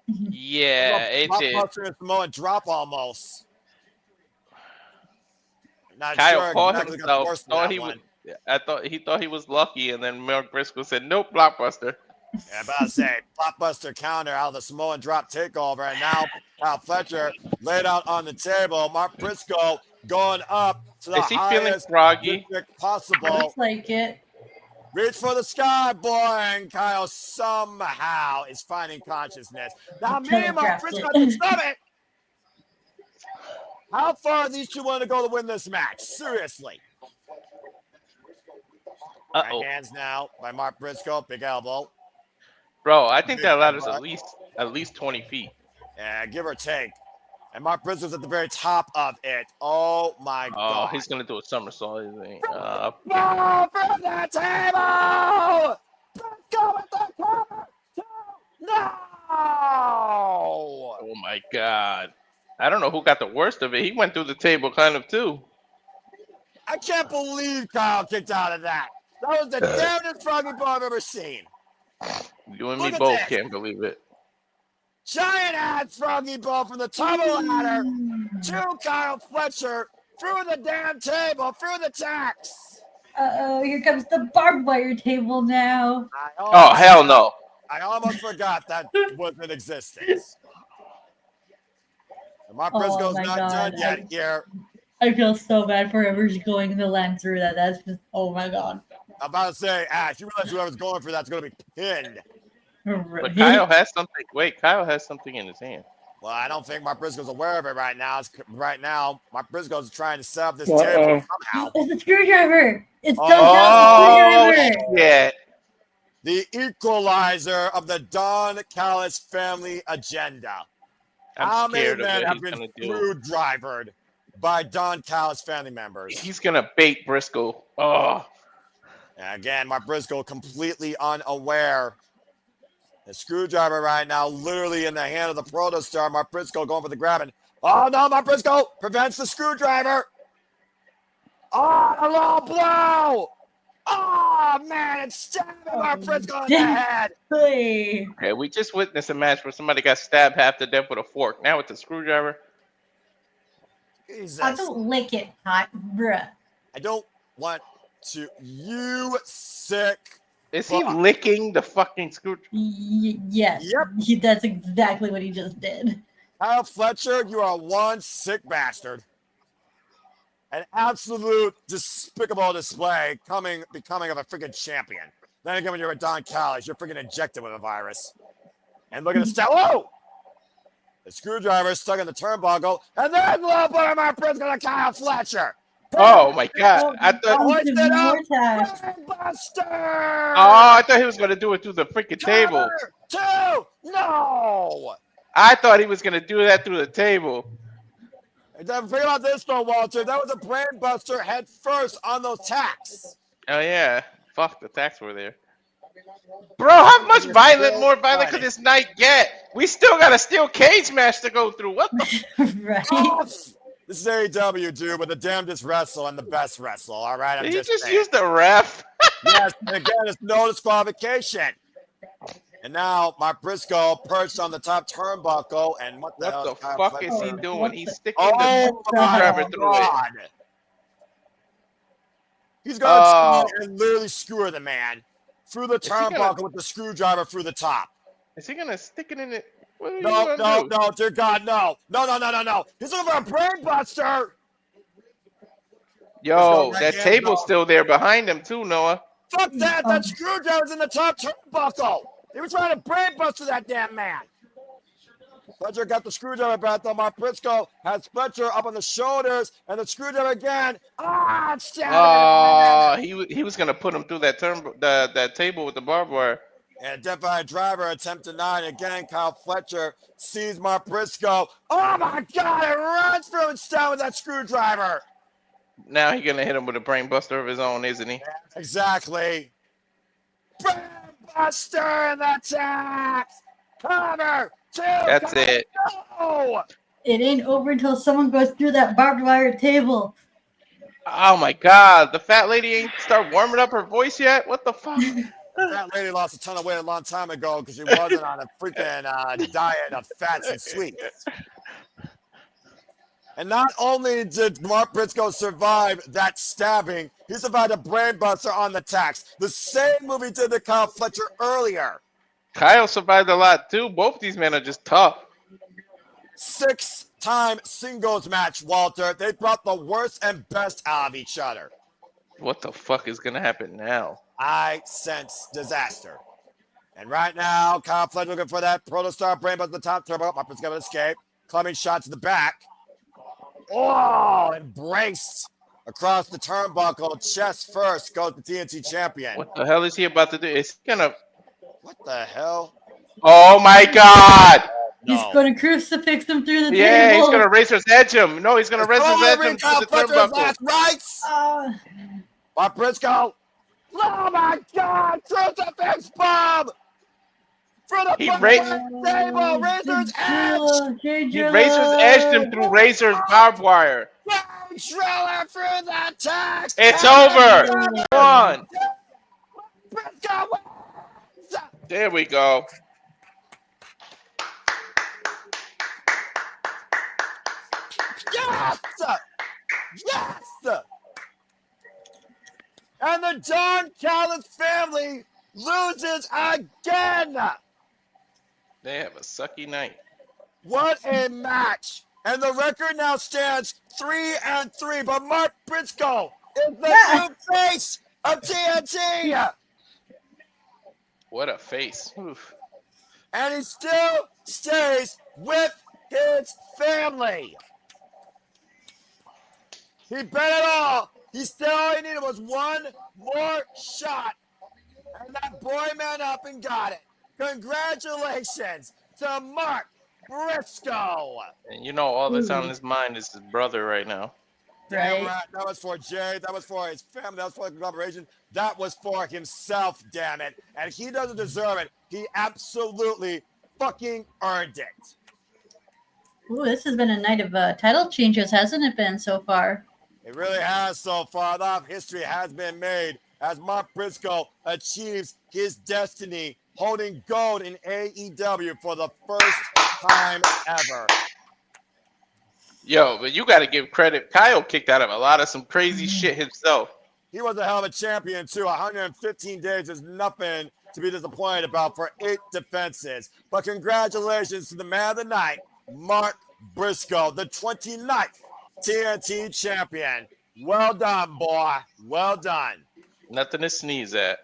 Yeah, it did. Blockbuster and Samoan drop almost. Not Kyle sure caught exactly got the himself. worst of Thought that he one. he thought he was lucky, and then Mark Briscoe said, "Nope, blockbuster." Yeah, about to say, blockbuster counter out of the Samoan drop takeover, and now Kyle Fletcher laid out on the table. Mark Briscoe going up to the Is he feeling highest froggy? district possible. Looks like it. Reach for the sky, boy, and Kyle somehow is finding consciousness. Now, me and Mark Briscoe can stop it. How far are these two willing to go to win this match? Seriously. Right hands now by Mark Briscoe, big elbow. Bro, I think that ladder's at least 20 feet. Yeah, give or take. And Mark Briscoe's at the very top of it. Oh my God. Oh, he's gonna do a somersault, isn't he? Ball from the table! Briscoe with the cover! No! Oh my God. I don't know who got the worst of it. He went through the table kind of too. I can't believe Kyle kicked out of that. That was the damnedest froggy ball I've ever seen. You and Look me at both this. can't believe it. Giant ass froggy ball from the top of the ladder to Kyle Fletcher through the damn table, through the tacks. Uh-oh, here comes the barbed wire table now. Oh, hell no. I almost forgot that was in existence. And Mark Briscoe's not done yet here. I feel so bad for whoever's going to land through that. That's just, oh my God. I'm about to say, Ash, you realize whoever's going for that's going to be pinned. But Kyle has something. Wait, Kyle has something in his hand. Well, I don't think Mark Briscoe's aware of it right now. Right now, Mark Briscoe's trying to set up this table somehow. It's a screwdriver. It's oh, shit. The equalizer of the Don Callis family agenda. How many men have been screwdrivered by Don Callis family members? He's going to bait Briscoe. Oh. And again, Mark Briscoe completely unaware. The screwdriver right now, literally in the hand of the protostar. Mark Briscoe going for the grabbing. Oh no, Mark Briscoe prevents the screwdriver. Oh, a low blow. Oh man, it's stabbing Mark Briscoe in the head. Hey. Okay, we just witnessed a match where somebody got stabbed half to death with a fork. Now with the screwdriver. Jesus. I don't lick it, hot bruh. I don't want to. You sick. Is he licking the fucking screwdriver? Yes. Yep. That's exactly what he just did. Kyle Fletcher, you are one sick bastard. An absolute despicable display becoming of a freaking champion. Then again, when you're a Don Callis, you're freaking injected with a virus. And look at the stat. Whoa! The screwdriver stuck in the turnbuckle, and then low blow Mark Briscoe to Kyle Fletcher. Oh my God! I thought he was going to do it through the freaking table. No! I thought he was going to do that through the table. Think about this though, Walter. That was a brain buster head first on those tacks. Oh yeah, fuck, the tacks were there. Bro, how much more violent could this night get? We still got a steel cage match to go through. What the? Right. Oh, this is AEW, dude, with the damnedest wrestle and the best wrestle. All right, Did you just use the ref? Yes, and again, it's no disqualification. And now Mark Briscoe perched on the top turnbuckle, and what the fuck is he doing? He's sticking the screwdriver through it. He's gonna try and literally skewer the man through the turnbuckle with the screwdriver through the top. Is he gonna stick it in it? No, dear God, no. He's looking for a brain buster. Yo, that table's still there behind him too, Noah. Fuck that! That screwdriver's in the top turnbuckle. They were trying to brain buster that damn man. Fletcher got the screwdriver back though. Mark Briscoe has Fletcher up on the shoulders, and the screwdriver again. He was gonna put him through that that table with the barbed wire. And Defiant driver attempt denied again. Kyle Fletcher sees Mark Briscoe. Oh my God! It runs through and down with that screwdriver. Now he's gonna hit him with a brain buster of his own, isn't he? Yeah, exactly. Brain buster and the tax. Cover. That's it. No! It ain't over until someone goes through that barbed wire table. Oh my God! The fat lady ain't start warming up her voice yet. What the fuck? That lady lost a ton of weight a long time ago because she wasn't on a freaking diet of fats and sweets. And not only did Mark Briscoe survive that stabbing, he survived a brainbuster on the tax. The same move he did to Kyle Fletcher earlier. Kyle survived a lot too. Both of these men are just tough. 6-time singles match, Walter. They brought the worst and best out of each other. What the fuck is gonna happen now? I sense disaster. And right now, Kyle Fletcher looking for that Protostar brainbuster at the top turbo. Mark Briscoe going to escape. Climbing shot to the back. Oh, embraced across the turnbuckle. Chest first goes the TNT champion. What the hell is he about to do? Is he gonna... What the hell? Oh my god! He's going to crucifix him through the table. Yeah, he's gonna razor's edge him. No, he's gonna razor's edge him Kyle through the Fletcher's turnbuckle. last rights. Mark Briscoe. Oh my god! Crucifix bomb! For the He table, razor's edge. He razor's edged him through razor's barbed wire. Trailer through the tax. It's over. Come on. Briscoe wins. There we go. Yes! Yes! And the Don Callis family loses again. They have a sucky night. What a match. And the record now stands 3-3. But Mark Briscoe is the new face of TNT. What a face. Oof. And he still stays with his family. He bet it all. All he needed was one more shot. And that boy man up and got it. Congratulations to Mark Briscoe. And you know, all that's on his mind is his brother right now. Damn right. That was for Jay. That was for his family. That was for the conglomeration. That was for himself, damn it. And he doesn't deserve it. He absolutely fucking earned it. Ooh, this has been a night of title changes, hasn't it been so far? It really has so far. A lot of history has been made as Mark Briscoe achieves his destiny, holding gold in AEW for the first time ever. Yo, but you got to give credit. Kyle kicked out of a lot of some crazy shit himself. He was a hell of a champion, too. 115 days is nothing to be disappointed about for 8 defenses. But congratulations to the man of the night, Mark Briscoe, the 29th TNT champion. Well done, boy. Well done. Nothing to sneeze at.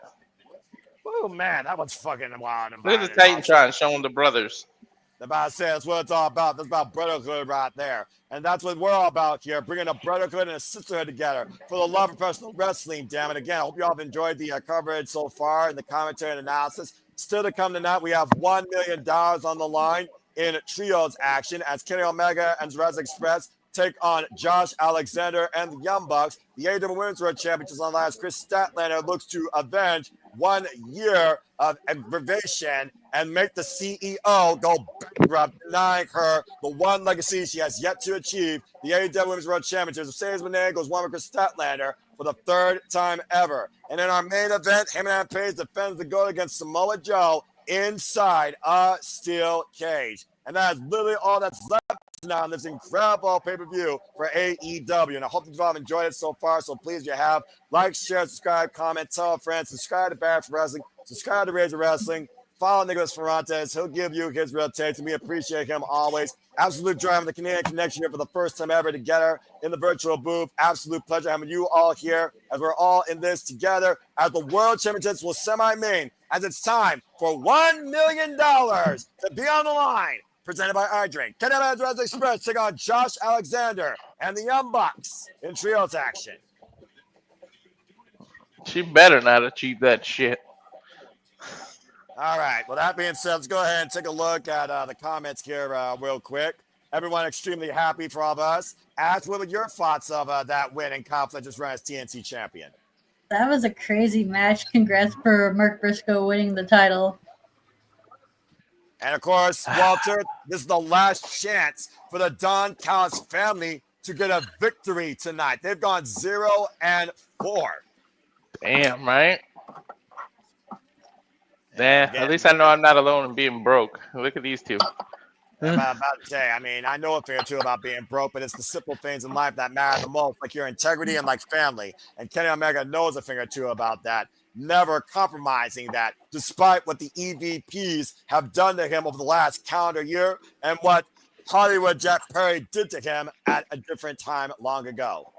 Oh, man, that was fucking wild. Look at the Titantron showing the brothers. About to say, that's what it's all about. That's about brotherhood right there. And that's what we're all about here, bringing a brotherhood and a sisterhood together for the love of professional wrestling, damn it. Again, I hope you all have enjoyed the coverage so far and the commentary and analysis. Still to come tonight, we have $1 million on the line in trios action as Kenny Omega and Jurassic Express take on Josh Alexander and the Young Bucks. The AEW Women's World Championships on last. Chris Statlander looks to avenge 1 year of aggravation and make the CEO go bankrupt, denying her the one legacy she has yet to achieve. The AEW Women's World Championships. Mercedes Moné goes one with Chris Statlander for the 3rd time ever. And in our main event, Heyman Page defends the goal against Samoa Joe inside a steel cage. And that is literally all that's left now on this incredible pay-per-view for AEW. And I hope you've all enjoyed it so far. So please, you have, like, share, subscribe, comment, tell a friend, subscribe to Barrett for Wrestling, subscribe to Razor Wrestling, follow Nicholas Ferrantes. He'll give you his real takes, and we appreciate him always. Absolute joy having the Canadian Connection here for the first time ever together in the virtual booth. Absolute pleasure having you all here as we're all in this together as the World Championships will semi-main as it's time for $1 million to be on the line. Presented by iDrink. Kenny Omega and Jurassic Express take on Josh Alexander and the Young Bucks in trios action. She better not achieve that shit. All right. Well, that being said, let's go ahead and take a look at the comments here real quick. Everyone extremely happy for all of us. Ash, what were your thoughts of that win and Kyle Fletcher's run as TNT champion? That was a crazy match. Congrats for Mark Briscoe winning the title. And, of course, Walter, this is the last chance for the Don Callis family to get a victory tonight. They've gone 0-4. Damn, right? Damn, at least I know I'm not alone in being broke. Look at these two. I'm about to say, I mean, I know a thing or two about being broke, but it's the simple things in life that matter the most, like your integrity and like family. And Kenny Omega knows a thing or two about that, never compromising that, despite what the EVPs have done to him over the last calendar year and what Hollywood Jack Perry did to him at a different time long ago.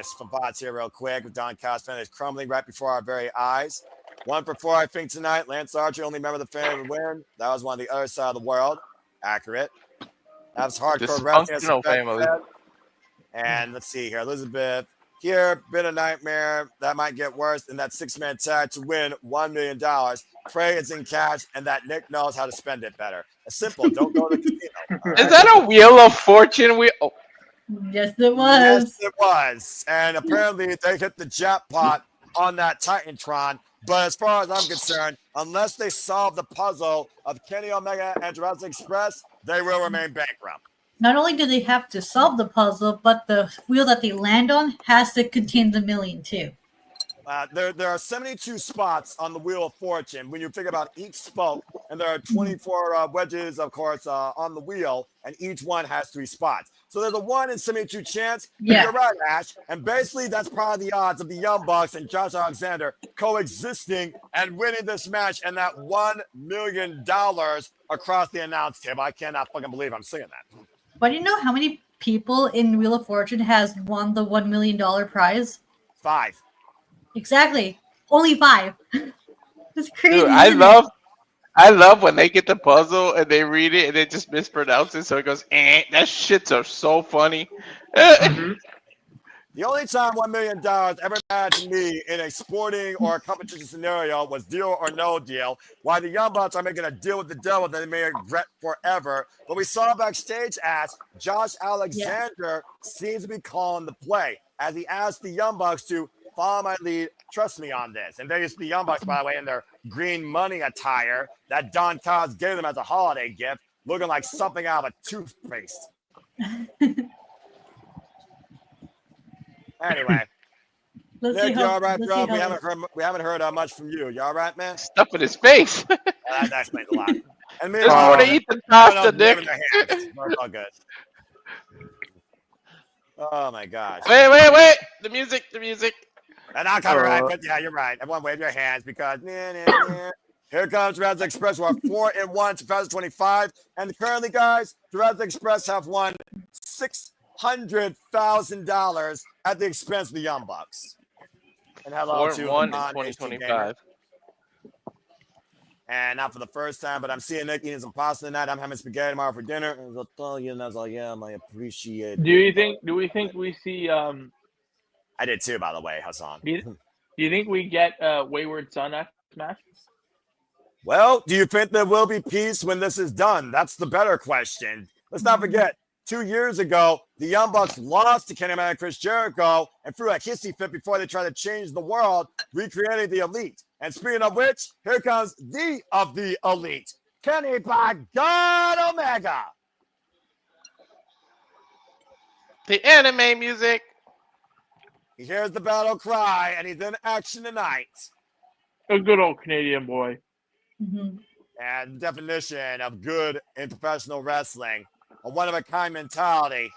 Some bots here real quick with Don Cosman is crumbling right before our very eyes. 1 for 4, I think, tonight. Lance Archer, only member of the family to win. That was one on the other side of the world. Accurate. That was hardcore wrestling. Family. And let's see here. Elizabeth here, been a nightmare. That might get worse. And that 6-man tag to win $1 million. Pray it's in cash and that Nick knows how to spend it better. It's simple. Don't go to the casino. Right? Is that a Wheel of Fortune? Yes, it was. Yes, it was. And apparently they hit the jackpot on that Titantron. But as far as I'm concerned, unless they solve the puzzle of Kenny Omega and Jurassic Express, they will remain bankrupt. Not only do they have to solve the puzzle, but the wheel that they land on has to contain the million too. There are 72 spots on the Wheel of Fortune when you think about each spoke, and there are 24 wedges, of course, on the wheel, and each one has 3 spots. So there's a 1 in 72 chance. Yeah. You're right, Ash. And basically, that's probably the odds of the Young Bucks and Josh Alexander coexisting and winning this match and that $1 million across the announce table. I cannot fucking believe I'm saying that. But you know how many people in Wheel of Fortune has won the $1 million prize? 5. Exactly. Only 5. It's crazy. Dude, I love when they get the puzzle and they read it and they just mispronounce it, so it goes, eh. That shits are so funny. The only time $1 million ever mattered to me in a sporting or a competition scenario was deal or no deal. While the Young Bucks are making a deal with the devil that they may regret forever. But we saw backstage as Josh Alexander seems to be calling the play as he asked the Young Bucks to follow my lead, trust me on this. And they used the Young Bucks, by the way, in their green money attire that Don Cos gave them as a holiday gift, looking like something out of a toothpaste. Anyway, Nick, you all right, bro? We haven't heard much from you. You all right, man? Stuff in his face. That explains a lot. And me, Just want to eat the pasta, Nick. We're all good. Oh my gosh! Wait! The music. And I'll cover right, but yeah, you're right. Everyone wave your hands because here comes Jurassic Express. We're 4-1 2025, and currently, guys, Jurassic Express have won $600,000 at the expense of the Young Bucks. And hello to 4-1 in 2025. And not for the first time, but I'm seeing Nick eating some pasta tonight. I'm having spaghetti tomorrow for dinner. And I was like, yeah, I appreciate it. Do we think we see I did too, by the way, Hassan. Do you think we get Wayward Son next match? Well, do you think there will be peace when this is done? That's the better question. Let's not forget, 2 years ago, the Young Bucks lost to Kenny Omega and Chris Jericho and threw a hissy fit before they tried to change the world, recreating the Elite. And speaking of which, here comes the of the Elite, Kenny by God Omega. The anime music. He hears the battle cry, and he's in action tonight. A good old Canadian boy. Mm-hmm. And definition of good in professional wrestling, a one-of-a-kind mentality.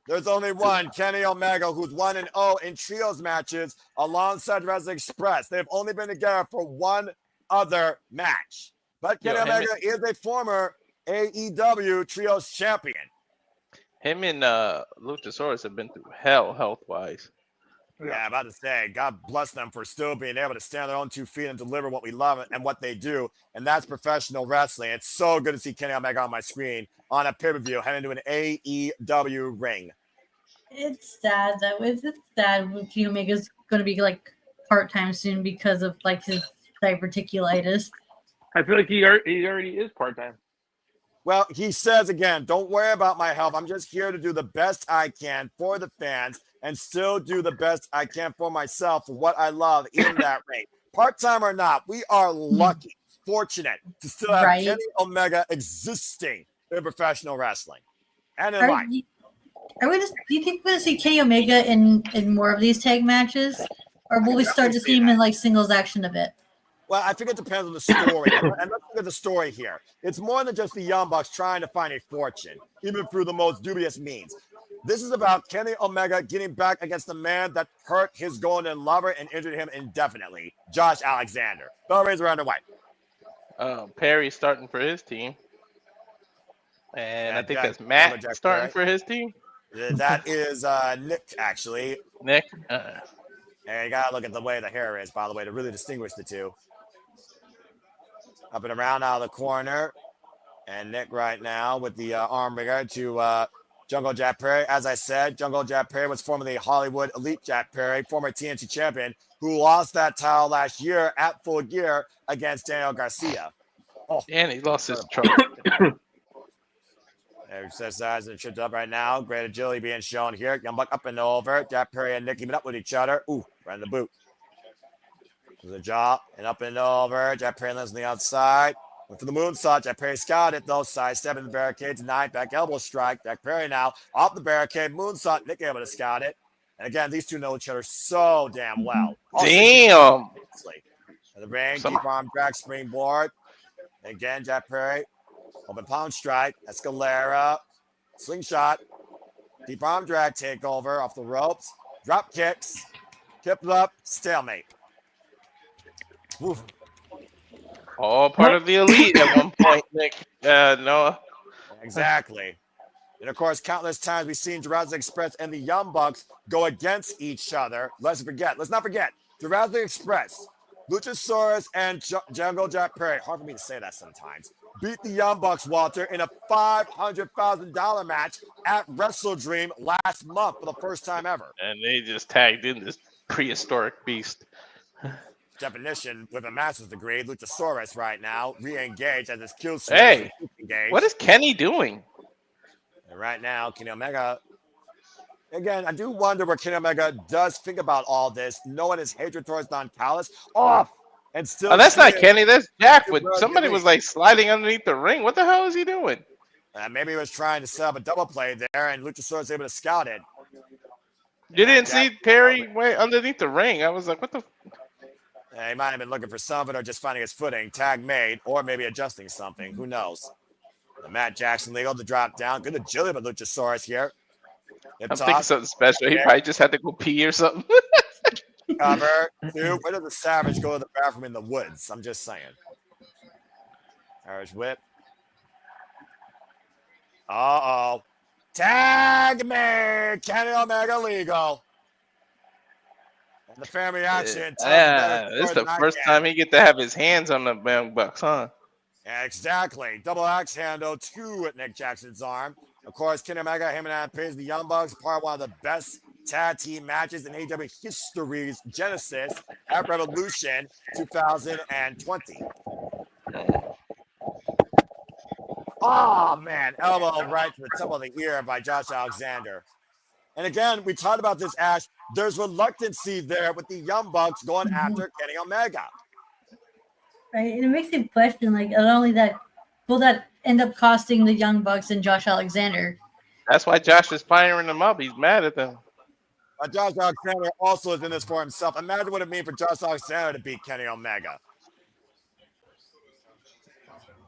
There's only one, Kenny Omega, who's 1-0 in trios matches alongside Jurassic Express. They've only been together for one other match. But Kenny Omega is a former AEW trios champion. Him and Luchasaurus have been through hell health-wise. Yeah, about to say, God bless them for still being able to stand on their own 2 feet and deliver what we love and what they do, and that's professional wrestling. It's so good to see Kenny Omega on my screen on a pay-per-view heading to an AEW ring. It's sad that it's sad Kenny Omega's going to be like part-time soon because of like his diverticulitis. I feel like he already is part-time. Well, he says again, don't worry about my health. I'm just here to do the best I can for the fans and still do the best I can for myself for what I love in that ring. Part-time or not, we are lucky, fortunate to still have Kenny Omega existing in professional wrestling and in life. Do you think we're going to see Kenny Omega in more of these tag matches? Or will we start to see him in like singles action a bit? Well, I think it depends on the story. And let's look at the story here. It's more than just the Young Bucks trying to find a fortune, even through the most dubious means. This is about Kenny Omega getting back against the man that hurt his golden lover and injured him indefinitely, Josh Alexander. Bell rings around the way. Perry starting for his team. And I think that's Matt Matt starting for his team. That is Nick, actually. Nick? And you got to look at the way the hair is, by the way, to really distinguish the two. Up and around out of the corner. And Nick right now with the arm wringer to Jungle Jack Perry. As I said, Jungle Jack Perry was formerly Hollywood Elite Jack Perry, former TNT champion, who lost that title last year at Full Gear against Daniel Garcia. Oh, and he lost his trouble. Exercise and tripped up right now. Great agility being shown here. Young Buck up and over. Jack Perry and Nick keeping up with each other. Ooh, right in the boot. There's a jaw and up and over. Jack Perry lands on the outside. Went for the moonsault. Jack Perry scouted though. Sidestepping the barricade tonight. Back elbow strike. Jack Perry now off the barricade. Moonsault. Nick able to scout it. And again, these two know each other so damn well. Damn. And the ring, deep arm drag, springboard. And again, Jack Perry. Open pound strike. Escalera. Slingshot. Deep arm drag takeover off the ropes. Drop kicks. Kept up. Stalemate. Woof. All part of the elite at one point, Nick. Noah. Exactly. And of course, countless times we've seen Jurassic Express and the Young Bucks go against each other. Let's not forget, Jurassic Express, Luchasaurus, and Jungle Jack Perry, hard for me to say that sometimes, beat the Young Bucks, Walter, in a $500,000 match at Wrestle Dream last month for the first time ever. And they just tagged in this prehistoric beast. Definition with a master's degree, Luchasaurus right now, re-engaged as his kill switch. Hey, what is Kenny doing? And right now, Kenny Omega, again, I do wonder what Kenny Omega does think about all this, knowing his hatred towards Don Callis. And still. Oh, that's not Kenny, that's Jack. Somebody was like sliding underneath the ring. What the hell is he doing? Maybe he was trying to set up a double play there, and Luchasaurus was able to scout it. You didn't see Perry way underneath the ring. I was like, what the? He might have been looking for something or just finding his footing. Tag made, or maybe adjusting something. Who knows? Matt Jackson legal to drop down. Good agility by Luchasaurus here. I'm thinking something special. He probably just had to go pee or something. Cover. Dude, where does the Savage go to the bathroom in the woods? I'm just saying. Irish whip. Uh-oh. Tag made. Kenny Omega legal. And the family action. This is the first time he get to have his hands on the Young Bucks, huh? Exactly. Double axe handle, 2 at Nick Jackson's arm. Of course, Kenny Omega, him and Adam Page, the Young Bucks, part of one of the best tag team matches in AEW history's Genesis at Revolution 2020. Oh, man. Elbow right to the top of the ear by Josh Alexander. And again, we talked about this, Ash. There's reluctancy there with the Young Bucks going after Kenny Omega. Right, and it makes you question, like, not only that, will that end up costing the Young Bucks and Josh Alexander? That's why Josh is firing them up. He's mad at them. Josh Alexander also is in this for himself. Imagine what it means for Josh Alexander to beat Kenny Omega.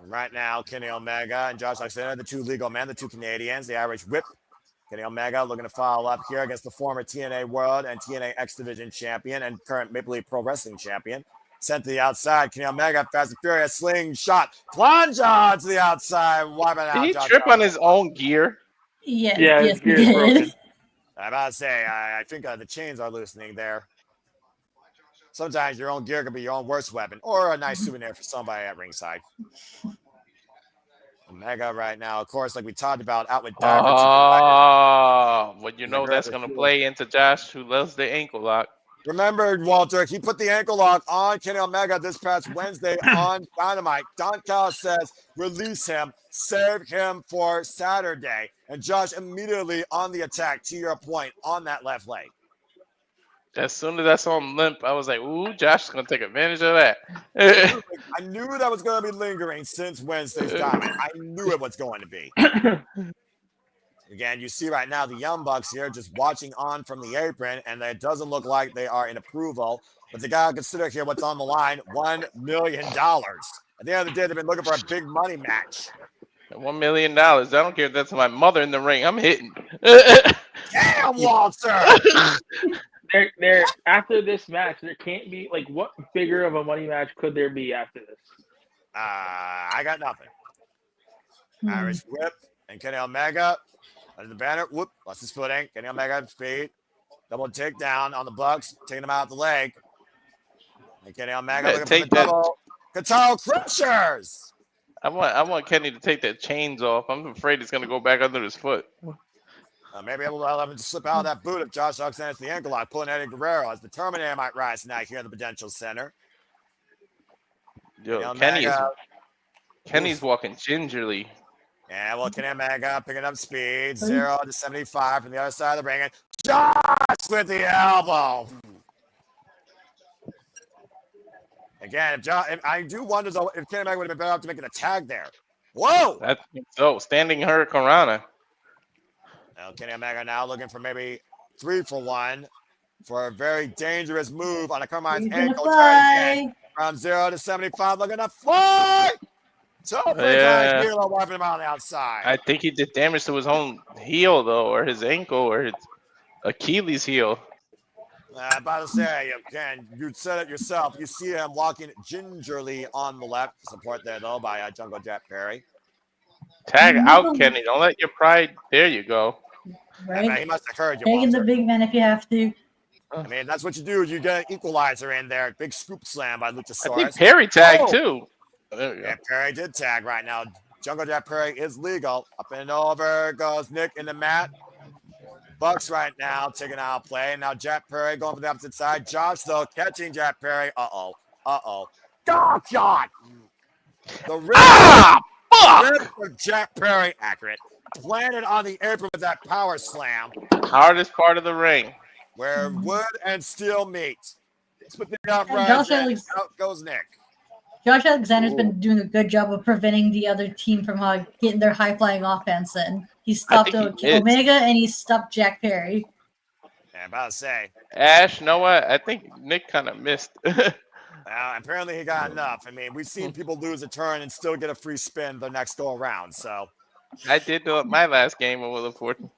Right now, Kenny Omega and Josh Alexander, the two legal men, the two Canadians, the Irish whip. Kenny Omega looking to follow up here against the former TNA World and TNA X Division champion and current Maple Leaf Pro Wrestling champion. Sent to the outside. Kenny Omega, fast and furious, slingshot, plunge on to the outside. Did he trip on his own gear? Yeah, his gear is broken. I'm about to say, I think the chains are loosening there. Sometimes your own gear can be your own worst weapon or a nice souvenir for somebody at ringside. Omega right now, of course, like we talked about, out with Darby. Well, you know that's going to play into Josh, who loves the ankle lock. Remember, Walter, he put the ankle lock on Kenny Omega this past Wednesday on Dynamite. Don Callis says, release him, save him for Saturday. And Josh immediately on the attack, to your point, on that left leg. As soon as I saw him limp, I was like, ooh, Josh is going to take advantage of that. I knew that was going to be lingering since Wednesday's Dynamite. I knew it was going to be. Again, you see right now the Young Bucks here just watching on from the apron, and it doesn't look like they are in approval. But they got to consider here what's on the line, $1 million. At the end of the day, they've been looking for a big money match. $1 million. I don't care if that's my mother in the ring. I'm hitting. Damn, Walter! There. After this match, there can't be like what bigger of a money match could there be after this? I got nothing. Irish whip and Kenny Omega under the banner. Whoop, lost his footing. Kenny Omega speed. Double takedown on the Bucks, taking him out the leg. And Kenny Omega looking for the double. Guitar Crushers! I want Kenny to take the chains off. I'm afraid it's going to go back under his foot. Maybe able to allow him to slip out of that boot if Josh Alexander's the ankle lock, pulling Eddie Guerrero as the Terminator might rise tonight here in the Prudential Center. Yo, Kenny's walking gingerly. Yeah, well, Kenny Omega picking up speed, 0 to 75 from the other side of the ring, and Josh with the elbow. Again, if I do wonder though if Kenny Omega would have been better off to make it a tag there. Whoa! That's so standing Hurricanrana. Now Kenny Omega now looking for maybe 3-for-1 for a very dangerous move on a Carmine's ankle. From 0 to 75, looking to fly. So Hero wiping him out on the outside. I think he did damage to his own heel though, or his ankle, or his Achilles heel. About to say, again, you said it yourself. You see him walking gingerly on the left. Support there, though, by Jungle Jack Perry. Tag out, Kenny. Don't let your pride. There you go. Right? Man, he must have heard you. Taking the big man if you have to. I mean, that's what you do. You get an equalizer in there. Big scoop slam by Luchasaurus. I think Perry tagged, too. There you go. Yeah, Perry did tag right now. Jungle Jack Perry is legal. Up and over goes Nick in the mat. Bucks right now taking out play. Now Jack Perry going for the opposite side. Josh, though, catching Jack Perry. Uh-oh. Dog shot! The rip of Jack Perry, accurate. Planted on the apron with that power slam. Hardest part of the ring. Where wood and steel meet. Split the upright. Out goes Nick. Josh Alexander's been doing a good job of preventing the other team from getting their high-flying offense in. He stopped Omega and he stopped Jack Perry. Yeah, about to say. Ash, you know what? I think Nick kind of missed. Apparently he got enough. I mean, we've seen people lose a turn and still get a free spin the next go around. So I did do it my last game of Wheel of Fortune.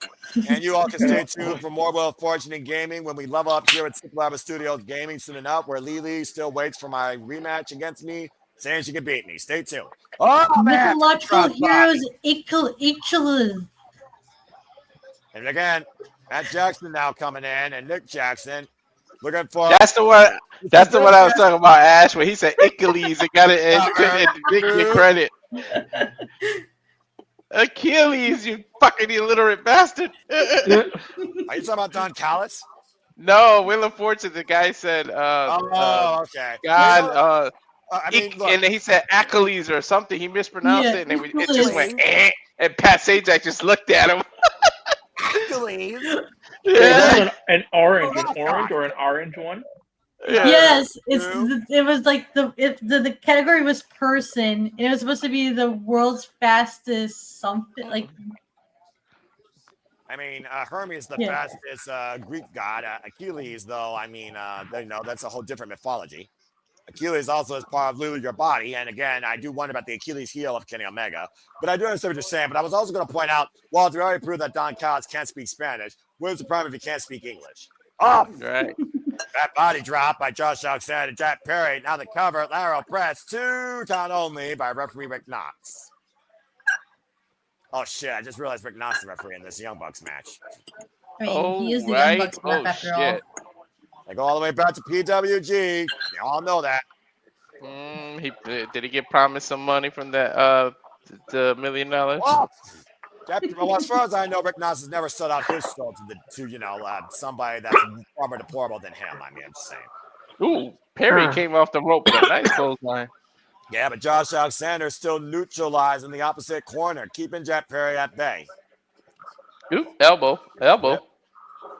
And you all can stay tuned for more Wheel of Fortune and gaming when we level up here at Super Lava Studios Gaming soon enough, where Lily still waits for my rematch against me, saying she can beat me. Stay tuned. Oh, man. Mythological heroes, And again, Matt Jackson now coming in, and Nick Jackson looking for. That's the one I was talking about, Ash, where he said Achilles and got it and didn't get credit. Achilles, you fucking illiterate bastard. Are you talking about Don Callis? No, Wheel of Fortune, the guy said, okay. God, I mean, look, and then he said Achilles or something. He mispronounced it, and it just went, and Pat Sajak just looked at him. Achilles? Yeah. An orange or an orange one? Yeah. Yes, it was like the category was person, and it was supposed to be the world's fastest something like. I mean, Hermes the fastest Greek god. Achilles, though, I mean, that's a whole different mythology. Achilles also is part of literally your body, and again, I do wonder about the Achilles heel of Kenny Omega. But I do understand what you're saying. But I was also going to point out, Walter already proved that Don Callis can't speak Spanish. Where's the problem if he can't speak English? Oh, Right. That body drop by Josh Alexander, Jack Perry. Now the cover, lateral press, 2 count only by referee Rick Knox. Oh shit! I just realized Rick Knox is the referee in this Young Bucks match. I mean, he is the Young Bucks rep after all. They go all the way back to PWG. You all know that. Did he get promised some money from that the $1 million? Well, as far as I know, Rick Knox has never sold out his soul to somebody that's far more deplorable than him. I mean, I'm just saying. Ooh, Perry came off the rope with a nice clothesline. Yeah, but Josh Alexander still neutralized in the opposite corner, keeping Jack Perry at bay. Ooh, elbow. Yep.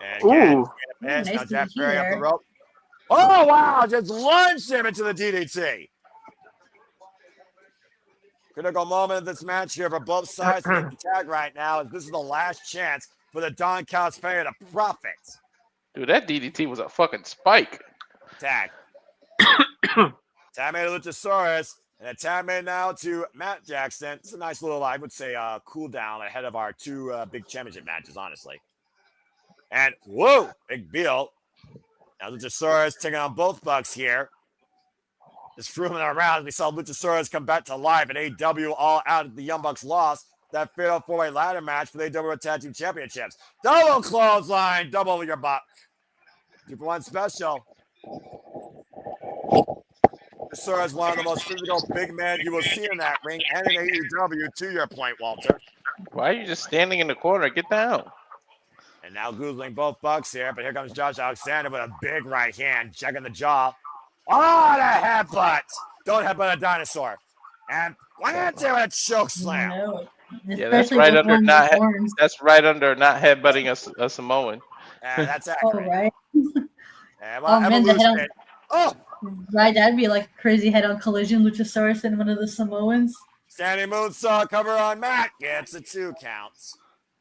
And again, nice now Jack Perry up the rope. Oh, wow, just lunged him into the DDT. Critical moment of this match here for both sides to make the tag right now, as this is the last chance for the Don Callis family to profit. Dude, that DDT was a fucking spike. Tag. Tag made to Luchasaurus, and a tag made now to Matt Jackson. It's a nice little, I would say, cool down ahead of our two big championship matches, honestly. And whoa, big deal. Now Luchasaurus taking on both Bucks here. Just fooling around. We saw Luchasaurus come back to life at AEW all out of the Young Bucks loss. That fatal four-way ladder match for the AEW Tag Team Championships. Double clothesline, double your buck. 2-for-1 special. Luchasaurus is one of the most physical big men you will see in that ring and in AEW, to your point, Walter. Why are you just standing in the corner? Get down. And now googling both Bucks here, but here comes Josh Alexander with a big right hand, checking the jaw. Oh, the headbutt! Don't headbutt a dinosaur. And Valiente with a choke slam. No. Yeah, that's right under not. That's right under not headbutting a Samoan. That's Oh, accurate. right. And, Oh, man, the Evolution. head on, right, that'd be like a crazy head-on collision. Luchasaurus and one of the Samoans. Standing moonsault cover on Matt. Gets the 2 counts.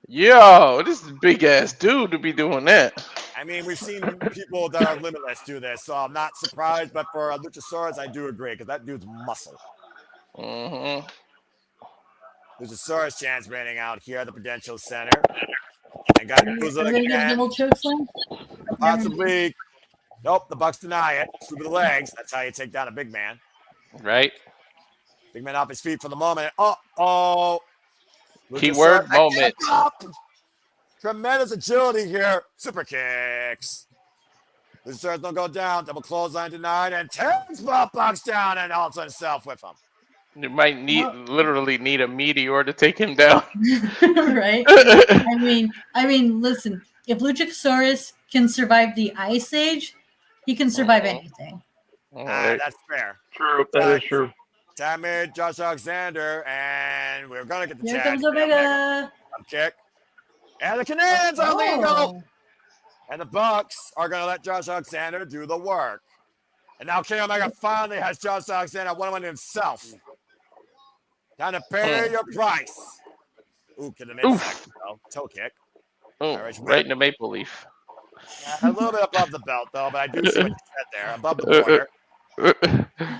Yo, this is a big ass dude to be doing that. I mean, we've seen people that are limitless do this, so I'm not surprised. But for Luchasaurus, I do agree, because that dude's muscle. Mm-hmm. Luchasaurus chance raining out here at the Prudential Center. And got Are Cruz we gonna get a again. double choke slam? Possibly. Nope, the Bucks deny it. Through the legs. That's how you take down a big man. Right. Big man off his feet for the moment. Uh-oh. Keyword moment. Tremendous agility here. Super kicks. Luchasaurus don't go down. Double clothesline denied. And tears both Bucks down and also himself with him. You might literally need a meteor to take him down. Right? I mean, listen. If Luchasaurus can survive the Ice Age, he can survive anything. That's fair. True. That is true. Tag made Josh Alexander, and we're gonna get the Here tag. comes Omega. Kick. And the Canadians are legal. And the Bucks are gonna let Josh Alexander do the work. And now Kenny Omega finally has Josh Alexander one-on-one himself. Time to pay your price. Ooh, to the midsection, though. Toe kick. Oh, right in the maple leaf. Yeah, a little bit above the belt, though, but I do see what you said there. Above the border.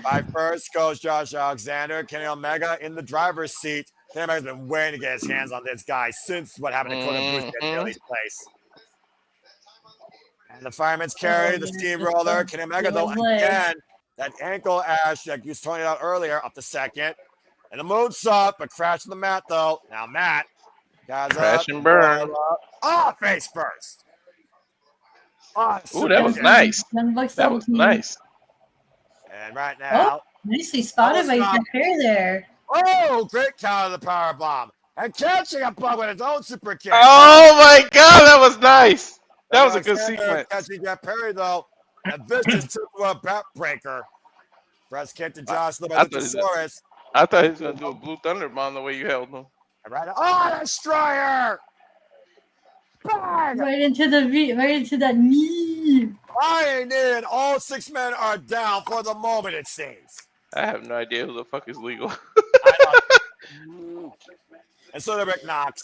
By first goes Josh Alexander. Kenny Omega in the driver's seat. Kenny Omega's been waiting to get his hands on this guy since what happened to Kota Ibushi at Bailey's place. And the fireman's carry, the steamroller. Kenny Omega, though, again, that ankle ash that you was pointing out earlier, up to second. And the moonsault, but crash to the mat, though. Now, Matt. Crash and burn. Oh, face first. Oh, ooh, that was nice. That was nice. And right now. Oh, nicely spotted by Shafir there. Oh, great count of the power bomb. And catching a bug with his own super kick. Oh, my God. That was nice. That was a good sequence. Catching Jeff Perry, though. And this just took a backbreaker. Press kick to Josh Luchasaurus. I thought he was going to do a Blue Thunder bomb the way you held him. Right now. Oh, destroyer! Bang! Right into that knee. Lying in, all 6 men are down for the moment, it seems. I have no idea who the fuck is legal. And so did Rick Knox.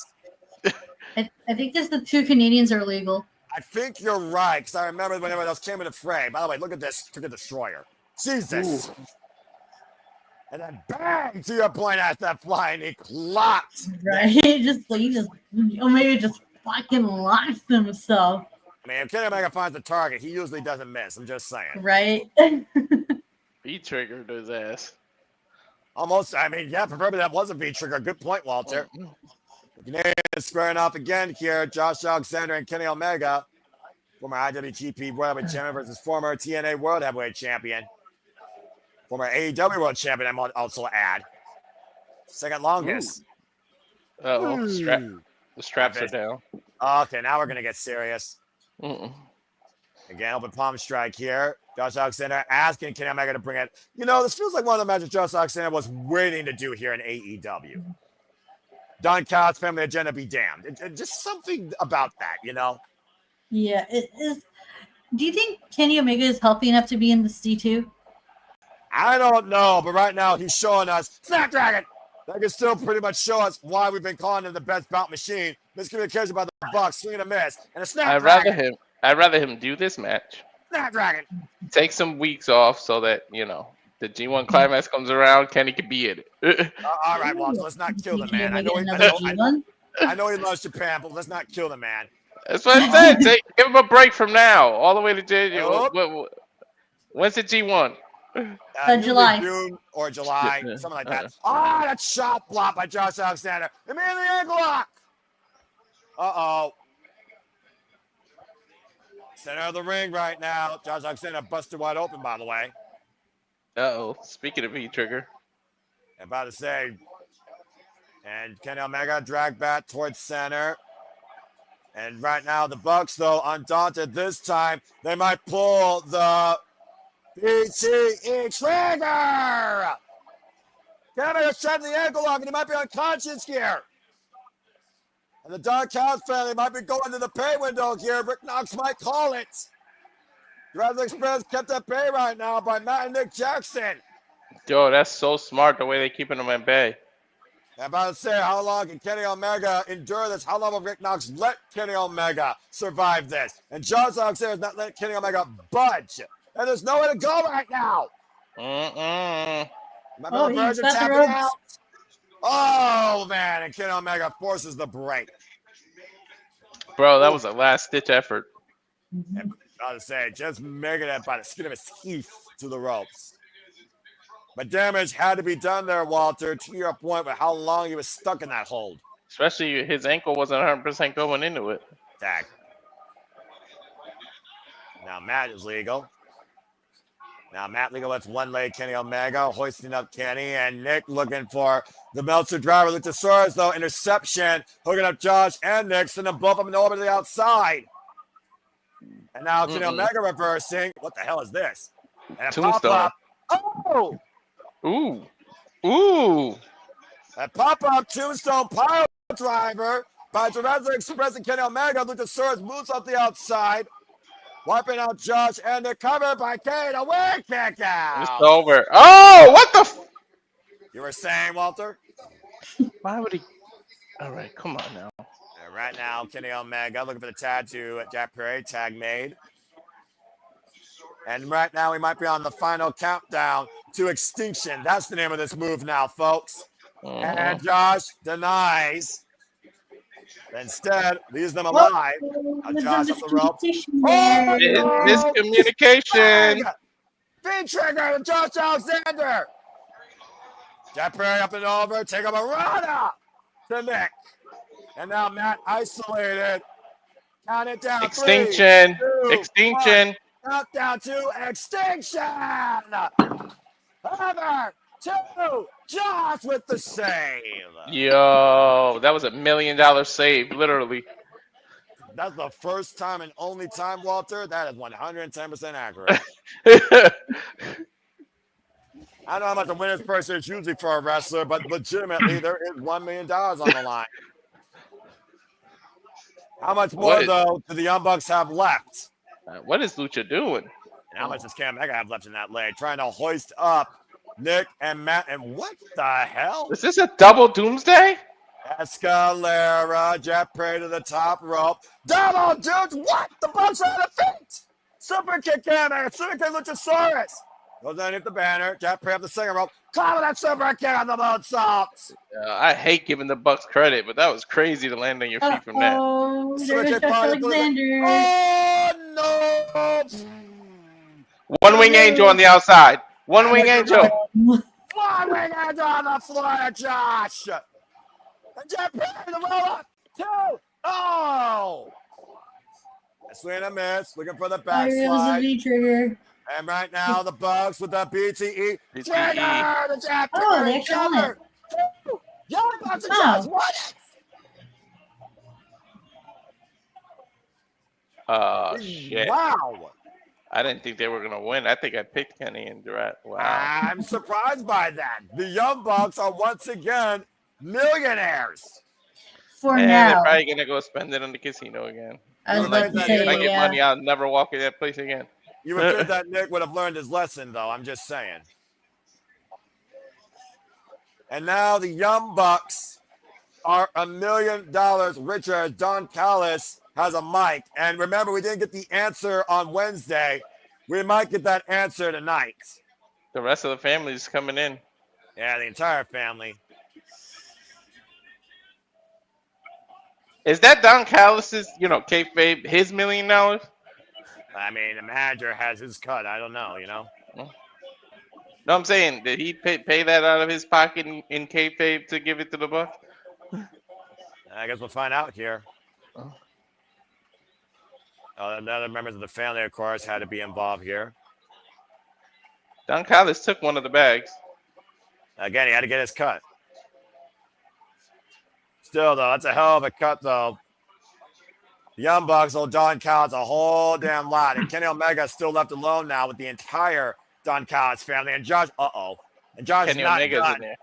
I think just the 2 Canadians are legal. I think you're right, because I remember when everyone else came in the fray. By the way, look at this. Look at Destroyer. Jesus. Ooh. And then bang, to your point, at that flying, he clocked. Right? Omega just fucking lost himself. I mean, if Kenny Omega finds the target, he usually doesn't miss. I'm just saying. Right? He triggered his ass. Almost. I mean, yeah, preferably that was a V-trigger. Good point, Walter. Canadians squaring off again here. Josh Alexander and Kenny Omega. Former IWGP World Heavyweight Champion versus former TNA World Heavyweight Champion. Former AEW World Champion, I might also add. Second longest. Oh, the straps are down. Okay, now we're going to get serious. Again, open palm strike here. Josh Alexander asking Kenny Omega to bring it. You know, this feels like one of the matches Josh Alexander was waiting to do here in AEW. Don Callis family agenda be damned. Just something about that, you know? Yeah, it is. Do you think Kenny Omega is healthy enough to be in the C2? I don't know, but right now he's showing us Snapdragon. That can still pretty much show us why we've been calling him the best bout machine. Miscommunication by the Bucks, swing and a miss, and a I'd rather him do this match. Snapdragon. Take some weeks off so that the G1 climax comes around. Kenny can be in it. All right, Walter, let's not kill the man. I know he loves Japan, but let's not kill the man. That's what I said. Give him a break from now, all the way to January. When's the G1? July. June or July, something like that. That shot block by Josh Alexander. Immediately ankle lock. Uh-oh. Center of the ring right now. Josh Alexander busted wide open, by the way. Uh-oh. Speaking of E-Trigger. I'm about to say. And Kenny Omega dragged back towards center. And right now, the Bucks, though, undaunted this time, they might pull the PTE trigger. Kenny trying the ankle lock, and he might be unconscious here. And the Dark House family might be going to the pay window here. Rick Knox might call it. Jurassic Express kept at bay right now by Matt and Nick Jackson. Yo, that's so smart the way they're keeping them at bay. I'm about to say, how long can Kenny Omega endure this? How long will Rick Knox let Kenny Omega survive this? And Josh Alexander is not letting Kenny Omega budge. And there's nowhere to go right now. He's got the ropes. Oh, man. And Kenny Omega forces the break. Bro, that was a last-ditch effort. I'm about to say, just making it by the skin of his teeth to the ropes. But damage had to be done there, Walter, to your point with how long he was stuck in that hold. Especially his ankle wasn't 100% going into it. Tag. Now Matt is legal. Now Matt legal lets one leg Kenny Omega, hoisting up Kenny, and Nick looking for the Meltzer driver. Luchasaurus, though, interception, hooking up Josh and Nick, sending them both up and over to the outside. And now Kenny Omega reversing. What the hell is this? And a pop-up. Oh! Ooh. A pop-up tombstone pile driver by Jurassic Express and Kenny Omega. Luchasaurus moves off the outside. Wiping out Josh and the cover by Kane. A weird kick out. It's over. Oh, what the? You were saying, Walter? Why would he? All right, come on now. And right now, Kenny Omega looking for the tattoo at Jack Perry. Tag made. And right now, we might be on the final countdown to extinction. That's the name of this move now, folks. And Josh denies. Instead, leaves them alive. Josh up the rope. Miscommunication. Big trigger to Josh Alexander. Jack Perry up and over. Take up a run to Nick. And now Matt isolated. Count it down. Extinction. 3, 2, Extinction. 1. Countdown to extinction. Over to Josh with the save. Yo, that was $1 million save, literally. That's the first time and only time, Walter. That is 110% accurate. I don't know how much the winner's purse is usually for a wrestler, but legitimately, there is $1 million on the line. How much more, though, do the Young Bucks have left? What is Lucha doing? And how much does Cam Omega have left in that leg? Trying to hoist up Nick and Matt. And what the hell? Is this a double doomsday? Escalera, Jack Perry to the top rope. Double dudes. What? The Bucks are out of feet. Super kick Cam Omega. Super kick Luchasaurus. Goes underneath the banner. Jack Perry up the second rope. Climb that super kick on the moonsaults. I hate giving the Bucks credit, but that was crazy to land on your feet from that. There's Alexander. Oh, no. One wing angel on the outside. One wing angel. One wing angel on the floor, Josh. And Jack Perry the roll up. 2. Oh. A swing and a miss. Looking for the backslide. Trigger. And right now, the Bucks with the BTE. Trigger. The Jack Perry. Oh, they actually won it. Young Bucks and Josh won it. Oh, shit. Wow. I didn't think they were going to win. I think I picked Kenny and Durant. Wow. I'm surprised by that. The Young Bucks are once again millionaires. For and now. They're probably going to go spend it on the casino again. I was about to say, if I get money, I'll never walk in that place again. You would think that Nick would have learned his lesson, though. I'm just saying. And now the Young Bucks are $1 million richer as Don Callis has a mic. And remember, we didn't get the answer on Wednesday. We might get that answer tonight. The rest of the family is coming in. Yeah, the entire family. Is that Don Callis's, kayfabe, his $1 million? I mean, the manager has his cut. I don't know, No, I'm saying, did he pay that out of his pocket in kayfabe to give it to the Bucks? I guess we'll find out here. Other members of the family, of course, had to be involved here. Don Callis took one of the bags. Again, he had to get his cut. Still, though, that's a hell of a cut, though. The Young Bucks, old Don Callis, a whole damn lot. And Kenny Omega is still left alone now with the entire Don Callis family. And Josh, And Josh Kenny is not Omega's done. in there.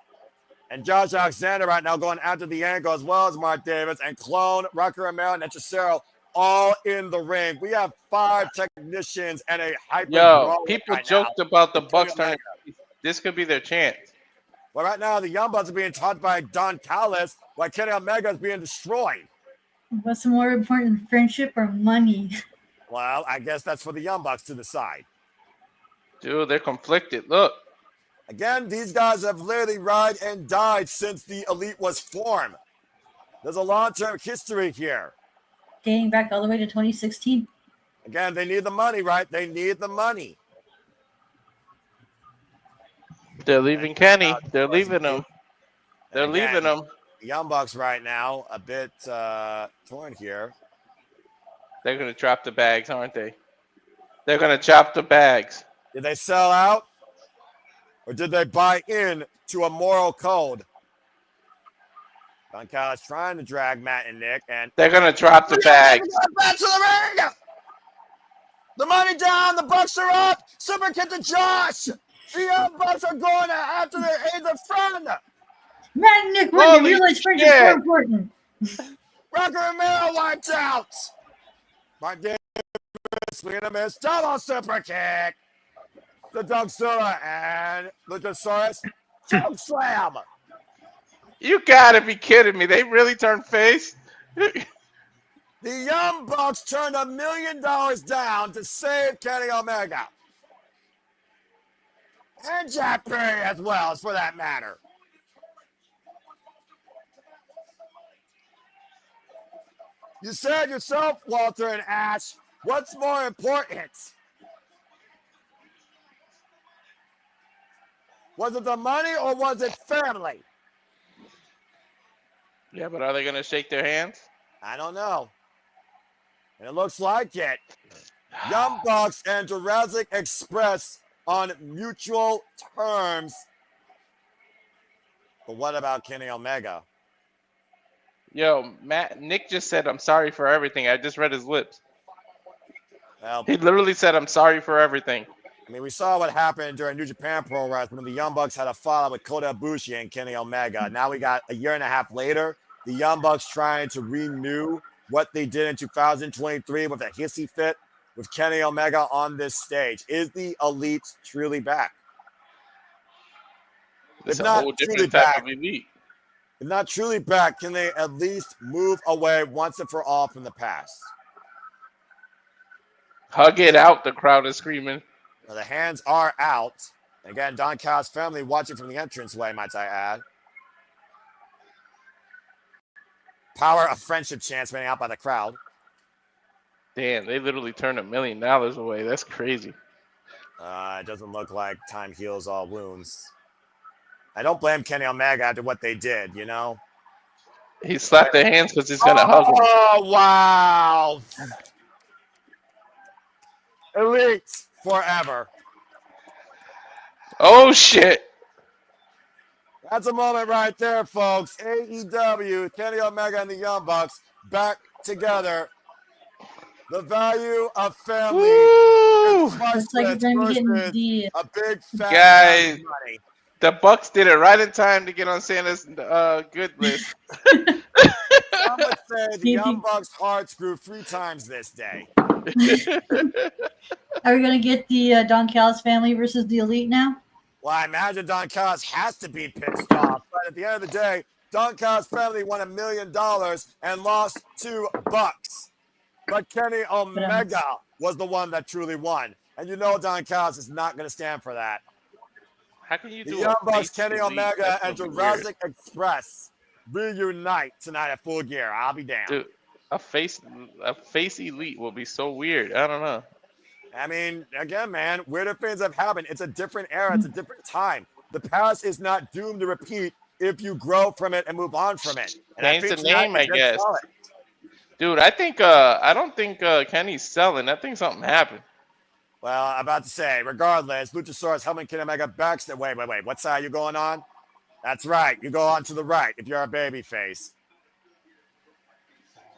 And Josh Alexander right now going after the angle, as well as Mark Davis and Clone, Rucker, Romero, and Hechicero all in the ring. We have 5 technicians and a hyper. Yo, people joked about the Bucks turning. This could be their chance. Well, right now the Young Bucks are being taught by Don Callis, while Kenny Omega is being destroyed. What's more important, friendship or money? Well, I guess that's for the Young Bucks to decide. Dude, they're conflicted. Look. Again, these guys have literally ride and died since the Elite was formed. There's a long-term history here. Dating back all the way to 2016. Again, they need the money, right? They need the money. They're leaving Kenny. They're leaving him. They're leaving him. Young Bucks right now a bit torn here. They're going to drop the bags, aren't they? They're going to chop the bags. Did they sell out? Or did they buy in to a moral code? Don Callis trying to drag Matt and Nick, and they're gonna drop the bags. Back to the ring. The money down. The Bucks are up. Super kick to Josh. The Young Bucks are going after their aides friend. Matt and Nick win. They realize friendship is more important. Rucker and Romero wiped out. Mark Davis, swing and a miss. Double super kick. The Dogsula and Luchasaurus choke slam. You gotta be kidding me. They really turned face? The Young Bucks turned $1 million down to save Kenny Omega. And Jack Perry as well, for that matter. You said yourself, Walter and Ash, what's more important? Was it the money or was it family? Yeah, but are they going to shake their hands? I don't know. And it looks like it. Young Bucks and Jurassic Express on mutual terms. But what about Kenny Omega? Yo, Nick just said, I'm sorry for everything. I just read his lips. Well, he literally said, I'm sorry for everything. I mean, we saw what happened during New Japan Pro Wrestling when the Young Bucks had a fallout with Kota Ibushi and Kenny Omega. Now we got a year and a half later, the Young Bucks trying to renew what they did in 2023 with a hissy fit with Kenny Omega on this stage. Is the Elite truly back? It's if a not whole truly different type back, of Elite. if not truly back, can they at least move away once and for all from the past? Hug it out, the crowd is screaming. Now, the hands are out. Again, Don Callis' family watching from the entranceway, might I add. Power of friendship chants running out by the crowd. Damn, they literally turned $1 million away. That's crazy. It doesn't look like time heals all wounds. I don't blame Kenny Omega after what they did, you know? He slapped their hands because he's going to hug them. Oh, wow. Elite forever. Oh, shit. That's a moment right there, folks. AEW, Kenny Omega and the Young Bucks back together. The value of family is Looks like you're gonna be getting the a big fat guys. money. The Bucks did it right in time to get on Santa's good list. Some would say the Young Bucks' hearts grew 3 times this day. Are we gonna get the Don Callis family versus the Elite now? Well, I imagine Don Callis has to be pissed off, but at the end of the day, Don Callis' family won $1 million and lost $2. But Kenny Omega was the one that truly won. And you know Don Callis is not going to stand for that. How can you The do Young Bucks, face Kenny elite? Omega, That's and gonna be Jurassic Express reunite tonight at Full Gear. I'll be damned. weird. Dude, a face elite will be so weird. I don't know. I mean, again, man, weirder things have happened. It's a different era. It's a different time. The past is not doomed to repeat if you grow from it and move on from it. And Change the name, I guess. Dude, I don't think Kenny's selling. I think something happened. Well, I'm about to say, regardless, Luchasaurus helping Kenny Omega backstage. Wait. What side are you going on? That's right. You go on to the right if you're a babyface.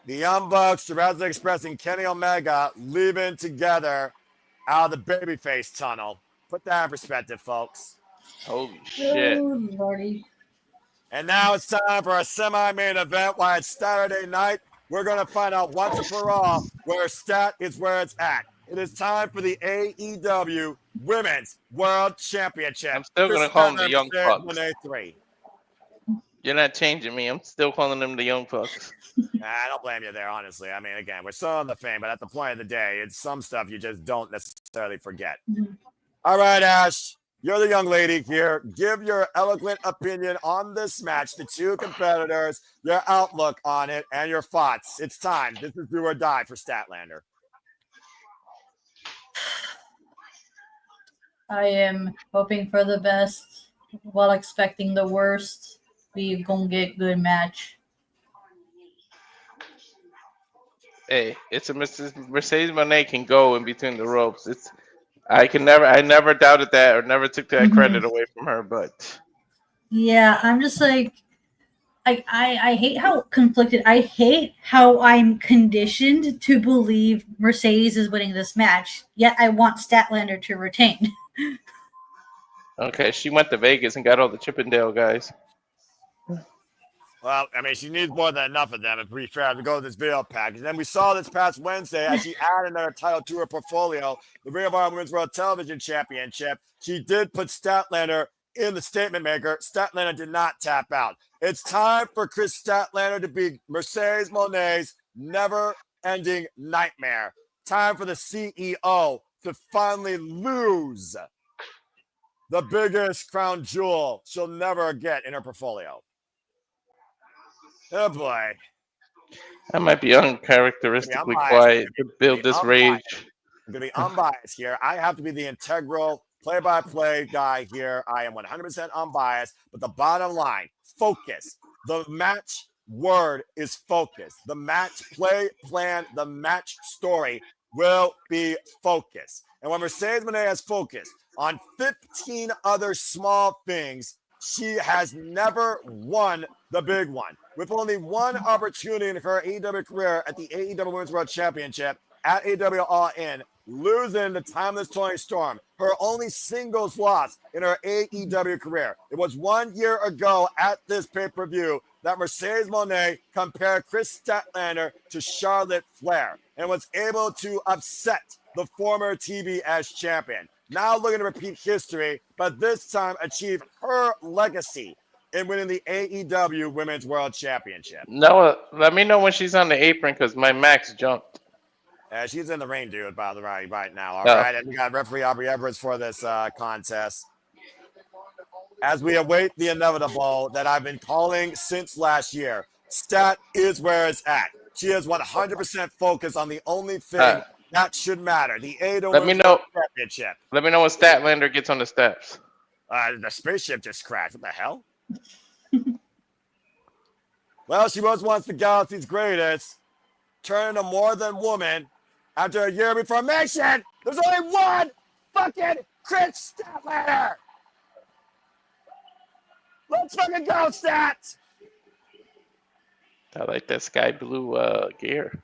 The Young Bucks, Jurassic Express, and Kenny Omega leaving together out of the babyface tunnel. Put that in perspective, folks. Holy shit. Oh, Lordy. And now it's time for a semi-main event. While it's Saturday night, we're going to find out once and for all where Stat is where it's at. It is time for the AEW Women's World Championship. I'm still going to call them the Young Bucks. 3. You're not changing me. I'm still calling them the Young Bucks. I don't blame you there, honestly. I mean, again, we're still on the fame, but at the point of the day, it's some stuff you just don't necessarily forget. All right, Ash, you're the young lady here. Give your eloquent opinion on this match, the two competitors, your outlook on it, and your thoughts. It's time. This is do or die for Statlander. I am hoping for the best while expecting the worst. We gonna get good match. Hey, it's a Mercedes Moné can go in between the ropes. I never doubted that or never took that credit away from her, but yeah, I'm just like I hate how conflicted. I hate how I'm conditioned to believe Mercedes is winning this match, yet I want Statlander to retain. okay, she went to Vegas and got all the Chippendale guys. Well, I mean, she needs more than enough of them, to be fair, to go to this video package. And then we saw this past Wednesday as she added another title to her portfolio, the Ring of Honor Women's World Television Championship. She did put Statlander in the statement maker. Statlander did not tap out. It's time for Chris Statlander to be Mercedes Moné's never-ending nightmare. Time for the CEO to finally lose the biggest crown jewel she'll never get in her portfolio. Oh, boy. I might be uncharacteristically quiet to build this rage. I'm going to be unbiased here. I have to be the integral play-by-play guy here. I am 100% unbiased. But the bottom line, focus. The match word is focus. The match play plan, the match story will be focused. And when Mercedes Moné has focused on 15 other small things, she has never won the big one. With only one opportunity in her AEW career at the AEW Women's World Championship at AEW All In, losing the timeless Toni Storm, her only singles loss in her AEW career. It was 1 year ago at this pay-per-view that Mercedes Moné compared Chris Statlander to Charlotte Flair and was able to upset the former TBS champion. Now looking to repeat history, but this time achieve her legacy in winning the AEW Women's World Championship. Noah, let me know when she's on the apron because my max jumped. She's in the ring, dude, by the way, right now. All right, and we got referee Aubrey Edwards for this contest. As we await the inevitable that I've been calling since last year, Stat is where it's at. She is 100% focused on the only thing that should matter, the AEW Women's Championship. Let me know when Statlander gets on the steps. The spaceship just crashed. What the hell? Well, she was once the Galaxy's greatest, turning to more than woman after a year before formation. There's only one fucking Chris Statlander. Let's fucking go, Stat. I like that sky blue gear.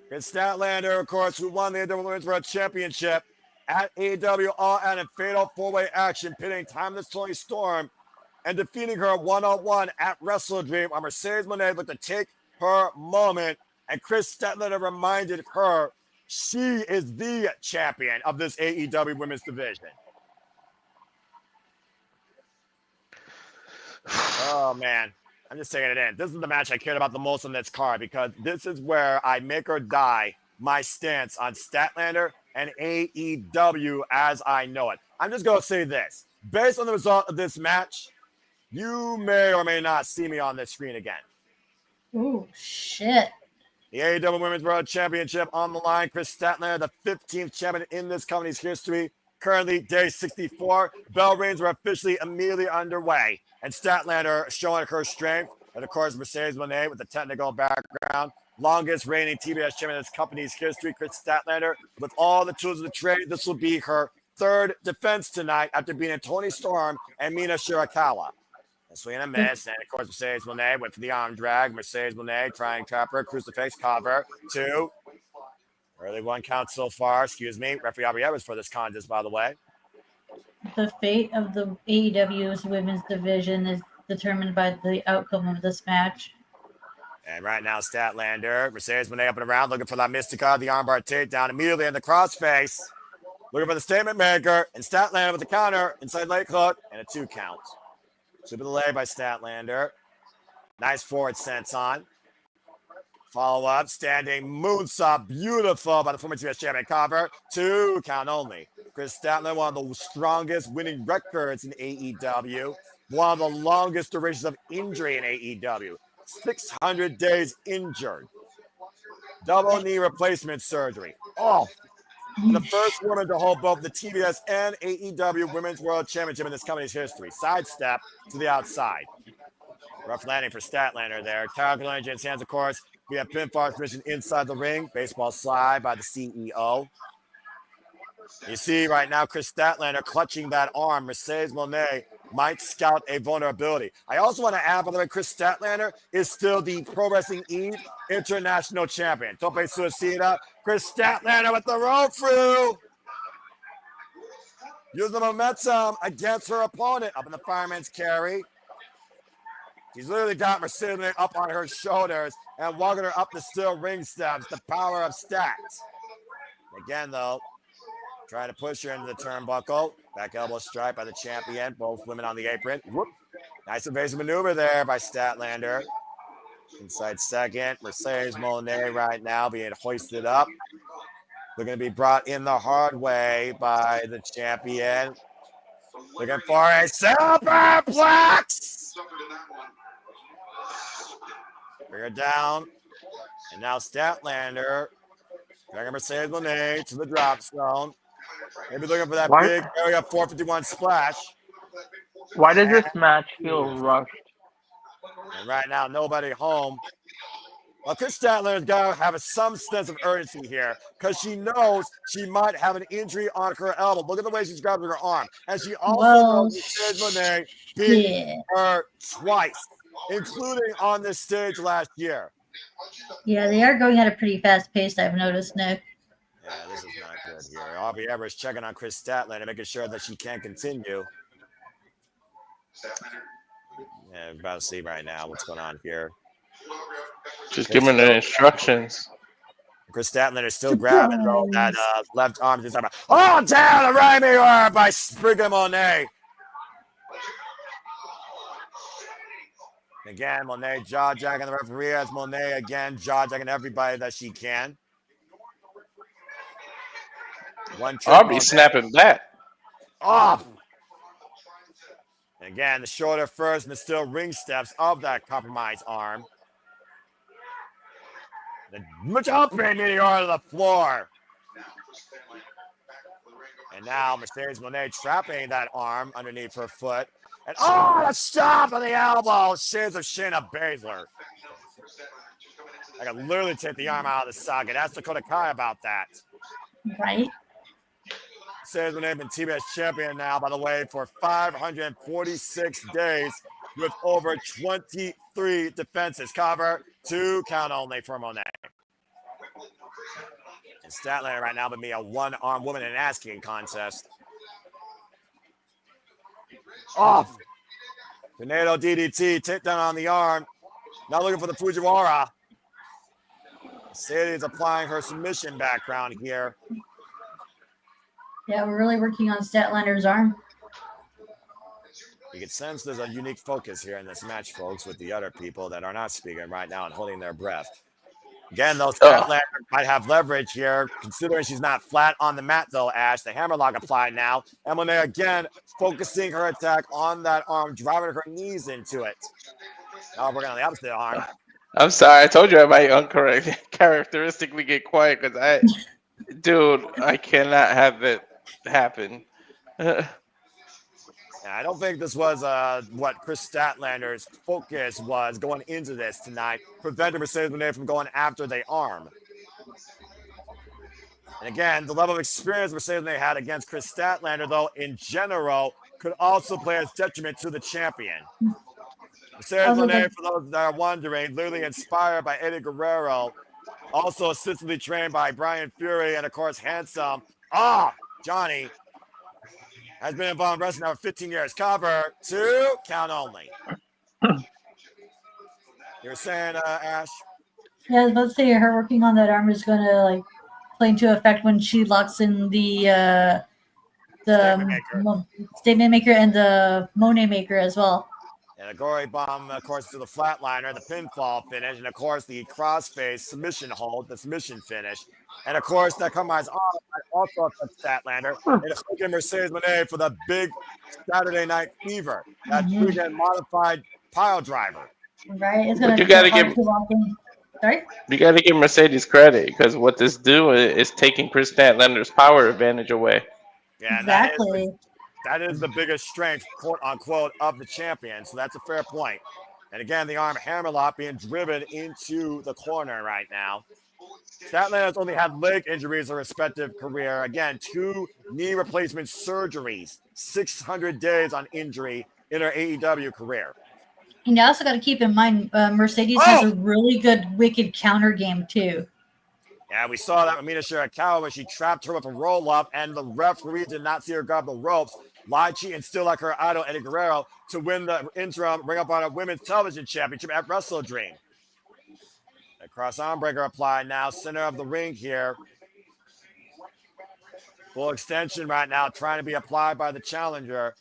Chris Statlander, of course, who won the AEW Women's World Championship at AEW All Out in fatal four-way action, pitting timeless Toni Storm and defeating her one-on-one at Wrestle Dream on Mercedes Moné looked to take her moment. And Chris Statlander reminded her she is the champion of this AEW women's division. Oh, man. I'm just taking it in. This is the match I cared about the most on this card because this is where I make or die my stance on Statlander and AEW as I know it. I'm just going to say this. Based on the result of this match, you may or may not see me on this screen again. Ooh, shit. The AEW Women's World Championship on the line. Chris Statlander, the 15th champion in this company's history. Currently, day 64. Bell rings are officially immediately underway. And Statlander showing her strength. And, of course, Mercedes Moné with the technical background. Longest reigning TBS champion in this company's history, Chris Statlander. With all the tools of the trade, this will be her third defense tonight after beating Toni Storm and Mina Shirakawa. A swing and a miss. And, of course, Mercedes Moné went for the arm drag. Mercedes Moné trying trapper, crucifix, cover. 2. Early 1 count so far. Excuse me. Referee Aubrey Evans for this contest, by the way. The fate of the AEW's women's division is determined by the outcome of this match. And right now, Statlander, Mercedes Moné up and around, looking for that Mistico, the armbar takedown immediately in the crossface. Looking for the statement maker, and Statlander with the counter, inside leg hook, and a 2 count. Super delay by Statlander. Nice forward sense on. Follow up, standing moonsault, beautiful by the former TBS champion cover. 2 count only. Chris Statlander, one of the strongest winning records in AEW. One of the longest durations of injury in AEW. 600 days injured. Double knee replacement surgery. Oh, the first woman to hold both the TBS and AEW Women's World Championship in this company's history. Sidestep to the outside. Rough landing for Statlander there. Target James hands, of course. We have pinfall submission inside the ring. Baseball slide by the CEO. You see right now Chris Statlander clutching that arm. Mercedes Moné might scout a vulnerability. I also want to add, by the way, Chris Statlander is still the Pro Wrestling Eve International Champion. Tope Suicida. Chris Statlander with the roll through. Use the momentum against her opponent. Up in the fireman's carry. She's literally got Mercedes Moné up on her shoulders and walking her up the steel ring steps. The power of stats. Again, though, trying to push her into the turnbuckle. Back elbow strike by the champion. Both women on the apron. Whoop. Nice evasive maneuver there by Statlander. Inside second. Mercedes Moné right now being hoisted up. They're going to be brought in the hard way by the champion. Looking for a superplex. Bring her down. And now Statlander. Dragging Mercedes Moné to the drop zone. Maybe looking for that big area 451 splash. Why does this match feel rushed? And right now, nobody home. Well, Chris Statlander's got to have some sense of urgency here because she knows she might have an injury on her elbow. Look at the way she's grabbing her arm. And she also knows Mercedes Moné beat her twice, including on this stage last year. Yeah, they are going at a pretty fast pace, I've noticed, Nick. Yeah, this is not good here. Aubrey Evers checking on Chris Statlander, making sure that she can continue. Yeah, we're about to see right now what's going on here. Just give me the instructions. Chris Statlander is still grabbing though, that left arm. Oh, down the right mirror by Sprigga Moné. Again, Moné jaw-jacking the referee as Moné again jaw-jacking everybody that she can. I'll be snapping back. Off. And again, the shoulder first and the still ring steps of that compromised arm. The jumping meteor to the floor. And now Mercedes Moné trapping that arm underneath her foot. And the stop on the elbow. Shades of Shayna Baszler. I can literally take the arm out of the socket. Ask Dakota Kai about that. Right. Mercedes Moné been TBS champion now, by the way, for 546 days with over 23 defenses. Cover, 2 count only for Moné. And Statlander right now would be a one-arm woman in an ass-kicking contest. Off. Tornado DDT, takedown on the arm. Now looking for the Fujiwara. Mercedes applying her submission background here. Yeah, we're really working on Statlander's arm. You can sense there's a unique focus here in this match, folks, with the other people that are not speaking right now and holding their breath. Again, though, Statlander might have leverage here, considering she's not flat on the mat, though, Ash. The hammerlock applied now. And Monet, again, focusing her attack on that arm, driving her knees into it. Now we're going on the opposite arm. I'm sorry. I told you I might uncharacteristically get quiet because I cannot have that happen. Yeah, I don't think this was what Chris Statlander's focus was going into this tonight, preventing Mercedes Moné from going after the arm. And again, the level of experience Mercedes Moné had against Chris Statlander, though, in general, could also play as detriment to the champion. Mercedes Moné, for those that are wondering, literally inspired by Eddie Guerrero, also assistantly trained by Brian Fury, and of course, handsome Johnny. Has been involved in wrestling now for 15 years. Cover 2, count only. You were saying, Ash? Yeah, I was about to say her working on that arm is going to like play into effect when she locks in the statement maker and the Monet maker as well. And a gory bomb, of course, to the flatliner, the pinfall finish, and of course the crossface submission hold, the submission finish. And of course, that combines also a Statlander and a hook in Mercedes Moné for the big Saturday Night Fever, that weekend modified pile driver. Right, it's gonna you got to give Mercedes credit because what this do is taking Chris Statlander's power advantage away. Yeah, exactly. That is the biggest strength, quote unquote, of the champion. So that's a fair point. And again, the arm hammerlock being driven into the corner right now. Statlander has only had leg injuries in her respective career. Again, 2 knee replacement surgeries, 600 days on injury in her AEW career. And you also got to keep in mind, Mercedes has a really good wicked counter game, too. Yeah, we saw that with Mina Shirakawa where she trapped her with a roll-up, and the referee did not see her grab the ropes. Lied, cheat, and still like her idol, Eddie Guerrero, to win the interim Ring of Honor Women's Television Championship at Wrestle Dream. A cross arm breaker applied now, center of the ring here. Full extension right now, trying to be applied by the challenger.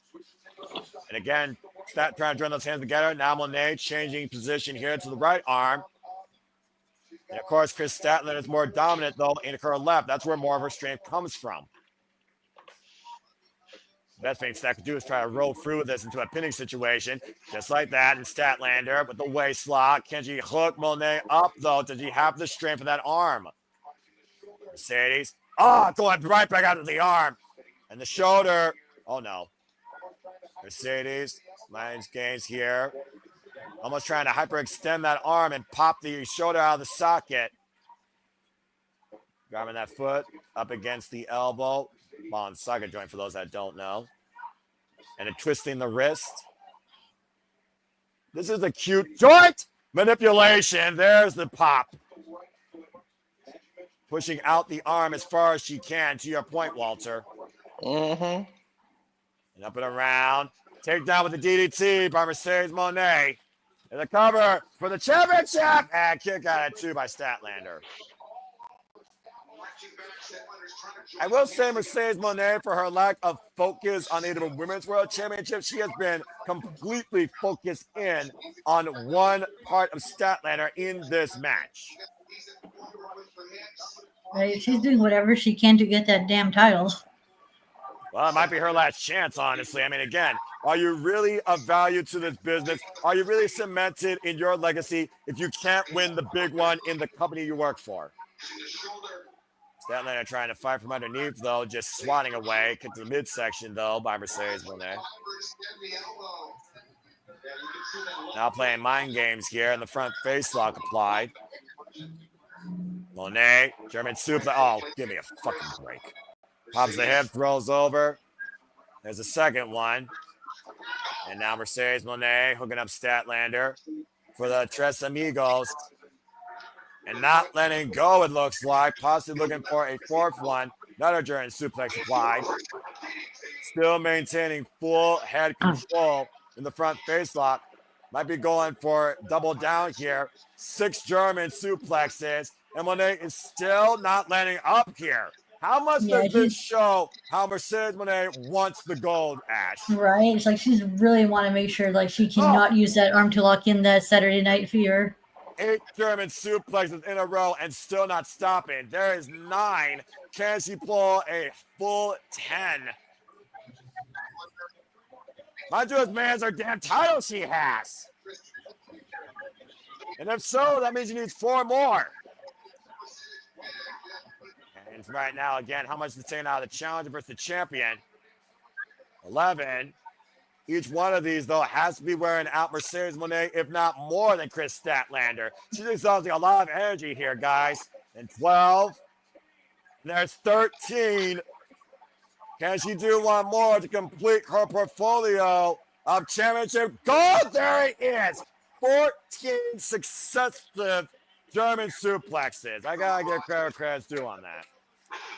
And again, Stat trying to join those hands together. Now Monet changing position here to the right arm. And of course, Chris Statlander is more dominant, though, in her left. That's where more of her strength comes from. The best thing Stat could do is try to roll through this into a pinning situation. Just like that. And Statlander with the waist lock. Can she hook Monet up, though? Does she have the strength for that arm? Mercedes. Going right back out of the arm. And the shoulder. Oh, no. Mercedes. Lions gains here. Almost trying to hyperextend that arm and pop the shoulder out of the socket. Grabbing that foot up against the elbow. Ball and socket joint for those that don't know. And then twisting the wrist. This is a cute joint manipulation. There's the pop. Pushing out the arm as far as she can, to your point, Walter. Mm-hmm. And up and around. Takedown with the DDT by Mercedes Moné. And the cover for the championship. And kick out at 2 by Statlander. I will say Mercedes Moné, for her lack of focus on the Women's World Championship, she has been completely focused in on one part of Statlander in this match. Right, she's doing whatever she can to get that damn title. Well, it might be her last chance, honestly. I mean, again, are you really of value to this business? Are you really cemented in your legacy if you can't win the big one in the company you work for? Statlander trying to fight from underneath, though, just swatting away. Kick to the midsection, though, by Mercedes Moné. Now playing mind games here, and the front face lock applied. Moné, German suplex. Oh, give me a fucking break. Pops the hip, throws over. There's a second one. And now Mercedes Moné hooking up Statlander for the Tres Amigos. And not letting go, it looks like. Possibly looking for a fourth one. Another German suplex applied. Still maintaining full head control in the front face lock. Might be going for double down here. 6 German suplexes. And Moné is still not letting up here. How much does this show how Mercedes Moné wants the gold, Ash? Right? It's like she's really want to make sure like she cannot use that arm to lock in that Saturday Night Fever. 8 German suplexes in a row and still not stopping. There is 9. Can she pull a full 10? Mind you, this man's her damn title she has. And if so, that means she needs 4 more. And right now, again, how much is it taking out of the challenger versus the champion? 11. Each one of these, though, has to be wearing out Mercedes Moné, if not more than Chris Statlander. She's exhausting a lot of energy here, guys. And 12. And there's 13. Can she do one more to complete her portfolio of championship gold? There it is. 14 successive German suplexes. I gotta get credit's due on that.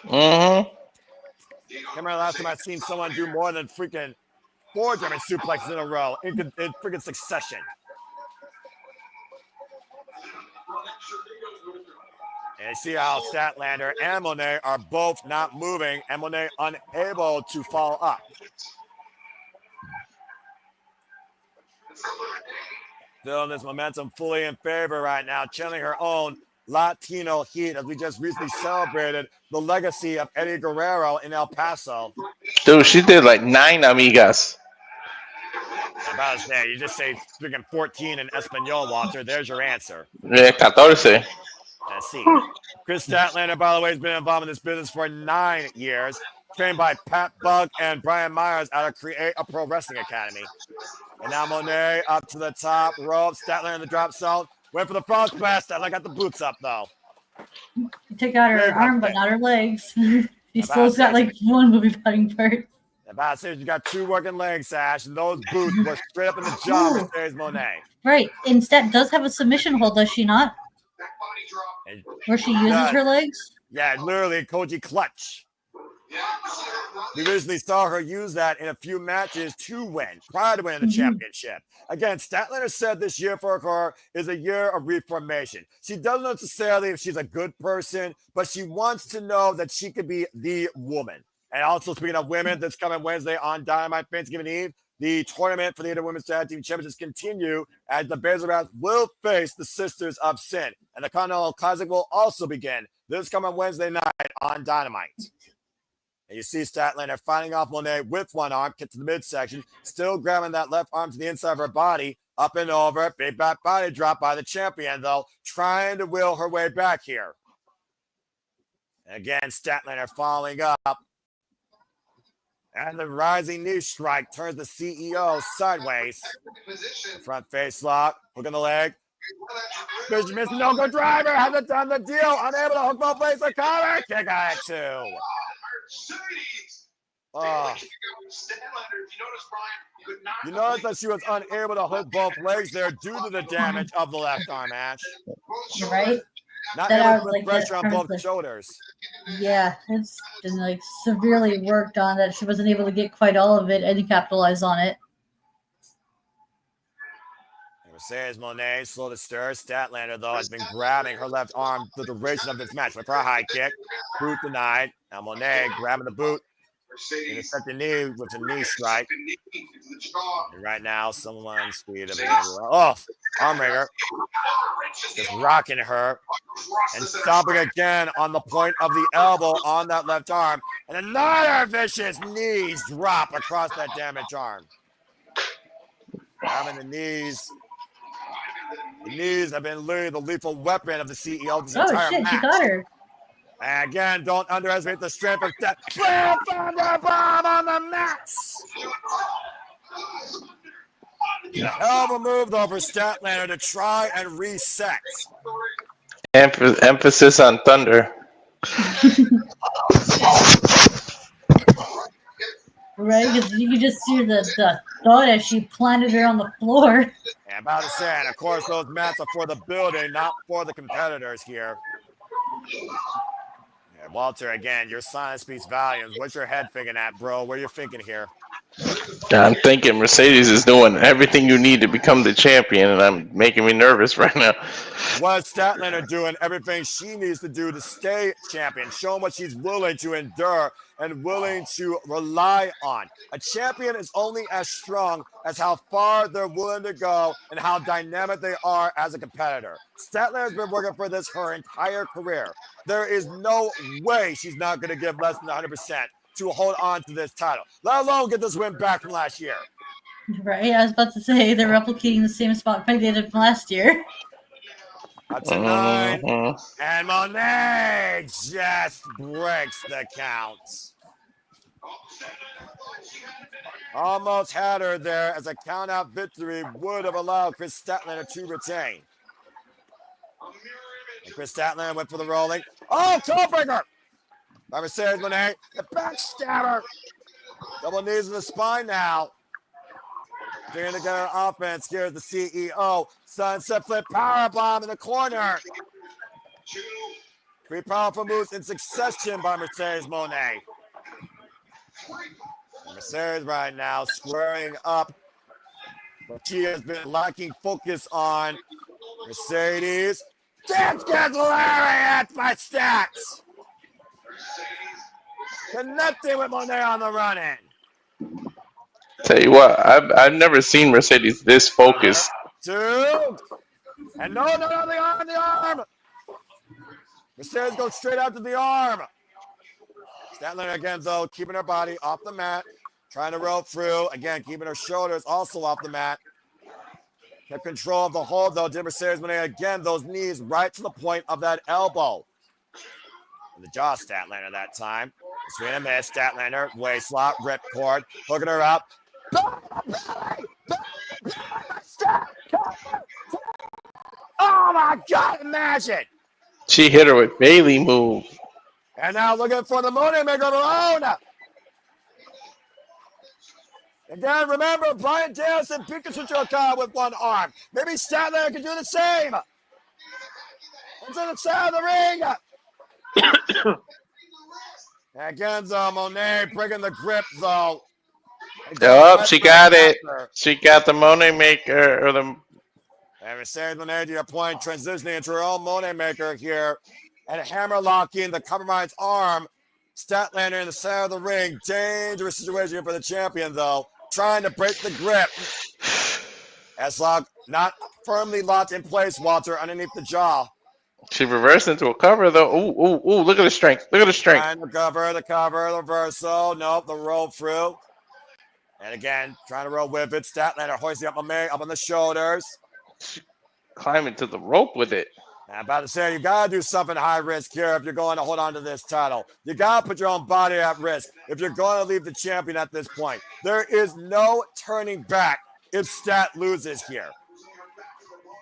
Mm-hmm. Can't remember the last time I've seen someone do more than freaking 4 German suplexes in a row in freaking succession. And you see how Statlander and Moné are both not moving, and Moné unable to follow up. Feeling this momentum fully in favor right now, channeling her own Latino heat as we just recently celebrated the legacy of Eddie Guerrero in El Paso. Dude, she did like 9 amigas. About to say, you just say freaking 14 in Espanol, Walter. There's your answer. Yeah, 14. Let's see. Chris Statlander, by the way, has been involved in this business for 9 years. Trained by Pat Bug and Brian Myers out of Create a Pro Wrestling Academy. And now Moné up to the top rope. Statlander in the drop zone. Went for the frog splash. Statlander got the boots up, though. She took out her arm, but not her legs. She still's got like one movie putting part. About to say, you got 2 working legs, Ash, and those boots were straight up in the jaw of Mercedes Moné. Right. And Stat does have a submission hold, does she not? Where she uses her legs? Yeah, literally Koji clutch. We recently saw her use that in a few matches to win, prior to winning the championship. Again, Statlander said this year for her is a year of reformation. She doesn't necessarily if she's a good person, but she wants to know that she could be the woman. And also, speaking of women, this coming Wednesday on Dynamite Thanksgiving Eve, the tournament for the AEW Women's Tag Team Championships continue as the Bears will face the Sisters of Sin. And the Continental Classic will also begin this coming Wednesday night on Dynamite. And you see Statlander fighting off Moné with one arm, get to the midsection, still grabbing that left arm to the inside of her body, up and over, big back body drop by the champion, though, trying to will her way back here. And again, Statlander following up. And the rising knee strike turns the CEO sideways. Front face lock, hook on the leg. Fish missing no-go driver, hasn't done the deal, unable to hook both legs for cover. Kick out at 2. Oh. You notice that she was unable to hook both legs there due to the damage of the left arm, Ash. You're right. Not able to put pressure on both shoulders. Yeah, it's been like severely worked on that she wasn't able to get quite all of it and capitalize on it. Mercedes Moné slow to stir. Statlander, though, has been grabbing her left arm the duration of this match with her high kick. Boot denied. Now Moné grabbing the boot. Intercept the knee with a knee strike. And right now, someone's speed of arm ringer. Just rocking her. And stomping again on the point of the elbow on that left arm. And another vicious knees drop across that damaged arm. Grabbing the knees. The knees have been literally the lethal weapon of the CEO this entire match. She got her. And again, don't underestimate the strength of that thunder bomb on the mats. A hell of a move, though, for Statlander to try and reset. Emphasis on thunder. Right, because you can just see the thud as she planted her on the floor. Yeah, about to say, and of course, those mats are for the building, not for the competitors here. Yeah, Walter, again, your silence speaks volumes. What's your head thinking at, bro? What are you thinking here? I'm thinking Mercedes is doing everything you need to become the champion, and I'm making me nervous right now. What Statlander doing everything she needs to do to stay champion, showing what she's willing to endure and willing to rely on. A champion is only as strong as how far they're willing to go and how dynamic they are as a competitor. Statlander has been working for this her entire career. There is no way she's not going to give less than 100% to hold on to this title, let alone get this win back from last year. Right, I was about to say they're replicating the same spot fight they did from last year. Up to 9, and Monet just breaks the count. Almost had her there as a count-out victory would have allowed Chris Statlander to retain. And Chris Statlander went for the rolling. Oh, codebreaker! By Mercedes Monet, the backstabber. Double knees in the spine now. Doing together offense. Here's the CEO. Sunset flip powerbomb in the corner. 3 powerful moves in succession by Mercedes Monet. And Mercedes right now squaring up what she has been lacking focus on. Mercedes. That's lariat by Stats. Connecting with Monet on the run-in. Tell you what, I've never seen Mercedes this focused. 2. And no, the arm. Mercedes goes straight out to the arm. Statlander again, though, keeping her body off the mat, trying to roll through. Again, keeping her shoulders also off the mat. Kept control of the hold, though. Did Mercedes Monet again, those knees right to the point of that elbow. And the jaw Statlander that time. Swing and miss. Statlander, waist lock, rip cord, hooking her up. Oh my God, imagine. She hit her with Bailey move. And now looking for the Moneymaker of her own. Again, remember, Bryan Danielson beat Kazuchika with one arm. Maybe Statlander can do the same. Into the side of the ring. Again, though, Monet breaking the grip, though. Yup, she got it. She got the Moneymaker, or the... And Mercedes Monet, to your point, transitioning into her own Moneymaker here. And hammer locking the compromised arm. Statlander in the center of the ring. Dangerous situation for the champion, though. Trying to break the grip. S-lock not firmly locked in place, Walter, underneath the jaw. She reversed into a cover, though. Ooh, look at the strength. Look at the strength. Trying to cover, the reversal. Nope, the roll through. And again, trying to roll with it. Statlander hoisting up on the shoulders. Climbing to the rope with it. I'm about to say, you got to do something high risk here if you're going to hold on to this title. You got to put your own body at risk if you're going to leave the champion at this point. There is no turning back if Stat loses here.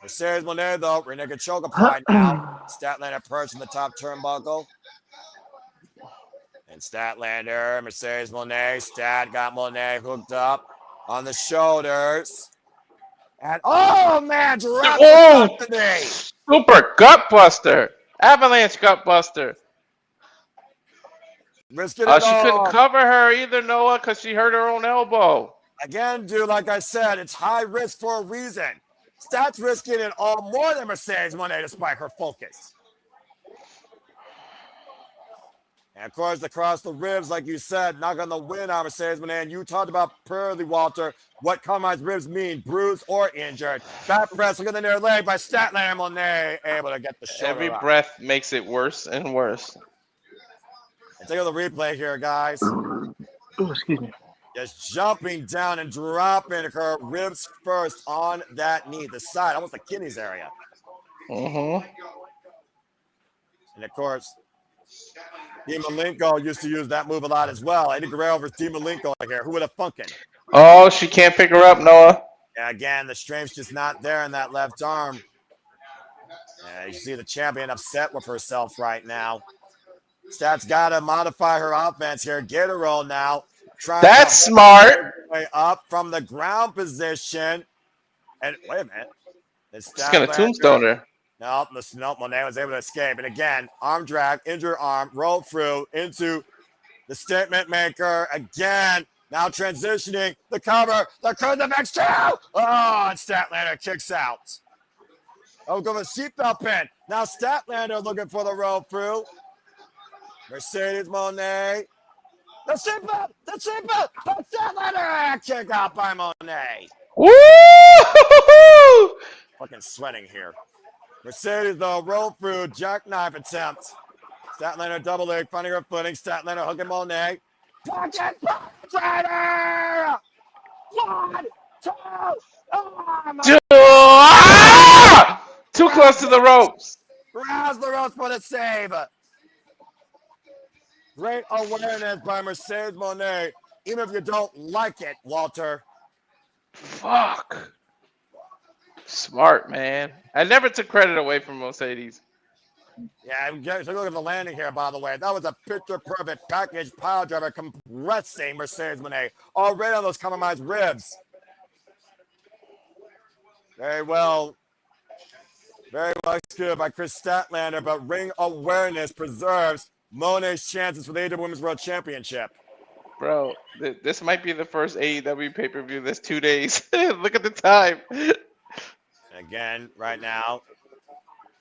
Mercedes Monet, though, Renega choke applied now. Statlander perched in the top turnbuckle. And Statlander, Mercedes Monet, Stat got Monet hooked up on the shoulders. And, oh, man, drop the knee. Super gut buster. Avalanche gut buster. Risking She couldn't cover her either, Noah, because she hurt her own elbow. Again, dude, like I said, it's high risk for a reason. Stat's risking it all more than Mercedes Monet despite her focus. And, of course, across the ribs, like you said, not going to win on Mercedes Monet. And you talked about Pearly, Walter, what compromised ribs mean, bruised or injured. Back press, look at the near leg by Statlander. Monet able to get the shoulder Every up. breath makes it worse and worse. And take a look at the replay here, guys. Oh, excuse me. Just jumping down and dropping her ribs first on that knee, the side, almost the kidneys area. Mm-hmm. And, of course, Dean Malenko used to use that move a lot as well. Eddie Guerrero versus Dean Malenko here. Who would have funkin'? Oh, she can't pick her up, Noah. Yeah, again, the strength's just not there in that left arm. You see the champion upset with herself right now. Stat's got to modify her offense here. Get a roll now. That's smart. Way up from the ground position. And wait a minute. She's going to tombstone her. Nope, Monet was able to escape. And again, arm drag, injured arm, roll through into the statement maker. Again, Now transitioning, the cover, the crucifix too. Oh, and Statlander kicks out. Oh, go for seatbelt pin. Now Statlander looking for the roll through. Mercedes Moné. The seatbelt, but Statlander kick out by Moné. Woo! Fucking sweating here. Mercedes though, roll through, jackknife attempt. Statlander double leg, finding her footing. Statlander hooking Moné. Pocket Strider! 1, 2, Too close to the ropes. Rouse the ropes for the save. Great awareness by Mercedes Moné, even if you don't like it, Walter. Fuck. Smart, man. I never took credit away from Mercedes. Yeah, take a look at the landing here, by the way. That was a picture-perfect package pile driver compressing Mercedes Moné. Already on those compromised ribs. Very well executed by Chris Statlander, but ring awareness preserves Moné's chances for the AEW Women's World Championship. Bro, this might be the first AEW pay-per-view that's 2 days. Look at the time. Again, right now.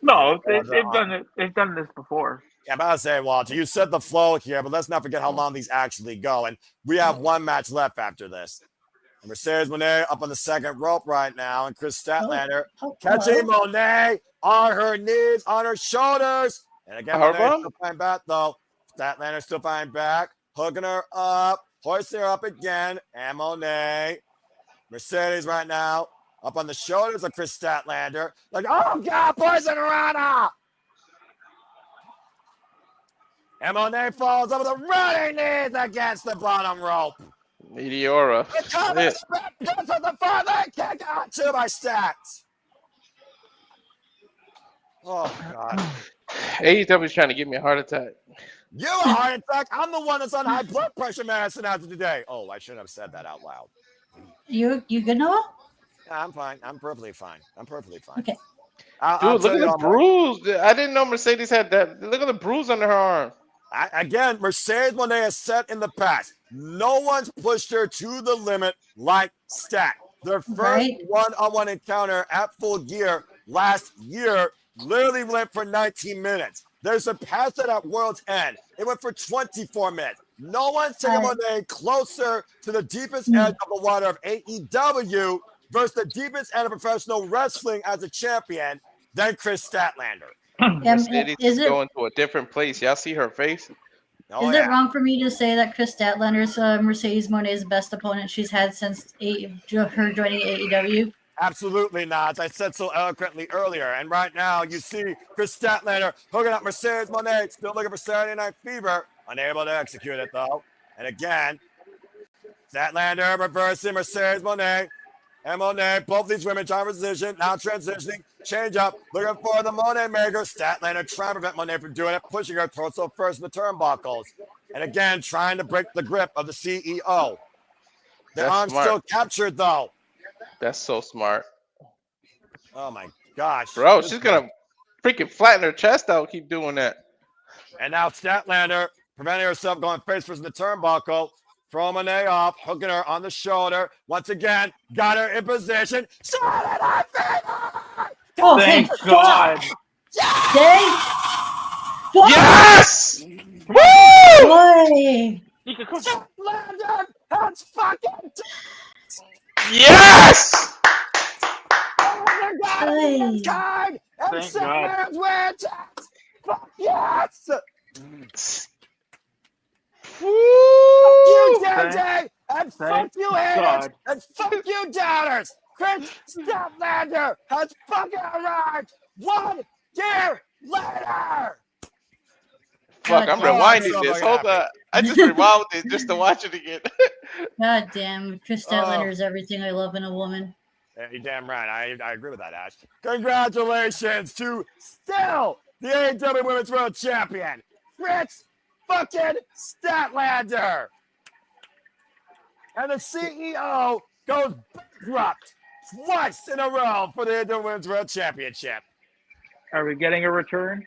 No, they've done it. They've done this before. Yeah, I'm about to say, Walter, you set the flow here, but let's not forget how long these actually go. And we have one match left after this. And Mercedes Moné up on the second rope right now, and Chris Statlander catching Moné on her knees, on her shoulders. And again, Moné still fighting back, though. Statlander still fighting back, hooking her up, hoisting her up again, and Moné. Mercedes right now up on the shoulders of Chris Statlander. Like, oh, God, Poison Rana! And Moné falls over the running knees against the bottom rope. Meteora. The cover spread goes to the farther kick out to my stats. Oh, God. AEW's trying to give me a heart attack. You a heart attack? I'm the one that's on high blood pressure medicine after today. Oh, I shouldn't have said that out loud. You good, Noah? Yeah, I'm fine. I'm perfectly fine. Okay. Dude, look at the bruise. I didn't know Mercedes had that. Look at the bruise under her arm. Again, Mercedes Moné has said in the past, no one's pushed her to the limit like Stat. Their first one-on-one encounter at Full Gear last year literally went for 19 minutes. They surpassed it at World's End. It went for 24 minutes. No one's taken Moné closer to the deepest edge of the water of AEW versus the deepest end of professional wrestling as a champion than Chris Statlander. Mercedes is going to a different place. Y'all see her face? Is it wrong for me to say that Chris Statlander's Mercedes Moné's best opponent she's had since her joining AEW? Absolutely not. I said so eloquently earlier. And right now, you see Chris Statlander hooking up Mercedes Moné, still looking for Saturday Night Fever. Unable to execute it, though. And again, Statlander reversing Mercedes Moné. And Moné, both these women trying position, now transitioning, change up, looking for the Moné maker. Statlander trying to prevent Moné from doing it, pushing her torso first in the turnbuckles. And again, trying to break the grip of the CEO. The arm's still captured, though. That's so smart. Oh, my gosh. Bro, she's going to freaking flatten her chest out, keep doing that. And now Statlander preventing herself going face first in the turnbuckle. Throw Moné off, hooking her on the shoulder. Once again, got her in position. Oh, thank God. Yes! Woo! Boy. Statlander has fucking yes! Oh, my God. Card. And Thank God. Statlander's wearing tags. Fuck yes! Woo! You Dante, and fuck you haters, and fuck you doubters. Chris Statlander has fucking arrived 1 year later. Fuck, I'm rewinding this. Hold on. I just rewound it just to watch it again. God damn, Chris Statlander is everything I love in a woman. Yeah, you're damn right. I agree with that, Ash. Congratulations to still the AEW Women's World Champion, Chris fucking Statlander. And the CEO goes bankrupt twice in a row for the AEW Women's World Championship. Are we getting a return?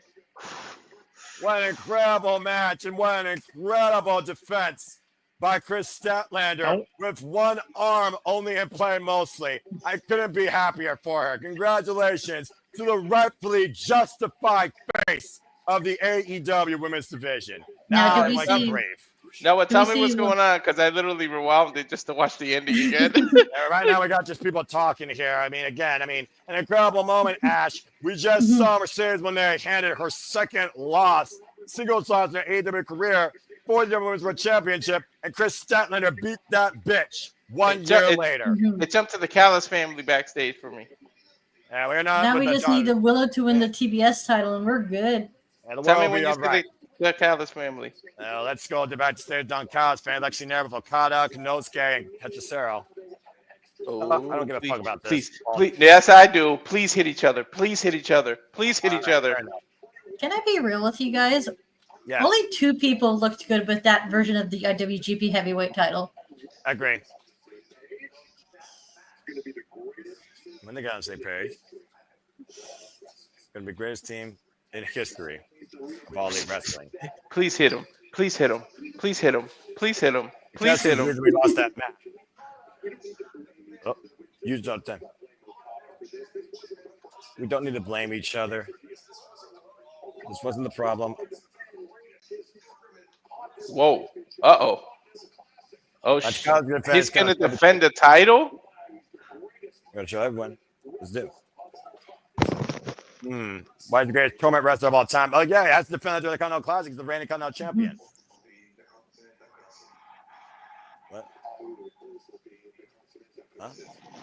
What an incredible match and what an incredible defense by Chris Statlander with one arm only in play mostly. I couldn't be happier for her. Congratulations to the rightfully justified face of the AEW Women's Division. Now, I'm like a brave. Now, tell me what's going on, because I literally rewound it just to watch the ending again. Right now, we got just people talking here. I mean, an incredible moment, Ash. We just saw Mercedes Moné handed her second singles loss in her AEW career for the Women's World Championship, and Chris Statlander beat that bitch 1 year later. It jumped to the Callis family backstage for me. Yeah, we're not. Now we just need the Willow to win the TBS title, and we're good. Tell me when you see the Callis family. Let's go back to stage on Callis fans. Like seen there with Okada, Konosuke, and Hechicero. I don't give a fuck about this. Please, yes, I do. Please hit each other. Please hit each other. Please hit each other. Can I be real with you guys? Yeah. Only 2 people looked good with that version of the IWGP Heavyweight title. I agree. When they got on the same page, it's going to be the greatest team in history of all elite wrestling. Please hit him. Please hit him. Please hit him. Please hit him. Please hit him. We lost that match. Oh, used up 10. We don't need to blame each other. This wasn't the problem. Whoa. Uh-oh. Oh, shit. He's going to defend the title? Gotta show everyone. Let's do. Why is the greatest tournament wrestler of all time? Oh, yeah, he has to defend the Continental Classic. He's the reigning Continental champion. What? Huh?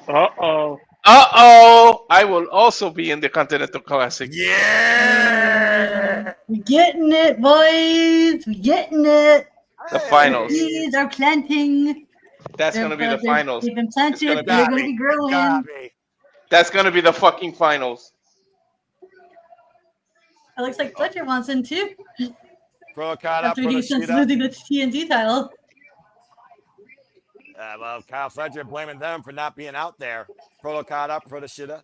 Uh-oh. Uh-oh. I will also be in the Continental Classic. Yeah! We're getting it, boys. We're getting it. The finals. These are planting. That's going to be the finals. They've been planted. They're going to be growing. That's going to be the fucking finals. It looks like Fletcher wants in too. Pro Okada, after he's since losing the TNT title. Well, Kyle Fletcher blaming them for not being out there. Pro Okada, Pro Shida.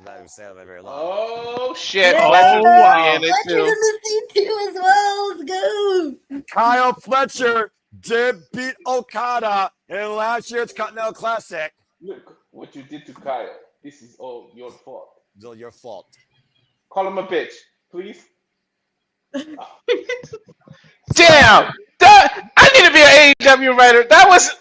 Not even saying that very long. Oh shit! Yeah. Fletcher's wow. in it Fletcher's in the C2 as well. Let's go. Kyle Fletcher did beat Okada in last year's Continental Classic. Look what you did to Kyle. This is all your fault. It's all your fault. Call him a bitch, please. Damn! I need to be an AEW writer. That was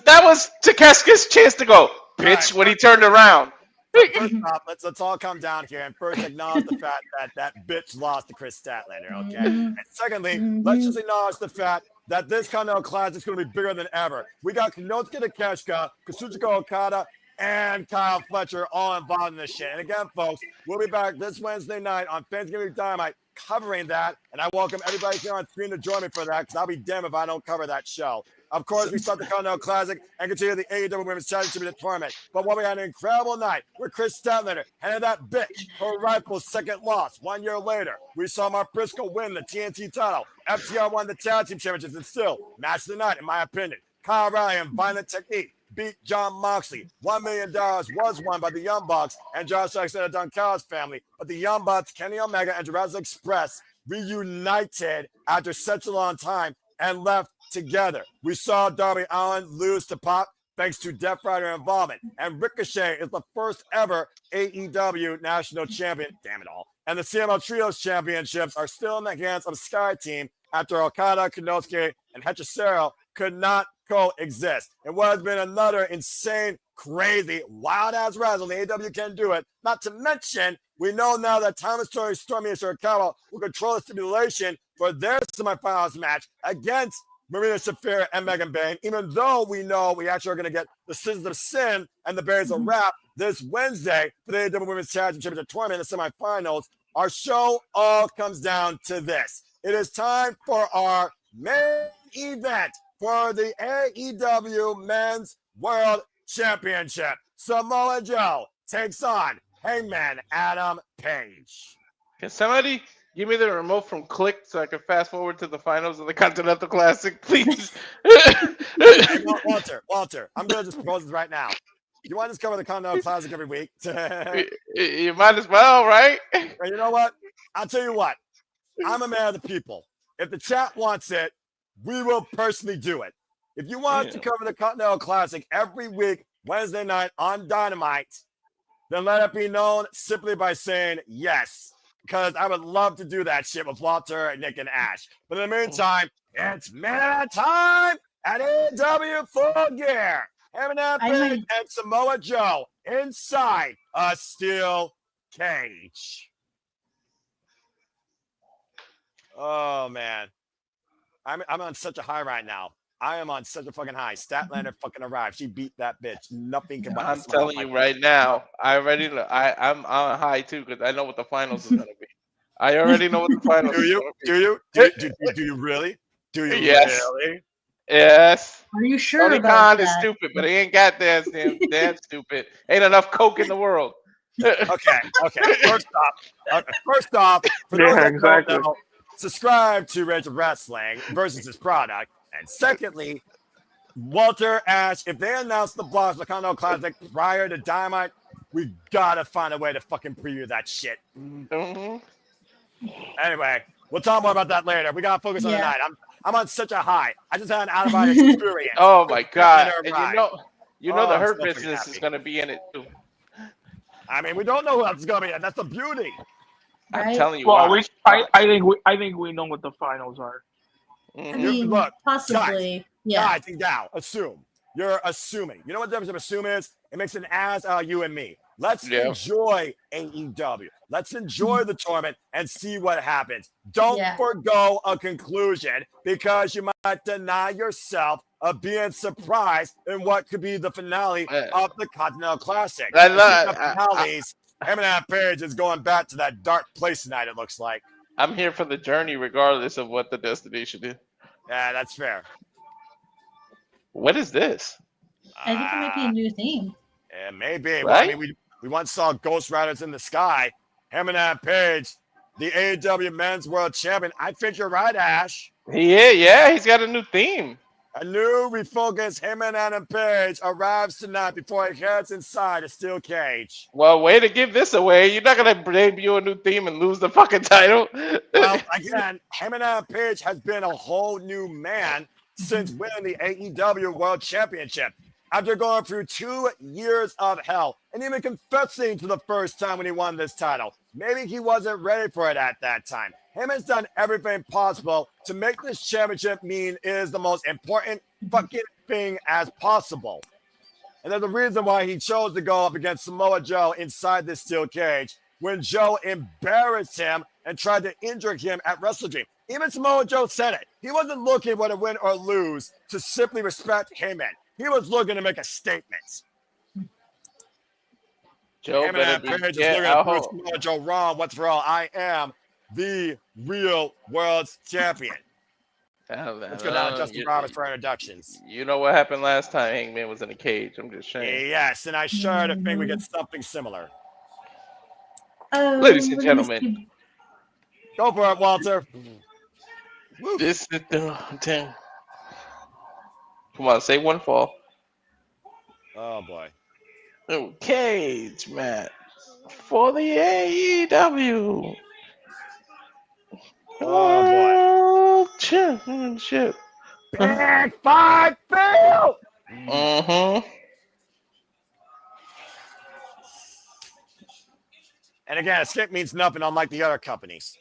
Takeshita's chance to go, bitch, when he turned around. First off, let's all come down here and first acknowledge the fact that bitch lost to Chris Statlander, okay? And secondly, let's just acknowledge the fact that this Continental Classic is going to be bigger than ever. We got Konosuke Takeshita, Kazuchika Okada, and Kyle Fletcher all involved in this shit. And again, folks, we'll be back this Wednesday night on Thanksgiving Dynamite covering that. And I welcome everybody here on screen to join me for that because I'll be damned if I don't cover that show. Of course, we start the Continental Classic and continue the AEW Women's Championship in the tournament. But what we had an incredible night with Chris Statlander handed that bitch her rightful second loss 1 year later. We saw Mark Briscoe win the TNT title. FTR won the Tag Team Championships and still, match of the night, in my opinion. Kyle O'Reilly and Violent Technique beat John Moxley. $1 million was won by the Young Bucks and Josh Alexander Duncan's family. But the Young Bucks, Kenny Omega, and Jurassic Express reunited after such a long time and left together. We saw Darby Allin lose to Pop thanks to Death Rider involvement. And Ricochet is the first ever AEW national champion. Damn it all. And the CML Trios championships are still in the hands of Sky Team after Okada, Konosuke, and Hechicero could not coexist. It would have been another insane, crazy, wild-ass wrestle. The AEW can do it. Not to mention, we know now that Thomas Tori, Stormy, and Shirakawa will control the stipulation for their semifinals match against Marina, Shafir, and Megan Bayne, even though we know we actually are going to get the Scissors of Sin and the Berries of Rap this Wednesday for the AEW Women's Championship tournament in the semifinals. Our show all comes down to this. It is time for our main event for the AEW Men's World Championship. Samoa Joe takes on Hangman Adam Page. Can somebody give me the remote from Click so I can fast forward to the finals of the Continental Classic, please? Hey, Walter, I'm going to just propose this right now. You want to just cover the Continental Classic every week? You might as well, right? You know what? I'll tell you what. I'm a man of the people. if the chat wants it, we will personally do it. If you want us to cover the Continental Classic every week, Wednesday night on Dynamite, then let it be known simply by saying yes. Because I would love to do that shit with Walter, Nick, and Ash. But in the meantime, it's Mina time at AEW Full Gear. Eminem Page and Samoa Joe inside a steel cage. Oh, man. I'm on such a high right now. I am on such a fucking high. Statlander fucking arrived. She beat that bitch. Nothing can. I'm telling you right now. I already know. I'm on high too because I know what the finals is gonna be. I already know what the finals. Do you? Do you really? Do you really? Yes. Are you sure Tony about Khan is stupid, but he ain't got damn stupid. Ain't enough coke in the world. Okay. First off, for those that don't know, subscribe to Rage of Wrestling versus his product. And secondly, Walter, Ash, if they announce the blocks for the Continental Classic prior to Dynamite, we gotta find a way to fucking preview that shit. Mm-hmm. Anyway, we'll talk more about that later. We gotta focus on the night. I'm on such a high. I just had an out-of-body experience. Oh my god! And you know the Hurt Business is gonna be in it too. I mean, we don't know who else is gonna be in it. That's the beauty. I'm telling you. Well, I think we know what the finals are. I mean, look, possibly. I think now, assume. You're assuming. You know what the difference of assume is? It makes an ass out of you and me. Let's enjoy AEW. Let's enjoy the tournament and see what happens. Don't forgo a conclusion because you might deny yourself of being surprised in what could be the finale of the Continental Classic. The finales. Eminem Page is going back to that dark place tonight, it looks like. I'm here for the journey regardless of what the destination is. Yeah, that's fair. What is this? I think it might be a new theme. Yeah, maybe. Right? Well, I mean, we once saw Ghost Riders in the Sky. Eminem Page, the AEW Men's World Champion. I think you're right, Ash. Yeah, he's got a new theme. A new refocused Eminem Page arrives tonight before he heads inside a steel cage. Well, way to give this away. You're not going to debut a new theme and lose the fucking title. Well, again, Eminem Page has been a whole new man since winning the AEW World Championship. After going through 2 years of hell and even confessing to the first time when he won this title. Maybe he wasn't ready for it at that time. Him has done everything possible to make this championship mean it is the most important fucking thing as possible. And there's a reason why he chose to go up against Samoa Joe inside this steel cage when Joe embarrassed him and tried to injure him at Wrestle Dream. Even Samoa Joe said it. He wasn't looking for to win or lose to simply respect Heyman. He was looking to make a statement. Joe better be Samoa Joe wrong. What's wrong? I am the real world's champion. Let's go down to Justin Roberts for introductions. You know what happened last time Hangman was in a cage. I'm just saying. Yes, and I sure to think we get something similar. Ladies and gentlemen. Go for it, Walter. This is the thing. Come on, say one fall. Oh, boy. Oh, cage match for the AEW World Championship. Big 5 belt. And again, escape means nothing, unlike the other companies.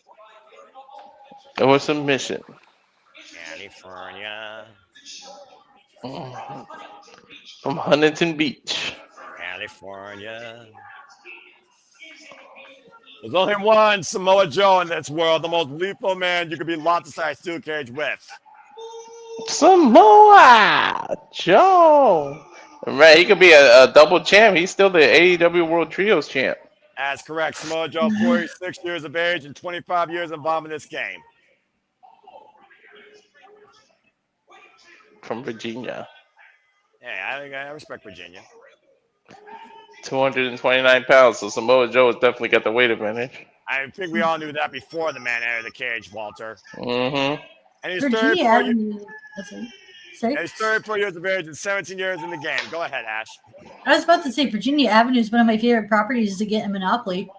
It was submission. California. From Huntington Beach. California. There's only one Samoa Joe in this world, the most lethal man you could be locked inside a steel cage with. Samoa Joe. Right, he could be a double champ. He's still the AEW World Trios champ. That's correct. Samoa Joe, 46 years of age and 25 years involved in this game. From Virginia. Yeah, I respect Virginia. 229 pounds, so Samoa Joe has definitely got the weight advantage. I think we all knew that before the man entered the cage, Walter. Mm-hmm. And he's Virginia 34 years of age and 17 years in the game. Go ahead, Ash. I was about to say Virginia Avenue is one of my favorite properties to get in Monopoly.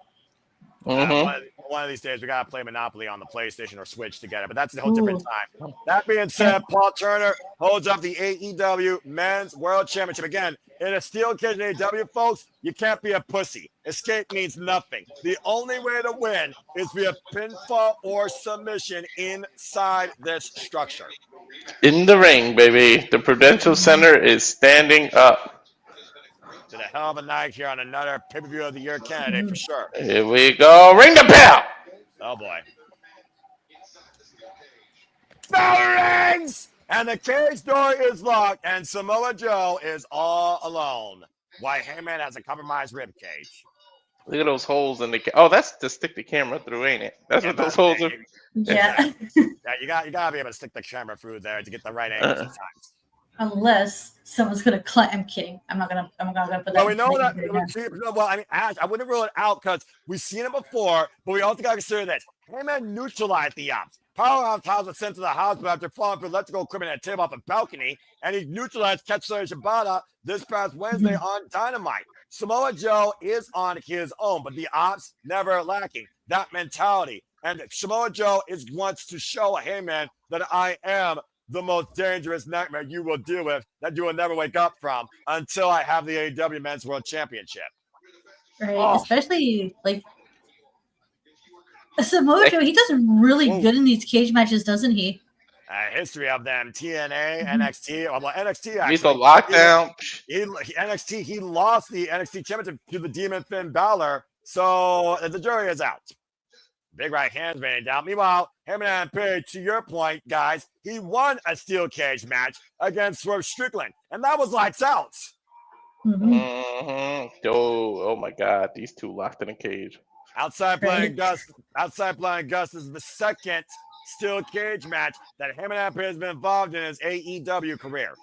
Mm-hmm. one of these days we gotta play Monopoly on the PlayStation or Switch together, but that's a whole different time. That being said, Paul Turner holds up the AEW Men's World Championship. Again, in a steel cage in AEW, folks, you can't be a pussy. Escape means nothing. The only way to win is via pinfall or submission inside this structure. In the ring, baby. The Prudential Center is standing up. Did a hell of a night here on another pay-per-view of the year candidate for sure. Here we go. Ring the bell. Oh boy. Bell rings! And the cage door is locked, and Samoa Joe is all alone. Why Heyman has a compromised rib cage. Look at those holes in the oh, that's to stick the camera through, ain't it? That's what those holes are. Yeah. Yeah, you gotta be able to stick the camera through there to get the right angle sometimes. Unless someone's gonna climb. I'm kidding. I'm not gonna put that. Well, we know that. Well, I mean, Ash, I wouldn't rule it out because we've seen it before, but we also gotta consider this. Heyman neutralized the ops. Powerhouse House was sent to the hospital after falling for electrical equipment at a table off a balcony, and he neutralized Kazuchika Shibata this past Wednesday on Dynamite. Samoa Joe is on his own, but the ops never lacking that mentality. And Samoa Joe wants to show Heyman that I am the most dangerous nightmare you will deal with that you will never wake up from until I have the AEW Men's World Championship. Right, especially like Samoa Joe, he does really good in these cage matches, doesn't he? History of them: TNA, NXT. Well, NXT actually. He's a lockdown. NXT. He lost the NXT Championship to the Demon Finn Balor, so the jury is out. Big right hand's raining down. Meanwhile, Heyman Page, to your point, guys, he won a steel cage match against Swerve Strickland, and that was lights out. Oh my God, these two locked in a cage. Outside playing Gus is the second steel cage match that Heyman Page has been involved in his AEW career.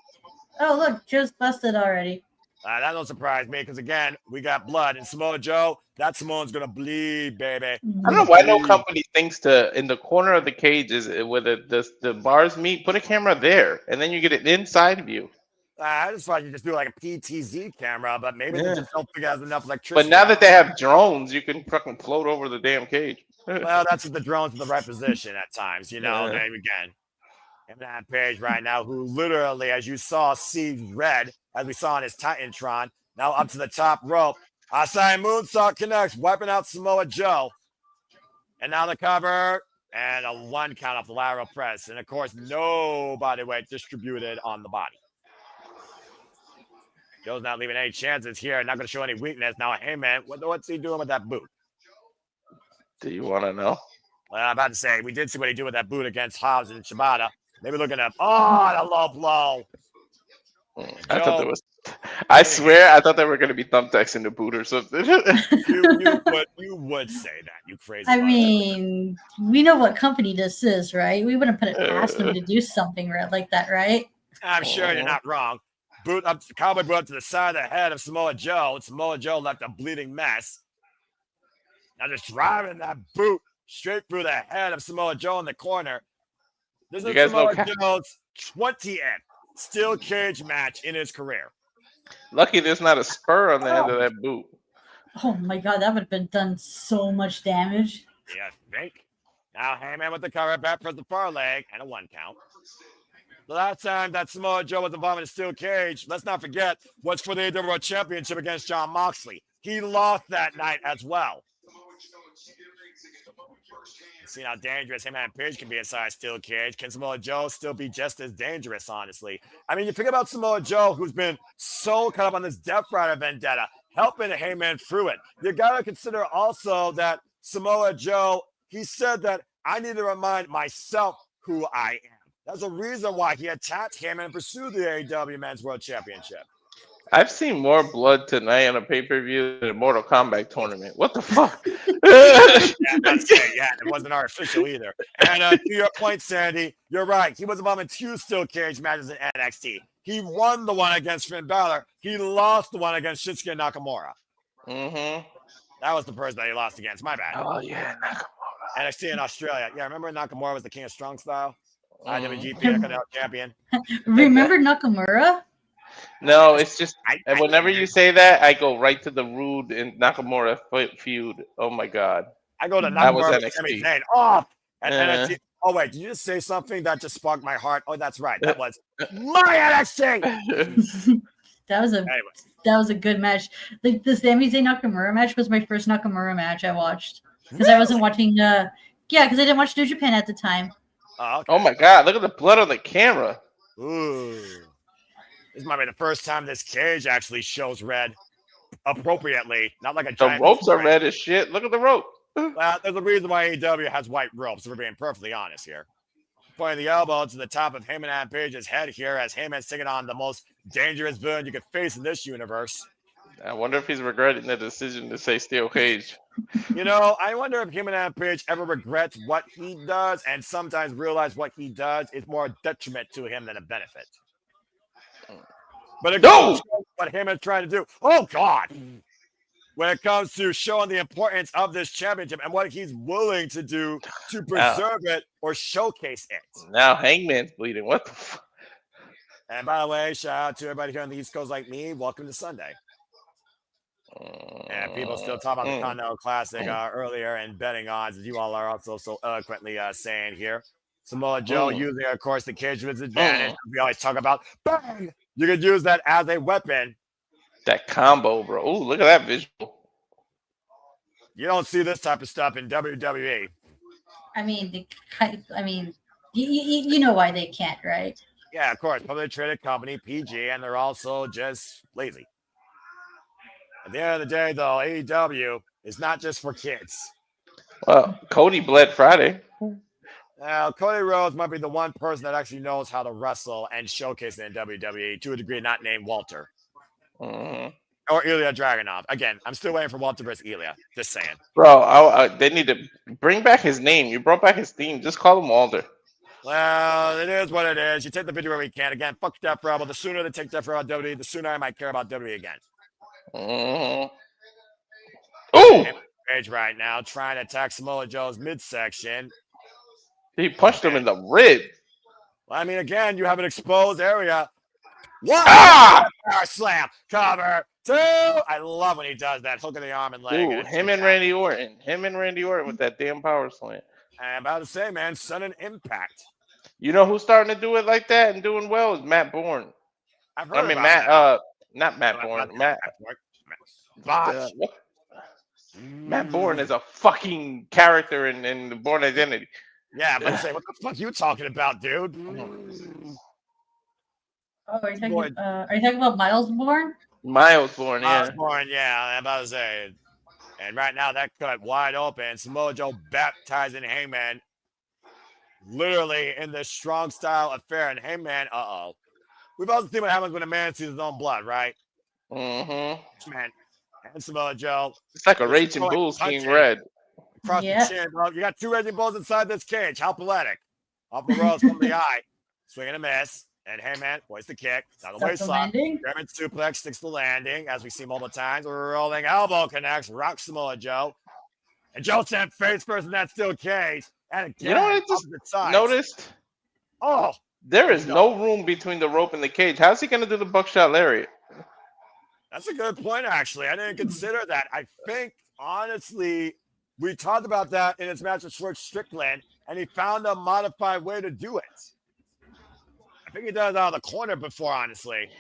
Oh, look, Joe's busted already. That don't surprise me because, again, we got blood. And Samoa Joe, that Samoan's going to bleed, baby. I don't know why no company thinks to, in the corner of the cage, is where the bars meet, put a camera there, and then you get an inside view. I just thought you just do like a PTZ camera, but maybe they just don't think it has enough electricity. But now that they have drones, you can fucking float over the damn cage. Well, that's the drones in the right position at times, you know. And again, Heyman Page right now, who literally, as you saw, sees red, as we saw in his Titantron, now up to the top rope. Asai Moonsault connects, wiping out Samoa Joe. And now the cover and a 1 count off the lateral press. And of course, no body weight distributed on the body. Joe's not leaving any chances here. Not going to show any weakness. Now, hey, man, what's he doing with that boot? Do you want to know? Well, I'm about to say, we did see what he did with that boot against Hobbs and Shibata. Maybe looking at, the low blow. I thought there was. I swear, I thought there were going to be thumbtacks in the boot or something. you would say that, you crazy. I mean, we know what company this is, right? We wouldn't put it past them to do something like that, right? I'm sure you're not wrong. Boot up, cowboy boot up to the side of the head of Samoa Joe. Samoa Joe left a bleeding mess. Now just driving that boot straight through the head of Samoa Joe in the corner. This is Samoa Joe's 20th steel cage match in his career. Lucky there's not a spur on the end of that boot. Oh my God, that would have been done so much damage. Yeah, I think. Now Heyman with the cover, back press the far leg, and a 1 count. The last time that Samoa Joe was involved in a steel cage, let's not forget, was for the AEW World Championship against Jon Moxley. He lost that night as well. See how dangerous Heyman Page can be inside a steel cage. Can Samoa Joe still be just as dangerous, honestly? I mean, you think about Samoa Joe, who's been so caught up on this Death Rider vendetta, helping Heyman through it. You got to consider also that Samoa Joe, he said that I need to remind myself who I am. That's the reason why he attacked Heyman and pursued the AEW Men's World Championship. I've seen more blood tonight on a pay-per-view than a Mortal Kombat tournament. What the fuck? It wasn't artificial either. And to your point, Sandy, you're right. He was involved in 2 steel cage matches in NXT. He won the one against Finn Balor. He lost the one against Shinsuke Nakamura. That was the person that he lost against. My bad. Oh, yeah, Nakamura. NXT in Australia. Yeah, remember Nakamura was the King of Strong Style? IWGP champion. Remember Nakamura? No, it's just whenever you say that, I go right to the Rude and Nakamura feud. Oh my God! I go to That was Nakamura with Sami NXT. Zayn. Oh, and NXT. Oh, wait, did you just say something that just sparked my heart? Oh, that's right. That was my NXT. That was a good match. Like the Sami Zayn Nakamura match was my first Nakamura match I watched because I wasn't watching. Because I didn't watch New Japan at the time. Oh, okay. Oh my God! Look at the blood on the camera. Ooh. This might be the first time this cage actually shows red appropriately, not like a The giant. ropes are red as shit. Look at the rope. Well, there's a reason why AEW has white ropes, if we're being perfectly honest here. Pointing the elbow to the top of Heyman and Page's head here as Heyman's taking on the most dangerous villain you could face in this universe. I wonder if he's regretting the decision to say steel cage. You know, I wonder if Heyman and Page ever regrets what he does and sometimes realize what he does is more a detriment to him than a benefit. But it goes to show what Heyman's trying to do. Oh, God. When it comes to showing the importance of this championship and what he's willing to do to preserve it or showcase it. Now Hangman's bleeding. What the fuck? And by the way, shout out to everybody here on the East Coast like me. Welcome to Sunday. And people still talk about the Continental Classic earlier and betting odds, as you all are also so eloquently saying here. Samoa Joe using, of course, the cage with his advantage. We always talk about, bang! You could use that as a weapon. That combo, bro. Ooh, look at that visual. You don't see this type of stuff in WWE. I mean, you know why they can't, right? Yeah, of course. Publicly traded company, PG, and they're also just lazy. At the end of the day, though, AEW is not just for kids. Well, Cody bled Friday. Now, Cody Rhodes might be the one person that actually knows how to wrestle and showcase it in WWE to a degree not named Walter. Or Ilya Dragunov. Again, I'm still waiting for Walter versus Ilya. Just saying. Bro, they need to bring back his name. You brought back his theme. Just call him Walter. Well, it is what it is. You take the video where we can. Again, fuck Death Row, but the sooner they take Death Row out of WWE, the sooner I might care about WWE again. Ooh! Page right now, trying to attack Samoa Joe's midsection. He punched him in the rib. Well, I mean, again, you have an exposed area. One, power slam, cover, two. I love when he does that hook of the arm and leg. Ooh, him and Randy Orton. Him and Randy Orton with that damn power slam. I'm about to say, man, sudden impact. You know who's starting to do it like that and doing well is Matt Bourne. I've heard about that. Not Matt Bourne. Matt Bourne is a fucking character in the Bourne Identity. Yeah, but say, what the fuck you talking about, dude? Oh, are you talking about Miles Bourne? Miles Bourne, yeah. Miles Bourne, yeah, I'm about to say. And right now, that cut wide open. Samoa Joe baptizing Heyman. Literally in this strong style affair. And Heyman, we've also seen what happens when a man sees his own blood, right? Man, and Samoa Joe. It's like a raging bull seeing red. Across the chin, bro. You got two raging bulls inside this cage. How poetic. Off the ropes from the eye. Swing and a miss. And Heyman points the kick. Down the waistline. German suplex sticks the landing, as we see multiple times. Rolling elbow connects. Rocks Samoa Joe. And Joe sent face first in that steel cage. And again, you know what I just noticed? Oh. There is no room between the rope and the cage. How's he going to do the buckshot lariat? That's a good point, actually. I didn't consider that. I think, honestly, we talked about that in his match with Schwartz Strickland, and he found a modified way to do it. I think he does it out of the corner before, honestly.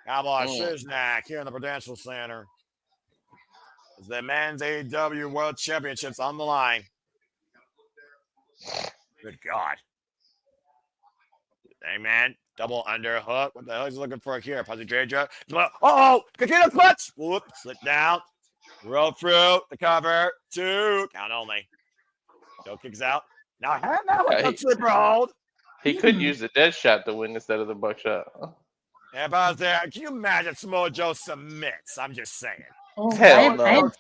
Cowboy Shiznak here in the Prudential Center. It's the men's AEW World Championships on the line. Good God. Hey, man. Double underhook. What the hell is he looking for here? Posidraja. Oh, Kakita clutch. Whoop. Slip down. Roll through. The cover. 2. Count only. Joe kicks out. Now, hand that with the slipper hold. He could use the dead shot to win instead of the buckshot. Yeah, about there. Can you imagine Samoa Joe submits? I'm just saying. Oh, hell no.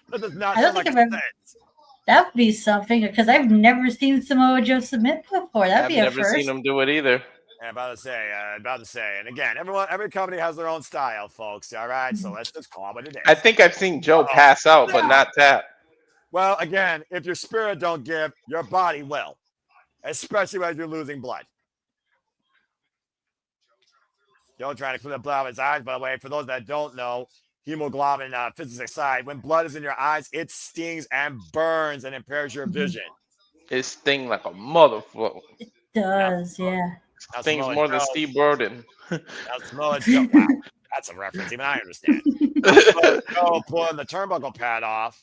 That does not sound like a sense. That would be something, because I've never seen Samoa Joe submit before. That'd be a first. I've never seen him do it either. Yeah, about to say. And again, every company has their own style, folks. All right, so let's just call it a day. I think I've seen Joe pass out, but not tap. Well, again, if your spirit don't give, your body will, especially as you're losing blood. Joe trying to clear the blood out of his eyes, by the way. For those that don't know, hemoglobin physics aside, when blood is in your eyes, it stings and burns and impairs your vision. It stings like a motherfucker. It does, yeah. Stings more than Steve Burden. Wow, that's a reference. Even I understand. Joe pulling the turnbuckle pad off.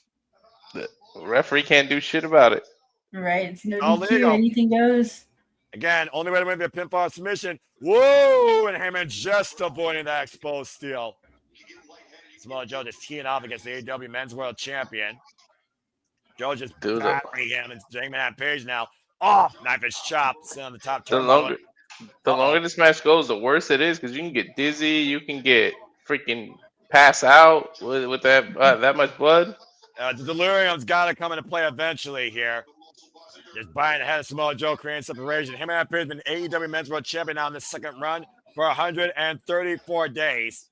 The referee can't do shit about it. Right, it's no Oh, DQ, anything goes. Again, only way to win the pinfall submission. Whoa! And Heyman just avoiding that exposed steel. Samoa Joe just teeing off against the AEW Men's World Champion. Joe just battering him and Hangman Page now. Oh, knife is chopped. Still on the top turnbuckle. The longer this match goes, the worse it is because you can get dizzy. You can get freaking pass out with that much blood. The delirium's got to come into play eventually here. Just buying ahead of Samoa Joe, creating separation. Hangman Page has been AEW Men's World Champion now in the second run for 134 days.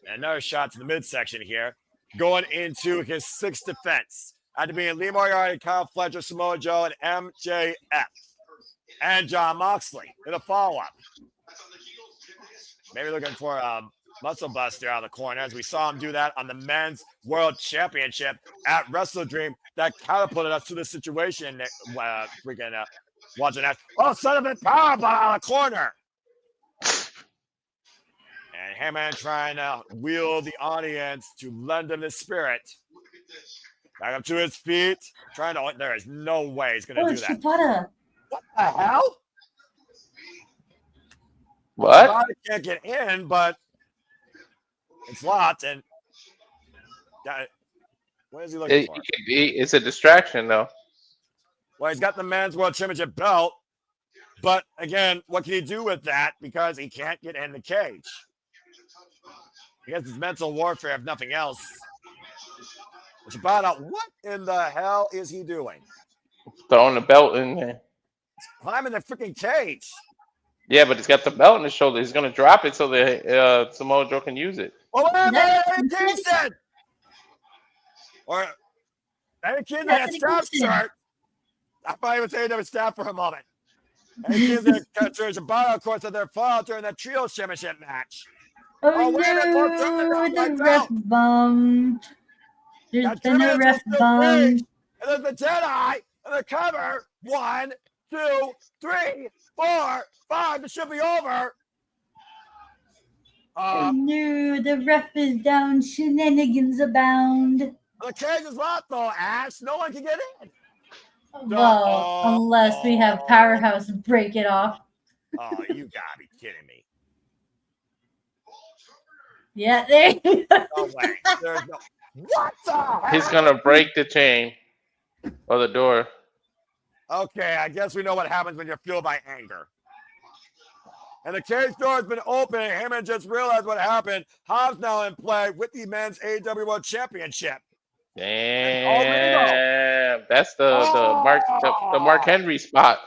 And another shot to the midsection here, going into his sixth defense. After being Lee Moriarty, Kyle Fletcher, Samoa Joe, and MJF. And John Moxley in a follow-up. Maybe looking for a muscle buster out of the corner, as we saw him do that on the Men's World Championship at Wrestle Dream. That catapulted us to this situation. Watching that. Oh, son of a powerbomb out of the corner. And Heyman trying to wheel the audience to lend him the spirit. Back up to his feet. There is no way he's going to do that. Shibata. What the hell? What? Shibata can't get in, but it's locked. And what is he looking for? It's a distraction, though. Well, he's got the Men's World Championship belt. But again, what can he do with that? Because he can't get in the cage. I guess it's mental warfare, if nothing else. Shibata, what in the hell is he doing? Throwing the belt in there. Climbing the freaking cage. Yeah, but he's got the belt on his shoulder. He's going to drop it so that Samoa Joe can use it. Oh, Eddie Kingston! Or Eddie Kingston had staff start. I thought he was saying that was staff for a moment. Eddie Kingston and Shibata, of course, had their fall during the Trios Championship match. Oh, no, the ref bum. There's been a ref bum. And there's the Jedi and the cover. 1, 2, 3, 4, 5. It should be over. Oh, no, the ref is down. Shenanigans abound. The cage is locked, though, Ash. No one can get in. Well, unless we have Powerhouse break it off. Oh, you gotta be kidding me. Yeah, there you go. No way. There's no. What the hell? He's going to break the chain or the door. Okay, I guess we know what happens when you're fueled by anger. And the cage door has been open. Heyman just realized what happened. Hobbs now in play with the men's AEW World Championship. Damn. That's the Mark Henry spot.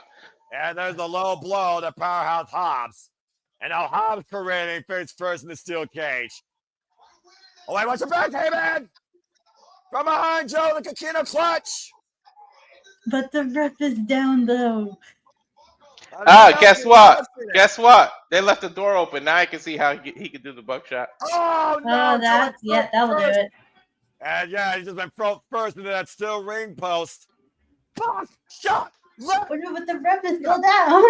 And there's the low blow to Powerhouse Hobbs. And now Hobbs parading face first in the steel cage. Oh, wait, what's the back, Heyman? From behind Joe, the Kakina clutch. But the ref is down, though. Guess what? Guess what? They left the door open. Now I can see how he could do the buckshot. Oh, no. That will do it. And yeah, he just went first into that steel ring post. Buckshot. Oh, no, but the ref is still down.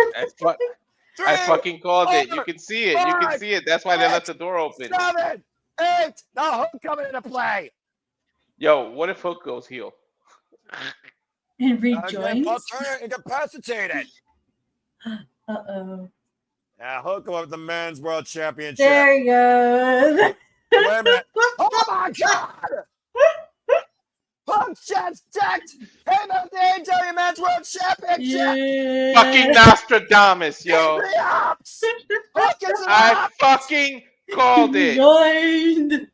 I fucking called it. You can see it. You can see it. That's why they left the door open. 7, 8. The Hook coming into play. Yo, what if Hook goes heel? And rejoins. Turner incapacitated. Uh-oh. Yeah, Hook with the men's world championship. There he goes. Wait a minute. Oh my God! Hook just decked him at the AEW Men's World Championship. Yeah. Fucking Nostradamus, yo. I fucking called it. Joined.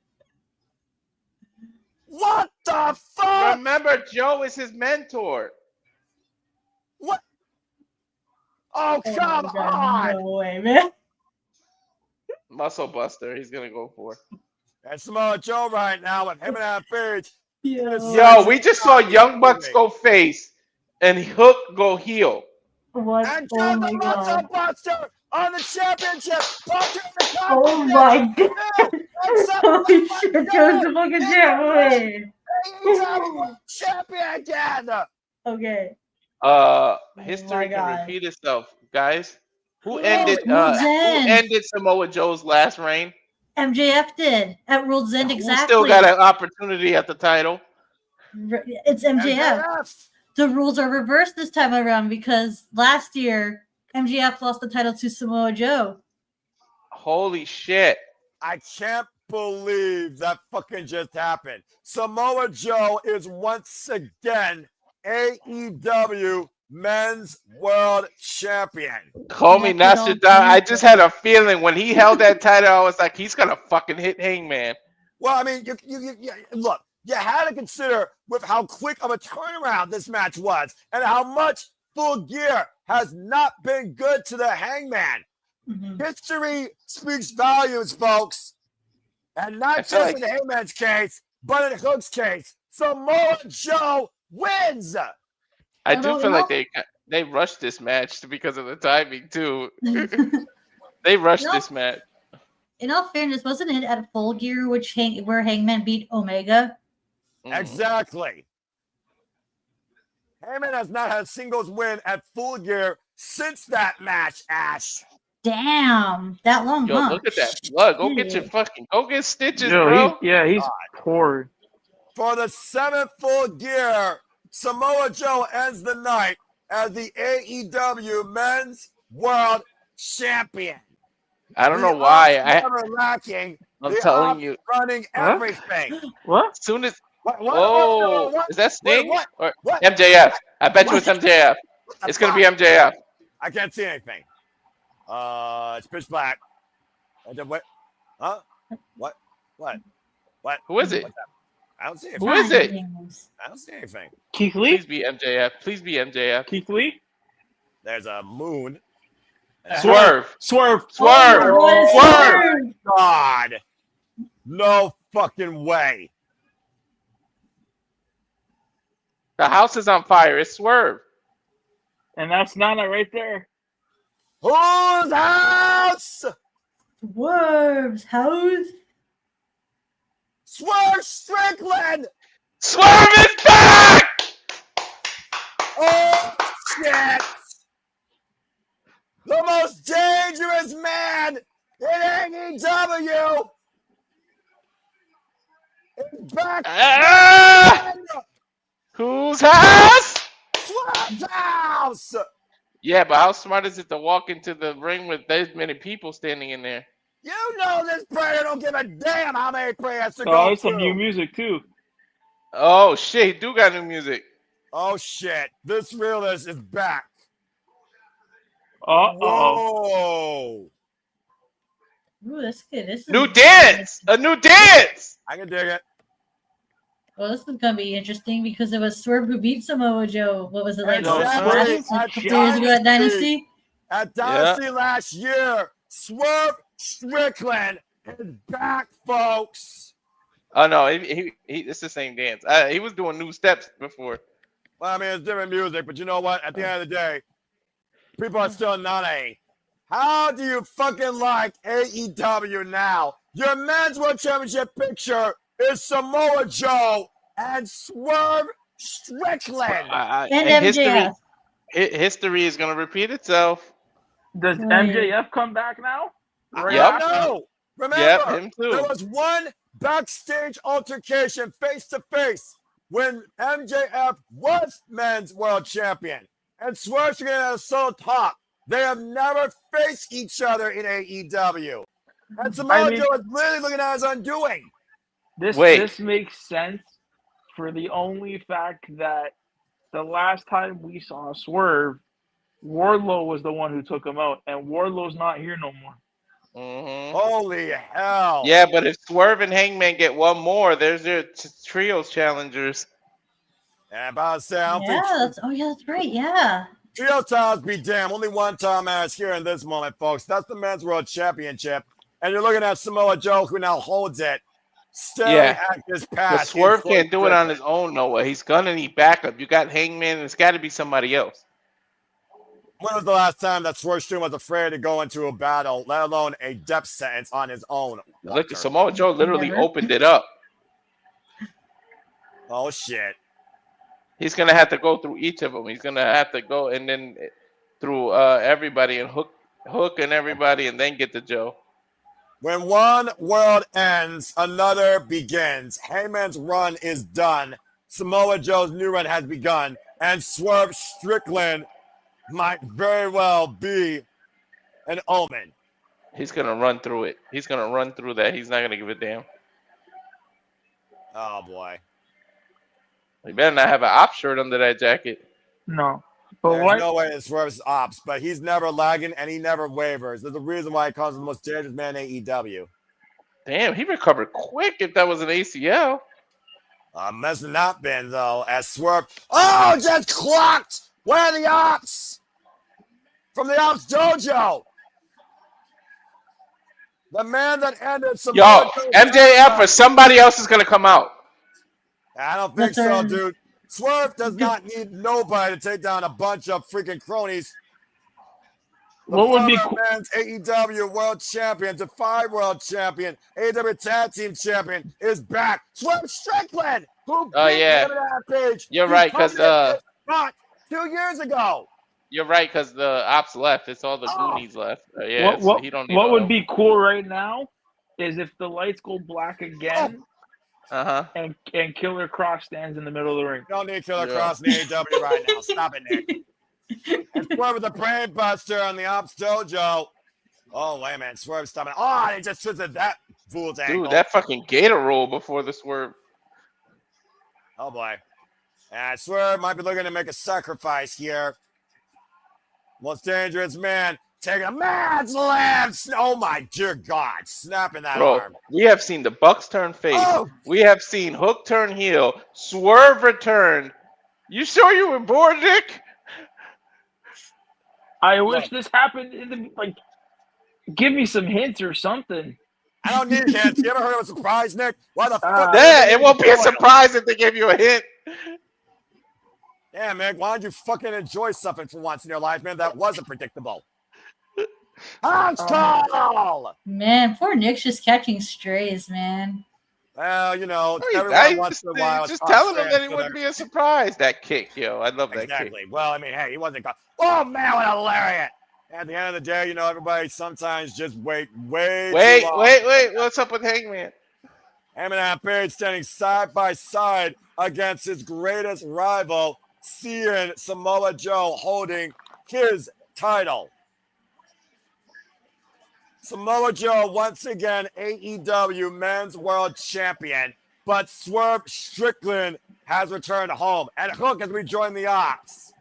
What the fuck? Remember, Joe is his mentor. What? Oh, come on. No way, man. Muscle Buster, he's going to go for. That's Samoa Joe right now with him and that Page. Yo, we just saw Young Bucks go face and Hook go heel. What? And Oh John my the Muscle God. Buster on the championship. Oh my God. Holy shit, Joe's the fucking champ. Champion again. Okay. History can God. repeat itself, guys. Who ended World's who End. ended Samoa Joe's last reign? MJF did at World's End, Who exactly. still got an opportunity at the title? It's MJF. The rules are reversed this time around because last year MJF lost the title to Samoa Joe. Holy shit. I can't believe that fucking just happened. Samoa Joe is once again AEW Men's World Champion. Call me Nostradamus. I just had a feeling when he held that title, I was like, he's gonna fucking hit Hangman. Well, I mean, you look, you had to consider with how quick of a turnaround this match was and how much Full Gear has not been good to the Hangman. Mm-hmm. History speaks volumes, folks. And not just in Hangman's case, but in Hook's case. Samoa Joe wins. I do feel like they rushed this match because of the timing, too. They rushed this match. In all fairness, wasn't it at Full Gear where Hangman beat Omega? Exactly. Hangman has not had a singles win at Full Gear since that match, Ash. Damn, that long. Yo, look at that blood. Go get go get stitches, Yo, bro. He's poor. For the 7th Full Gear, Samoa Joe ends the night as the AEW Men's World Champion. I don't know why. I'm telling you, running everything. What? Soon as what? Is that Sting or What? MJF? I bet you it's MJF. It's gonna be MJF. I can't see anything. It's pitch black. What? Huh? What? Who is it? I don't see it. Who is it? I don't see anything. Keith Lee? Please be MJF. Please be MJF. Keith Lee? There's a moon. Swerve. God. No fucking way. The house is on fire. It's Swerve. And that's Nana right there. Whose house? Swerve's house. Swerve Strickland. Swerve is back. Oh shit. The most dangerous man in AEW is back. Whose house? Swerve's house. Yeah, but how smart is it to walk into the ring with this many people standing in there? You know this player don't give a damn how many players to go Oh, it's through. some new music too. Oh shit, he do got new music. Oh shit, this realist is back. Uh-oh. Whoa. Ooh, that's good. This is New dance! A new dance! I can dig it. Well, this is gonna be interesting because it was Swerve who beat Samoa Joe. What was it like? Exactly. Like 2 years ago at Dynasty. At Dynasty last year, Swerve Strickland is back, folks. Oh no, it's the same dance. He was doing new steps before. Well, I mean, it's different music, but you know what? At the end of the day, people are still not A. How do you fucking like AEW now? Your Men's World Championship picture is Samoa Joe and Swerve Strickland. And MJF. History is going to repeat itself. Does MJF come back now? I don't know. Remember, him too. there was one backstage altercation face-to-face when MJF was Men's World Champion. And Swerve Strickland had a solo talk. They have never faced each other in AEW. And Samoa Joe is literally looking at his undoing. This makes sense for the only fact that the last time we saw Swerve, Wardlow was the one who took him out, and Wardlow's not here no more. Mm-hmm. Holy hell. Yeah, but if Swerve and Hangman get one more, there's their trios challengers. Yeah, about to say, I don't think that's right. Yeah. trio titles be damn. Only one time match here in this moment, folks. That's the Men's World Championship. And you're looking at Samoa Joe, who now holds it. Staring at this pass. But Swerve can't do it on his own, Noah. He's gonna need backup. You got Hangman, and it's got to be somebody else. When was the last time that Swerve Strickland was afraid to go into a battle, let alone a death sentence on his own? Look, Samoa Joe literally opened it up. Oh, shit. He's going to have to go through each of them. He's going to have to go and then through everybody and hook and everybody and then get to Joe. When one world ends, another begins. Heyman's run is done. Samoa Joe's new run has begun. And Swerve Strickland might very well be an omen. He's going to run through it. He's going to run through that. He's not going to give a damn. Oh, boy. He better not have an op shirt under that jacket. No. But There's no way that Swerve's ops, but he's never lagging and he never wavers. There's a reason why he calls him the most dangerous man in AEW. Damn, he recovered quick if that was an ACL. Must have not been, though, as Swerve. Oh, just clocked! Where are the ops? From the ops dojo. The man that ended some. Yo, MJF or somebody else is going to come out. I don't think so, dude. Swerve does not need nobody to take down a bunch of freaking cronies. What would be cool? Men's AEW World Champion, Defy World Champion, AEW Tag Team Champion is back. Swerve Strickland, who yeah, page. You're right, because 2 years ago. You're right, because the ops left. It's all the Goonies left. Yeah, what, so he don't need what would be cool right now is if the lights go black again. And Killer Cross stands in the middle of the ring. Don't need Killer Cross in AEW right now. Stop it, Nick. And Swerve with the brain buster on the Ops Dojo. Oh, wait a minute. Swerve stopping. Oh, he just twisted that fool's ankle. Dude, that fucking gator roll before the swerve. Oh, boy. And Swerve might be looking to make a sacrifice here. Most dangerous man. Taking a mad slam. Oh, my dear God. Snapping that arm. We have seen the Bucks turn face. Oh. We have seen Hook turn heel. Swerve return. You sure you were bored, Nick? I wish this happened in the, give me some hints or something. I don't need hints. You ever heard of a surprise, Nick? Why the fuck? Yeah, it won't be a surprise if they give you a hint. Yeah, man. Why don't you fucking enjoy something for once in your life, man? That wasn't predictable. House call! Man, poor Nick's just catching strays, man. Well, you know, everyone once in a while. Just telling him that it wouldn't be a surprise. That kick, yo. I love that kick. Exactly. Well, I mean, hey, he wasn't caught. Oh, man, what a lariat. At the end of the day, you know, everybody sometimes just wait too long. Wait. What's up with Hangman? Hangman and Page standing side by side against his greatest rival, seeing Samoa Joe holding his title. Samoa Joe, once again, AEW Men's World Champion, but Swerve Strickland has returned home. And Hook as we join the Ops.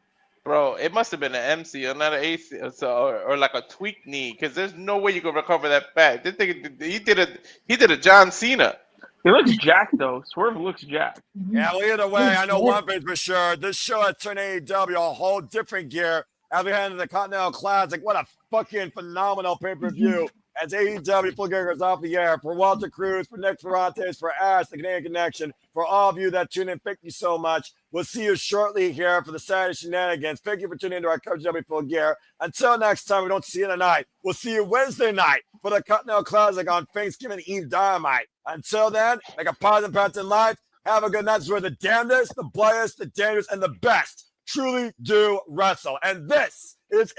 Bro, it must have been an MC or not an AC or like a tweaked knee, because there's no way you can recover that back. This thing, he did a John Cena. He looks jacked though. Swerve looks jacked. Yeah, well, either way, I know one thing for sure. This show has turned AEW a whole different gear. As we head into the Continental Classic, what a fucking phenomenal pay-per-view. As AEW Full Gear goes off the air. For Walter Cruz, for Nick Ferrantes, for Ash, the Canadian Connection, for all of you that tune in, thank you so much. We'll see you shortly here for the Saturday Shenanigans. Thank you for tuning into our AEW Full Gear. Until next time, we don't see you tonight. We'll see you Wednesday night for the Continental Classic on Thanksgiving Eve Dynamite. Until then, make a positive impact in life. Have a good night. This is where the damnedest, the brightest, the dangerous, and the best truly do wrestle. And this is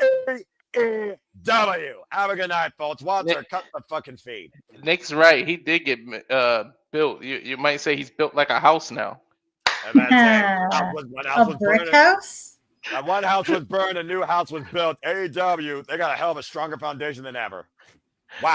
AEW. Have a good night, folks. Walter, cut the fucking feed. Nick's right. He did get built. You might say he's built like a house now. A brick house? One house was burned, a new house was built. AEW, they got a hell of a stronger foundation than ever.